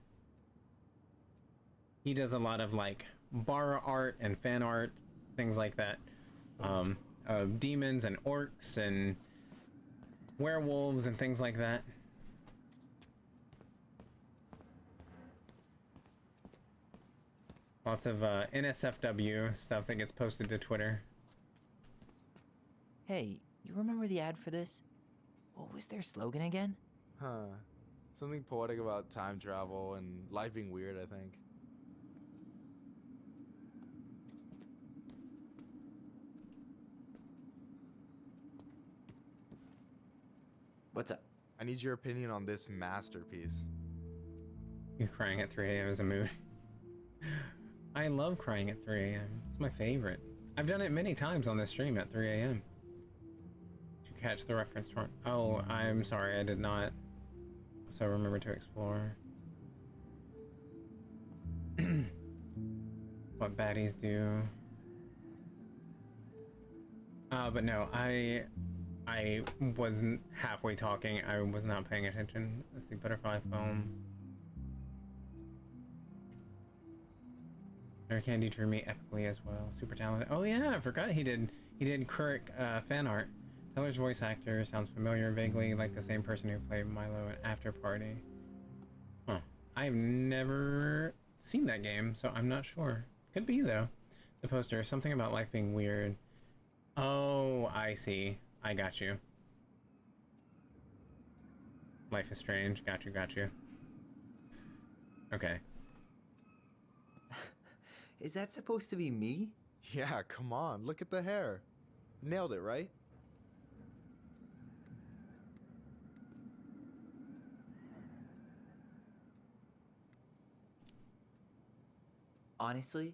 Speaker 1: He does a lot of, like, bar art and fan art, things like that, of demons and orcs and werewolves and things like that. Lots of NSFW stuff that gets posted to Twitter.
Speaker 3: Hey, you remember the ad for this? What was their slogan again?
Speaker 18: Huh. Something poetic about time travel and life being weird, I think.
Speaker 3: What's up?
Speaker 18: I need your opinion on this masterpiece.
Speaker 1: You crying at 3 a.m. is a mood. I love crying at 3 a.m. It's my favorite. I've done it many times on this stream at 3 a.m. Did you catch the reference to? Oh, I'm sorry, I did not. So remember to explore. What baddies do. But no, I wasn't halfway talking. I was not paying attention. Let's see, butterfly foam. Nerd Candy drew me epically as well. Super talented. Oh yeah, I forgot he did Kurik fan art. Teller's voice actor sounds familiar, vaguely like the same person who played Milo in After Party. Huh. I've never seen that game, so I'm not sure. Could be though. The poster, something about life being weird. Oh, I see. I got you. Life is strange. Got you. Okay.
Speaker 3: Is that supposed to be me?
Speaker 18: Yeah, come on. Look at the hair. Nailed it, right?
Speaker 3: Honestly,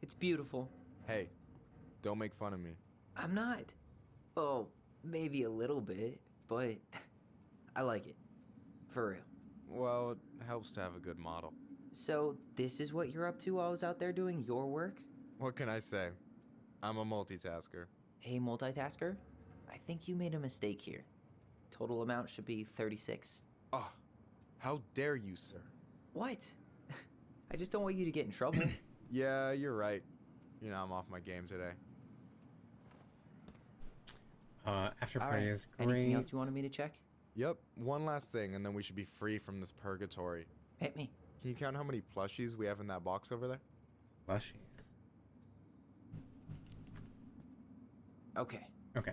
Speaker 3: it's beautiful.
Speaker 18: Hey, don't make fun of me.
Speaker 3: I'm not. Oh, maybe a little bit, but I like it. For real.
Speaker 18: Well, it helps to have a good model.
Speaker 3: So, this is what you're up to while I was out there doing your work?
Speaker 18: What can I say? I'm a multitasker.
Speaker 3: Hey, multitasker? I think you made a mistake here. Total amount should be 36.
Speaker 18: Oh, how dare you, sir?
Speaker 3: What? I just don't want you to get in trouble.
Speaker 18: Yeah, you're right. You know, I'm off my game today.
Speaker 1: After Party is great.
Speaker 3: Anything else you wanted me to check?
Speaker 18: Yep, one last thing, and then we should be free from this purgatory.
Speaker 3: Hit me.
Speaker 18: Can you count how many plushies we have in that box over there?
Speaker 1: Plushies.
Speaker 3: Okay.
Speaker 1: Okay.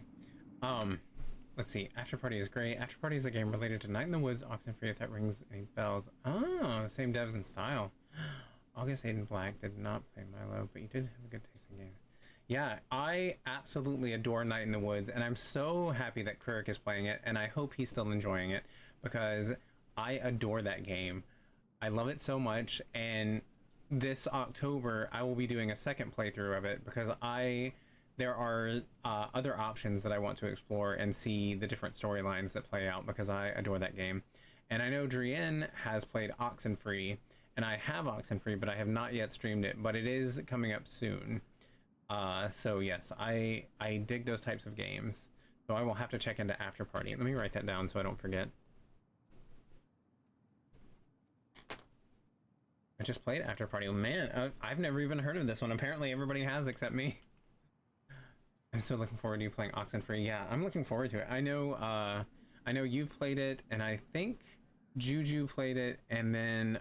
Speaker 1: Let's see. After Party is great. After Party is a game related to Night in the Woods, Oxenfree, if that rings any bells. Oh, same devs and style. August Aiden Black did not play Milo, but you did have a good taste in game. Yeah, I absolutely adore Night in the Woods, and I'm so happy that Kirk is playing it, and I hope he's still enjoying it, because I adore that game. I love it so much, and this October I will be doing a second playthrough of it, because there are other options that I want to explore and see the different storylines that play out, because I adore that game. And I know Drienne has played Oxenfree, and I have Oxenfree, but I have not yet streamed it, but it is coming up soon. So yes, I dig those types of games. So I will have to check into After Party. Let me write that down so I don't forget. I just played After Party. Man, I've never even heard of this one. Apparently everybody has except me. I'm so looking forward to you playing Oxenfree. Yeah, I'm looking forward to it. I know you've played it, and I think Juju played it, and then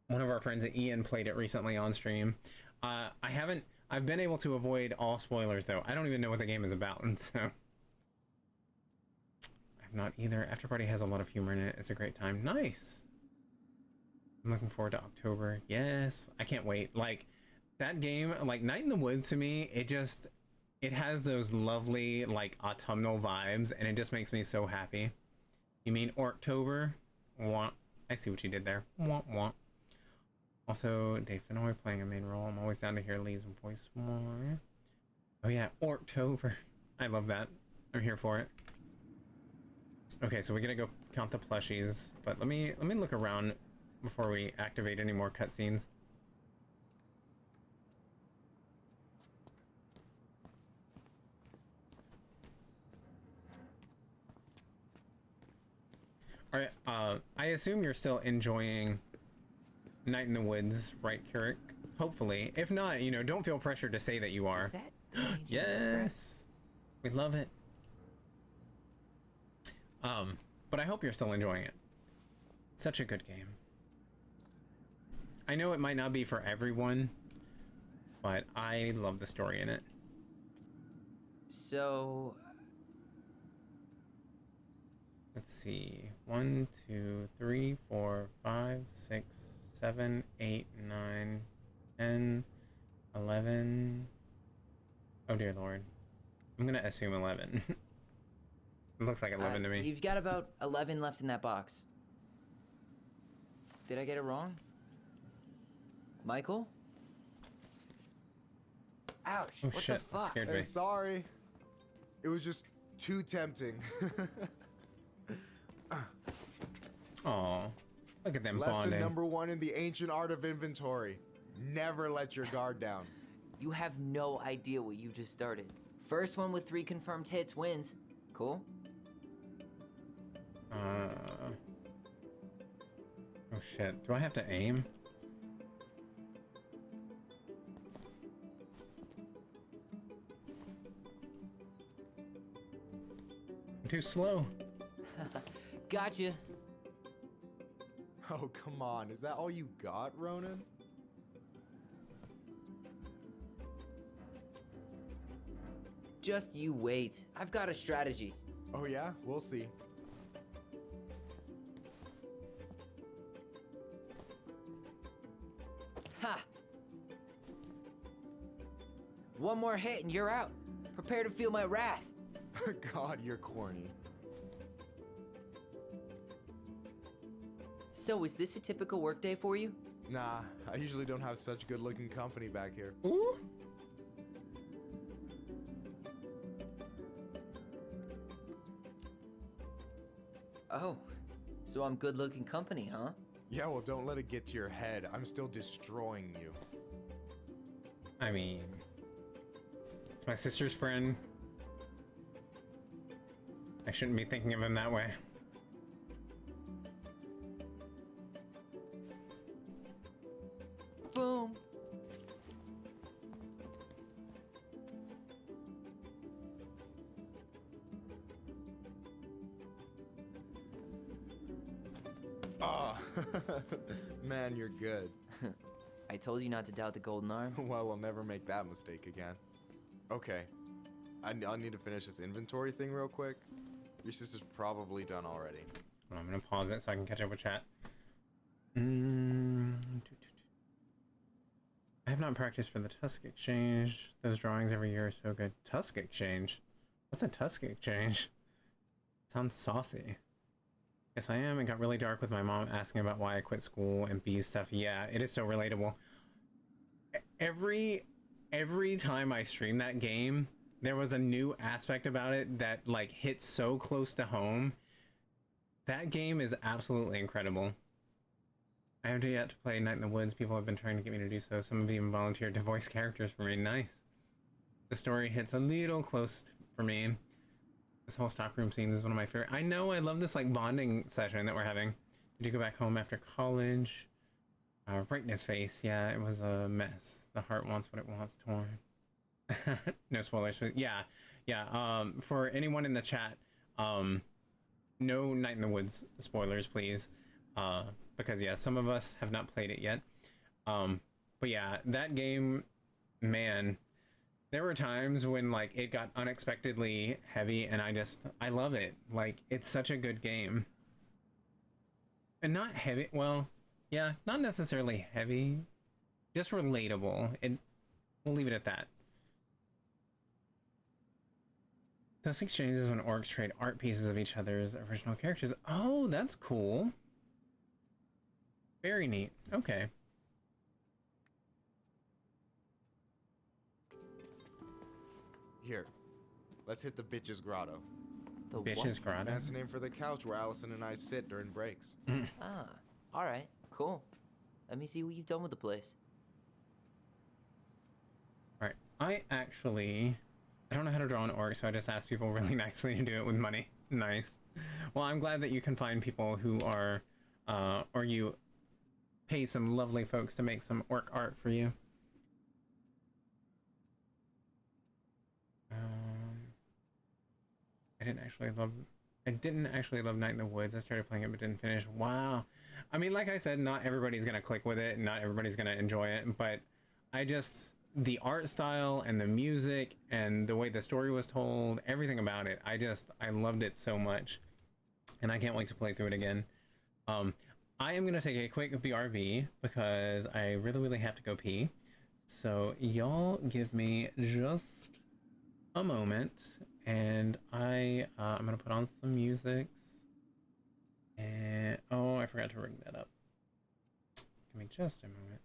Speaker 1: one of our friends at Ian played it recently on stream. I've been able to avoid all spoilers though. I don't even know what the game is about, and so I've not either. After Party has a lot of humor in it. It's a great time. Nice. I'm looking forward to October. Yes, I can't wait. Like that game, like Night in the Woods to me, it has those lovely like autumnal vibes, and it just makes me so happy. You mean October? Wah. I see what you did there. Wah, wah. Also, Dave Fennoy playing a main role. I'm always down to hear Lee's voice more. Oh yeah, October. I love that. I'm here for it. Okay, so we gotta go count the plushies, but let me look around before we activate any more cutscenes. All right, I assume you're still enjoying Night in the Woods, right, Kirk? Hopefully. If not, you know, don't feel pressured to say that you are.
Speaker 3: Is that the Angel
Speaker 1: Yes, we love it. But I hope you're still enjoying it. Such a good game. I know it might not be for everyone, but I love the story in it.
Speaker 3: So,
Speaker 1: let's see. 1, 2, 3, 4, 5, 6, 7, 8, 9, 10, 11. Oh dear Lord. I'm gonna assume 11. It looks like 11 to me.
Speaker 3: You've got about 11 left in that box. Did I get it wrong? Michael? Ouch,
Speaker 1: Oh,
Speaker 3: what
Speaker 1: shit,
Speaker 3: the fuck?
Speaker 1: that scared me.
Speaker 18: Hey, sorry. It was just too tempting.
Speaker 1: Aw, look at them
Speaker 18: Lesson
Speaker 1: bonding.
Speaker 18: number 1 in the ancient art of inventory. Never let your guard down.
Speaker 3: You have no idea what you just started. First one with 3 confirmed hits wins. Cool?
Speaker 1: Oh shit, do I have to aim? I'm too slow.
Speaker 3: Gotcha.
Speaker 18: Oh, come on. Is that all you got, Ronan?
Speaker 3: Just you wait. I've got a strategy.
Speaker 18: Oh yeah? We'll see.
Speaker 3: Ha! One more hit and you're out. Prepare to feel my wrath.
Speaker 18: God, you're corny.
Speaker 3: So, is this a typical workday for you?
Speaker 18: Nah, I usually don't have such good-looking company back here.
Speaker 1: Ooh.
Speaker 3: Oh, so I'm good-looking company, huh?
Speaker 18: Yeah, well, don't let it get to your head. I'm still destroying you.
Speaker 1: I mean, it's my sister's friend. I shouldn't be thinking of him that way.
Speaker 3: Boom.
Speaker 18: Oh, man, you're good.
Speaker 3: I told you not to doubt the golden arm.
Speaker 18: Well, I'll never make that mistake again. Okay, I need to finish this inventory thing real quick. Your sister's probably done already.
Speaker 1: Well, I'm gonna pause it so I can catch up with chat. I have not practiced for the Tusk Exchange. Those drawings every year are so good. Tusk Exchange? What's a Tusk Exchange? Sounds saucy. Yes, I am. It got really dark with my mom asking about why I quit school and bee stuff. Yeah, it is so relatable. Every time I stream that game, there was a new aspect about it that like hit so close to home. That game is absolutely incredible. I have yet to play Night in the Woods. People have been trying to get me to do so. Some have even volunteered to voice characters for me. Nice. The story hits a little close for me. This whole stockroom scene is one of my favorite. I know, I love this like bonding session that we're having. Did you go back home after college? Right in his face. Yeah, it was a mess. The heart wants what it wants, torn. No spoilers. Yeah. For anyone in the chat, no Night in the Woods spoilers, please. Because yeah, some of us have not played it yet. But yeah, that game, man, there were times when like it got unexpectedly heavy, and I love it. Like, it's such a good game. And not heavy, well, yeah, not necessarily heavy, just relatable. We'll leave it at that. Tusk Exchange is when orcs trade art pieces of each other's original characters. Oh, that's cool. Very neat. Okay.
Speaker 18: Here, let's hit the Bitches Grotto.
Speaker 3: The
Speaker 1: Bitches
Speaker 3: what?
Speaker 1: Grotto?
Speaker 18: That's the name for the couch where Allison and I sit during breaks.
Speaker 3: Ah, alright, cool. Let me see what you've done with the place.
Speaker 1: Alright, I don't know how to draw an orc, so I just ask people really nicely to do it with money. Nice. Well, I'm glad that you can find people who are, or you pay some lovely folks to make some orc art for you. I didn't actually love Night in the Woods. I started playing it but didn't finish. Wow. I mean, like I said, not everybody's gonna click with it, not everybody's gonna enjoy it, but the art style and the music and the way the story was told, everything about it, I loved it so much, and I can't wait to play through it again. I am gonna take a quick BRB because I really have to go pee. So y'all give me just a moment, and I'm gonna put on some music. And oh, I forgot to ring that up. Give me just a moment.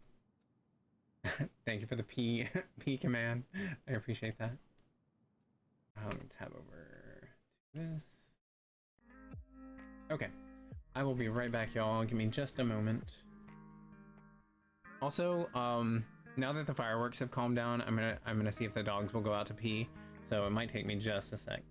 Speaker 1: Thank you for the P command. I appreciate that. Tab over to this. Okay, I will be right back, y'all. Give me just a moment. Also, now that the fireworks have calmed down, I'm gonna see if the dogs will go out to pee. So it might take me just a sec.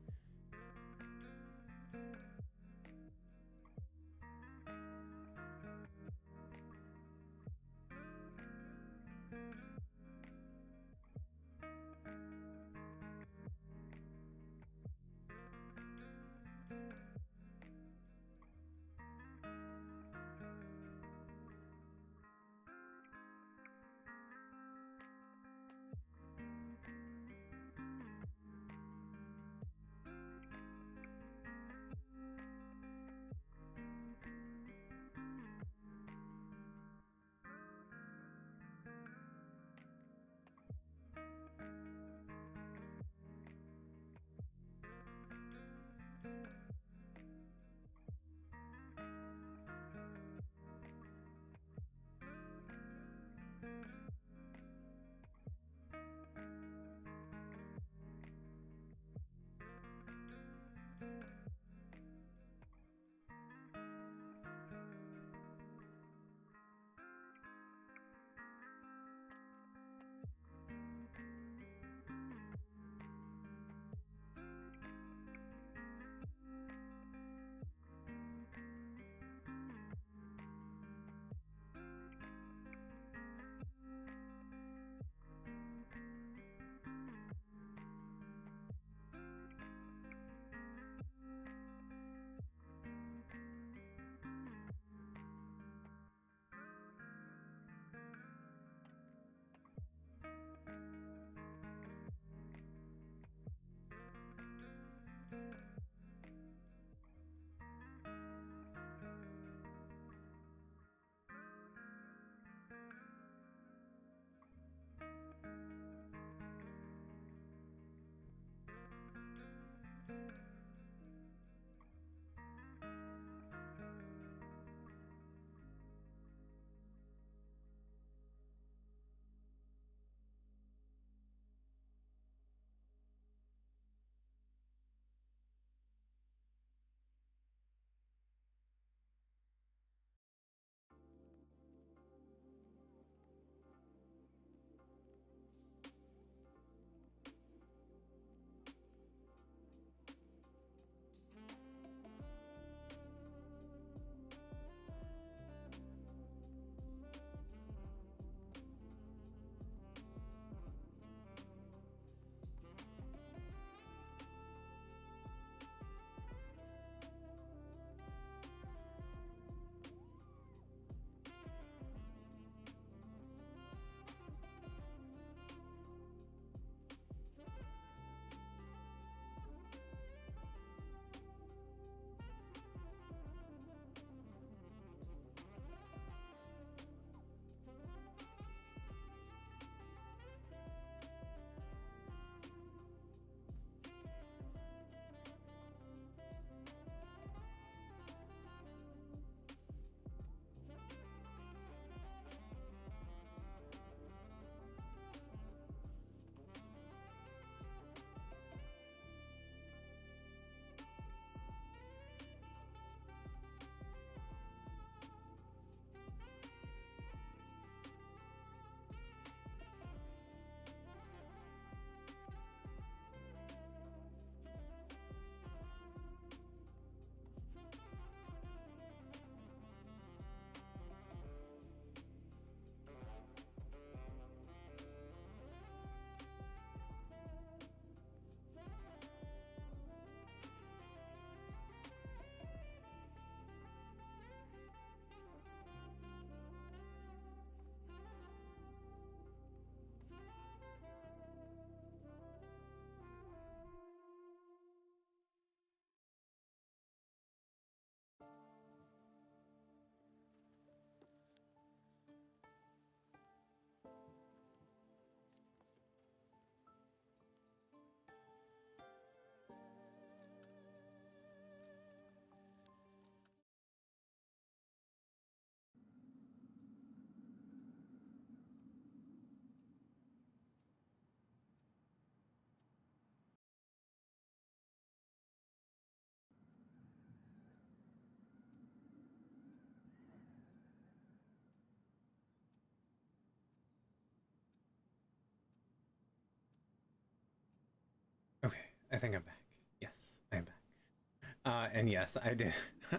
Speaker 1: I think I'm back. Yes, I am back. And yes, I did.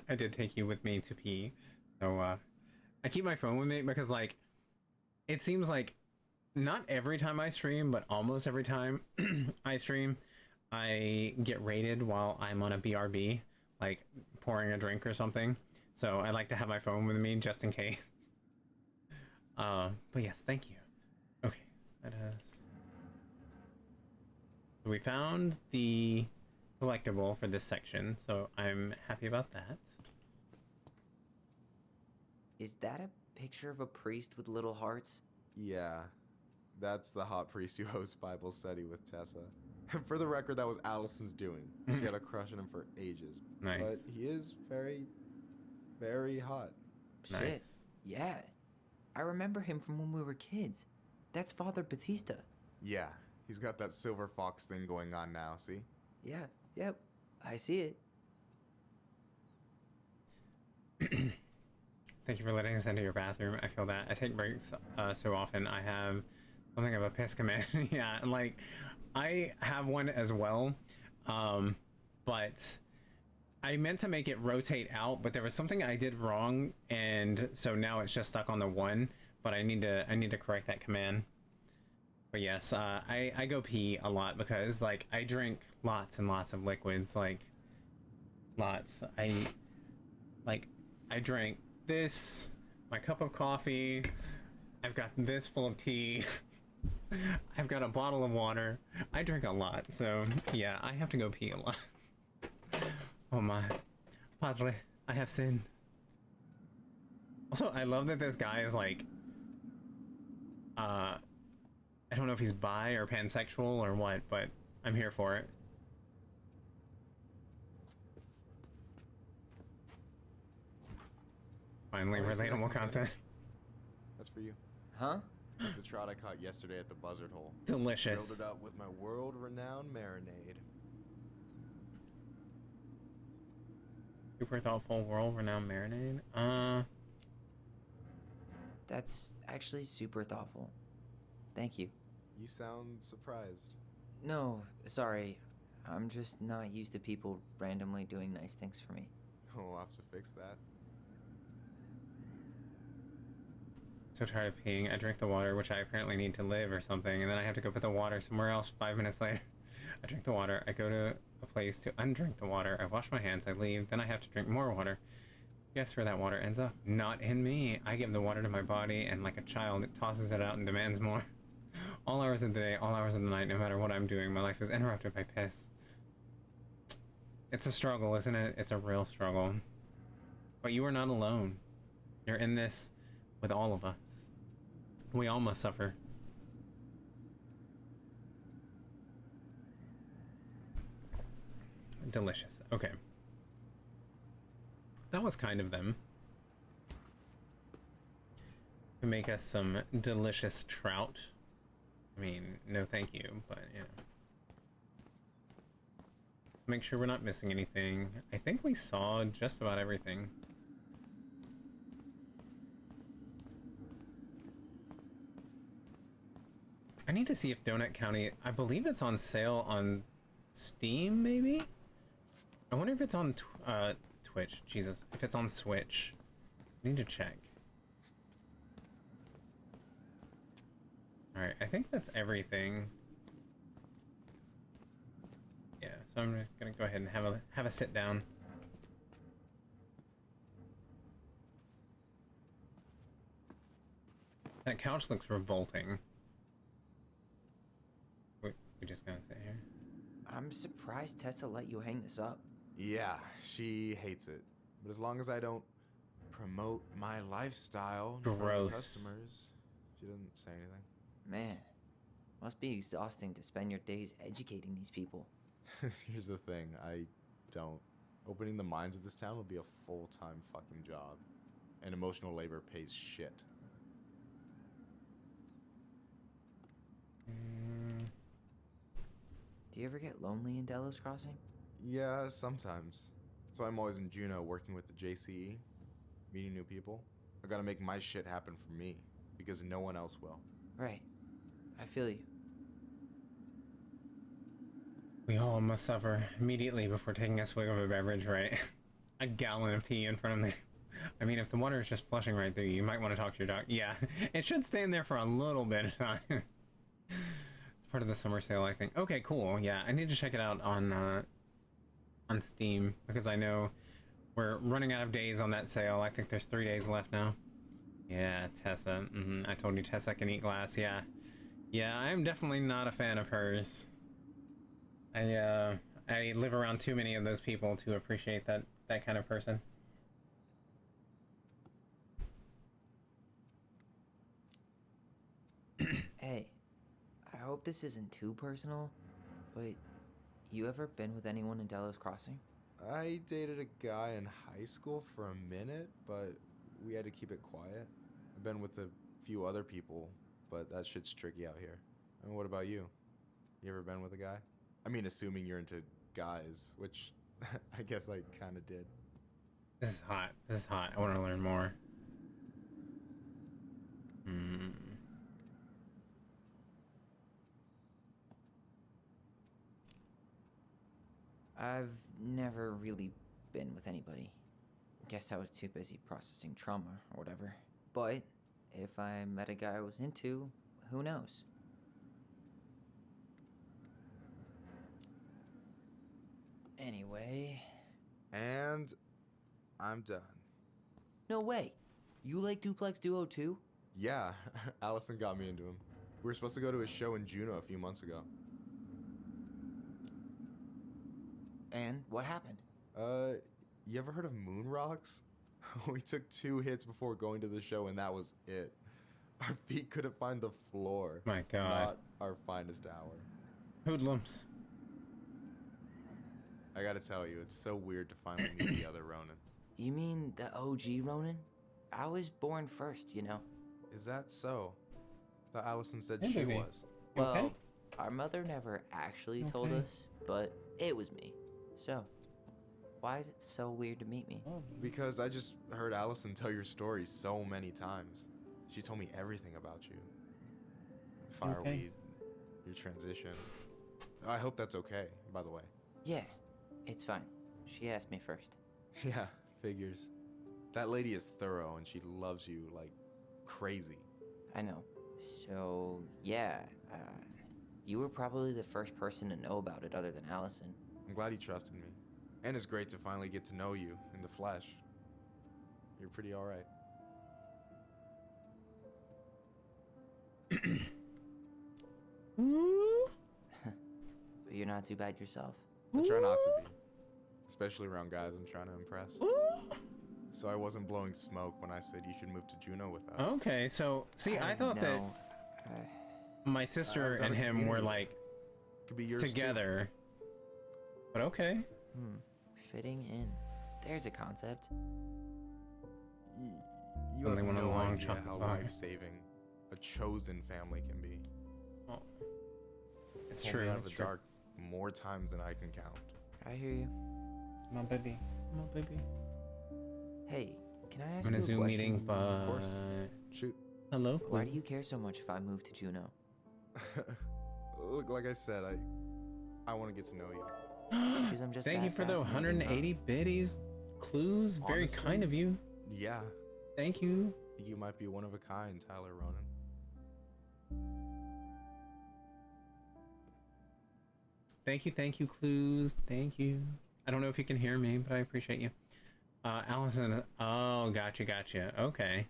Speaker 1: I did take you with me to pee. So I keep my phone with me because, like, it seems like not every time I stream, but almost every time I stream, I get raided while I'm on a BRB, like pouring a drink or something. So I like to have my phone with me just in case. But yes, thank you. Okay, let us. We found the collectible for this section, so I'm happy about that.
Speaker 3: Is that a picture of a priest with little hearts?
Speaker 18: Yeah, that's the hot priest who hosts Bible study with Tessa. For the record, that was Allison's doing. She had a crush on him for ages.
Speaker 1: Nice.
Speaker 18: But he is very, very hot.
Speaker 3: Shit.
Speaker 1: Nice.
Speaker 3: Yeah. I remember him from when we were kids. That's Father Batista.
Speaker 18: Yeah, he's got that silver fox thing going on now, see?
Speaker 3: Yeah, yep. I see it.
Speaker 1: Thank you for letting us into your bathroom. I feel that. I take breaks so often. I have something of a piss command. Yeah, and like, I have one as well. But I meant to make it rotate out, but there was something I did wrong, and so now it's just stuck on the one. But I need to correct that command. But yes, I go pee a lot because like I drink lots and lots of liquids, like lots. I drink this, my cup of coffee. I've got this full of tea. I've got a bottle of water. I drink a lot, so yeah, I have to go pee a lot. Oh my, Padre, I have sinned. Also, I love that this guy is like, I don't know if he's bi or pansexual or what, but I'm here for it. Finally, relatable content.
Speaker 18: That's for you.
Speaker 3: Huh?
Speaker 18: It's the trout I caught yesterday at the buzzard hole.
Speaker 1: Delicious.
Speaker 18: Filled it up with my world-renowned marinade.
Speaker 1: Super thoughtful, world-renowned marinade.
Speaker 3: That's actually super thoughtful. Thank you.
Speaker 18: You sound surprised.
Speaker 3: No, sorry. I'm just not used to people randomly doing nice things for me.
Speaker 18: We'll have to fix that.
Speaker 1: So tired of peeing. I drink the water, which I apparently need to live or something, and then I have to go put the water somewhere else 5 minutes later. I drink the water. I go to a place to undrink the water. I wash my hands. I leave. Then I have to drink more water. Guess where that water ends up? Not in me. I give the water to my body, and like a child, it tosses it out and demands more. All hours of the day, all hours of the night, no matter what I'm doing, my life is interrupted by piss. It's a struggle, isn't it? It's a real struggle. But you are not alone. You're in this with all of us. We all must suffer. Delicious. Okay. That was kind of them. To make us some delicious trout. I mean, no thank you, but you know. Make sure we're not missing anything. I think we saw just about everything. I need to see if Donut County, I believe it's on sale on Steam, maybe? I wonder if it's on Twitch. Jesus, if it's on Switch. I need to check. Alright, I think that's everything. Yeah, so I'm just gonna go ahead and have a sit down. That couch looks revolting. We just gonna sit here?
Speaker 3: I'm surprised Tessa let you hang this up.
Speaker 18: Yeah, she hates it. But as long as I don't promote my lifestyle to
Speaker 1: Gross.
Speaker 18: customers, she doesn't say anything.
Speaker 3: Man, must be exhausting to spend your days educating these people.
Speaker 18: Here's the thing, I don't. Opening the mines of this town will be a full-time fucking job. And emotional labor pays shit.
Speaker 3: Do you ever get lonely in Delos Crossing?
Speaker 18: Yeah, sometimes. So I'm always in Juneau working with the JCE, meeting new people. I gotta make my shit happen for me, because no one else will.
Speaker 3: Right. I feel you.
Speaker 1: We all must suffer immediately before taking a swig of a beverage, right? A gallon of tea in front of me. I mean, if the water is just flushing right through, you might want to talk to your doctor. Yeah, it should stand there for a little bit of time. It's part of the summer sale, I think. Okay, cool. Yeah, I need to check it out on Steam, because I know we're running out of days on that sale. I think there's 3 days left now. Yeah, Tessa. I told you Tessa can eat glass. Yeah. Yeah, I'm definitely not a fan of hers. I live around too many of those people to appreciate that kind of person.
Speaker 3: Hey, I hope this isn't too personal, but you ever been with anyone in Delos Crossing?
Speaker 18: I dated a guy in high school for a minute, but we had to keep it quiet. I've been with a few other people, but that shit's tricky out here. And what about you? You ever been with a guy? I mean, assuming you're into guys, which I guess I kind of did.
Speaker 1: This is hot. This is hot. I want to learn more.
Speaker 3: I've never really been with anybody. Guess I was too busy processing trauma or whatever. But if I met a guy I was into, who knows? Anyway.
Speaker 18: And I'm done.
Speaker 3: No way. You like Duplex Duo too?
Speaker 18: Yeah, Allison got me into him. We were supposed to go to a show in Juneau a few months ago.
Speaker 3: And what happened?
Speaker 18: You ever heard of Moon Rocks? We took 2 hits before going to the show and that was it. Our feet couldn't find the floor.
Speaker 1: My God.
Speaker 18: Not our finest hour.
Speaker 1: Hoodlums.
Speaker 18: I gotta tell you, it's so weird to finally meet the other Ronin.
Speaker 3: You mean the OG Ronin? I was born first, you know.
Speaker 18: Is that so? Thought Allison said
Speaker 1: Hey,
Speaker 18: she
Speaker 1: baby.
Speaker 18: was.
Speaker 3: Well,
Speaker 1: Okay.
Speaker 3: our mother never actually told
Speaker 1: Okay.
Speaker 3: us, but it was me. So, why is it so weird to meet me?
Speaker 18: Because I just heard Allison tell your story so many times. She told me everything about you. Fireweed, your transition. I hope that's okay, by the way.
Speaker 3: Yeah, it's fine. She asked me first.
Speaker 18: Yeah, figures. That lady is thorough and she loves you like crazy.
Speaker 3: I know. So, yeah, you were probably the first person to know about it other than Allison.
Speaker 18: I'm glad he trusted me. And it's great to finally get to know you in the flesh. You're pretty alright.
Speaker 3: But you're not too bad yourself.
Speaker 18: I try not to be. Especially around guys I'm trying to impress. So I wasn't blowing smoke when I said you should move to Juneau with us.
Speaker 1: Okay, so see, I thought that my sister
Speaker 18: I've got
Speaker 1: and
Speaker 18: a
Speaker 1: him were
Speaker 18: community.
Speaker 1: like
Speaker 18: Could be yours too.
Speaker 1: together. But okay.
Speaker 3: Fitting in. There's a concept.
Speaker 18: You
Speaker 1: Only
Speaker 18: have
Speaker 1: one of the
Speaker 18: no
Speaker 1: long
Speaker 18: idea
Speaker 1: chocolate
Speaker 18: how
Speaker 1: bars.
Speaker 18: life-saving a chosen family can be.
Speaker 1: Oh, it's
Speaker 18: Pulled me
Speaker 1: true.
Speaker 18: out of
Speaker 1: It's
Speaker 18: the
Speaker 1: true.
Speaker 18: dark more times than I can count.
Speaker 3: I hear you.
Speaker 1: My baby. My baby.
Speaker 3: Hey, can I ask
Speaker 1: I'm in
Speaker 3: you
Speaker 1: a
Speaker 3: a
Speaker 1: Zoom
Speaker 3: question?
Speaker 1: meeting, but
Speaker 18: Of course. Shoot.
Speaker 1: hello.
Speaker 3: Why
Speaker 1: Chloe.
Speaker 3: do you care so much if I move to Juneau?
Speaker 18: Look, like I said, I want to get to know you.
Speaker 3: Because I'm just
Speaker 1: Thank you
Speaker 3: that
Speaker 1: for the
Speaker 3: fascinating,
Speaker 1: 180 biddies. Clues. Very
Speaker 18: Honestly?
Speaker 1: kind of you.
Speaker 18: Yeah.
Speaker 1: Thank you.
Speaker 18: I think you might be one of a kind, Tyler Ronan.
Speaker 1: Thank you, Clues. Thank you. I don't know if you can hear me, but I appreciate you. Allison. Oh, gotcha. Okay.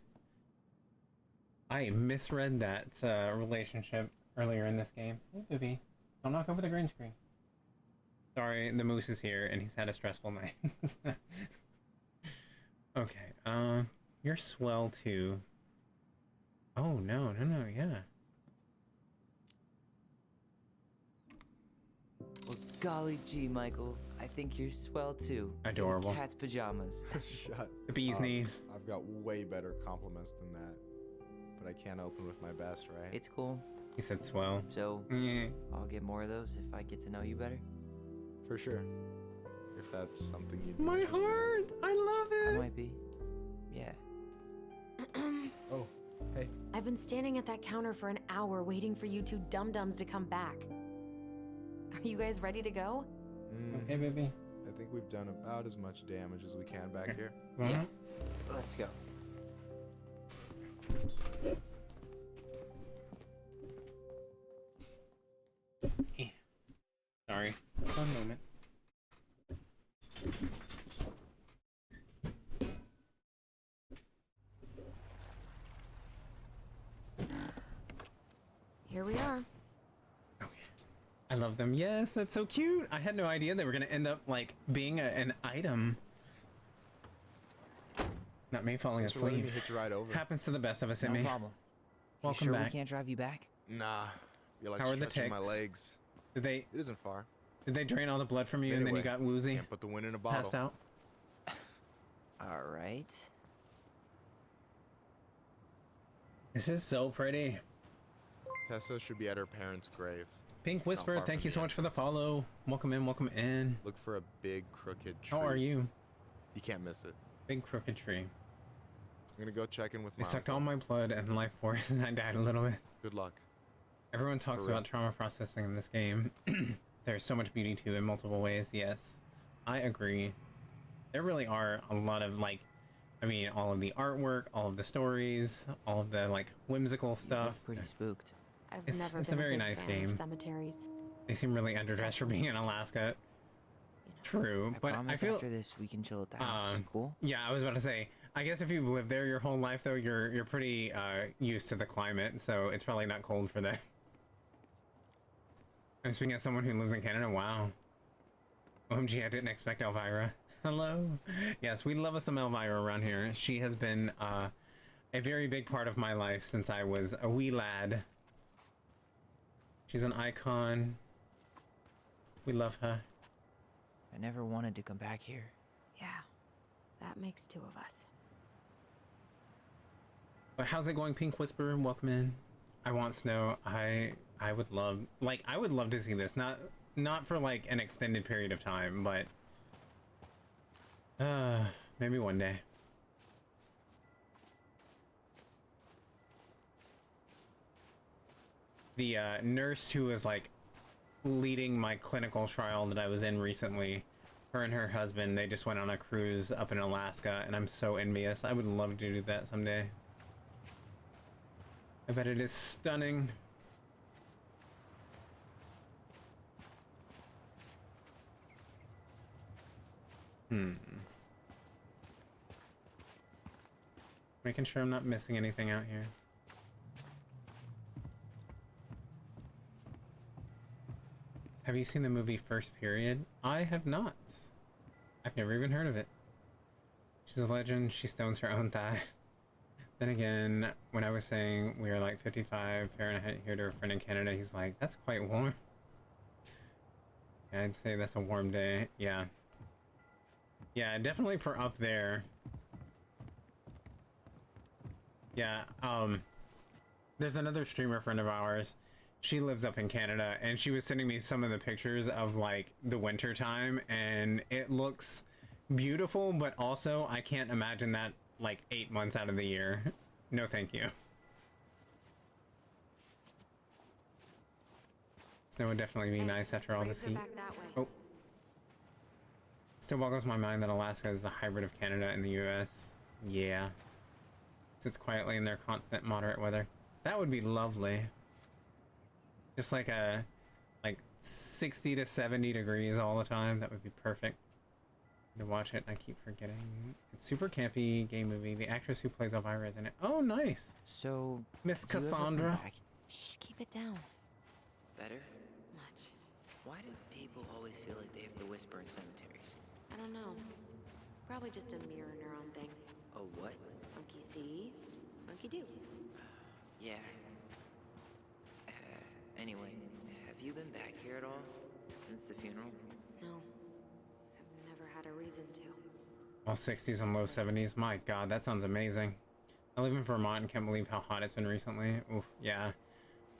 Speaker 1: I misread that relationship earlier in this game. Hey, baby. Don't knock over the green screen. Sorry, the moose is here, and he's had a stressful night. Okay, you're swell, too. Oh, no, yeah.
Speaker 3: Well, golly gee, Michael. I think you're swell too.
Speaker 1: Adorable.
Speaker 3: In cat's pajamas.
Speaker 18: Shut
Speaker 1: The bee's
Speaker 18: up.
Speaker 1: knees.
Speaker 18: I've got way better compliments than that. But I can't open with my best, right?
Speaker 3: It's cool.
Speaker 1: He said swell.
Speaker 3: So,
Speaker 1: Yeah.
Speaker 3: I'll get more of those if I get to know you better.
Speaker 18: For sure. If that's something you'd be
Speaker 1: My
Speaker 18: interested in.
Speaker 1: heart! I love
Speaker 3: I
Speaker 1: it!
Speaker 3: might be. Yeah.
Speaker 18: Oh, hey.
Speaker 4: I've been standing at that counter for an hour waiting for you two dum-dums to come back. Are you guys ready to go?
Speaker 1: Okay, baby.
Speaker 18: I think we've done about as much damage as we can back here.
Speaker 3: Yeah. Let's go.
Speaker 1: Sorry. One moment.
Speaker 4: Here we are.
Speaker 1: I love them. Yes, that's so cute. I had no idea they were going to end up like being an item. Not me falling
Speaker 18: Thanks for letting
Speaker 1: asleep.
Speaker 18: me hitch a ride over.
Speaker 1: Happens to the best of us,
Speaker 3: No
Speaker 1: Emmy.
Speaker 3: problem.
Speaker 1: Welcome
Speaker 3: you sure
Speaker 1: back.
Speaker 3: we can't drive you back?
Speaker 18: Nah, you're like
Speaker 1: How are the
Speaker 18: stretching my
Speaker 1: ticks?
Speaker 18: legs.
Speaker 1: Did they?
Speaker 18: It isn't far.
Speaker 1: Did they drain all the blood from you and then you
Speaker 18: Anyway,
Speaker 1: got woozy?
Speaker 18: Can't put the wind in a bottle.
Speaker 1: Passed out?
Speaker 3: All right.
Speaker 1: This is so pretty.
Speaker 18: Tessa should be at her parents' grave.
Speaker 1: Pink
Speaker 18: Not
Speaker 1: Whisper,
Speaker 18: far
Speaker 1: thank
Speaker 18: from
Speaker 1: you so
Speaker 18: the
Speaker 1: much for the follow. Welcome in, welcome in.
Speaker 18: Look for a big crooked tree.
Speaker 1: How are you?
Speaker 18: You can't miss it.
Speaker 1: Big crooked tree.
Speaker 18: I'm gonna go check in with
Speaker 1: They
Speaker 18: my
Speaker 1: sucked
Speaker 18: uncle.
Speaker 1: all my blood and life force and I died a little bit.
Speaker 18: Good luck.
Speaker 1: Everyone talks
Speaker 18: For real.
Speaker 1: about trauma processing in this game. There's so much beauty to it in multiple ways, yes. I agree. There really are a lot of like, I mean, all of the artwork, all of the stories, all of the like whimsical stuff.
Speaker 3: Pretty spooked.
Speaker 4: I've
Speaker 1: It's-
Speaker 4: never
Speaker 1: it's
Speaker 4: been
Speaker 1: a very
Speaker 4: big
Speaker 1: nice
Speaker 4: fan
Speaker 1: game.
Speaker 4: of cemeteries.
Speaker 1: They seem really underdressed for being in Alaska. True, but I
Speaker 3: promise
Speaker 1: feel
Speaker 3: after this we can chill at the house. Cool?
Speaker 1: Yeah, I was about to say. I guess if you've lived there your whole life, though, you're pretty used to the climate, so it's probably not cold for that. I'm speaking as someone who lives in Canada. Wow. OMG, I didn't expect Elvira. Hello. Yes, we love us some Elvira around here. She has been a very big part of my life since I was a wee lad. She's an icon. We love her.
Speaker 3: I never wanted to come back here.
Speaker 4: Yeah, that makes two of us.
Speaker 1: But how's it going, Pink Whisper? Welcome in. I want snow. I would love, like, I would love to see this. Not for like an extended period of time, but maybe one day. The nurse who was like leading my clinical trial that I was in recently, her and her husband, they just went on a cruise up in Alaska, and I'm so envious. I would love to do that someday. I bet it is stunning. Making sure I'm not missing anything out here. Have you seen the movie First Period? I have not. I've never even heard of it. She's a legend. She stones her own thigh. Then again, when I was saying we are like 55 Fahrenheit here to a friend in Canada, he's like, that's quite warm. Yeah, I'd say that's a warm day. Yeah. Yeah, definitely for up there. Yeah, there's another streamer friend of ours. She lives up in Canada, and she was sending me some of the pictures of like the winter time, and it looks beautiful, but also I can't imagine that like 8 months out of the year. No, thank you. Snow would definitely be nice after all this heat. Oh. Still boggles my mind that Alaska is the hybrid of Canada and the US. Yeah. Sits quietly in their constant moderate weather. That would be lovely. Just like a 60 to 70 degrees all the time. That would be perfect to watch it. I keep forgetting. It's super campy gay movie. The actress who plays Elvira is in it. Oh, nice.
Speaker 3: So,
Speaker 1: Miss
Speaker 3: do you ever come
Speaker 1: Cassandra.
Speaker 3: back?
Speaker 4: Shh, keep it down.
Speaker 3: Better?
Speaker 4: Much.
Speaker 3: Why do people always feel like they have to whisper in cemeteries?
Speaker 4: I don't know. Probably just a mirror neuron thing.
Speaker 3: Oh, what?
Speaker 4: Monkey see, monkey do.
Speaker 3: Yeah. Anyway, have you been back here at all? Since the funeral?
Speaker 4: No. I've never had a reason to.
Speaker 1: All 60s and low 70s. My god, that sounds amazing. I live in Vermont and can't believe how hot it's been recently. Oof, yeah.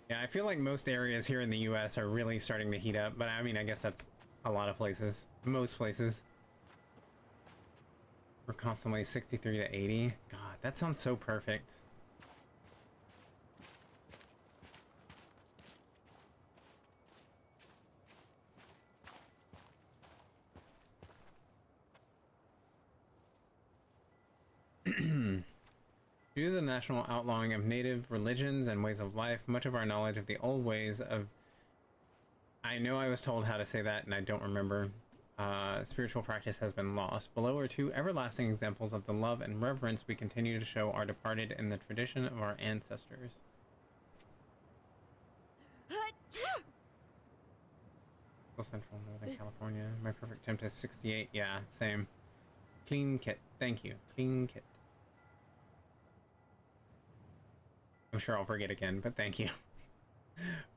Speaker 1: Yeah, I feel like most areas here in the US are really starting to heat up, but I mean, I guess that's a lot of places. Most places. We're constantly 63 to 80. God, that sounds so perfect. Due to the national outlawing of native religions and ways of life, much of our knowledge of the old ways of... I know I was told how to say that and I don't remember. Spiritual practice has been lost. Below are two everlasting examples of the love and reverence we continue to show our departed in the tradition of our ancestors. Central Northern California. My perfect temp is 68. Yeah, same. Clean kit. Thank you. Clean kit. I'm sure I'll forget again, but thank you.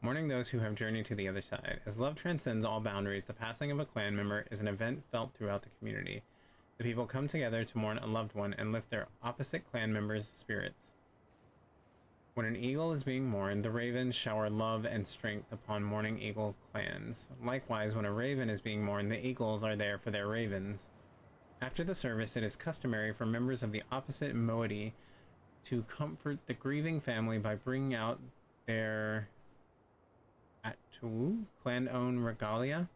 Speaker 1: Mourning those who have journeyed to the other side. As love transcends all boundaries, the passing of a clan member is an event felt throughout the community. The people come together to mourn a loved one and lift their opposite clan members' spirits. When an eagle is being mourned, the ravens shower love and strength upon mourning eagle clans. Likewise, when a raven is being mourned, the eagles are there for their ravens. After the service, it is customary for members of the opposite moiety to comfort the grieving family by bringing out their Atu, clan-owned regalia,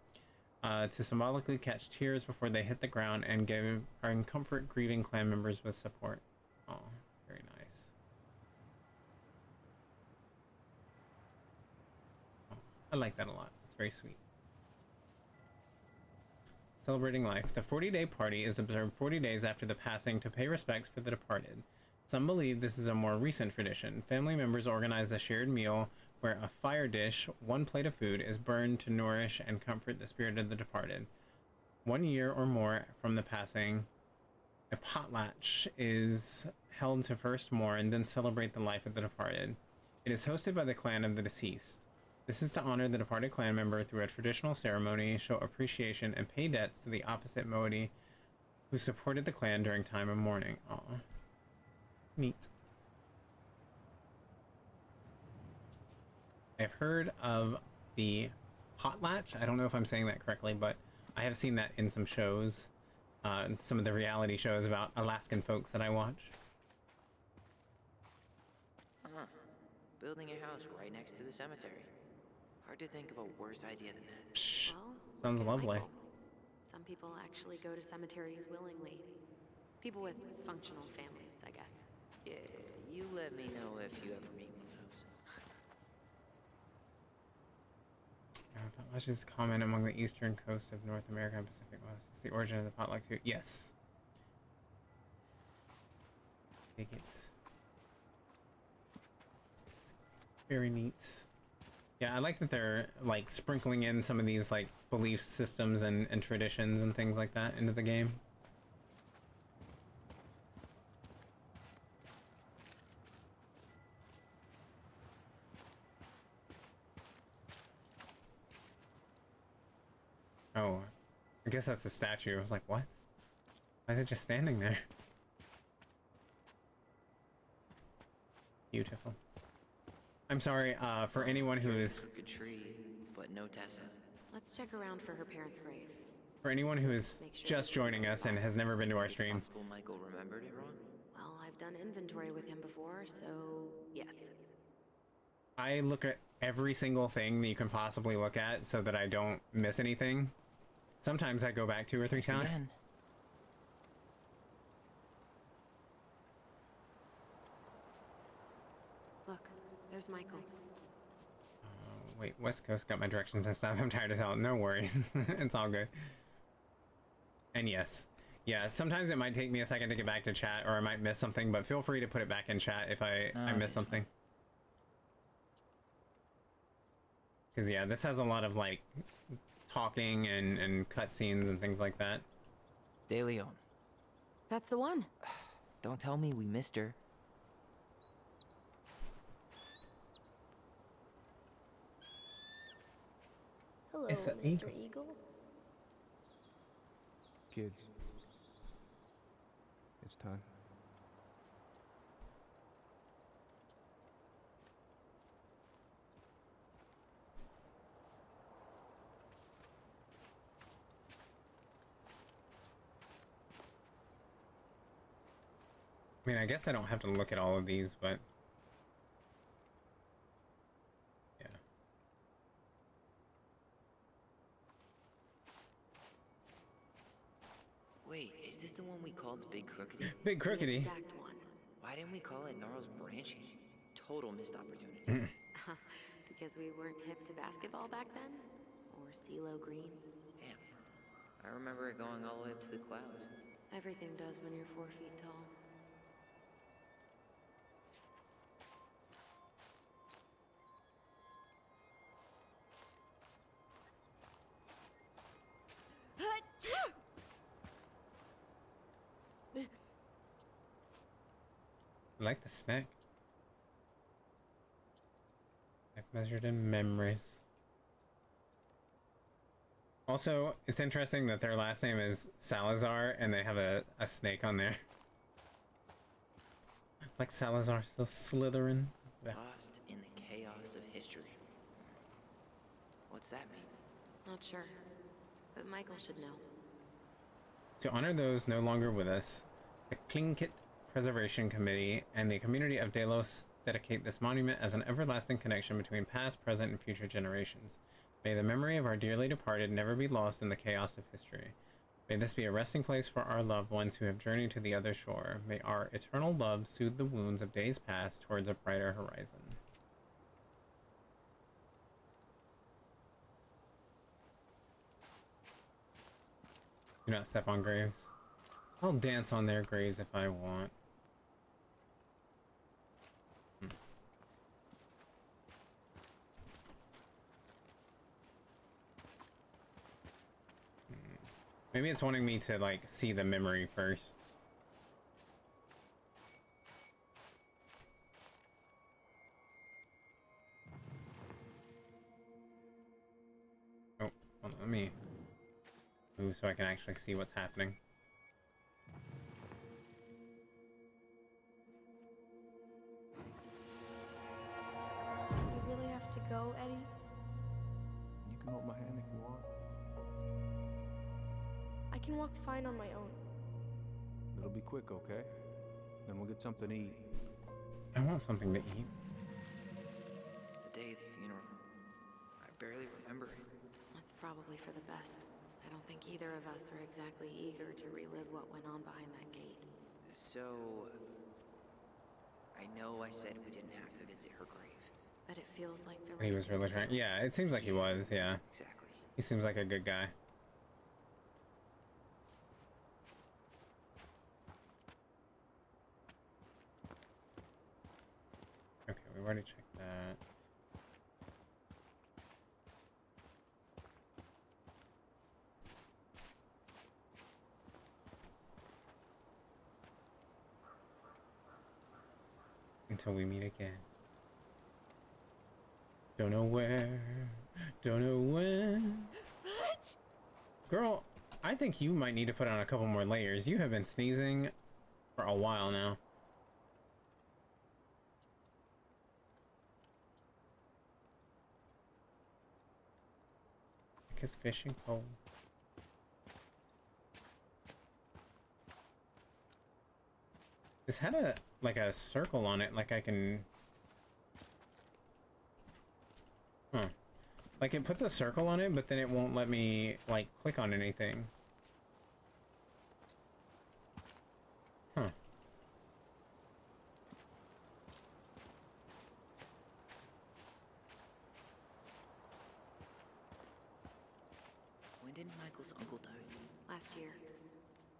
Speaker 1: to symbolically catch tears before they hit the ground and comfort grieving clan members with support. Oh, very nice. I like that a lot. It's very sweet. Celebrating life. The 40-day party is observed 40 days after the passing to pay respects for the departed. Some believe this is a more recent tradition. Family members organize a shared meal where a fire dish, one plate of food, is burned to nourish and comfort the spirit of the departed. 1 year or more from the passing, a potlatch is held to first mourn and then celebrate the life of the departed. It is hosted by the clan of the deceased. This is to honor the departed clan member through a traditional ceremony, show appreciation, and pay debts to the opposite moiety who supported the clan during time of mourning. Aw. Neat. I've heard of the potlatch. I don't know if I'm saying that correctly, but I have seen that in some shows, some of the reality shows about Alaskan folks that I watch.
Speaker 3: Building a house right next to the cemetery. Hard to think of a worse idea than that.
Speaker 1: Psh,
Speaker 2: Well,
Speaker 1: sounds lovely.
Speaker 2: some people actually go to cemeteries willingly. People with functional families, I guess.
Speaker 3: Yeah, you let me know if you ever meet one of those.
Speaker 1: Potlatch is common among the eastern coast of North America and Pacific West. It's the origin of the potluck too. Yes. Take it. It's very neat. Yeah, I like that they're like sprinkling in some of these like belief systems and traditions and things like that into the game. Oh, I guess that's a statue. I was like, what? Why is it just standing there? Beautiful. I'm sorry, for anyone who is...
Speaker 3: Crooked tree, but no Tessa.
Speaker 2: Let's check around for her parents' grave.
Speaker 1: For anyone who is just joining us and has never been to our stream.
Speaker 3: Possible Michael remembered it wrong?
Speaker 2: Well, I've done inventory with him before, so yes.
Speaker 1: I look at every single thing that you can possibly look at so that I don't miss anything. Sometimes I go back 2 or 3 times.
Speaker 2: Look, there's Michael.
Speaker 1: Wait, West Coast got my directions and stuff. I'm tired of telling. No worries. It's all good. And yes. Yeah, sometimes it might take me a second to get back to chat or I might miss something, but feel free to put it back in chat if I miss something. Because yeah, this has a lot of like talking and cutscenes and things like that.
Speaker 3: De Leon.
Speaker 2: That's the one.
Speaker 3: Don't tell me we missed her.
Speaker 13: Hello,
Speaker 1: It's an
Speaker 13: Mr.
Speaker 1: eagle.
Speaker 13: Eagle.
Speaker 10: Kids. It's time.
Speaker 1: I mean, I guess I don't have to look at all of these, but yeah.
Speaker 3: Wait, is this the one we called Big Crookedy?
Speaker 1: Big crookedy.
Speaker 3: Exact one. Why didn't we call it Gnarls Branching? Total missed opportunity.
Speaker 14: Because we weren't hip to basketball back then? Or CeeLo Green?
Speaker 3: Damn. I remember it going all the way up to the clouds.
Speaker 14: Everything does when you're 4 feet tall.
Speaker 1: I like the snack. I've measured in memories. Also, it's interesting that their last name is Salazar and they have a snake on there. Like Salazar still Slytherin.
Speaker 3: Lost in the chaos of history. What's that mean?
Speaker 14: Not sure. But Michael should know.
Speaker 1: To honor those no longer with us, the Tlingit Preservation Committee and the community of Delos dedicate this monument as an everlasting connection between past, present, and future generations. May the memory of our dearly departed never be lost in the chaos of history. May this be a resting place for our loved ones who have journeyed to the other shore. May our eternal love soothe the wounds of days past towards a brighter horizon. Do not step on graves. I'll dance on their graves if I want. Maybe it's wanting me to, like, see the memory first. Oh, hold on, let me move so I can actually see what's happening.
Speaker 5: You really have to go, Eddie?
Speaker 10: You can hold my hand if you want.
Speaker 5: I can walk fine on my own.
Speaker 10: It'll be quick, okay? Then we'll get something to eat.
Speaker 1: I want something to eat.
Speaker 3: The day of the funeral. I barely remember it.
Speaker 14: That's probably for the best. I don't think either of us are exactly eager to relive what went on behind that gate.
Speaker 3: So... I know I said we didn't have to visit her grave.
Speaker 14: But it feels like the
Speaker 1: He was really trying. Yeah, it seems like he was, yeah.
Speaker 3: Exactly.
Speaker 1: He seems like a good guy. Okay, we've already checked that. Until we meet again. Don't know where, don't know when. Girl, I think you might need to put on a couple more layers. You have been sneezing for a while now. Like his fishing pole. This had a like a circle on it, like I can. Huh. Like it puts a circle on it, but then it won't let me like click on anything. Huh.
Speaker 3: When did Michael's uncle die?
Speaker 14: Last year.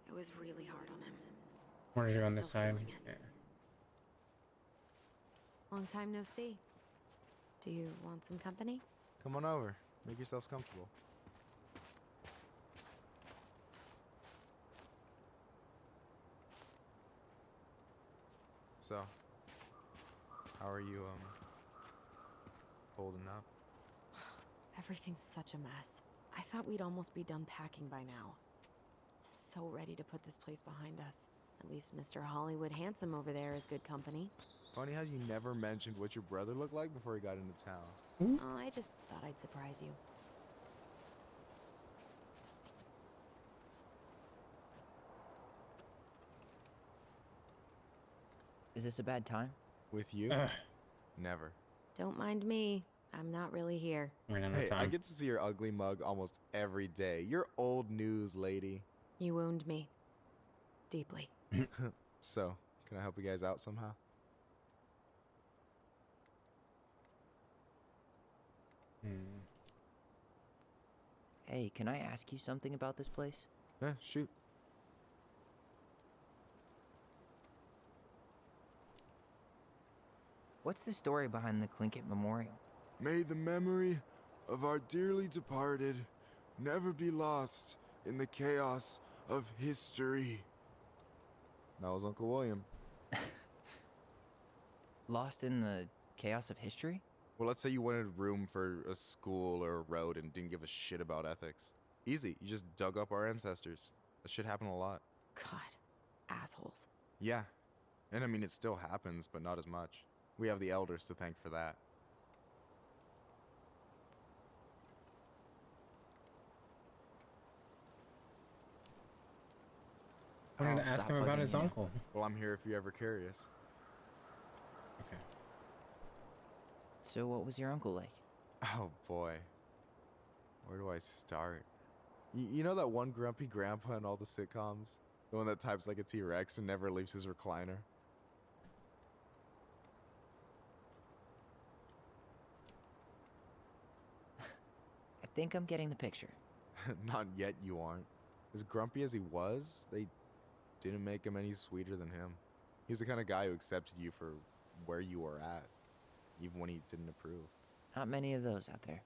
Speaker 14: It was really hard on him.
Speaker 1: What are you on
Speaker 14: Still
Speaker 1: this side?
Speaker 14: feeling it.
Speaker 1: Yeah.
Speaker 4: Long time no see.
Speaker 14: Do you want some company?
Speaker 18: Come on over. Make yourselves comfortable. So, how are you, holding up?
Speaker 4: Everything's such a mess. I thought we'd almost be done packing by now. I'm so ready to put this place behind us. At least Mr. Hollywood Handsome over there is good company.
Speaker 18: Funny how you never mentioned what your brother looked like before he got into town.
Speaker 4: Oh, I just thought I'd surprise you.
Speaker 3: Is this a bad time?
Speaker 18: With you?
Speaker 1: Ugh.
Speaker 18: Never.
Speaker 4: Don't mind me. I'm not really here.
Speaker 18: Hey, I get to see your ugly mug almost every day. You're old news, lady.
Speaker 4: You wound me. Deeply.
Speaker 18: So, can I help you guys out somehow?
Speaker 3: Hey, can I ask you something about this place?
Speaker 18: Yeah, shoot.
Speaker 3: What's the story behind the Tlingit Memorial?
Speaker 17: May the memory of our dearly departed never be lost in the chaos of history.
Speaker 18: That was Uncle William.
Speaker 3: Lost in the chaos of history?
Speaker 18: Well, let's say you wanted room for a school or a road and didn't give a shit about ethics. Easy, you just dug up our ancestors. That shit happened a lot.
Speaker 4: God, assholes.
Speaker 18: Yeah, and I mean, it still happens, but not as much. We have the elders to thank for that.
Speaker 1: I wanted to ask him about his uncle.
Speaker 18: Well, I'm here if you're ever curious.
Speaker 1: Okay.
Speaker 3: So what was your uncle like?
Speaker 18: Oh boy. Where do I start? You know that one grumpy grandpa in all the sitcoms? The one that types like a T-Rex and never leaves his recliner?
Speaker 3: I think I'm getting the picture.
Speaker 18: Not yet, you aren't. As grumpy as he was, they didn't make him any sweeter than him. He's the kind of guy who accepted you for where you were at, even when he didn't approve.
Speaker 3: Not many of those out there.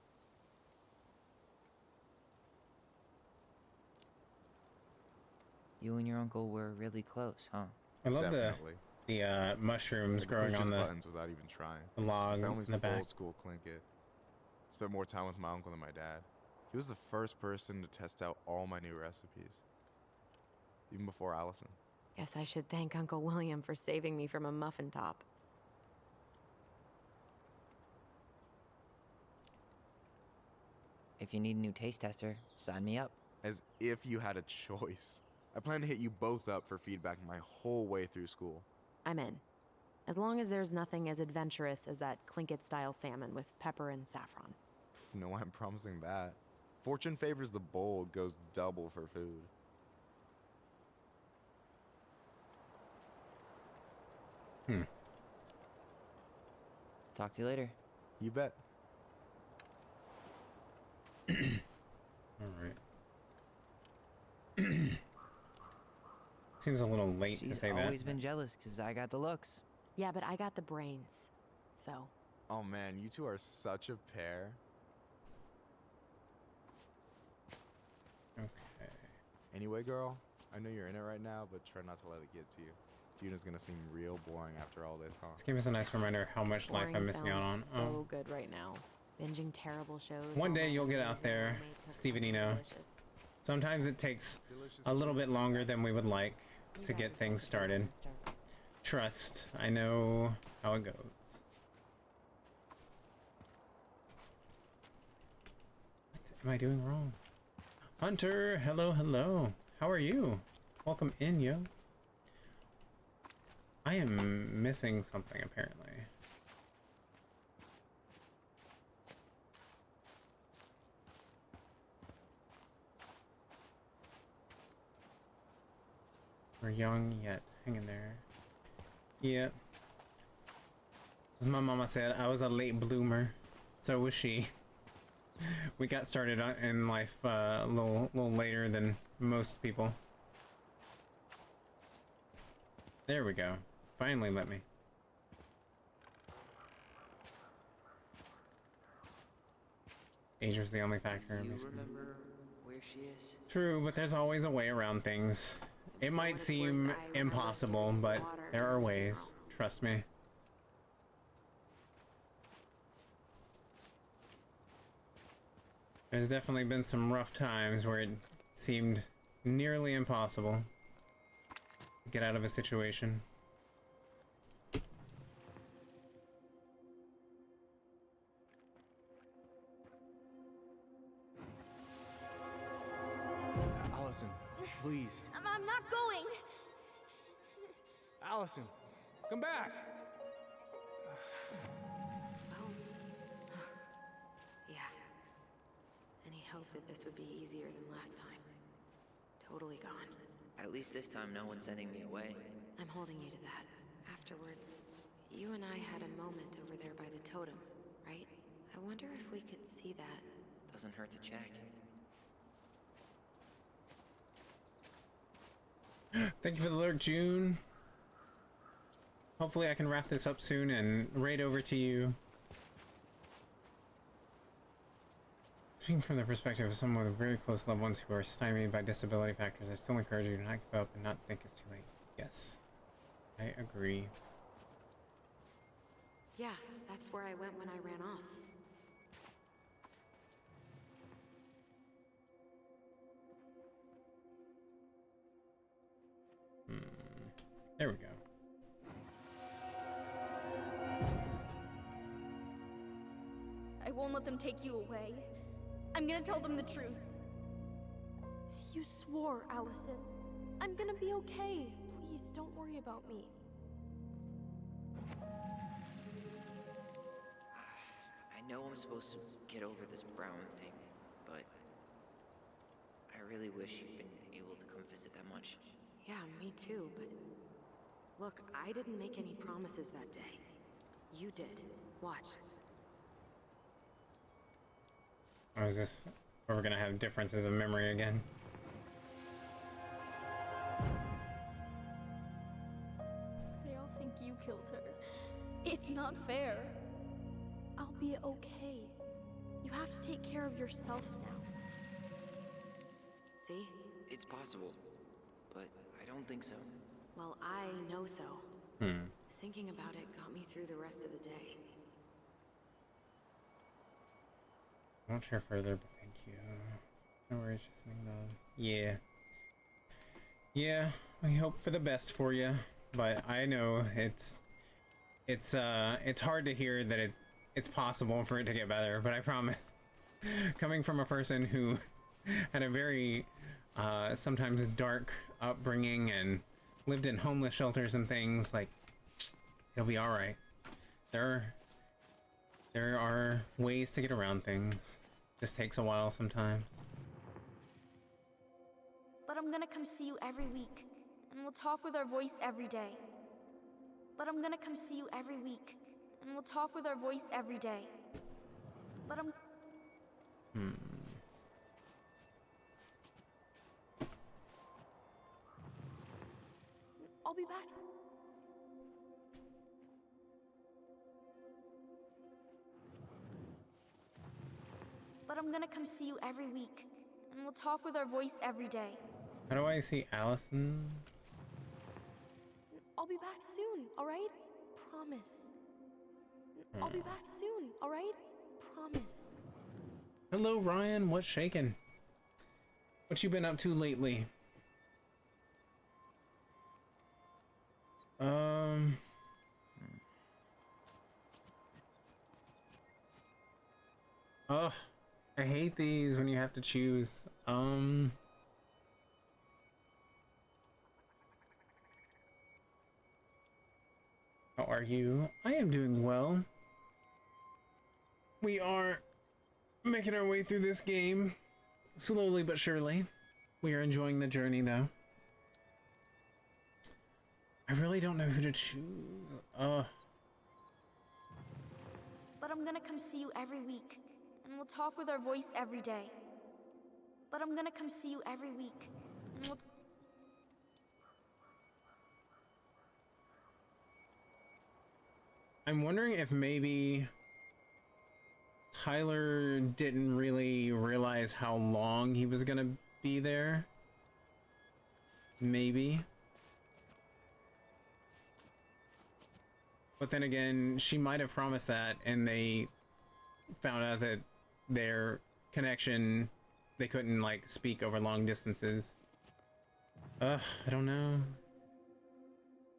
Speaker 3: You and your uncle were really close, huh?
Speaker 1: I love
Speaker 18: Definitely.
Speaker 1: the mushrooms
Speaker 18: Like,
Speaker 1: growing
Speaker 18: pushes
Speaker 1: on the
Speaker 18: buttons without even trying.
Speaker 1: log
Speaker 18: My family's
Speaker 1: in the
Speaker 18: like
Speaker 1: back.
Speaker 18: old school Tlingit. Spent more time with my uncle than my dad. He was the first person to test out all my new recipes, even before Allison.
Speaker 4: Guess I should thank Uncle William for saving me from a muffin top.
Speaker 3: If you need a new taste tester, sign me up.
Speaker 18: As if you had a choice. I plan to hit you both up for feedback my whole way through school.
Speaker 4: I'm in. As long as there's nothing as adventurous as that Tlingit-style salmon with pepper and saffron.
Speaker 18: No way I'm promising that. Fortune favors the bold, goes double for food.
Speaker 3: Talk to you later.
Speaker 18: You bet.
Speaker 1: All right. Seems a little late to
Speaker 3: She's
Speaker 1: say that.
Speaker 3: always been jealous because I got the looks.
Speaker 4: Yeah, but I got the brains. So,
Speaker 18: Oh man, you two are such a pair.
Speaker 1: Okay.
Speaker 18: Anyway, girl, I know you're in it right now, but try not to let it get to you. Juna's gonna seem real boring after all this, huh?
Speaker 1: This game is a nice reminder how much life
Speaker 4: boring
Speaker 1: I'm missing out on.
Speaker 4: sounds so good right now. Binging terrible shows.
Speaker 1: One
Speaker 4: while
Speaker 1: day
Speaker 4: my
Speaker 1: you'll get
Speaker 4: food
Speaker 1: out
Speaker 4: is
Speaker 1: there,
Speaker 4: homemade cooks
Speaker 1: Steven
Speaker 4: sound
Speaker 1: Eno.
Speaker 4: delicious.
Speaker 1: Sometimes it takes a little bit longer than we would like to get things started. Trust, I know how it goes. What am I doing wrong? Hunter, hello, hello. How are you? Welcome in, yo. I am missing something, apparently. We're young yet. Hang in there. Yeah. As my mama said, I was a late bloomer. So was she. We got started in life a little later than most people. There we go. Finally let me. Age was the only factor.
Speaker 3: You remember where she is?
Speaker 1: True, but there's always a way around things. It might seem impossible, but there are ways. Trust me. There's definitely been some rough times where it seemed nearly impossible to get out of a situation.
Speaker 10: Allison, please.
Speaker 5: I'm not going.
Speaker 10: Allison, come back.
Speaker 4: Yeah. Any hope that this would be easier than last time? Totally gone.
Speaker 3: At least this time no one's sending me away.
Speaker 14: I'm holding you to that. Afterwards, you and I had a moment over there by the totem, right? I wonder if we could see that.
Speaker 3: Doesn't hurt to check.
Speaker 1: Thank you for the lurk, June. Hopefully I can wrap this up soon and raid over to you. Speaking from the perspective of someone with very close loved ones who are stymied by disability factors, I still encourage you to not give up and not think it's too late. Yes, I agree.
Speaker 14: Yeah, that's where I went when I ran off.
Speaker 1: There we go.
Speaker 5: I won't let them take you away. I'm gonna tell them the truth.
Speaker 19: You swore, Allison. I'm gonna be okay. Please, don't worry about me.
Speaker 3: I know I'm supposed to get over this Brown thing, but I really wish you'd been able to come visit that much.
Speaker 14: Yeah, me too, but... Look, I didn't make any promises that day. You did. Watch.
Speaker 1: Oh, is this where we're gonna have differences of memory again?
Speaker 5: They all think you killed her. It's not fair.
Speaker 19: I'll be okay. You have to take care of yourself now.
Speaker 14: See?
Speaker 3: It's possible, but I don't think so.
Speaker 14: Well, I know so. Thinking about it got me through the rest of the day.
Speaker 1: I won't share further, but thank you. No worries, just think about it. Yeah, I hope for the best for you, but I know it's hard to hear that it's possible for it to get better, but I promise, coming from a person who had a very sometimes dark upbringing and lived in homeless shelters and things, like, it'll be all right. There are ways to get around things. Just takes a while sometimes.
Speaker 5: But I'm gonna come see you every week, and we'll talk with our voice every day. But I'm gonna come see you every week, and we'll talk with our voice every day. But I'm... I'll be back. But I'm gonna come see you every week, and we'll talk with our voice every day.
Speaker 1: How do I see Allison?
Speaker 19: I'll be back soon, alright? Promise. I'll be back soon, alright? Promise.
Speaker 1: Hello, Ryan. What's shaking? What you been up to lately? Oh, I hate these when you have to choose. How are you? I am doing well. We are making our way through this game, slowly but surely. We are enjoying the journey, though. I really don't know who to choose.
Speaker 5: But I'm gonna come see you every week, and we'll talk with our voice every day. But I'm gonna come see you every week, and we'll...
Speaker 1: I'm wondering if maybe Tyler didn't really realize how long he was gonna be there. Maybe. But then again, she might have promised that, and they found out that their connection, they couldn't, like, speak over long distances. I don't know.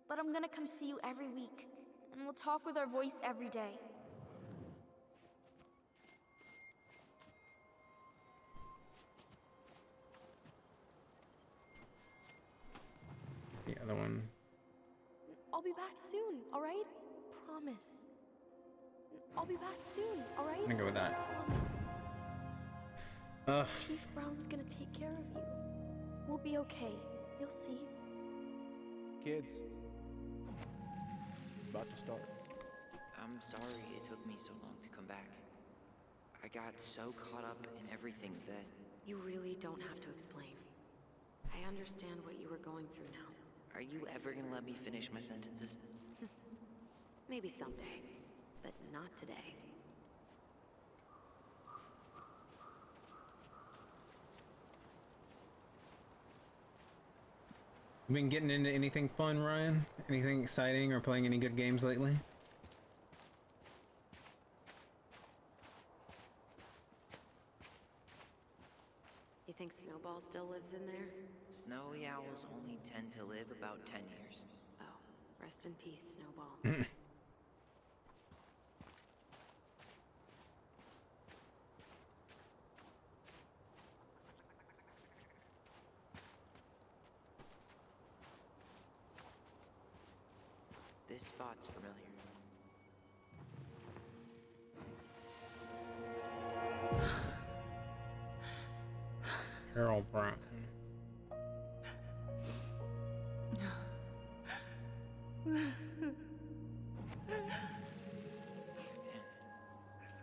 Speaker 5: But I'm gonna come see you every week, and we'll talk with our voice every day.
Speaker 1: What's the other one?
Speaker 19: I'll be back soon, alright? Promise. I'll be back soon, alright?
Speaker 1: I'm gonna go with that.
Speaker 19: Promise. Chief Brown's gonna take care of you. We'll be okay. You'll see.
Speaker 10: Kids,
Speaker 20: about to start.
Speaker 3: I'm sorry it took me so long to come back. I got so caught up in everything that...
Speaker 14: You really don't have to explain. I understand what you were going through now.
Speaker 3: Are you ever gonna let me finish my sentences?
Speaker 14: Maybe someday, but not today.
Speaker 1: You been getting into anything fun, Ryan? Anything exciting or playing any good games lately?
Speaker 14: You think Snowball still lives in there?
Speaker 3: Snowy owls only tend to live about 10 years.
Speaker 14: Oh, rest in peace, Snowball.
Speaker 3: This spot's familiar.
Speaker 1: Carol Brown.
Speaker 3: I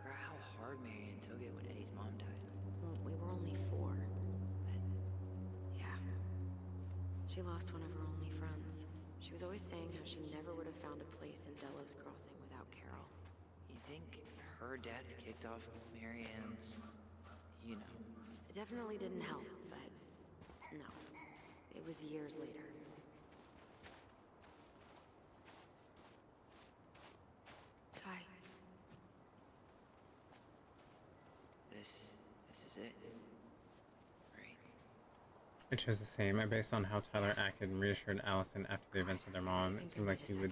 Speaker 3: forgot how hard Marion took it when Eddie's mom died.
Speaker 14: Well, we were only 4, but yeah. She lost one of her only friends. She was always saying how she never would have found a place in Delos Crossing without Carol.
Speaker 3: You think her death kicked off Marianne's, you know?
Speaker 14: It definitely didn't help, but no. It was years later. Ty.
Speaker 3: This is it. Right?
Speaker 1: I chose the same. I based on how Tyler acted and reassured Allison after the events with their mom. It seemed like he would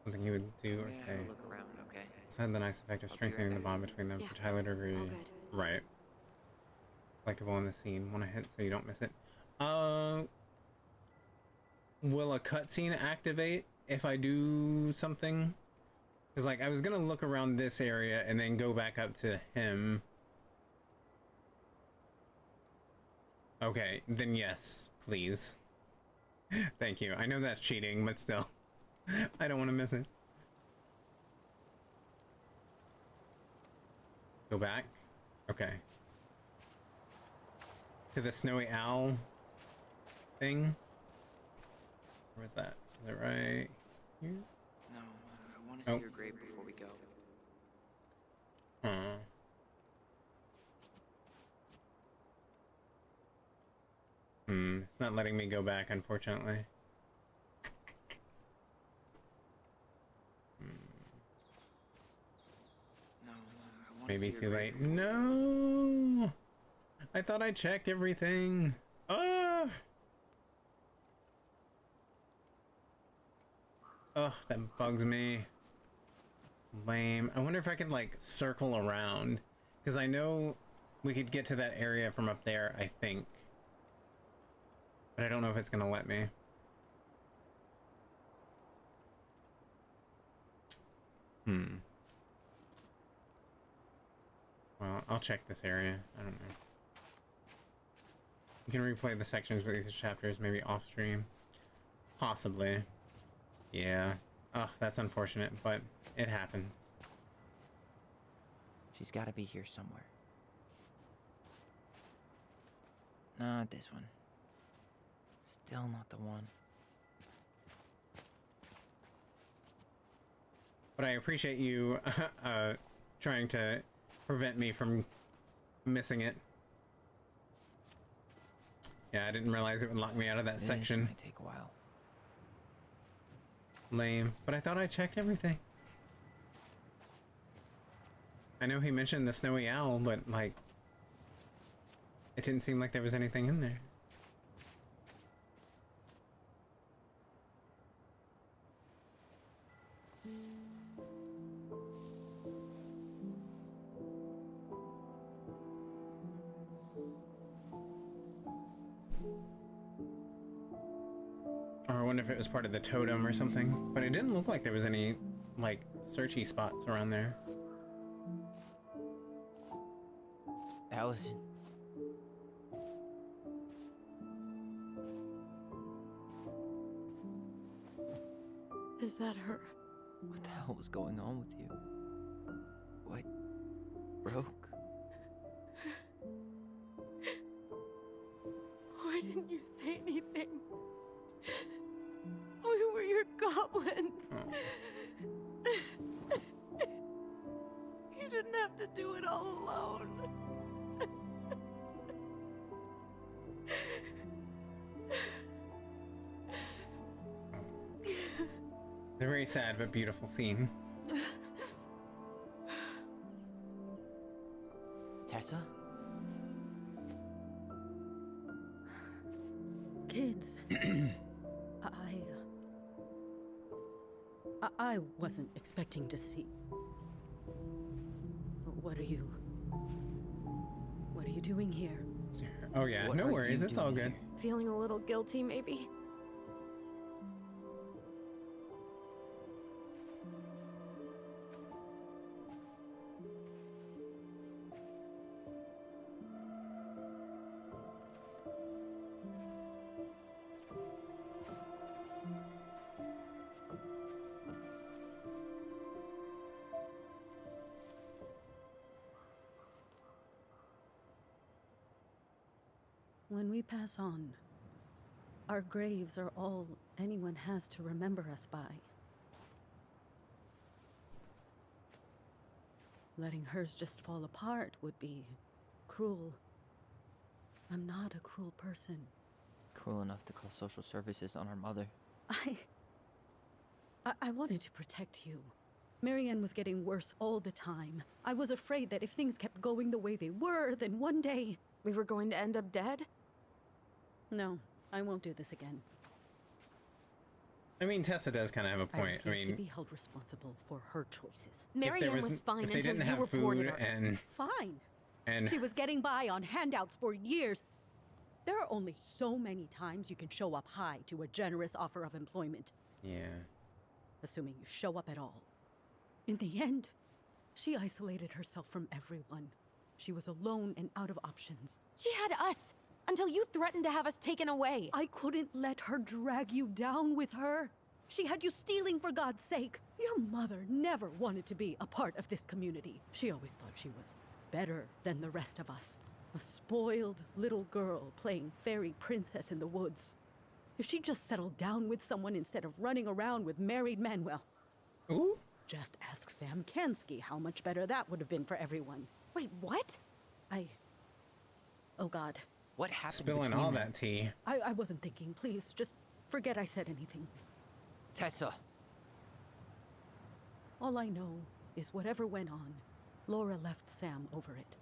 Speaker 1: something he would do or say.
Speaker 3: Look around, okay?
Speaker 1: So it had the nice effect of strengthening the bond between them. For Tyler to agree. Right. Collectible in the scene. Want to hit so you don't miss it. Will a cutscene activate if I do something? Because like I was gonna look around this area and then go back up to him. Okay, then yes, please. Thank you. I know that's cheating, but still. I don't want to miss it. Go back? Okay. To the snowy owl thing? Where was that? Is it right here?
Speaker 3: No, I want to see your grave before we go.
Speaker 1: Huh. It's not letting me go back, unfortunately.
Speaker 3: No, I want
Speaker 1: Maybe
Speaker 3: to see
Speaker 1: too
Speaker 3: your
Speaker 1: late.
Speaker 3: grave.
Speaker 1: No! I thought I checked everything. Ah! Ugh, that bugs me. Lame. I wonder if I could, like, circle around. Because I know we could get to that area from up there, I think. But I don't know if it's gonna let me. Well, I'll check this area. I don't know. You can replay the sections with these chapters, maybe off stream. Possibly. Yeah. Oh, that's unfortunate, but it happens.
Speaker 3: She's got to be here somewhere. Not this one. Still not the one.
Speaker 1: But I appreciate you trying to prevent me from missing it. Yeah, I didn't realize it would lock me out of that section.
Speaker 3: This might take a while.
Speaker 1: Lame. But I thought I checked everything. I know he mentioned the snowy owl, but like, it didn't seem like there was anything in there. Or I wonder if it was part of the totem or something. But it didn't look like there was any, like, searchy spots around there.
Speaker 3: Allison.
Speaker 4: Is that her?
Speaker 3: What the hell was going on with you? What broke?
Speaker 4: Why didn't you say anything? We were your goblins. You didn't have to do it all alone.
Speaker 1: A very sad but beautiful scene.
Speaker 3: Tessa?
Speaker 9: Kids. I wasn't expecting to see. What are you doing here?
Speaker 1: Oh yeah,
Speaker 9: What
Speaker 1: no
Speaker 9: are
Speaker 1: worries,
Speaker 9: you
Speaker 1: it's all
Speaker 9: doing
Speaker 1: good.
Speaker 9: here?
Speaker 4: Feeling a little guilty, maybe?
Speaker 9: When we pass on, our graves are all anyone has to remember us by. Letting hers just fall apart would be cruel. I'm not a cruel person.
Speaker 3: Cruel enough to call social services on our mother.
Speaker 9: I wanted to protect you. Marianne was getting worse all the time. I was afraid that if things kept going the way they were, then one day...
Speaker 4: We were going to end up dead?
Speaker 9: No, I won't do this again.
Speaker 1: I mean, Tessa does kind of have a point.
Speaker 9: I refuse to be held responsible for her choices.
Speaker 4: Marianne was fine
Speaker 1: if they
Speaker 4: until
Speaker 1: didn't
Speaker 4: you
Speaker 1: have
Speaker 4: reported
Speaker 1: food
Speaker 4: her.
Speaker 1: and
Speaker 9: Fine. She was getting by on handouts for years. There are only so many times you can show up high to a generous offer of employment.
Speaker 1: yeah.
Speaker 9: Assuming you show up at all. In the end, she isolated herself from everyone. She was alone and out of options.
Speaker 4: She had us until you threatened to have us taken away.
Speaker 9: I couldn't let her drag you down with her. She had you stealing for God's sake. Your mother never wanted to be a part of this community. She always thought she was better than the rest of us. A spoiled little girl playing fairy princess in the woods. If she just settled down with someone instead of running around with married men, well...
Speaker 1: Ooh?
Speaker 9: Just ask Sam Kansky how much better that would have been for everyone.
Speaker 4: Wait, what?
Speaker 9: Oh God.
Speaker 3: What happened
Speaker 1: Spilling all that tea.
Speaker 9: I wasn't thinking. Please, just forget I said anything.
Speaker 3: Tessa!
Speaker 9: All I know is whatever went on, Laura left Sam over it.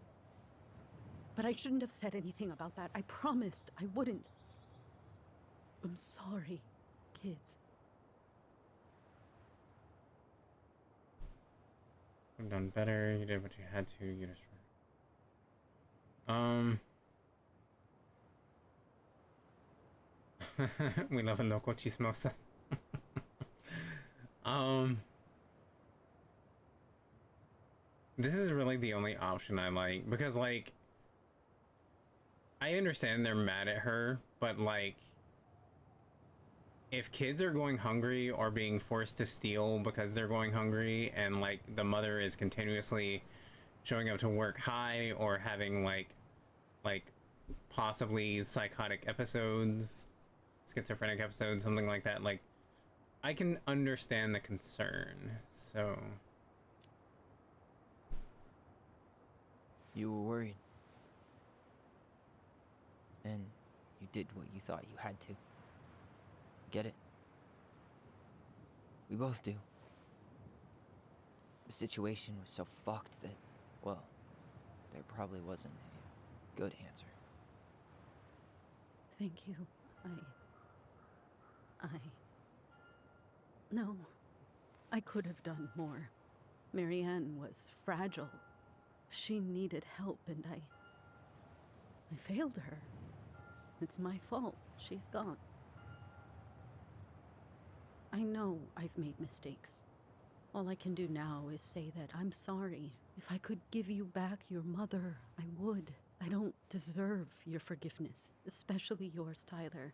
Speaker 9: But I shouldn't have said anything about that. I promised I wouldn't. I'm sorry, kids.
Speaker 1: I've done better. You did what you had to. You just... we love a local chismosa. This is really the only option I like, because, like, I understand they're mad at her, but, like, if kids are going hungry or being forced to steal because they're going hungry, and, like, the mother is continuously showing up to work high or having, like possibly psychotic episodes, schizophrenic episodes, something like that, like, I can understand the concern, so...
Speaker 3: You were worried. And you did what you thought you had to. Get it? We both do. The situation was so fucked that, well, there probably wasn't a good answer.
Speaker 9: Thank you. No. I could have done more. Marianne was fragile. She needed help, and I failed her. It's my fault. She's gone. I know I've made mistakes. All I can do now is say that I'm sorry. If I could give you back your mother, I would. I don't deserve your forgiveness, especially yours, Tyler.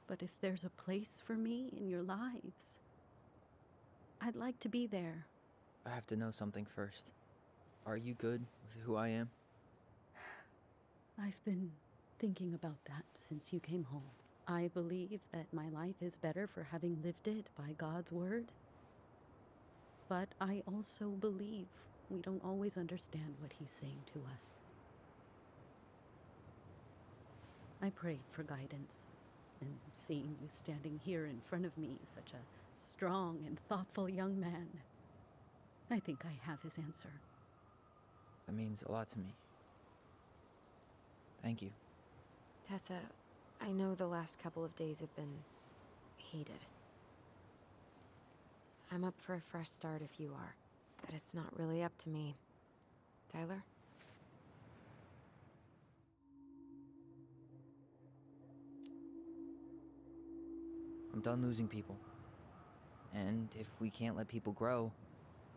Speaker 9: But if there's a place for me in your lives, I'd like to be there.
Speaker 3: I have to know something first. Are you good with who I am?
Speaker 9: I've been thinking about that since you came home. I believe that my life is better for having lived it by God's word. But I also believe we don't always understand what he's saying to us. I prayed for guidance, and seeing you standing here in front of me, such a strong and thoughtful young man, I think I have his answer.
Speaker 3: That means a lot to me. Thank you.
Speaker 14: Tessa, I know the last couple of days have been heated. I'm up for a fresh start if you are, but it's not really up to me. Tyler?
Speaker 3: I'm done losing people. And if we can't let people grow,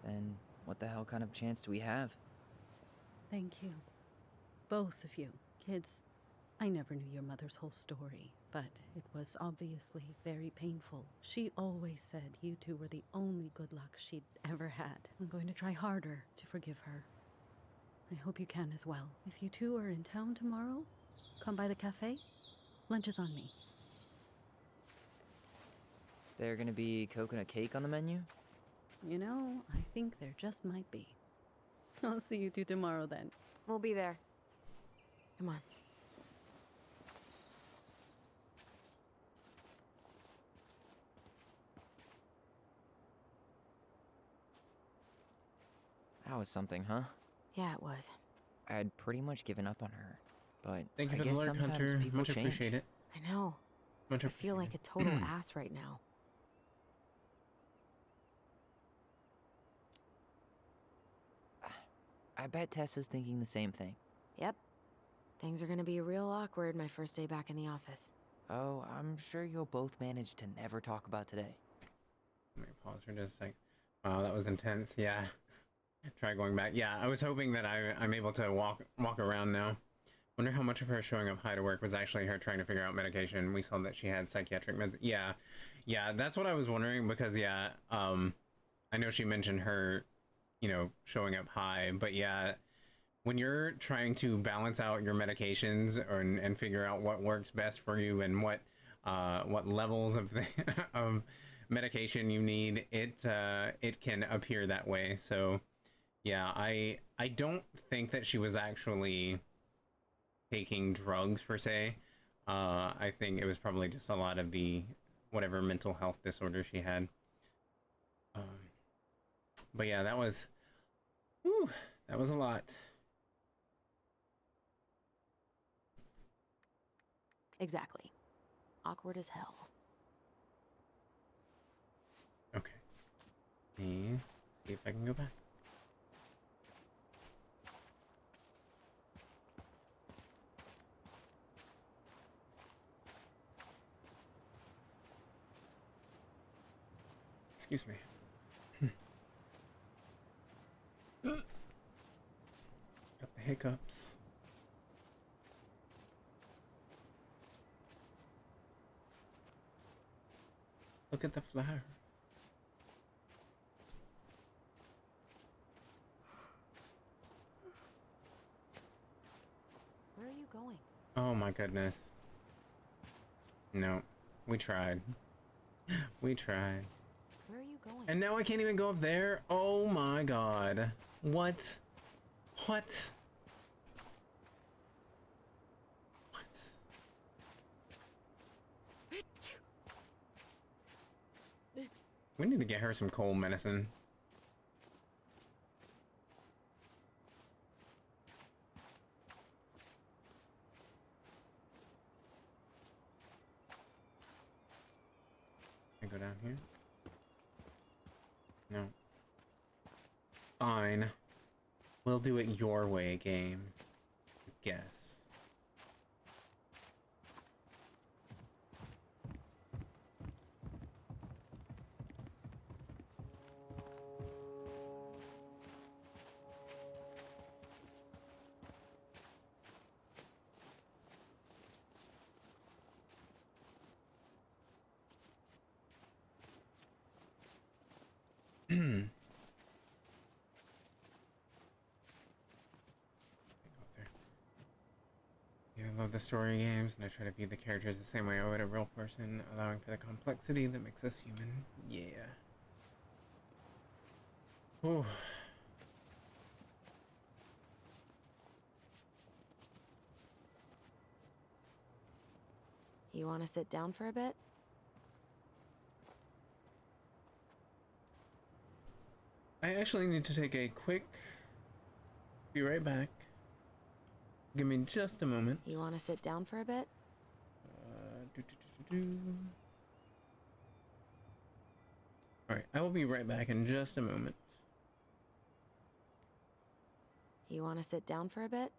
Speaker 3: then what the hell kind of chance do we have?
Speaker 9: Thank you. Both of you. Kids, I never knew your mother's whole story, but it was obviously very painful. She always said you two were the only good luck she'd ever had. I'm going to try harder to forgive her. I hope you can as well. If you two are in town tomorrow, come by the cafe. Lunch is on me.
Speaker 3: There gonna be coconut cake on the menu?
Speaker 9: You know, I think there just might be. I'll see you two tomorrow then.
Speaker 14: We'll be there. Come on.
Speaker 3: That was something, huh?
Speaker 14: Yeah, it was.
Speaker 3: I had pretty much given up on her, but
Speaker 1: Thank you
Speaker 3: I
Speaker 1: for the
Speaker 3: guess
Speaker 1: alert,
Speaker 3: sometimes
Speaker 1: Hunter.
Speaker 3: people
Speaker 1: Much
Speaker 3: change.
Speaker 1: appreciate it.
Speaker 14: I know.
Speaker 1: Much
Speaker 14: I feel like a total ass right now.
Speaker 3: I bet Tessa's thinking the same thing.
Speaker 14: Yep. Things are gonna be real awkward my first day back in the office.
Speaker 3: Oh, I'm sure you'll both manage to never talk about today.
Speaker 1: Let me pause for just a sec. Wow, that was intense. Yeah. Try going back. Yeah, I was hoping that I'm able to walk around now. Wonder how much of her showing up high to work was actually her trying to figure out medication. We saw that she had psychiatric meds. Yeah, that's what I was wondering because I know she mentioned her, showing up high, but yeah, when you're trying to balance out your medications and figure out what works best for you and what levels of of medication you need, it can appear that way. So yeah, I don't think that she was actually taking drugs per se. I think it was probably just a lot of the whatever mental health disorder she had. But yeah, that was a lot.
Speaker 14: Exactly. Awkward as hell.
Speaker 1: Okay. Let me see if I can go back. Excuse me. Got the hiccups. Look at the flower.
Speaker 14: Where are you going?
Speaker 1: Oh my goodness. No, we tried. We tried.
Speaker 14: Where are you going?
Speaker 1: And now I can't even go up there? Oh my god. What? What? We need to get her some cold medicine. Can I go down here? No. Fine. We'll do it your way, game. I guess. love the story games, and I try to view the characters the same way I would a real person, allowing for the complexity that makes us human. Yeah. Ooh.
Speaker 14: You want to sit down for a bit?
Speaker 1: I actually need to take a quick... Be right back. Give me just a moment.
Speaker 14: You want to sit down for a bit?
Speaker 1: Alright, I will be right back in just a moment.
Speaker 14: You want to sit down for a bit?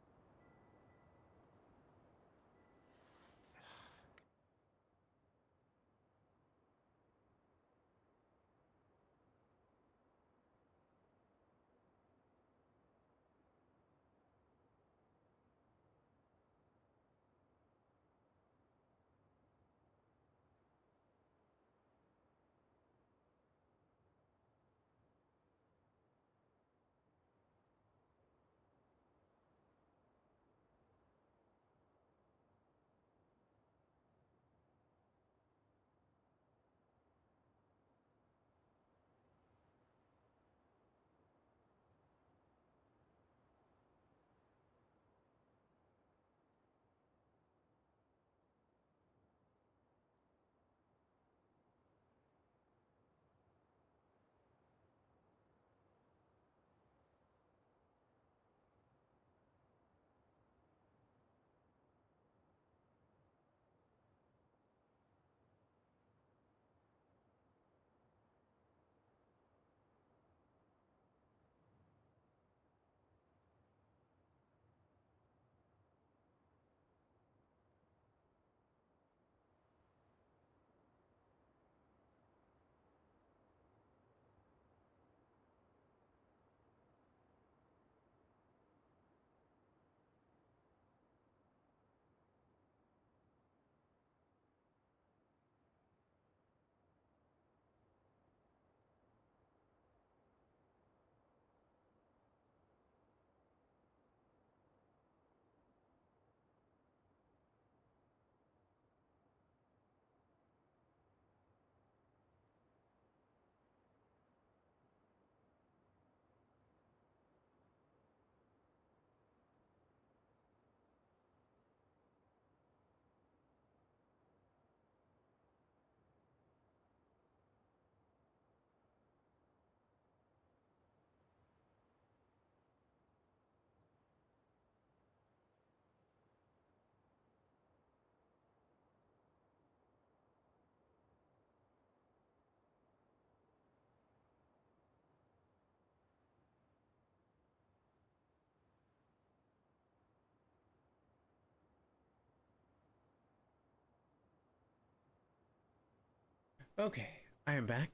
Speaker 1: Okay, I am back.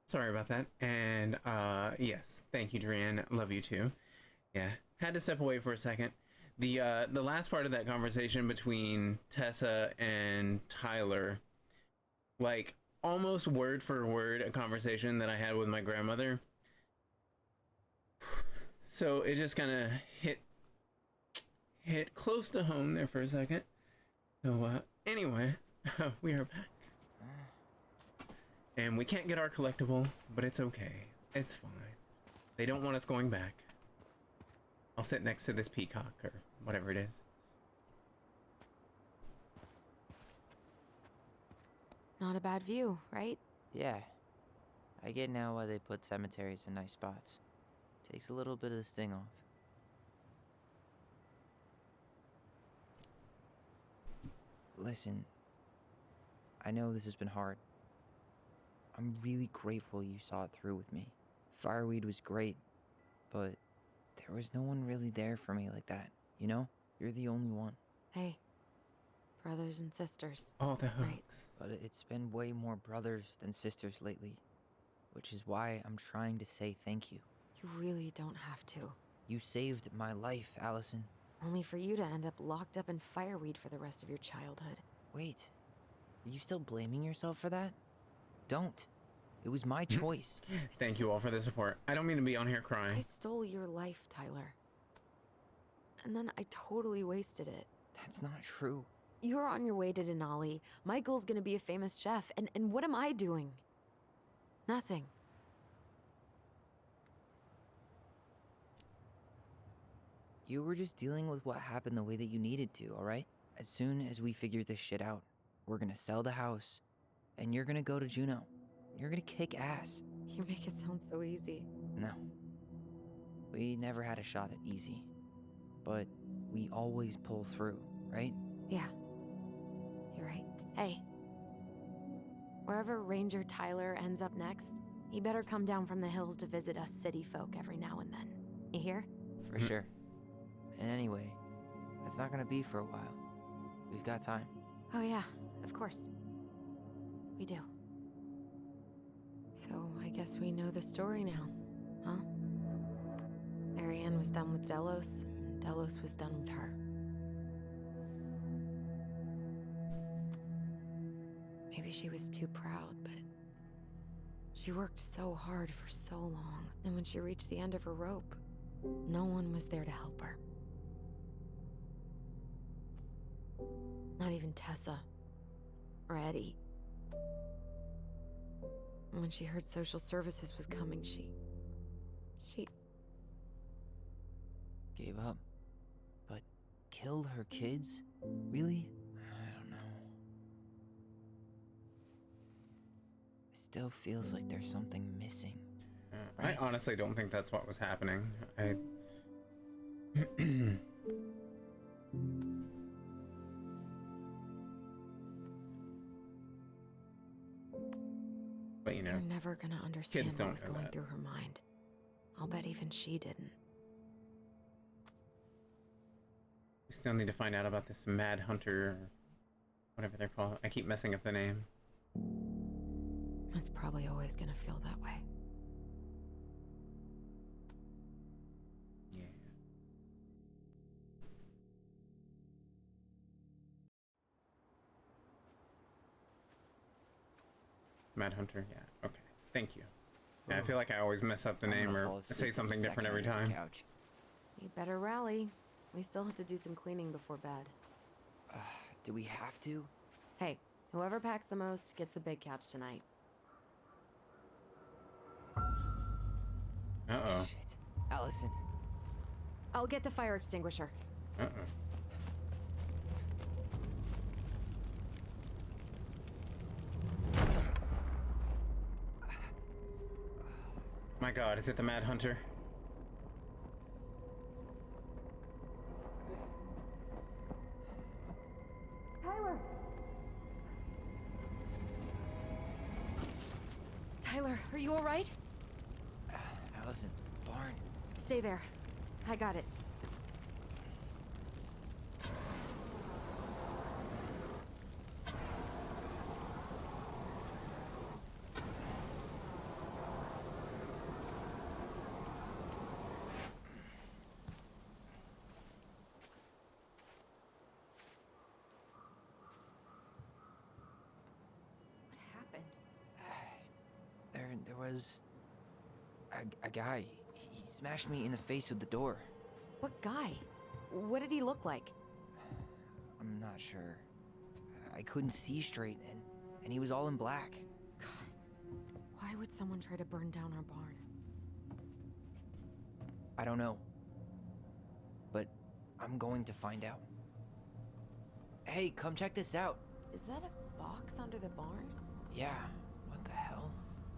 Speaker 1: Sorry about that. And yes, thank you, Drian. Love you too. Yeah, had to step away for a second. The last part of that conversation between Tessa and Tyler, like almost word for word a conversation that I had with my grandmother. So it just kind of hit close to home there for a second. So anyway, we are back. And we can't get our collectible, but it's okay. It's fine. They don't want us going back. I'll sit next to this peacock or whatever it is.
Speaker 14: Not a bad view, right?
Speaker 3: Yeah. I get now why they put cemeteries in nice spots. Takes a little bit of the sting off. Listen, I know this has been hard. I'm really grateful you saw it through with me. Fireweed was great, but there was no one really there for me like that, you know? You're the only one.
Speaker 14: Hey, brothers and sisters.
Speaker 1: All the hugs.
Speaker 14: Right.
Speaker 3: But it's been way more brothers than sisters lately, which is why I'm trying to say thank you.
Speaker 14: You really don't have to.
Speaker 3: You saved my life, Allison.
Speaker 14: Only for you to end up locked up in fireweed for the rest of your childhood.
Speaker 3: Wait, are you still blaming yourself for that? Don't. It was my choice.
Speaker 1: Thank you all for the support. I don't mean to be on here crying.
Speaker 14: I stole your life, Tyler. And then I totally wasted it.
Speaker 3: That's not true.
Speaker 4: You're on your way to Denali. Michael's gonna be a famous chef, and what am I doing? Nothing.
Speaker 3: You were just dealing with what happened the way that you needed to, alright? As soon as we figure this shit out, we're gonna sell the house, and you're gonna go to Juneau. You're gonna kick ass.
Speaker 4: You make it sound so easy.
Speaker 3: No. We never had a shot at easy. But we always pull through, right?
Speaker 4: Yeah. You're right. Hey. Wherever Ranger Tyler ends up next, he better come down from the hills to visit us city folk every now and then. You hear?
Speaker 3: For sure. And anyway, it's not gonna be for a while. We've got time.
Speaker 4: Oh yeah, of course. We do. So I guess we know the story now, huh? Marianne was done with Delos, and Delos was done with her. Maybe she was too proud, but she worked so hard for so long, and when she reached the end of her rope, no one was there to help her. Not even Tessa or Eddie. And when she heard social services was coming, she
Speaker 3: Gave up. But killed her kids? Really? I don't know. It still feels like there's something missing.
Speaker 1: I honestly don't think that's what was happening. But you know,
Speaker 4: You're never gonna understand
Speaker 1: kids
Speaker 4: what
Speaker 1: don't
Speaker 4: was
Speaker 1: know
Speaker 4: going
Speaker 1: that.
Speaker 4: through her mind. I'll bet even she didn't.
Speaker 1: We still need to find out about this Mad Hunter, or whatever they're called. I keep messing up the name.
Speaker 4: It's probably always gonna feel that way.
Speaker 1: Yeah. Mad Hunter, yeah. Okay. Thank you. Yeah, I feel like I always mess up the
Speaker 3: I'm
Speaker 1: name
Speaker 3: gonna
Speaker 1: or
Speaker 3: fall asleep
Speaker 1: say
Speaker 3: the
Speaker 1: something different
Speaker 3: second
Speaker 1: every
Speaker 3: I get on the
Speaker 1: time.
Speaker 3: couch.
Speaker 4: You'd better rally. We still have to do some cleaning before bed.
Speaker 3: Do we have to?
Speaker 4: Hey, whoever packs the most gets the big couch tonight.
Speaker 1: Uh-oh.
Speaker 3: Shit. Allison.
Speaker 4: I'll get the fire extinguisher.
Speaker 1: Uh-oh. My god, is it the Mad Hunter?
Speaker 4: Tyler! Tyler, are you alright?
Speaker 3: Allison, barn.
Speaker 4: Stay there. I got it.
Speaker 3: There was a guy. He smashed me in the face with the door.
Speaker 4: What guy? What did he look like?
Speaker 3: I'm not sure. I couldn't see straight, and he was all in black.
Speaker 4: Why would someone try to burn down our barn?
Speaker 3: I don't know. But I'm going to find out. Hey, come check this out.
Speaker 4: Is that a box under the barn?
Speaker 3: Yeah, what the hell?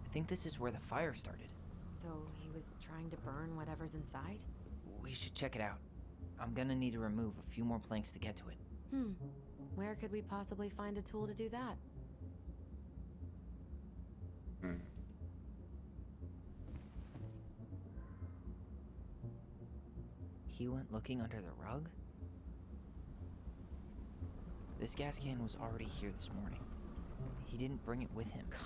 Speaker 3: I think this is where the fire started.
Speaker 4: So he was trying to burn whatever's inside?
Speaker 3: We should check it out. I'm gonna need to remove a few more planks to get to it.
Speaker 4: Where could we possibly find a tool to do that?
Speaker 3: He went looking under the rug? This gas can was already here this morning. He didn't bring it with him.
Speaker 4: God.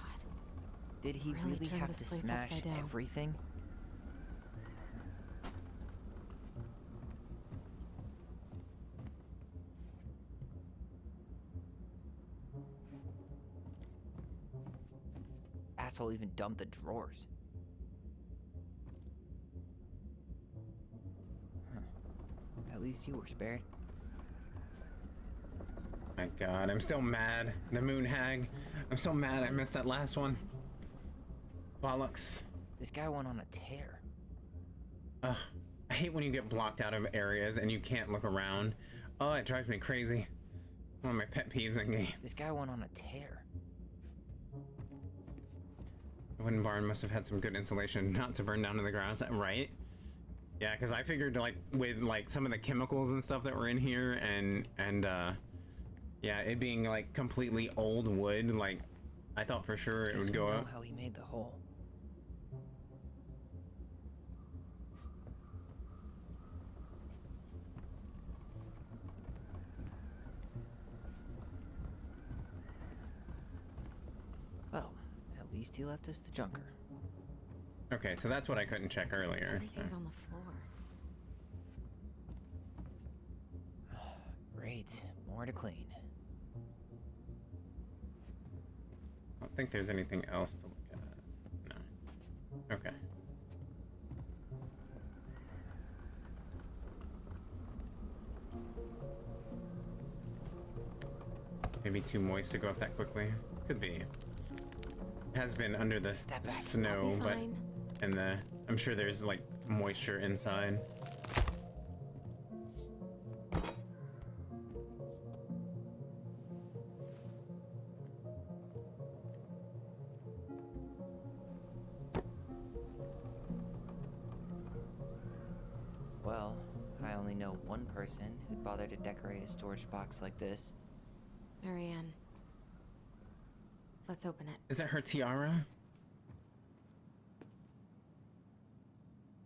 Speaker 3: Did he
Speaker 4: Really
Speaker 3: really
Speaker 4: turned
Speaker 3: have
Speaker 4: this
Speaker 3: to
Speaker 4: place
Speaker 3: smash
Speaker 4: upside down.
Speaker 3: everything? Asshole even dumped the drawers. Huh. At least you were spared.
Speaker 1: My god, I'm still mad. The moon hag. I'm so mad I missed that last one. Bollocks.
Speaker 3: This guy went on a tear.
Speaker 1: Ugh. I hate when you get blocked out of areas and you can't look around. Oh, it drives me crazy. One of my pet peeves in game.
Speaker 3: This guy went on a tear.
Speaker 1: The wooden barn must have had some good insulation not to burn down to the ground, right? Yeah, because I figured like with like some of the chemicals and stuff that were in here and yeah, it being like completely old wood, like I thought for sure it would go up.
Speaker 3: How he made the hole. Well, at least he left us the junker.
Speaker 1: Okay, so that's what I couldn't check earlier.
Speaker 4: Everything's
Speaker 1: So.
Speaker 4: on the floor.
Speaker 3: Great, more to clean.
Speaker 1: I don't think there's anything else to look at. No. Okay. Maybe too moist to go up that quickly. Could be. It has been under the snow, but and I'm sure there's like moisture inside.
Speaker 3: Well, I only know one person who'd bother to decorate a storage box like this.
Speaker 4: Marianne. Let's open it.
Speaker 1: Is that her tiara?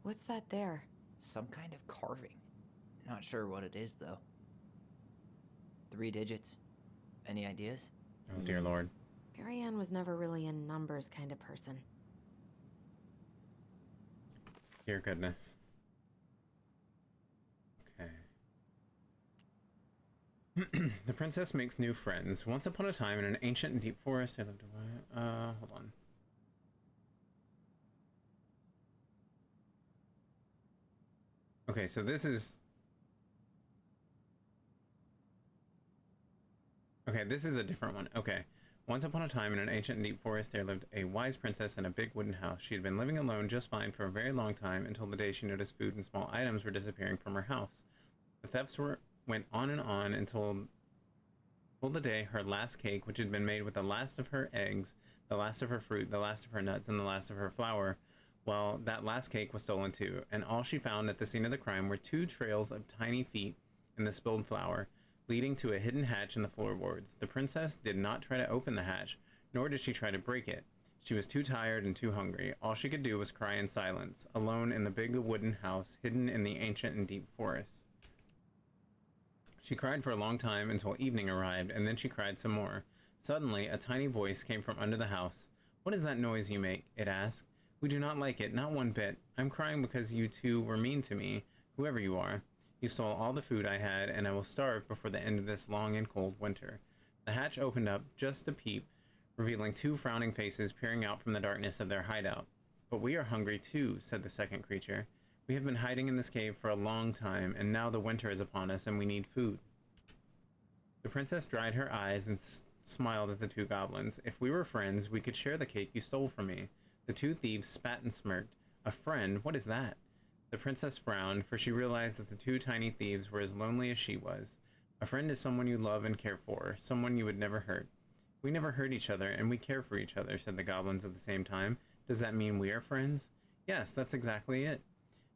Speaker 4: What's that there?
Speaker 3: Some kind of carving. Not sure what it is, though. 3 digits. Any ideas?
Speaker 1: Oh, dear Lord.
Speaker 4: Marianne was never really a numbers kind of person.
Speaker 1: Dear goodness. Okay. The princess makes new friends. Once upon a time in an ancient and deep forest, they lived away. Hold on. Okay, so this is... Okay, this is a different one. Okay. Once upon a time in an ancient and deep forest, there lived a wise princess in a big wooden house. She had been living alone just fine for a very long time until the day she noticed food and small items were disappearing from her house. The thefts went on until the day her last cake, which had been made with the last of her eggs, the last of her fruit, the last of her nuts, and the last of her flour, well, that last cake was stolen too, and all she found at the scene of the crime were 2 trails of tiny feet in the spilled flour, leading to a hidden hatch in the floorboards. The princess did not try to open the hatch, nor did she try to break it. She was too tired and too hungry. All she could do was cry in silence, alone in the big wooden house hidden in the ancient and deep forest. She cried for a long time until evening arrived, and then she cried some more. Suddenly, a tiny voice came from under the house. "What is that noise you make?" it asked. "We do not like it, not one bit. I'm crying because you two were mean to me, whoever you are. You stole all the food I had, and I will starve before the end of this long and cold winter." The hatch opened up just a peep, revealing 2 frowning faces peering out from the darkness of their hideout. "But we are hungry too," said the second creature. "We have been hiding in this cave for a long time, and now the winter is upon us and we need food." The princess dried her eyes and smiled at the 2 goblins. "If we were friends, we could share the cake you stole from me." The 2 thieves spat and smirked. "A friend? What is that?" The princess frowned, for she realized that the 2 tiny thieves were as lonely as she was. "A friend is someone you love and care for, someone you would never hurt." "We never hurt each other, and we care for each other," said the goblins at the same time. "Does that mean we are friends?" "Yes, that's exactly it."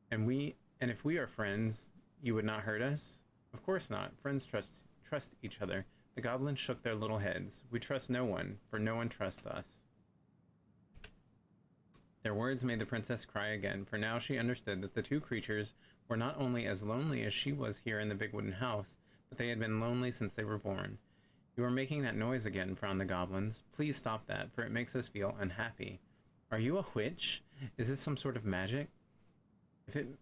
Speaker 1: And if we are friends, you would not hurt us?" "Of course not. Friends trust each other." The goblins shook their little heads. "We trust no one, for no one trusts us." Their words made the princess cry again, for now she understood that the 2 creatures were not only as lonely as she was here in the big wooden house, but they had been lonely since they were born. "You are making that noise again," frowned the goblins. "Please stop that, for it makes us feel unhappy." "Are you a witch? Is this some sort of magic?" It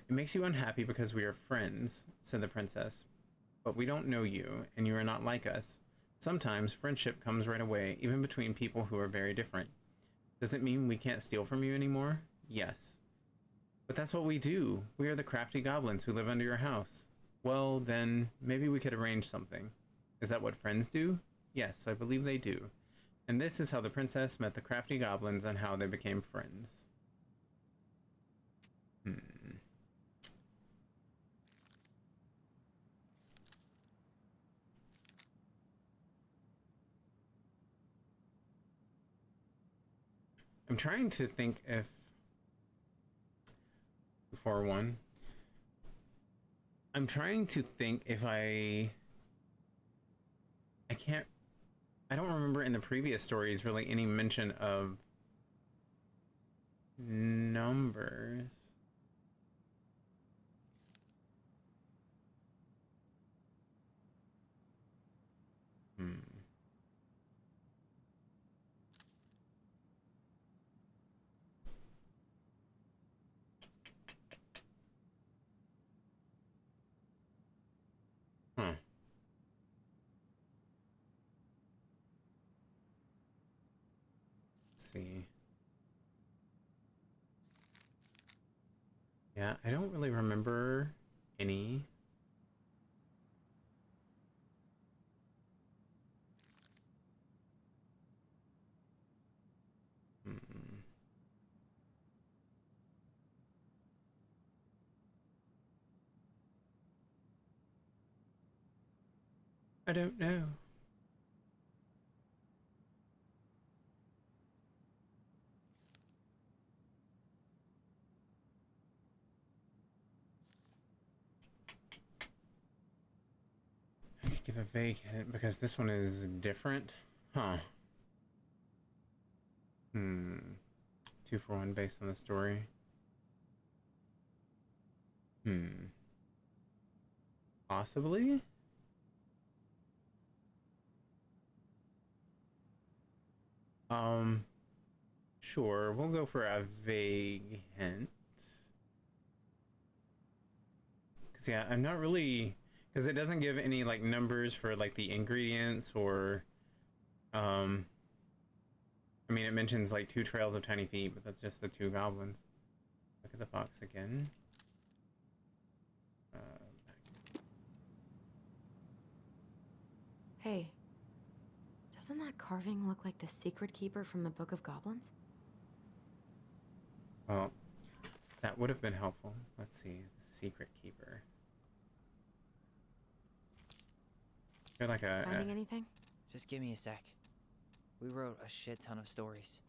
Speaker 1: makes you unhappy because we are friends," said the princess. "But we don't know you, and you are not like us. Sometimes friendship comes right away, even between people who are very different." "Does it mean we can't steal from you anymore?" "Yes." "But that's what we do. We are the crafty goblins who live under your house." "Well, then, maybe we could arrange something." Is that what friends do? Yes, I believe they do. And this is how the princess met the crafty goblins and how they became friends. I'm trying to think if... Before one... I'm trying to think if I can't... I don't remember in the previous stories really any mention of numbers. Huh. Let's see. Yeah, I don't really remember any. I don't know. I could give a vague hint because this one is different. Huh. 2 for 1 based on the story. Possibly? Sure, we'll go for a vague hint. Cause yeah, I'm not really, cause it doesn't give any like numbers for like the ingredients or, I mean it mentions like 2 trails of tiny feet, but that's just the 2 goblins. Look at the fox again.
Speaker 4: Hey, doesn't that carving look like the Secret Keeper from the Book of Goblins?
Speaker 1: Well, that would have been helpful. Let's see, the Secret Keeper. You're like
Speaker 4: Finding anything?
Speaker 3: Just give me a sec. We wrote a shit ton of stories.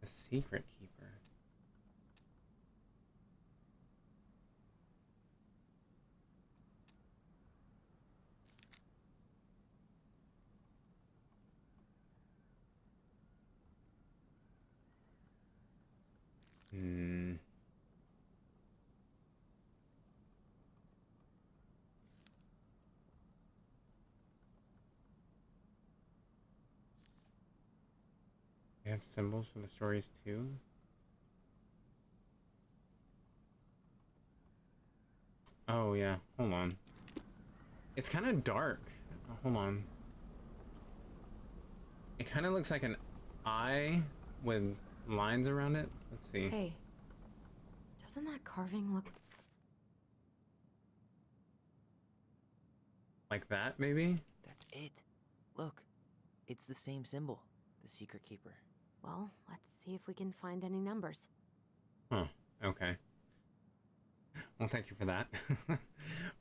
Speaker 1: The Secret Keeper. They have symbols for the stories too? Oh yeah, hold on. It's kind of dark. Oh, hold on. It kind of looks like an eye with lines around it. Let's see.
Speaker 4: Hey, doesn't that carving look...
Speaker 1: Like that, maybe?
Speaker 3: That's it. Look, it's the same symbol, the Secret Keeper.
Speaker 4: Well, let's see if we can find any numbers.
Speaker 1: Huh, okay. Well, thank you for that.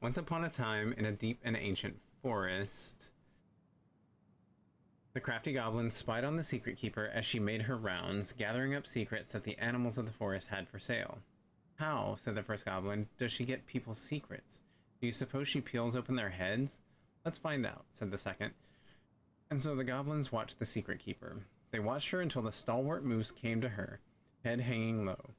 Speaker 1: Once upon a time, in a deep and ancient forest, the crafty goblin spied on the Secret Keeper as she made her rounds, gathering up secrets that the animals of the forest had for sale. How, said the first goblin, does she get people's secrets? Do you suppose she peels open their heads? Let's find out, said the second. And so the goblins watched the Secret Keeper. They watched her until the stalwart moose came to her, head hanging low.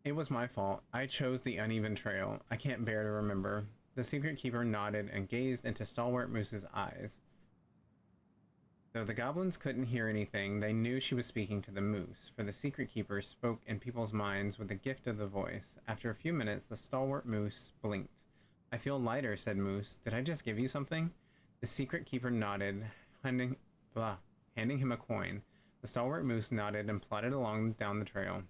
Speaker 1: It was my fault. I chose the uneven trail. I can't bear to remember. The Secret Keeper nodded and gazed into Stalwart Moose's eyes. Though the goblins couldn't hear anything, they knew she was speaking to the moose, for the Secret Keeper spoke in people's minds with the gift of the voice. After a few minutes, the Stalwart Moose blinked. I feel lighter, said Moose. Did I just give you something? The secret keeper nodded, handing him a coin. The stalwart moose nodded and plodded along down the trail.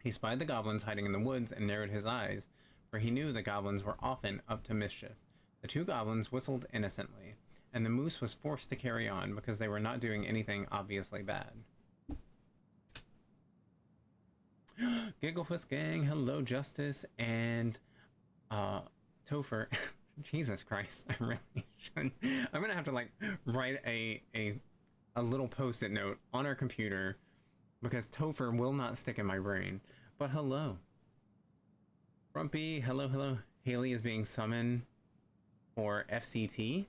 Speaker 1: He spied the goblins hiding in the woods and narrowed his eyes, for he knew the goblins were often up to mischief. The two goblins whistled innocently, and the moose was forced to carry on because they were not doing anything obviously bad. Gigglepuss Gang, hello Justice, and Topher. Jesus Christ, I really should. I'm gonna have to like write a little post-it note on our computer because Topher will not stick in my brain. But hello. Grumpy, hello. Haley is being summoned for FCT.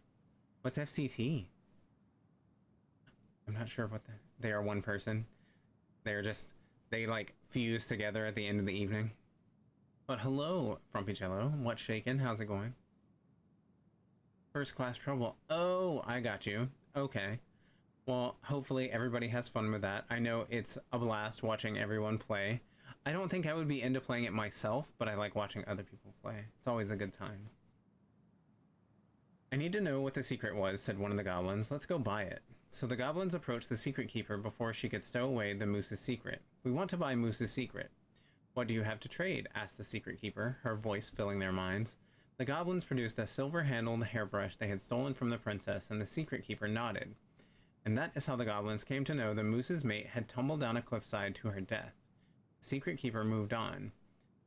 Speaker 1: What's FCT? I'm not sure what they are. One person. They like fuse together at the end of the evening. But hello, Frumpy Jello. What's shaking? How's it going? First class trouble. Oh, I got you. Okay. Well, hopefully everybody has fun with that. I know it's a blast watching everyone play. I don't think I would be into playing it myself, but I like watching other people play. It's always a good time. I need to know what the secret was, said one of the goblins. Let's go buy it. So the goblins approached the secret keeper before she could stow away the moose's secret. We want to buy Moose's secret. What do you have to trade? Asked the secret keeper, her voice filling their minds. The goblins produced a silver-handled hairbrush they had stolen from the princess, and the secret keeper nodded. And that is how the goblins came to know the moose's mate had tumbled down a cliffside to her death. The secret keeper moved on.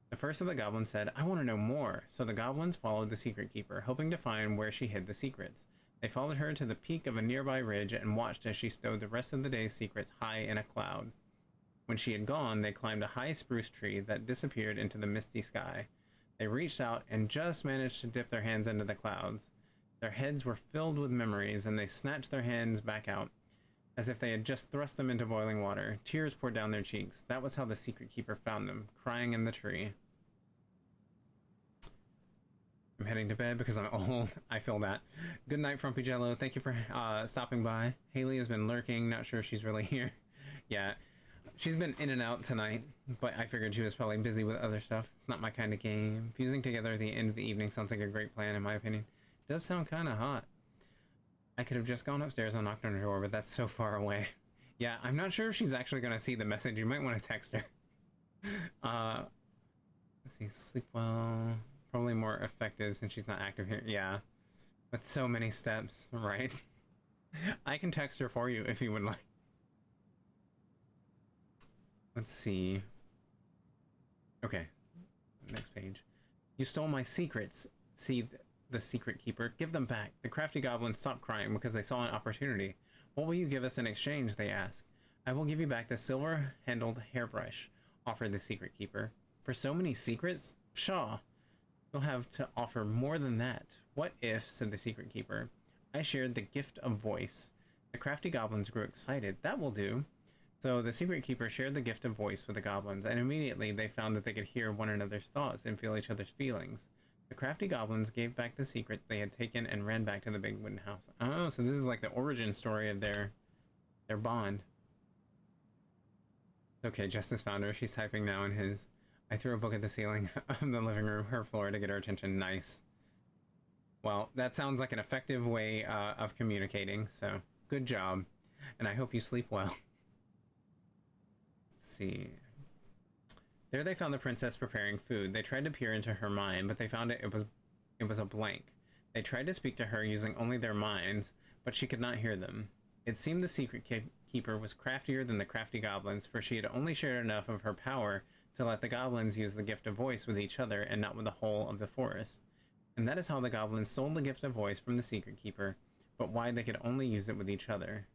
Speaker 1: The first of the goblins said, I want to know more, so the goblins followed the secret keeper, hoping to find where she hid the secrets. They followed her to the peak of a nearby ridge and watched as she stowed the rest of the day's secrets high in a cloud. When she had gone, they climbed a high spruce tree that disappeared into the misty sky. They reached out and just managed to dip their hands into the clouds. Their heads were filled with memories, and they snatched their hands back out, as if they had just thrust them into boiling water. Tears poured down their cheeks. That was how the secret keeper found them, crying in the tree. I'm heading to bed because I'm old. I feel that. Good night, Frumpy Jello. Thank you for stopping by. Haley has been lurking. Not sure if she's really here. Yeah, she's been in and out tonight, but I figured she was probably busy with other stuff. It's not my kind of game. Fusing together at the end of the evening sounds like a great plan, in my opinion. It does sound kind of hot. I could have just gone upstairs and knocked on her door, but that's so far away. Yeah, I'm not sure if she's actually going to see the message. You might want to text her. Let's see, sleep well. Probably more effective since she's not active here. Yeah, but so many steps, right? I can text her for you if you would like. Let's see. Okay, next page. You stole my secrets, seethed the secret keeper. Give them back. The crafty goblins stopped crying because they saw an opportunity. What will you give us in exchange? They asked. I will give you back the silver-handled hairbrush, offered the secret keeper. For so many secrets? Pshaw. You'll have to offer more than that. What if, said the secret keeper, I shared the gift of voice? The crafty goblins grew excited. That will do. So the secret keeper shared the gift of voice with the goblins, and immediately they found that they could hear one another's thoughts and feel each other's feelings. The crafty goblins gave back the secrets they had taken and ran back to the big wooden house. Oh, so this is like the origin story of their bond. Okay, Justice found her. She's typing now in his... I threw a book at the ceiling of the living room, her floor, to get her attention. Nice. Well, that sounds like an effective way of communicating, so good job. And I hope you sleep well. Let's see. There they found the princess preparing food. They tried to peer into her mind, but they found it was a blank. They tried to speak to her using only their minds, but she could not hear them. It seemed the secret keeper was craftier than the crafty goblins, for she had only shared enough of her power to let the goblins use the gift of voice with each other and not with the whole of the forest. And that is how the goblins stole the gift of voice from the secret keeper, but why they could only use it with each other.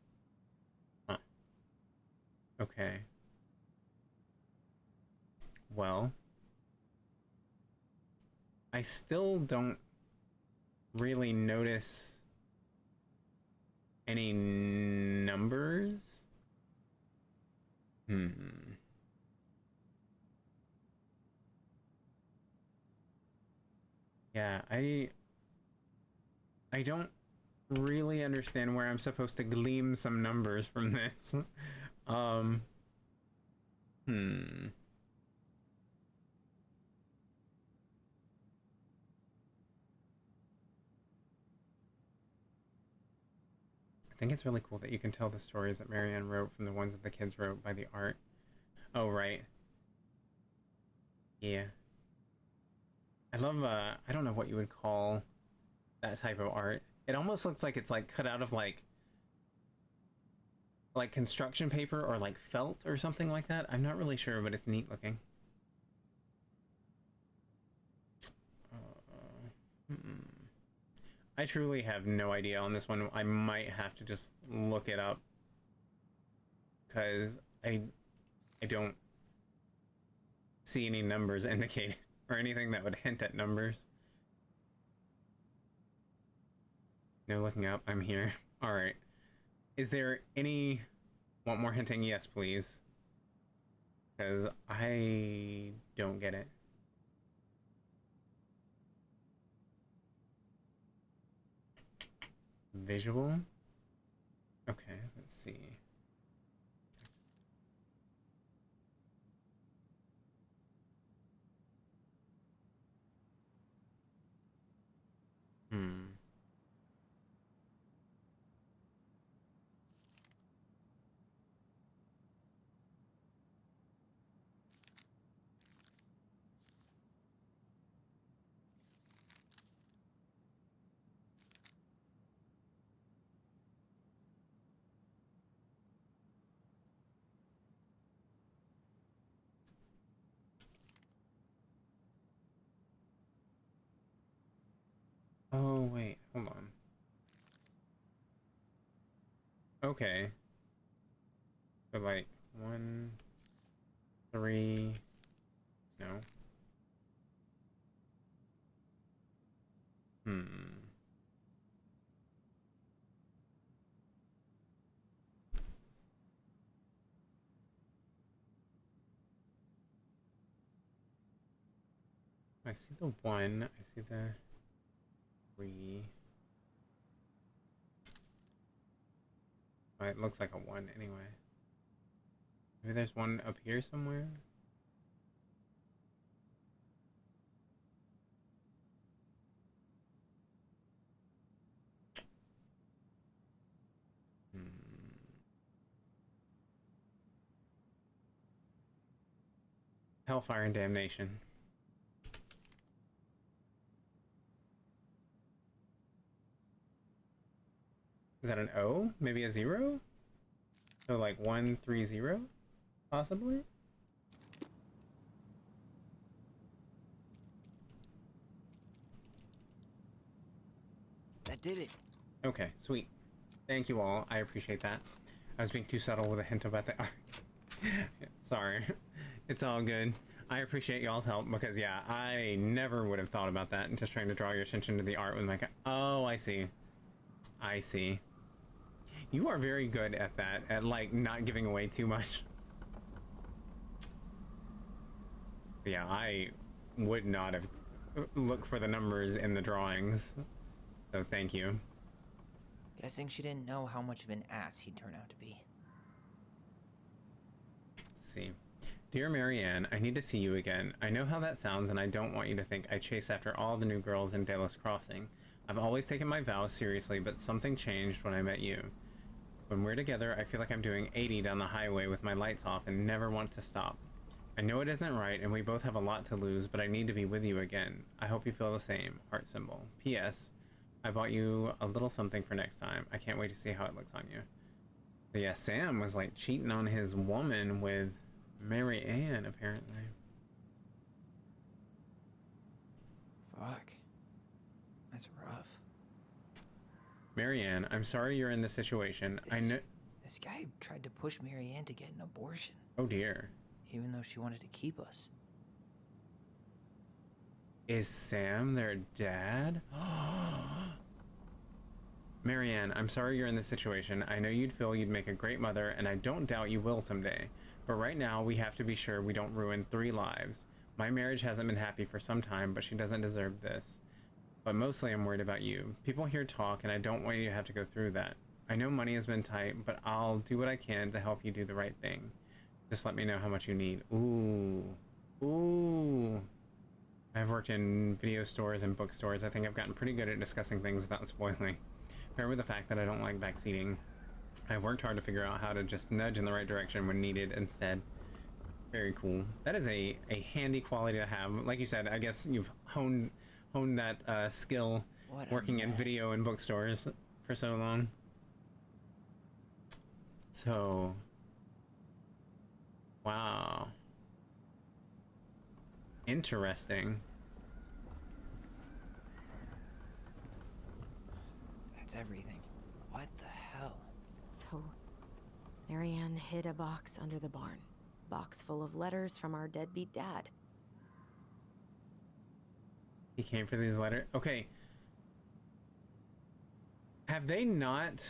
Speaker 1: Huh. Okay. Well, I still don't really notice any numbers. Yeah, I don't really understand where I'm supposed to glean some numbers from this. think it's really cool that you can tell the stories that Marianne wrote from the ones that the kids wrote by the art. Oh, right. Yeah. I love, I don't know what you would call that type of art. It almost looks like it's like cut out of like construction paper or like felt or something like that. I'm not really sure, but it's neat looking. I truly have no idea on this one. I might have to just look it up because I don't see any numbers indicated or anything that would hint at numbers. No looking up. I'm here. All right. Is there any... Want more hinting? Yes, please. Because I don't get it. Visual? Okay, let's see. Oh, wait, hold on. Okay. So, like, 1, 3... No. I see the 1, I see the 3. Oh, it looks like a 1 anyway. Maybe there's one up here somewhere? Hellfire and Damnation. Is that an O? Maybe a 0? So like 130? Possibly?
Speaker 3: That did it.
Speaker 1: Okay, sweet. Thank you all. I appreciate that. I was being too subtle with a hint about the art. Sorry. It's all good. I appreciate y'all's help because, yeah, I never would have thought about that and just trying to draw your attention to the art with my... Oh, I see. I see. You are very good at that, at, like, not giving away too much. Yeah, I would not have looked for the numbers in the drawings. So thank you.
Speaker 3: Guessing she didn't know how much of an ass he'd turn out to be.
Speaker 1: Let's see. Dear Marianne, I need to see you again. I know how that sounds, and I don't want you to think I chase after all the new girls in Delos Crossing. I've always taken my vows seriously, but something changed when I met you. When we're together, I feel like I'm doing 80 down the highway with my lights off and never want to stop. I know it isn't right, and we both have a lot to lose, but I need to be with you again. I hope you feel the same. Heart symbol. P.S. I bought you a little something for next time. I can't wait to see how it looks on you. But yeah, Sam was like cheating on his woman with Marianne, apparently.
Speaker 3: Fuck. That's rough.
Speaker 1: Marianne, I'm sorry you're in this situation. I know...
Speaker 3: This guy tried to push Marianne to get an abortion.
Speaker 1: Oh dear.
Speaker 3: Even though she wanted to keep us.
Speaker 1: Is Sam their dad? Marianne, I'm sorry you're in this situation. I know you'd feel you'd make a great mother, and I don't doubt you will someday. But right now, we have to be sure we don't ruin 3 lives. My marriage hasn't been happy for some time, but she doesn't deserve this. But mostly I'm worried about you. People here talk, and I don't want you to have to go through that. I know money has been tight, but I'll do what I can to help you do the right thing. Just let me know how much you need. Ooh. Ooh. I've worked in video stores and bookstores. I think I've gotten pretty good at discussing things without spoiling. paired with the fact that I don't like backseating, I've worked hard to figure out how to just nudge in the right direction when needed instead. Very cool. That is a handy quality to have. Like you said, I guess you've honed that skill working in video and bookstores for so long. So, wow. Interesting.
Speaker 3: That's everything. What the hell?
Speaker 4: So, Marianne hid a box under the barn. Box full of letters from our deadbeat dad.
Speaker 1: He came for these letters? Okay. Have they not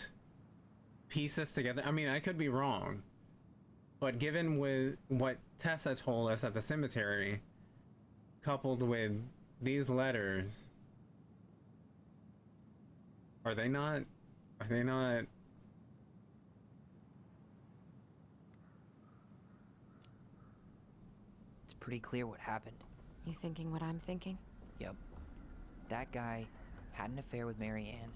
Speaker 1: pieced this together? I mean, I could be wrong. But given with what Tessa told us at the cemetery, coupled with these letters, are they not...
Speaker 3: It's pretty clear what happened.
Speaker 4: You thinking what I'm thinking?
Speaker 3: Yep. That guy had an affair with Marianne,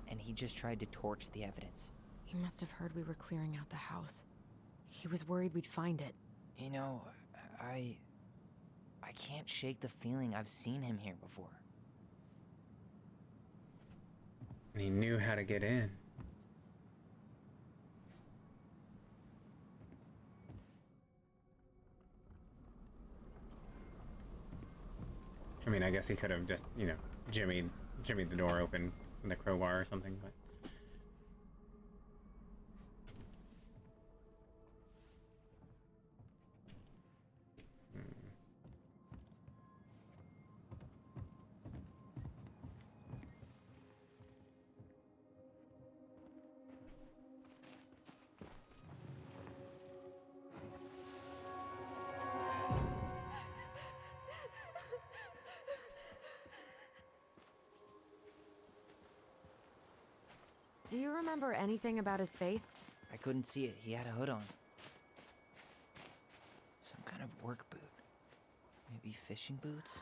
Speaker 3: and he just tried to torch the evidence.
Speaker 4: He must have heard we were clearing out the house. He was worried we'd find it.
Speaker 3: You know, I can't shake the feeling I've seen him here before.
Speaker 1: And he knew how to get in. I mean, I guess he could have just, you know, jimmied the door open with a crowbar or something, but...
Speaker 4: Do you remember anything about his face?
Speaker 3: I couldn't see it. He had a hood on. Some kind of work boot. Maybe fishing boots?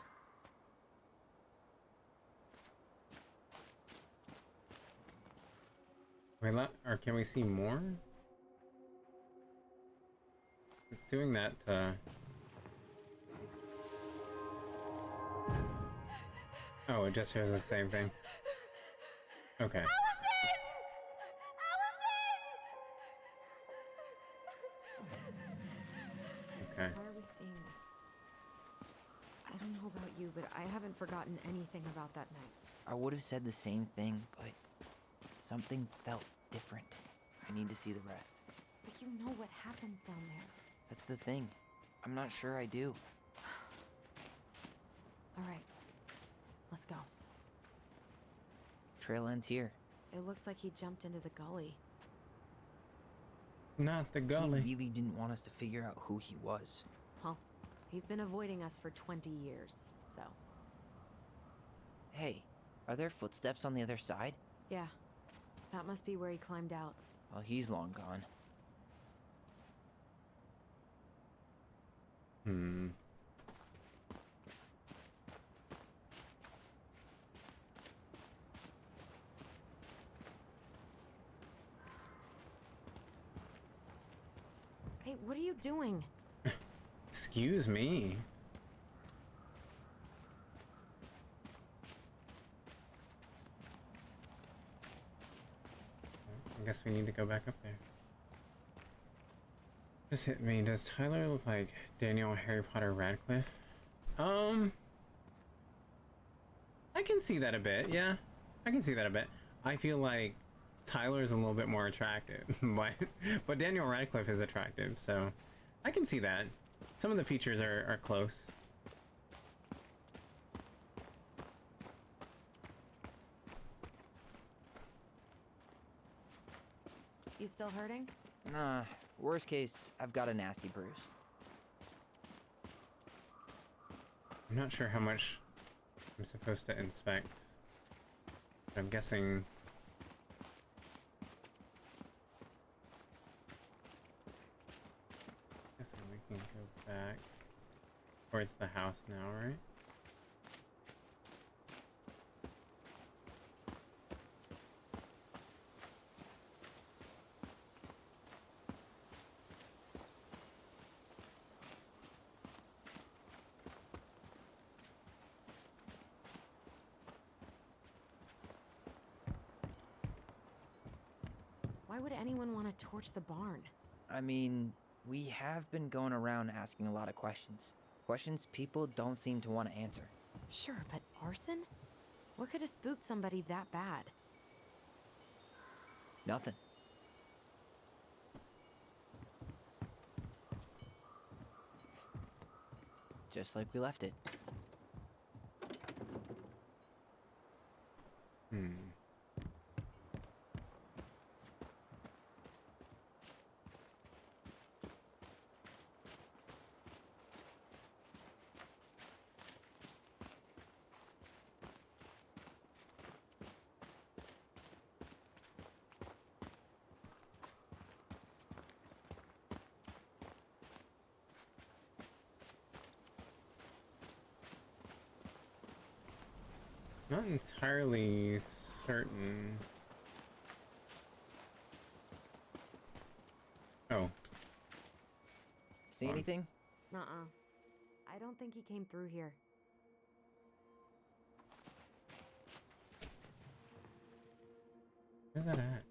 Speaker 1: Wait, or can we see more? It's doing that, Oh, it just shows the same thing. Okay. Okay.
Speaker 4: Why are we seeing this? I don't know about you, but I haven't forgotten anything about that night.
Speaker 3: I would have said the same thing, but something felt different. I need to see the rest.
Speaker 4: But you know what happens down there.
Speaker 3: That's the thing. I'm not sure I do.
Speaker 4: All right. Let's go.
Speaker 3: Trail ends here.
Speaker 4: It looks like he jumped into the gully.
Speaker 1: Not the gully.
Speaker 3: He really didn't want us to figure out who he was.
Speaker 4: Well, he's been avoiding us for 20 years, so...
Speaker 3: Hey, are there footsteps on the other side?
Speaker 4: Yeah. That must be where he climbed out.
Speaker 3: Well, he's long gone.
Speaker 4: Hey, what are you doing?
Speaker 1: Excuse me. I guess we need to go back up there. This hit me. Does Tyler look like Daniel Harry Potter Radcliffe? I can see that a bit, yeah. I can see that a bit. I feel like Tyler's a little bit more attractive, but Daniel Radcliffe is attractive, so I can see that. Some of the features are close.
Speaker 4: You still hurting?
Speaker 3: Nah, worst case, I've got a nasty bruise.
Speaker 1: I'm not sure how much I'm supposed to inspect. I'm guessing... we can go back towards the house now, right?
Speaker 4: Why would anyone want to torch the barn?
Speaker 3: I mean, we have been going around asking a lot of questions. Questions people don't seem to want to answer.
Speaker 4: Sure, but arson? What could have spooked somebody that bad?
Speaker 3: Nothing. Just like we left it.
Speaker 1: Not entirely certain. Oh.
Speaker 3: See anything?
Speaker 4: Nuh-uh. I don't think he came through here.
Speaker 1: Where's that at?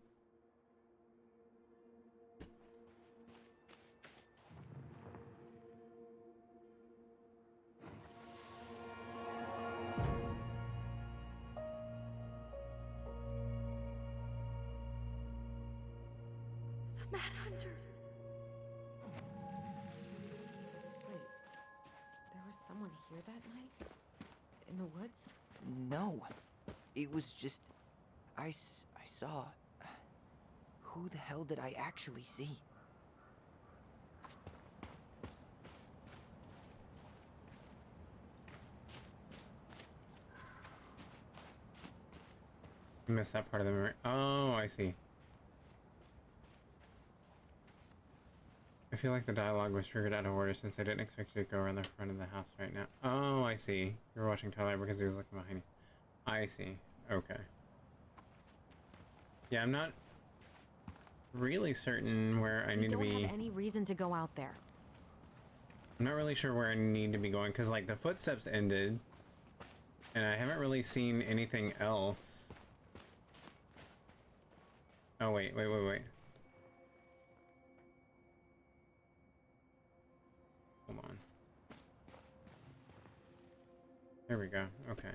Speaker 19: The Mad Hunter.
Speaker 4: Wait, there was someone here that night? In the woods?
Speaker 3: No. It was just... I saw... Who the hell did I actually see?
Speaker 1: You missed that part of the memory. Oh, I see. I feel like the dialogue was triggered out of order since I didn't expect you to go around the front of the house right now. Oh, I see. You're watching Tyler because he was looking behind you. I see. Okay. Yeah, I'm not really certain where I need to be.
Speaker 4: We don't have any reason to go out there.
Speaker 1: I'm not really sure where I need to be going because, like, the footsteps ended, and I haven't really seen anything else. Oh, wait. Hold on. There we go. Okay.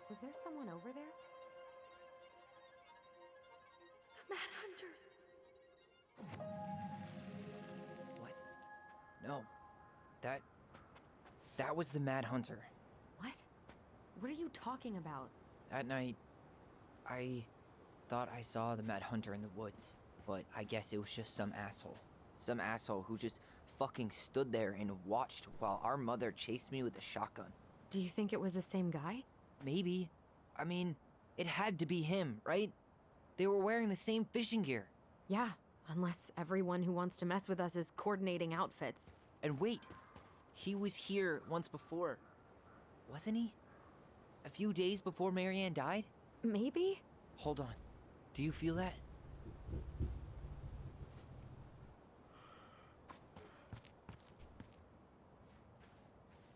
Speaker 4: Was there someone over there?
Speaker 19: The Mad Hunter.
Speaker 3: What? No. That was the Mad Hunter.
Speaker 4: What? What are you talking about?
Speaker 3: That night, I thought I saw the Mad Hunter in the woods, but I guess it was just some asshole. Some asshole who just fucking stood there and watched while our mother chased me with a shotgun.
Speaker 4: Do you think it was the same guy?
Speaker 3: Maybe. I mean, it had to be him, right? They were wearing the same fishing gear.
Speaker 4: Yeah, unless everyone who wants to mess with us is coordinating outfits.
Speaker 3: And wait, he was here once before, wasn't he? A few days before Marianne died?
Speaker 4: Maybe?
Speaker 3: Hold on. Do you feel that?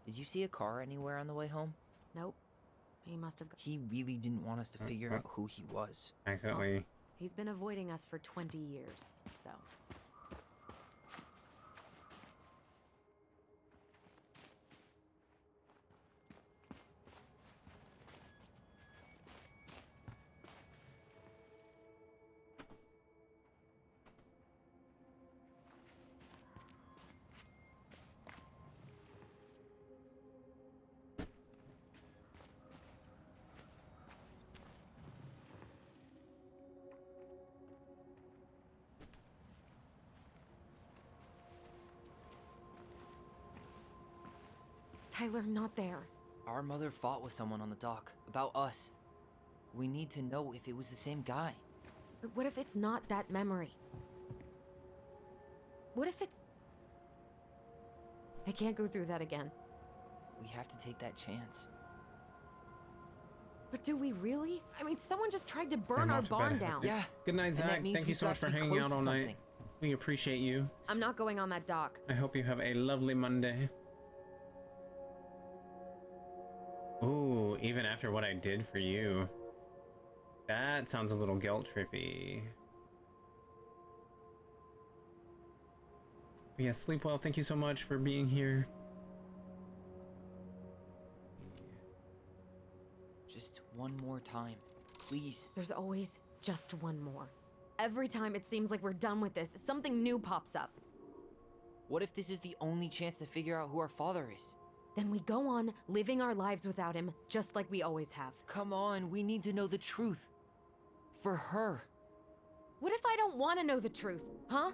Speaker 3: Did you see a car anywhere on the way home?
Speaker 4: Nope. He must have...
Speaker 3: He really didn't want us to figure out who he was.
Speaker 1: Accidentally.
Speaker 4: He's been avoiding us for 20 years, so... Tyler, not there.
Speaker 3: Our mother fought with someone on the dock about us. We need to know if it was the same guy.
Speaker 4: But what if it's not that memory? What if it's... I can't go through that again.
Speaker 3: We have to take that chance.
Speaker 4: But do we really? I mean, someone just tried to burn our barn down.
Speaker 3: Yeah.
Speaker 1: Good night, Zach. Thank you so much for hanging out all night. We appreciate you.
Speaker 4: I'm not going on that dock.
Speaker 1: I hope you have a lovely Monday. Ooh, even after what I did for you. That sounds a little guilt trippy. But yeah, sleep well. Thank you so much for being here.
Speaker 3: Just one more time, please.
Speaker 4: There's always just one more. Every time it seems like we're done with this, something new pops up.
Speaker 3: What if this is the only chance to figure out who our father is?
Speaker 4: Then we go on living our lives without him, just like we always have.
Speaker 3: Come on, we need to know the truth. For her.
Speaker 4: What if I don't want to know the truth, huh?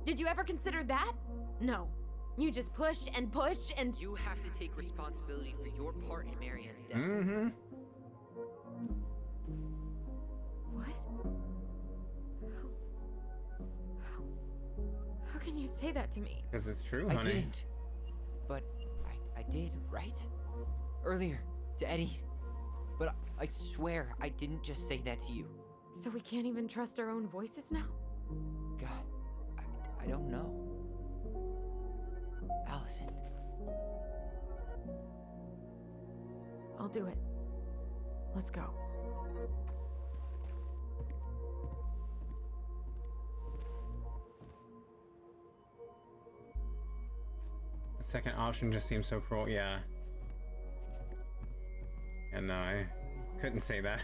Speaker 4: Did you ever consider that? No. You just push and push and...
Speaker 3: You have to take responsibility for your part in Marianne's death.
Speaker 1: Mm-hmm.
Speaker 4: What? How can you say that to me?
Speaker 1: Because it's true, honey.
Speaker 3: I didn't. But I did, right? Earlier, to Eddie. But I swear I didn't just say that to you.
Speaker 4: So we can't even trust our own voices now?
Speaker 3: God, I don't know. Allison.
Speaker 4: I'll do it. Let's go.
Speaker 1: The second option just seems so cruel, yeah. And no, I couldn't say that.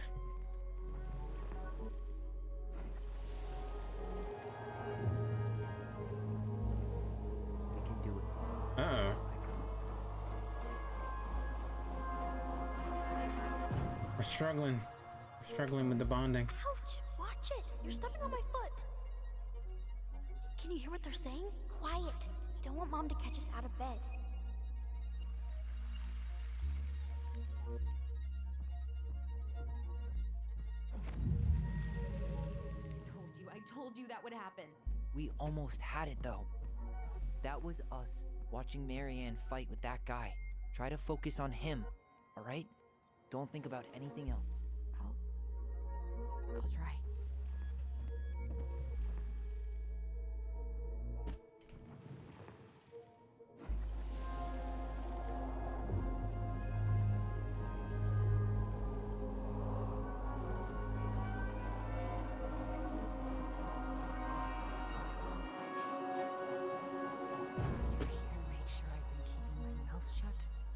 Speaker 1: Uh-oh. We're struggling. We're struggling with the bonding.
Speaker 19: Ouch! Watch it! You're stepping on my foot. Can you hear what they're saying? Quiet. We don't want Mom to catch us out of bed.
Speaker 4: I told you that would happen.
Speaker 3: We almost had it, though. That was us watching Marianne fight with that guy. Try to focus on him, all right? Don't think about anything else.
Speaker 4: I'll try.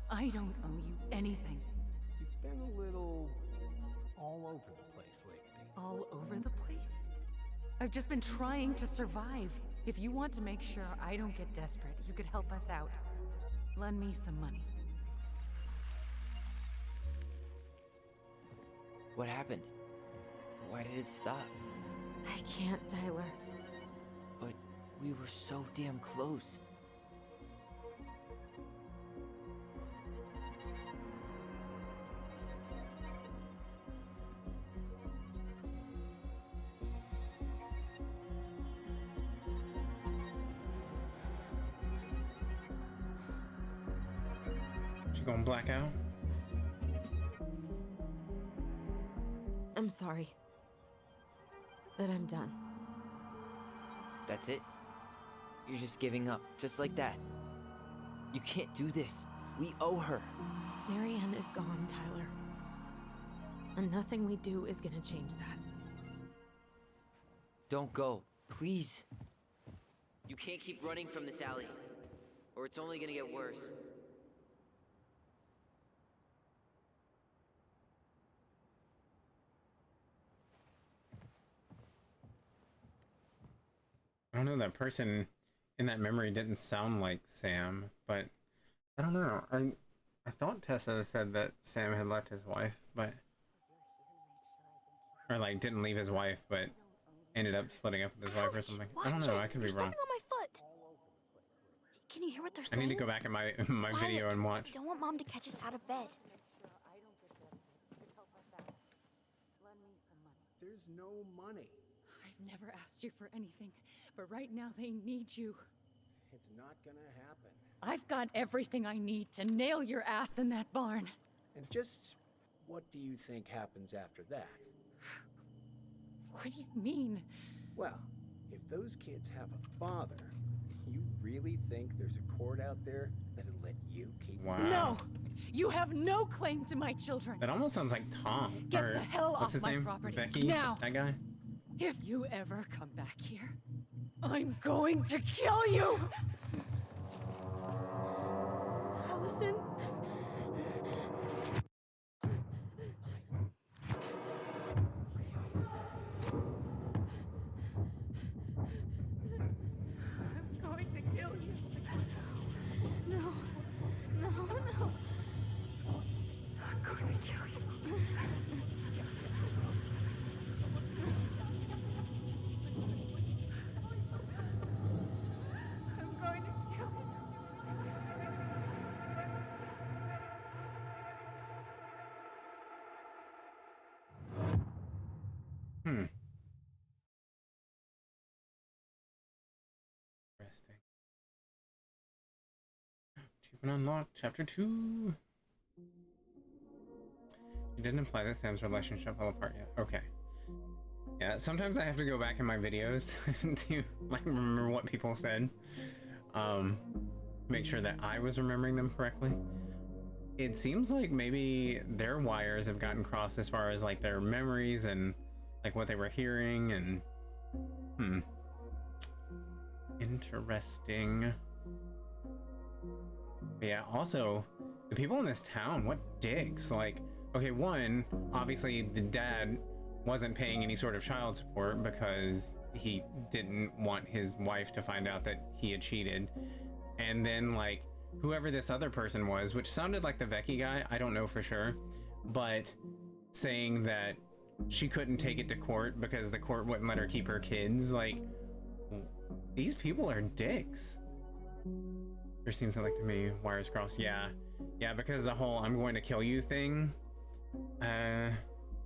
Speaker 6: I don't owe you anything.
Speaker 8: You've been a little all over the place lately.
Speaker 6: All over the place? I've just been trying to survive. If you want to make sure I don't get desperate, you could help us out. Lend me some money.
Speaker 3: What happened? Why did it stop?
Speaker 4: I can't, Tyler.
Speaker 3: But we were so damn close.
Speaker 1: Going black out?
Speaker 4: I'm sorry. But I'm done.
Speaker 3: That's it? You're just giving up, just like that. You can't do this. We owe her.
Speaker 4: Marianne is gone, Tyler. And nothing we do is gonna change that.
Speaker 3: Don't go, please. You can't keep running from this alley, or it's only gonna get worse.
Speaker 1: I don't know, that person in that memory didn't sound like Sam, but I don't know. I thought Tessa said that Sam had left his wife, but or like didn't leave his wife, but ended up splitting up with his wife or something. I don't know. I could be wrong.
Speaker 19: On my foot. Can you hear what they're
Speaker 1: I
Speaker 19: saying?
Speaker 1: need to go back in my
Speaker 19: Quiet.
Speaker 1: video and watch.
Speaker 19: We don't want Mom to catch us out of bed.
Speaker 8: There's no money.
Speaker 6: I've never asked you for anything, but right now they need you.
Speaker 8: It's not gonna happen.
Speaker 6: I've got everything I need to nail your ass in that barn.
Speaker 8: And just what do you think happens after that?
Speaker 6: What do you mean?
Speaker 8: Well, if those kids have a father,
Speaker 20: You really think there's a court out there that'll let you keep...
Speaker 1: Wow.
Speaker 6: No! You have no claim to my children.
Speaker 1: That almost sounds like Tom.
Speaker 6: Get
Speaker 1: or,
Speaker 6: the hell
Speaker 1: what's
Speaker 6: off
Speaker 1: his
Speaker 6: my
Speaker 1: name?
Speaker 6: property.
Speaker 1: Becky?
Speaker 6: Now.
Speaker 1: That guy?
Speaker 6: If you ever come back here, I'm going to kill you!
Speaker 19: Allison.
Speaker 6: I'm going to kill you.
Speaker 19: No. No, no. I'm going to kill you.
Speaker 6: I'm going to kill you.
Speaker 1: Hmm. Interesting. Achievement unlocked, chapter 2. You didn't imply that Sam's relationship fell apart yet. Okay. Yeah, sometimes I have to go back in my videos to like remember what people said. Make sure that I was remembering them correctly. It seems like maybe their wires have gotten crossed as far as like their memories and like what they were hearing and interesting. But yeah, also the people in this town, what dicks. Like, okay, one, obviously the dad wasn't paying any sort of child support because he didn't want his wife to find out that he had cheated. And then like whoever this other person was, which sounded like the Becky guy, I don't know for sure, but saying that she couldn't take it to court because the court wouldn't let her keep her kids. Like, these people are dicks. There seems like to me, wires crossed. Yeah, because the whole I'm going to kill you thing, I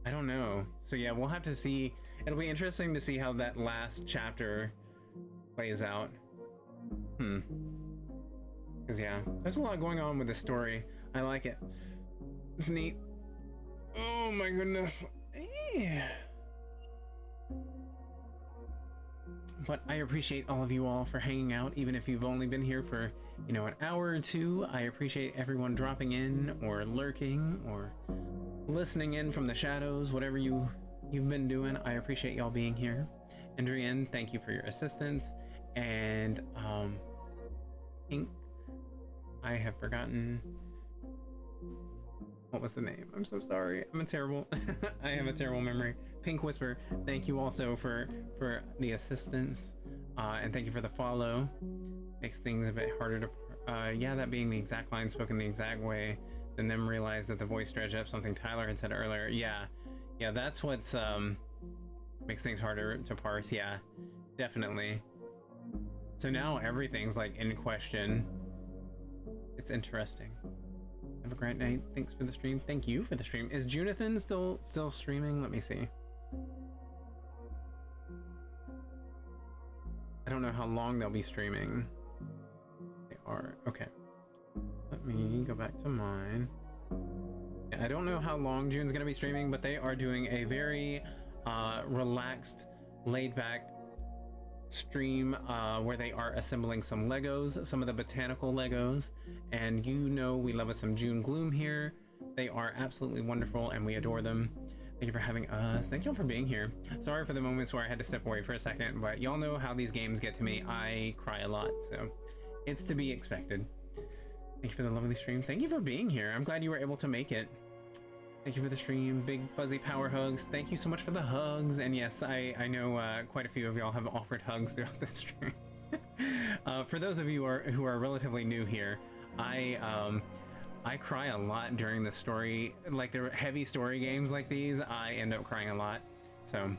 Speaker 1: don't know. So yeah, we'll have to see. It'll be interesting to see how that last chapter plays out. Because yeah, there's a lot going on with this story. I like it. It's neat. Oh my goodness. But I appreciate all of you all for hanging out, even if you've only been here for, you know, an hour or two. I appreciate everyone dropping in or lurking or listening in from the shadows, whatever you've been doing. I appreciate y'all being here. Adrienne, thank you for your assistance. And Pink, I have forgotten what was the name. I'm so sorry. I have a terrible memory. Pink Whisper, thank you also for the assistance, and thank you for the follow. Makes things a bit harder to yeah, that being the exact line spoken the exact way, then them realize that the voice dredged up something Tyler had said earlier. Yeah, that's what's makes things harder to parse. Yeah, definitely. So now everything's like in question. It's interesting. Have a great night. Thanks for the stream. Thank you for the stream. Is Junathan still streaming? Let me see. I don't know how long they'll be streaming. They are. Okay. Let me go back to mine. I don't know how long June's gonna be streaming, but they are doing a very relaxed, laid back stream where they are assembling some Legos, some of the botanical Legos, and you know we love us some June Gloom here. They are absolutely wonderful and we adore them. Thank you for having us. Thank y'all for being here. Sorry for the moments where I had to step away for a second, but y'all know how these games get to me. I cry a lot, so it's to be expected. Thank you for the lovely stream. Thank you for being here. I'm glad you were able to make it. Thank you for the stream. Big fuzzy power hugs. Thank you so much for the hugs. And yes, I know quite a few of y'all have offered hugs throughout the stream. For those of you who are relatively new here, I cry a lot during the story, like the heavy story games like these. I end up crying a lot. So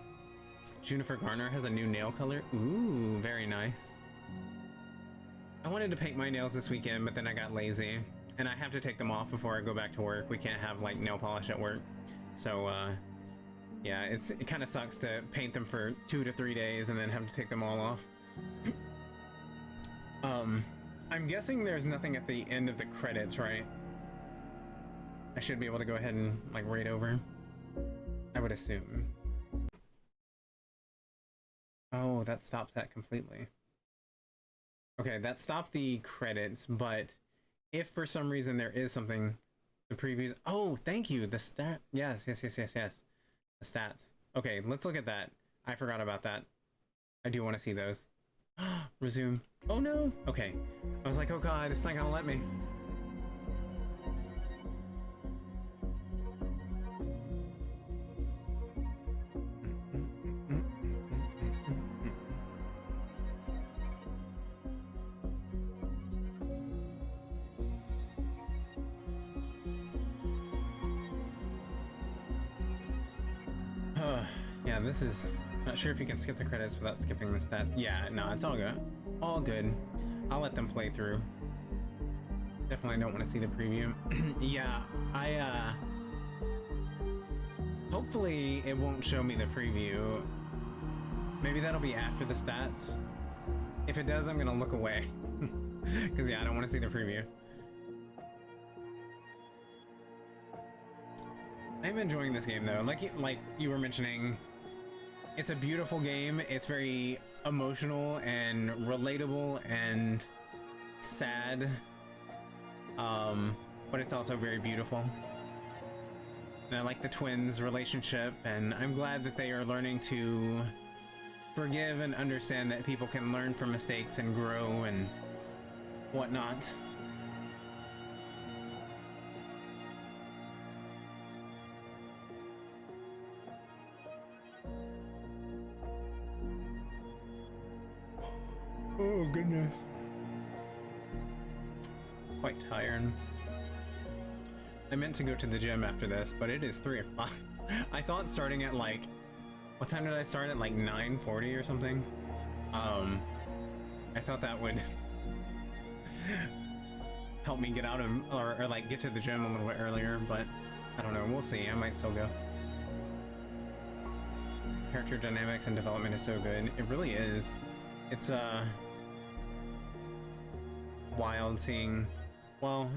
Speaker 1: Junifer Garner has a new nail color. Ooh, very nice. I wanted to paint my nails this weekend, but then I got lazy. And I have to take them off before I go back to work. We can't have like nail polish at work. So yeah, it kind of sucks to paint them for 2 to 3 days and then have to take them all off. I'm guessing there's nothing at the end of the credits, right? I should be able to go ahead and like read over. I would assume. Oh, that stops that completely. Okay, that stopped the credits, but if for some reason there is something, the previews. Oh, thank you. The stat. Yes. The stats. Okay, let's look at that. I forgot about that. I do want to see those. Resume. Oh no. Okay. I was like, oh god, it's not gonna let me. Yeah, this is not sure if you can skip the credits without skipping the stat. Yeah, no, it's all good. All good. I'll let them play through. Definitely don't want to see the preview. Yeah, hopefully it won't show me the preview. Maybe that'll be after the stats. If it does, I'm gonna look away. Because yeah, I don't want to see the preview. I'm enjoying this game though. Like you were mentioning, it's a beautiful game. It's very emotional and relatable and sad. But it's also very beautiful. And I like the twins' relationship, and I'm glad that they are learning to forgive and understand that people can learn from mistakes and grow and whatnot. Oh goodness. Quite tired. I meant to go to the gym after this, but it is 3 o'clock. I thought starting at like, what time did I start? At like 9:40 or something? I thought that would help me get out of, or like get to the gym a little bit earlier, but I don't know, we'll see. I might still go. Character dynamics and development is so good. It really is. It's wild seeing, well,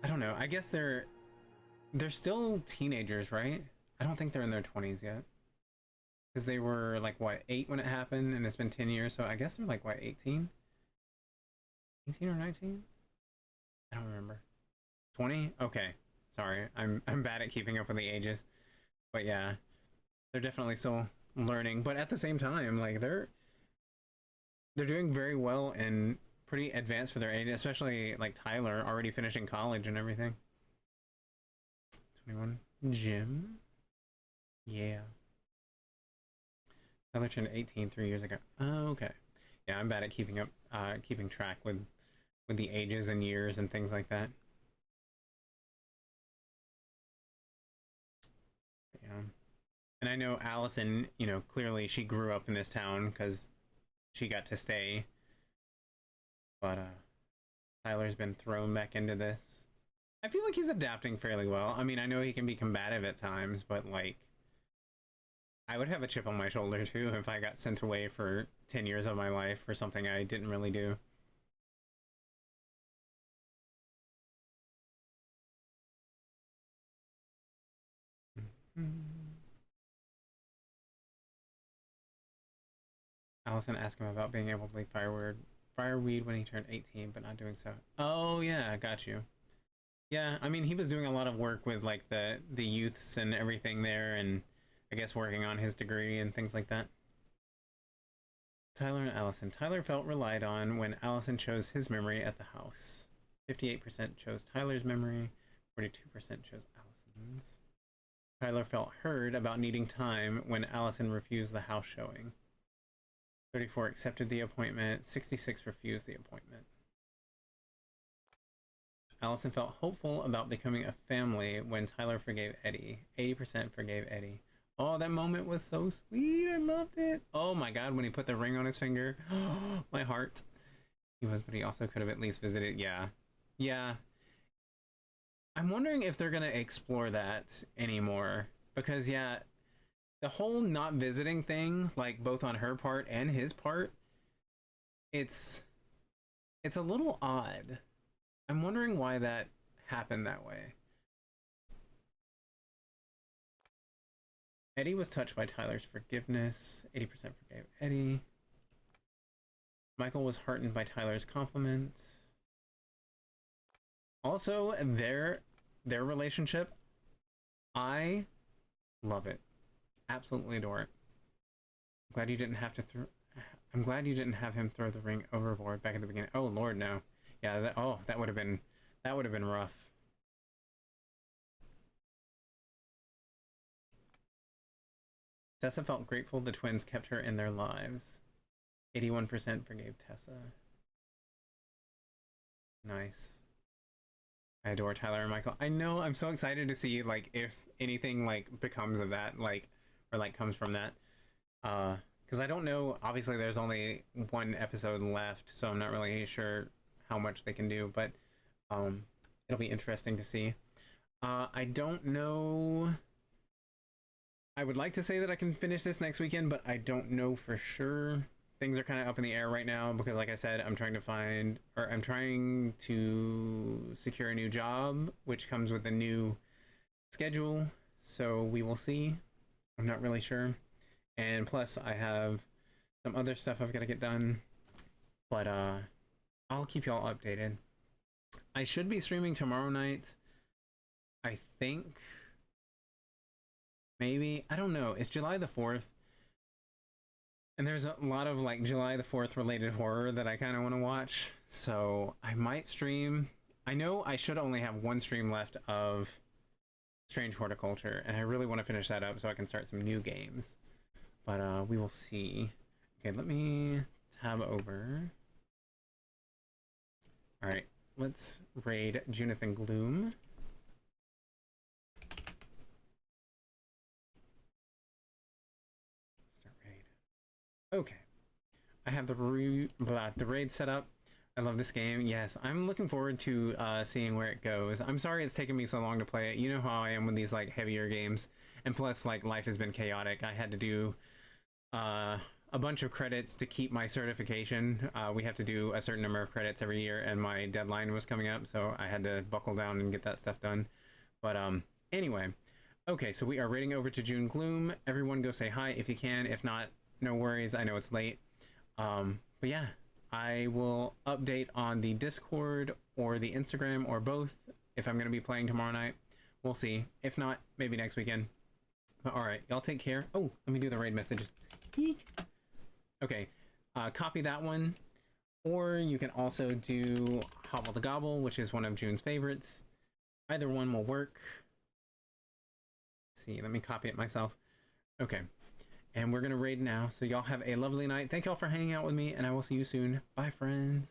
Speaker 1: I don't know. I guess they're still teenagers, right? I don't think they're in their 20s yet. Because they were like, what, 8 when it happened, and it's been 10 years, so I guess they're like, what, 18? 18 or 19? I don't remember. 20? Okay. Sorry. I'm bad at keeping up with the ages. But yeah, they're definitely still learning. But at the same time, like, they're doing very well and pretty advanced for their age, especially like Tyler already finishing college and everything. 21. Jim? Yeah. Tyler turned 18 3 years ago. Oh, okay. Yeah, I'm bad at keeping up, keeping track with the ages and years and things like that. Yeah. And I know Allison, you know, clearly she grew up in this town because she got to stay. But Tyler's been thrown back into this. I feel like he's adapting fairly well. I mean, I know he can be combative at times, but like, I would have a chip on my shoulder too if I got sent away for 10 years of my life for something I didn't really do. Allison asked him about being able to leave fireweed when he turned 18, but not doing so. Oh yeah, got you. Yeah, I mean, he was doing a lot of work with like the youths and everything there, and I guess working on his degree and things like that. Tyler and Allison. Tyler felt relied on when Allison chose his memory at the house. 58% chose Tyler's memory, 42% chose Allison's. Tyler felt heard about needing time when Allison refused the house showing. 34 accepted the appointment, 66 refused the appointment. Allison felt hopeful about becoming a family when Tyler forgave Eddie. 80% forgave Eddie. Oh, that moment was so sweet. I loved it. Oh my god, when he put the ring on his finger. Oh, my heart. He was, but he also could have at least visited. Yeah. Yeah. I'm wondering if they're going to explore that anymore. Because, yeah, the whole not visiting thing, like both on her part and his part, it's a little odd. I'm wondering why that happened that way. Eddie was touched by Tyler's forgiveness. 80% forgave Eddie. Michael was heartened by Tyler's compliments. Also, their relationship, I love it. Absolutely adore it. I'm glad you didn't have to I'm glad you didn't have him throw the ring overboard back at the beginning. Oh Lord, no. Yeah, that would have been rough. Tessa felt grateful the twins kept her in their lives. 81% forgave Tessa. Nice. I adore Tyler and Michael. I know, I'm so excited to see like if anything like becomes of that, like, or like comes from that. Because I don't know, obviously there's only one episode left, so I'm not really sure how much they can do, but it'll be interesting to see. I don't know. I would like to say that I can finish this next weekend, but I don't know for sure. Things are kind of up in the air right now because, like I said, I'm trying to secure a new job, which comes with a new schedule. So we will see. I'm not really sure. And plus, I have some other stuff I've got to get done. But I'll keep y'all updated. I should be streaming tomorrow night. I think. Maybe. I don't know. It's July the 4th. And there's a lot of like July the 4th related horror that I kind of want to watch. So I might stream. I know I should only have one stream left of Strange Horticulture. And I really want to finish that up so I can start some new games. But we will see. Okay, let me tab over. Alright, let's raid Junathan Gloom. Okay, I have the raid set up. I love this game. Yes, I'm looking forward to seeing where it goes. I'm sorry it's taken me so long to play it. You know how I am with these like heavier games, and plus like life has been chaotic. I had to do a bunch of credits to keep my certification. We have to do a certain number of credits every year, and my deadline was coming up, so I had to buckle down and get that stuff done. But anyway, okay, so we are raiding over to June Gloom. Everyone go say hi if you can. If not, no worries, I know it's late. But yeah, I will update on the Discord or the Instagram or both if I'm going to be playing tomorrow night. We'll see. If not, maybe next weekend. But alright, y'all take care. Oh, let me do the raid messages. Eek. Okay, copy that one. Or you can also do Hobble the Gobble, which is one of June's favorites. Either one will work. Let's see, let me copy it myself. Okay. And we're going to raid now. So y'all have a lovely night. Thank y'all for hanging out with me, and I will see you soon. Bye, friends.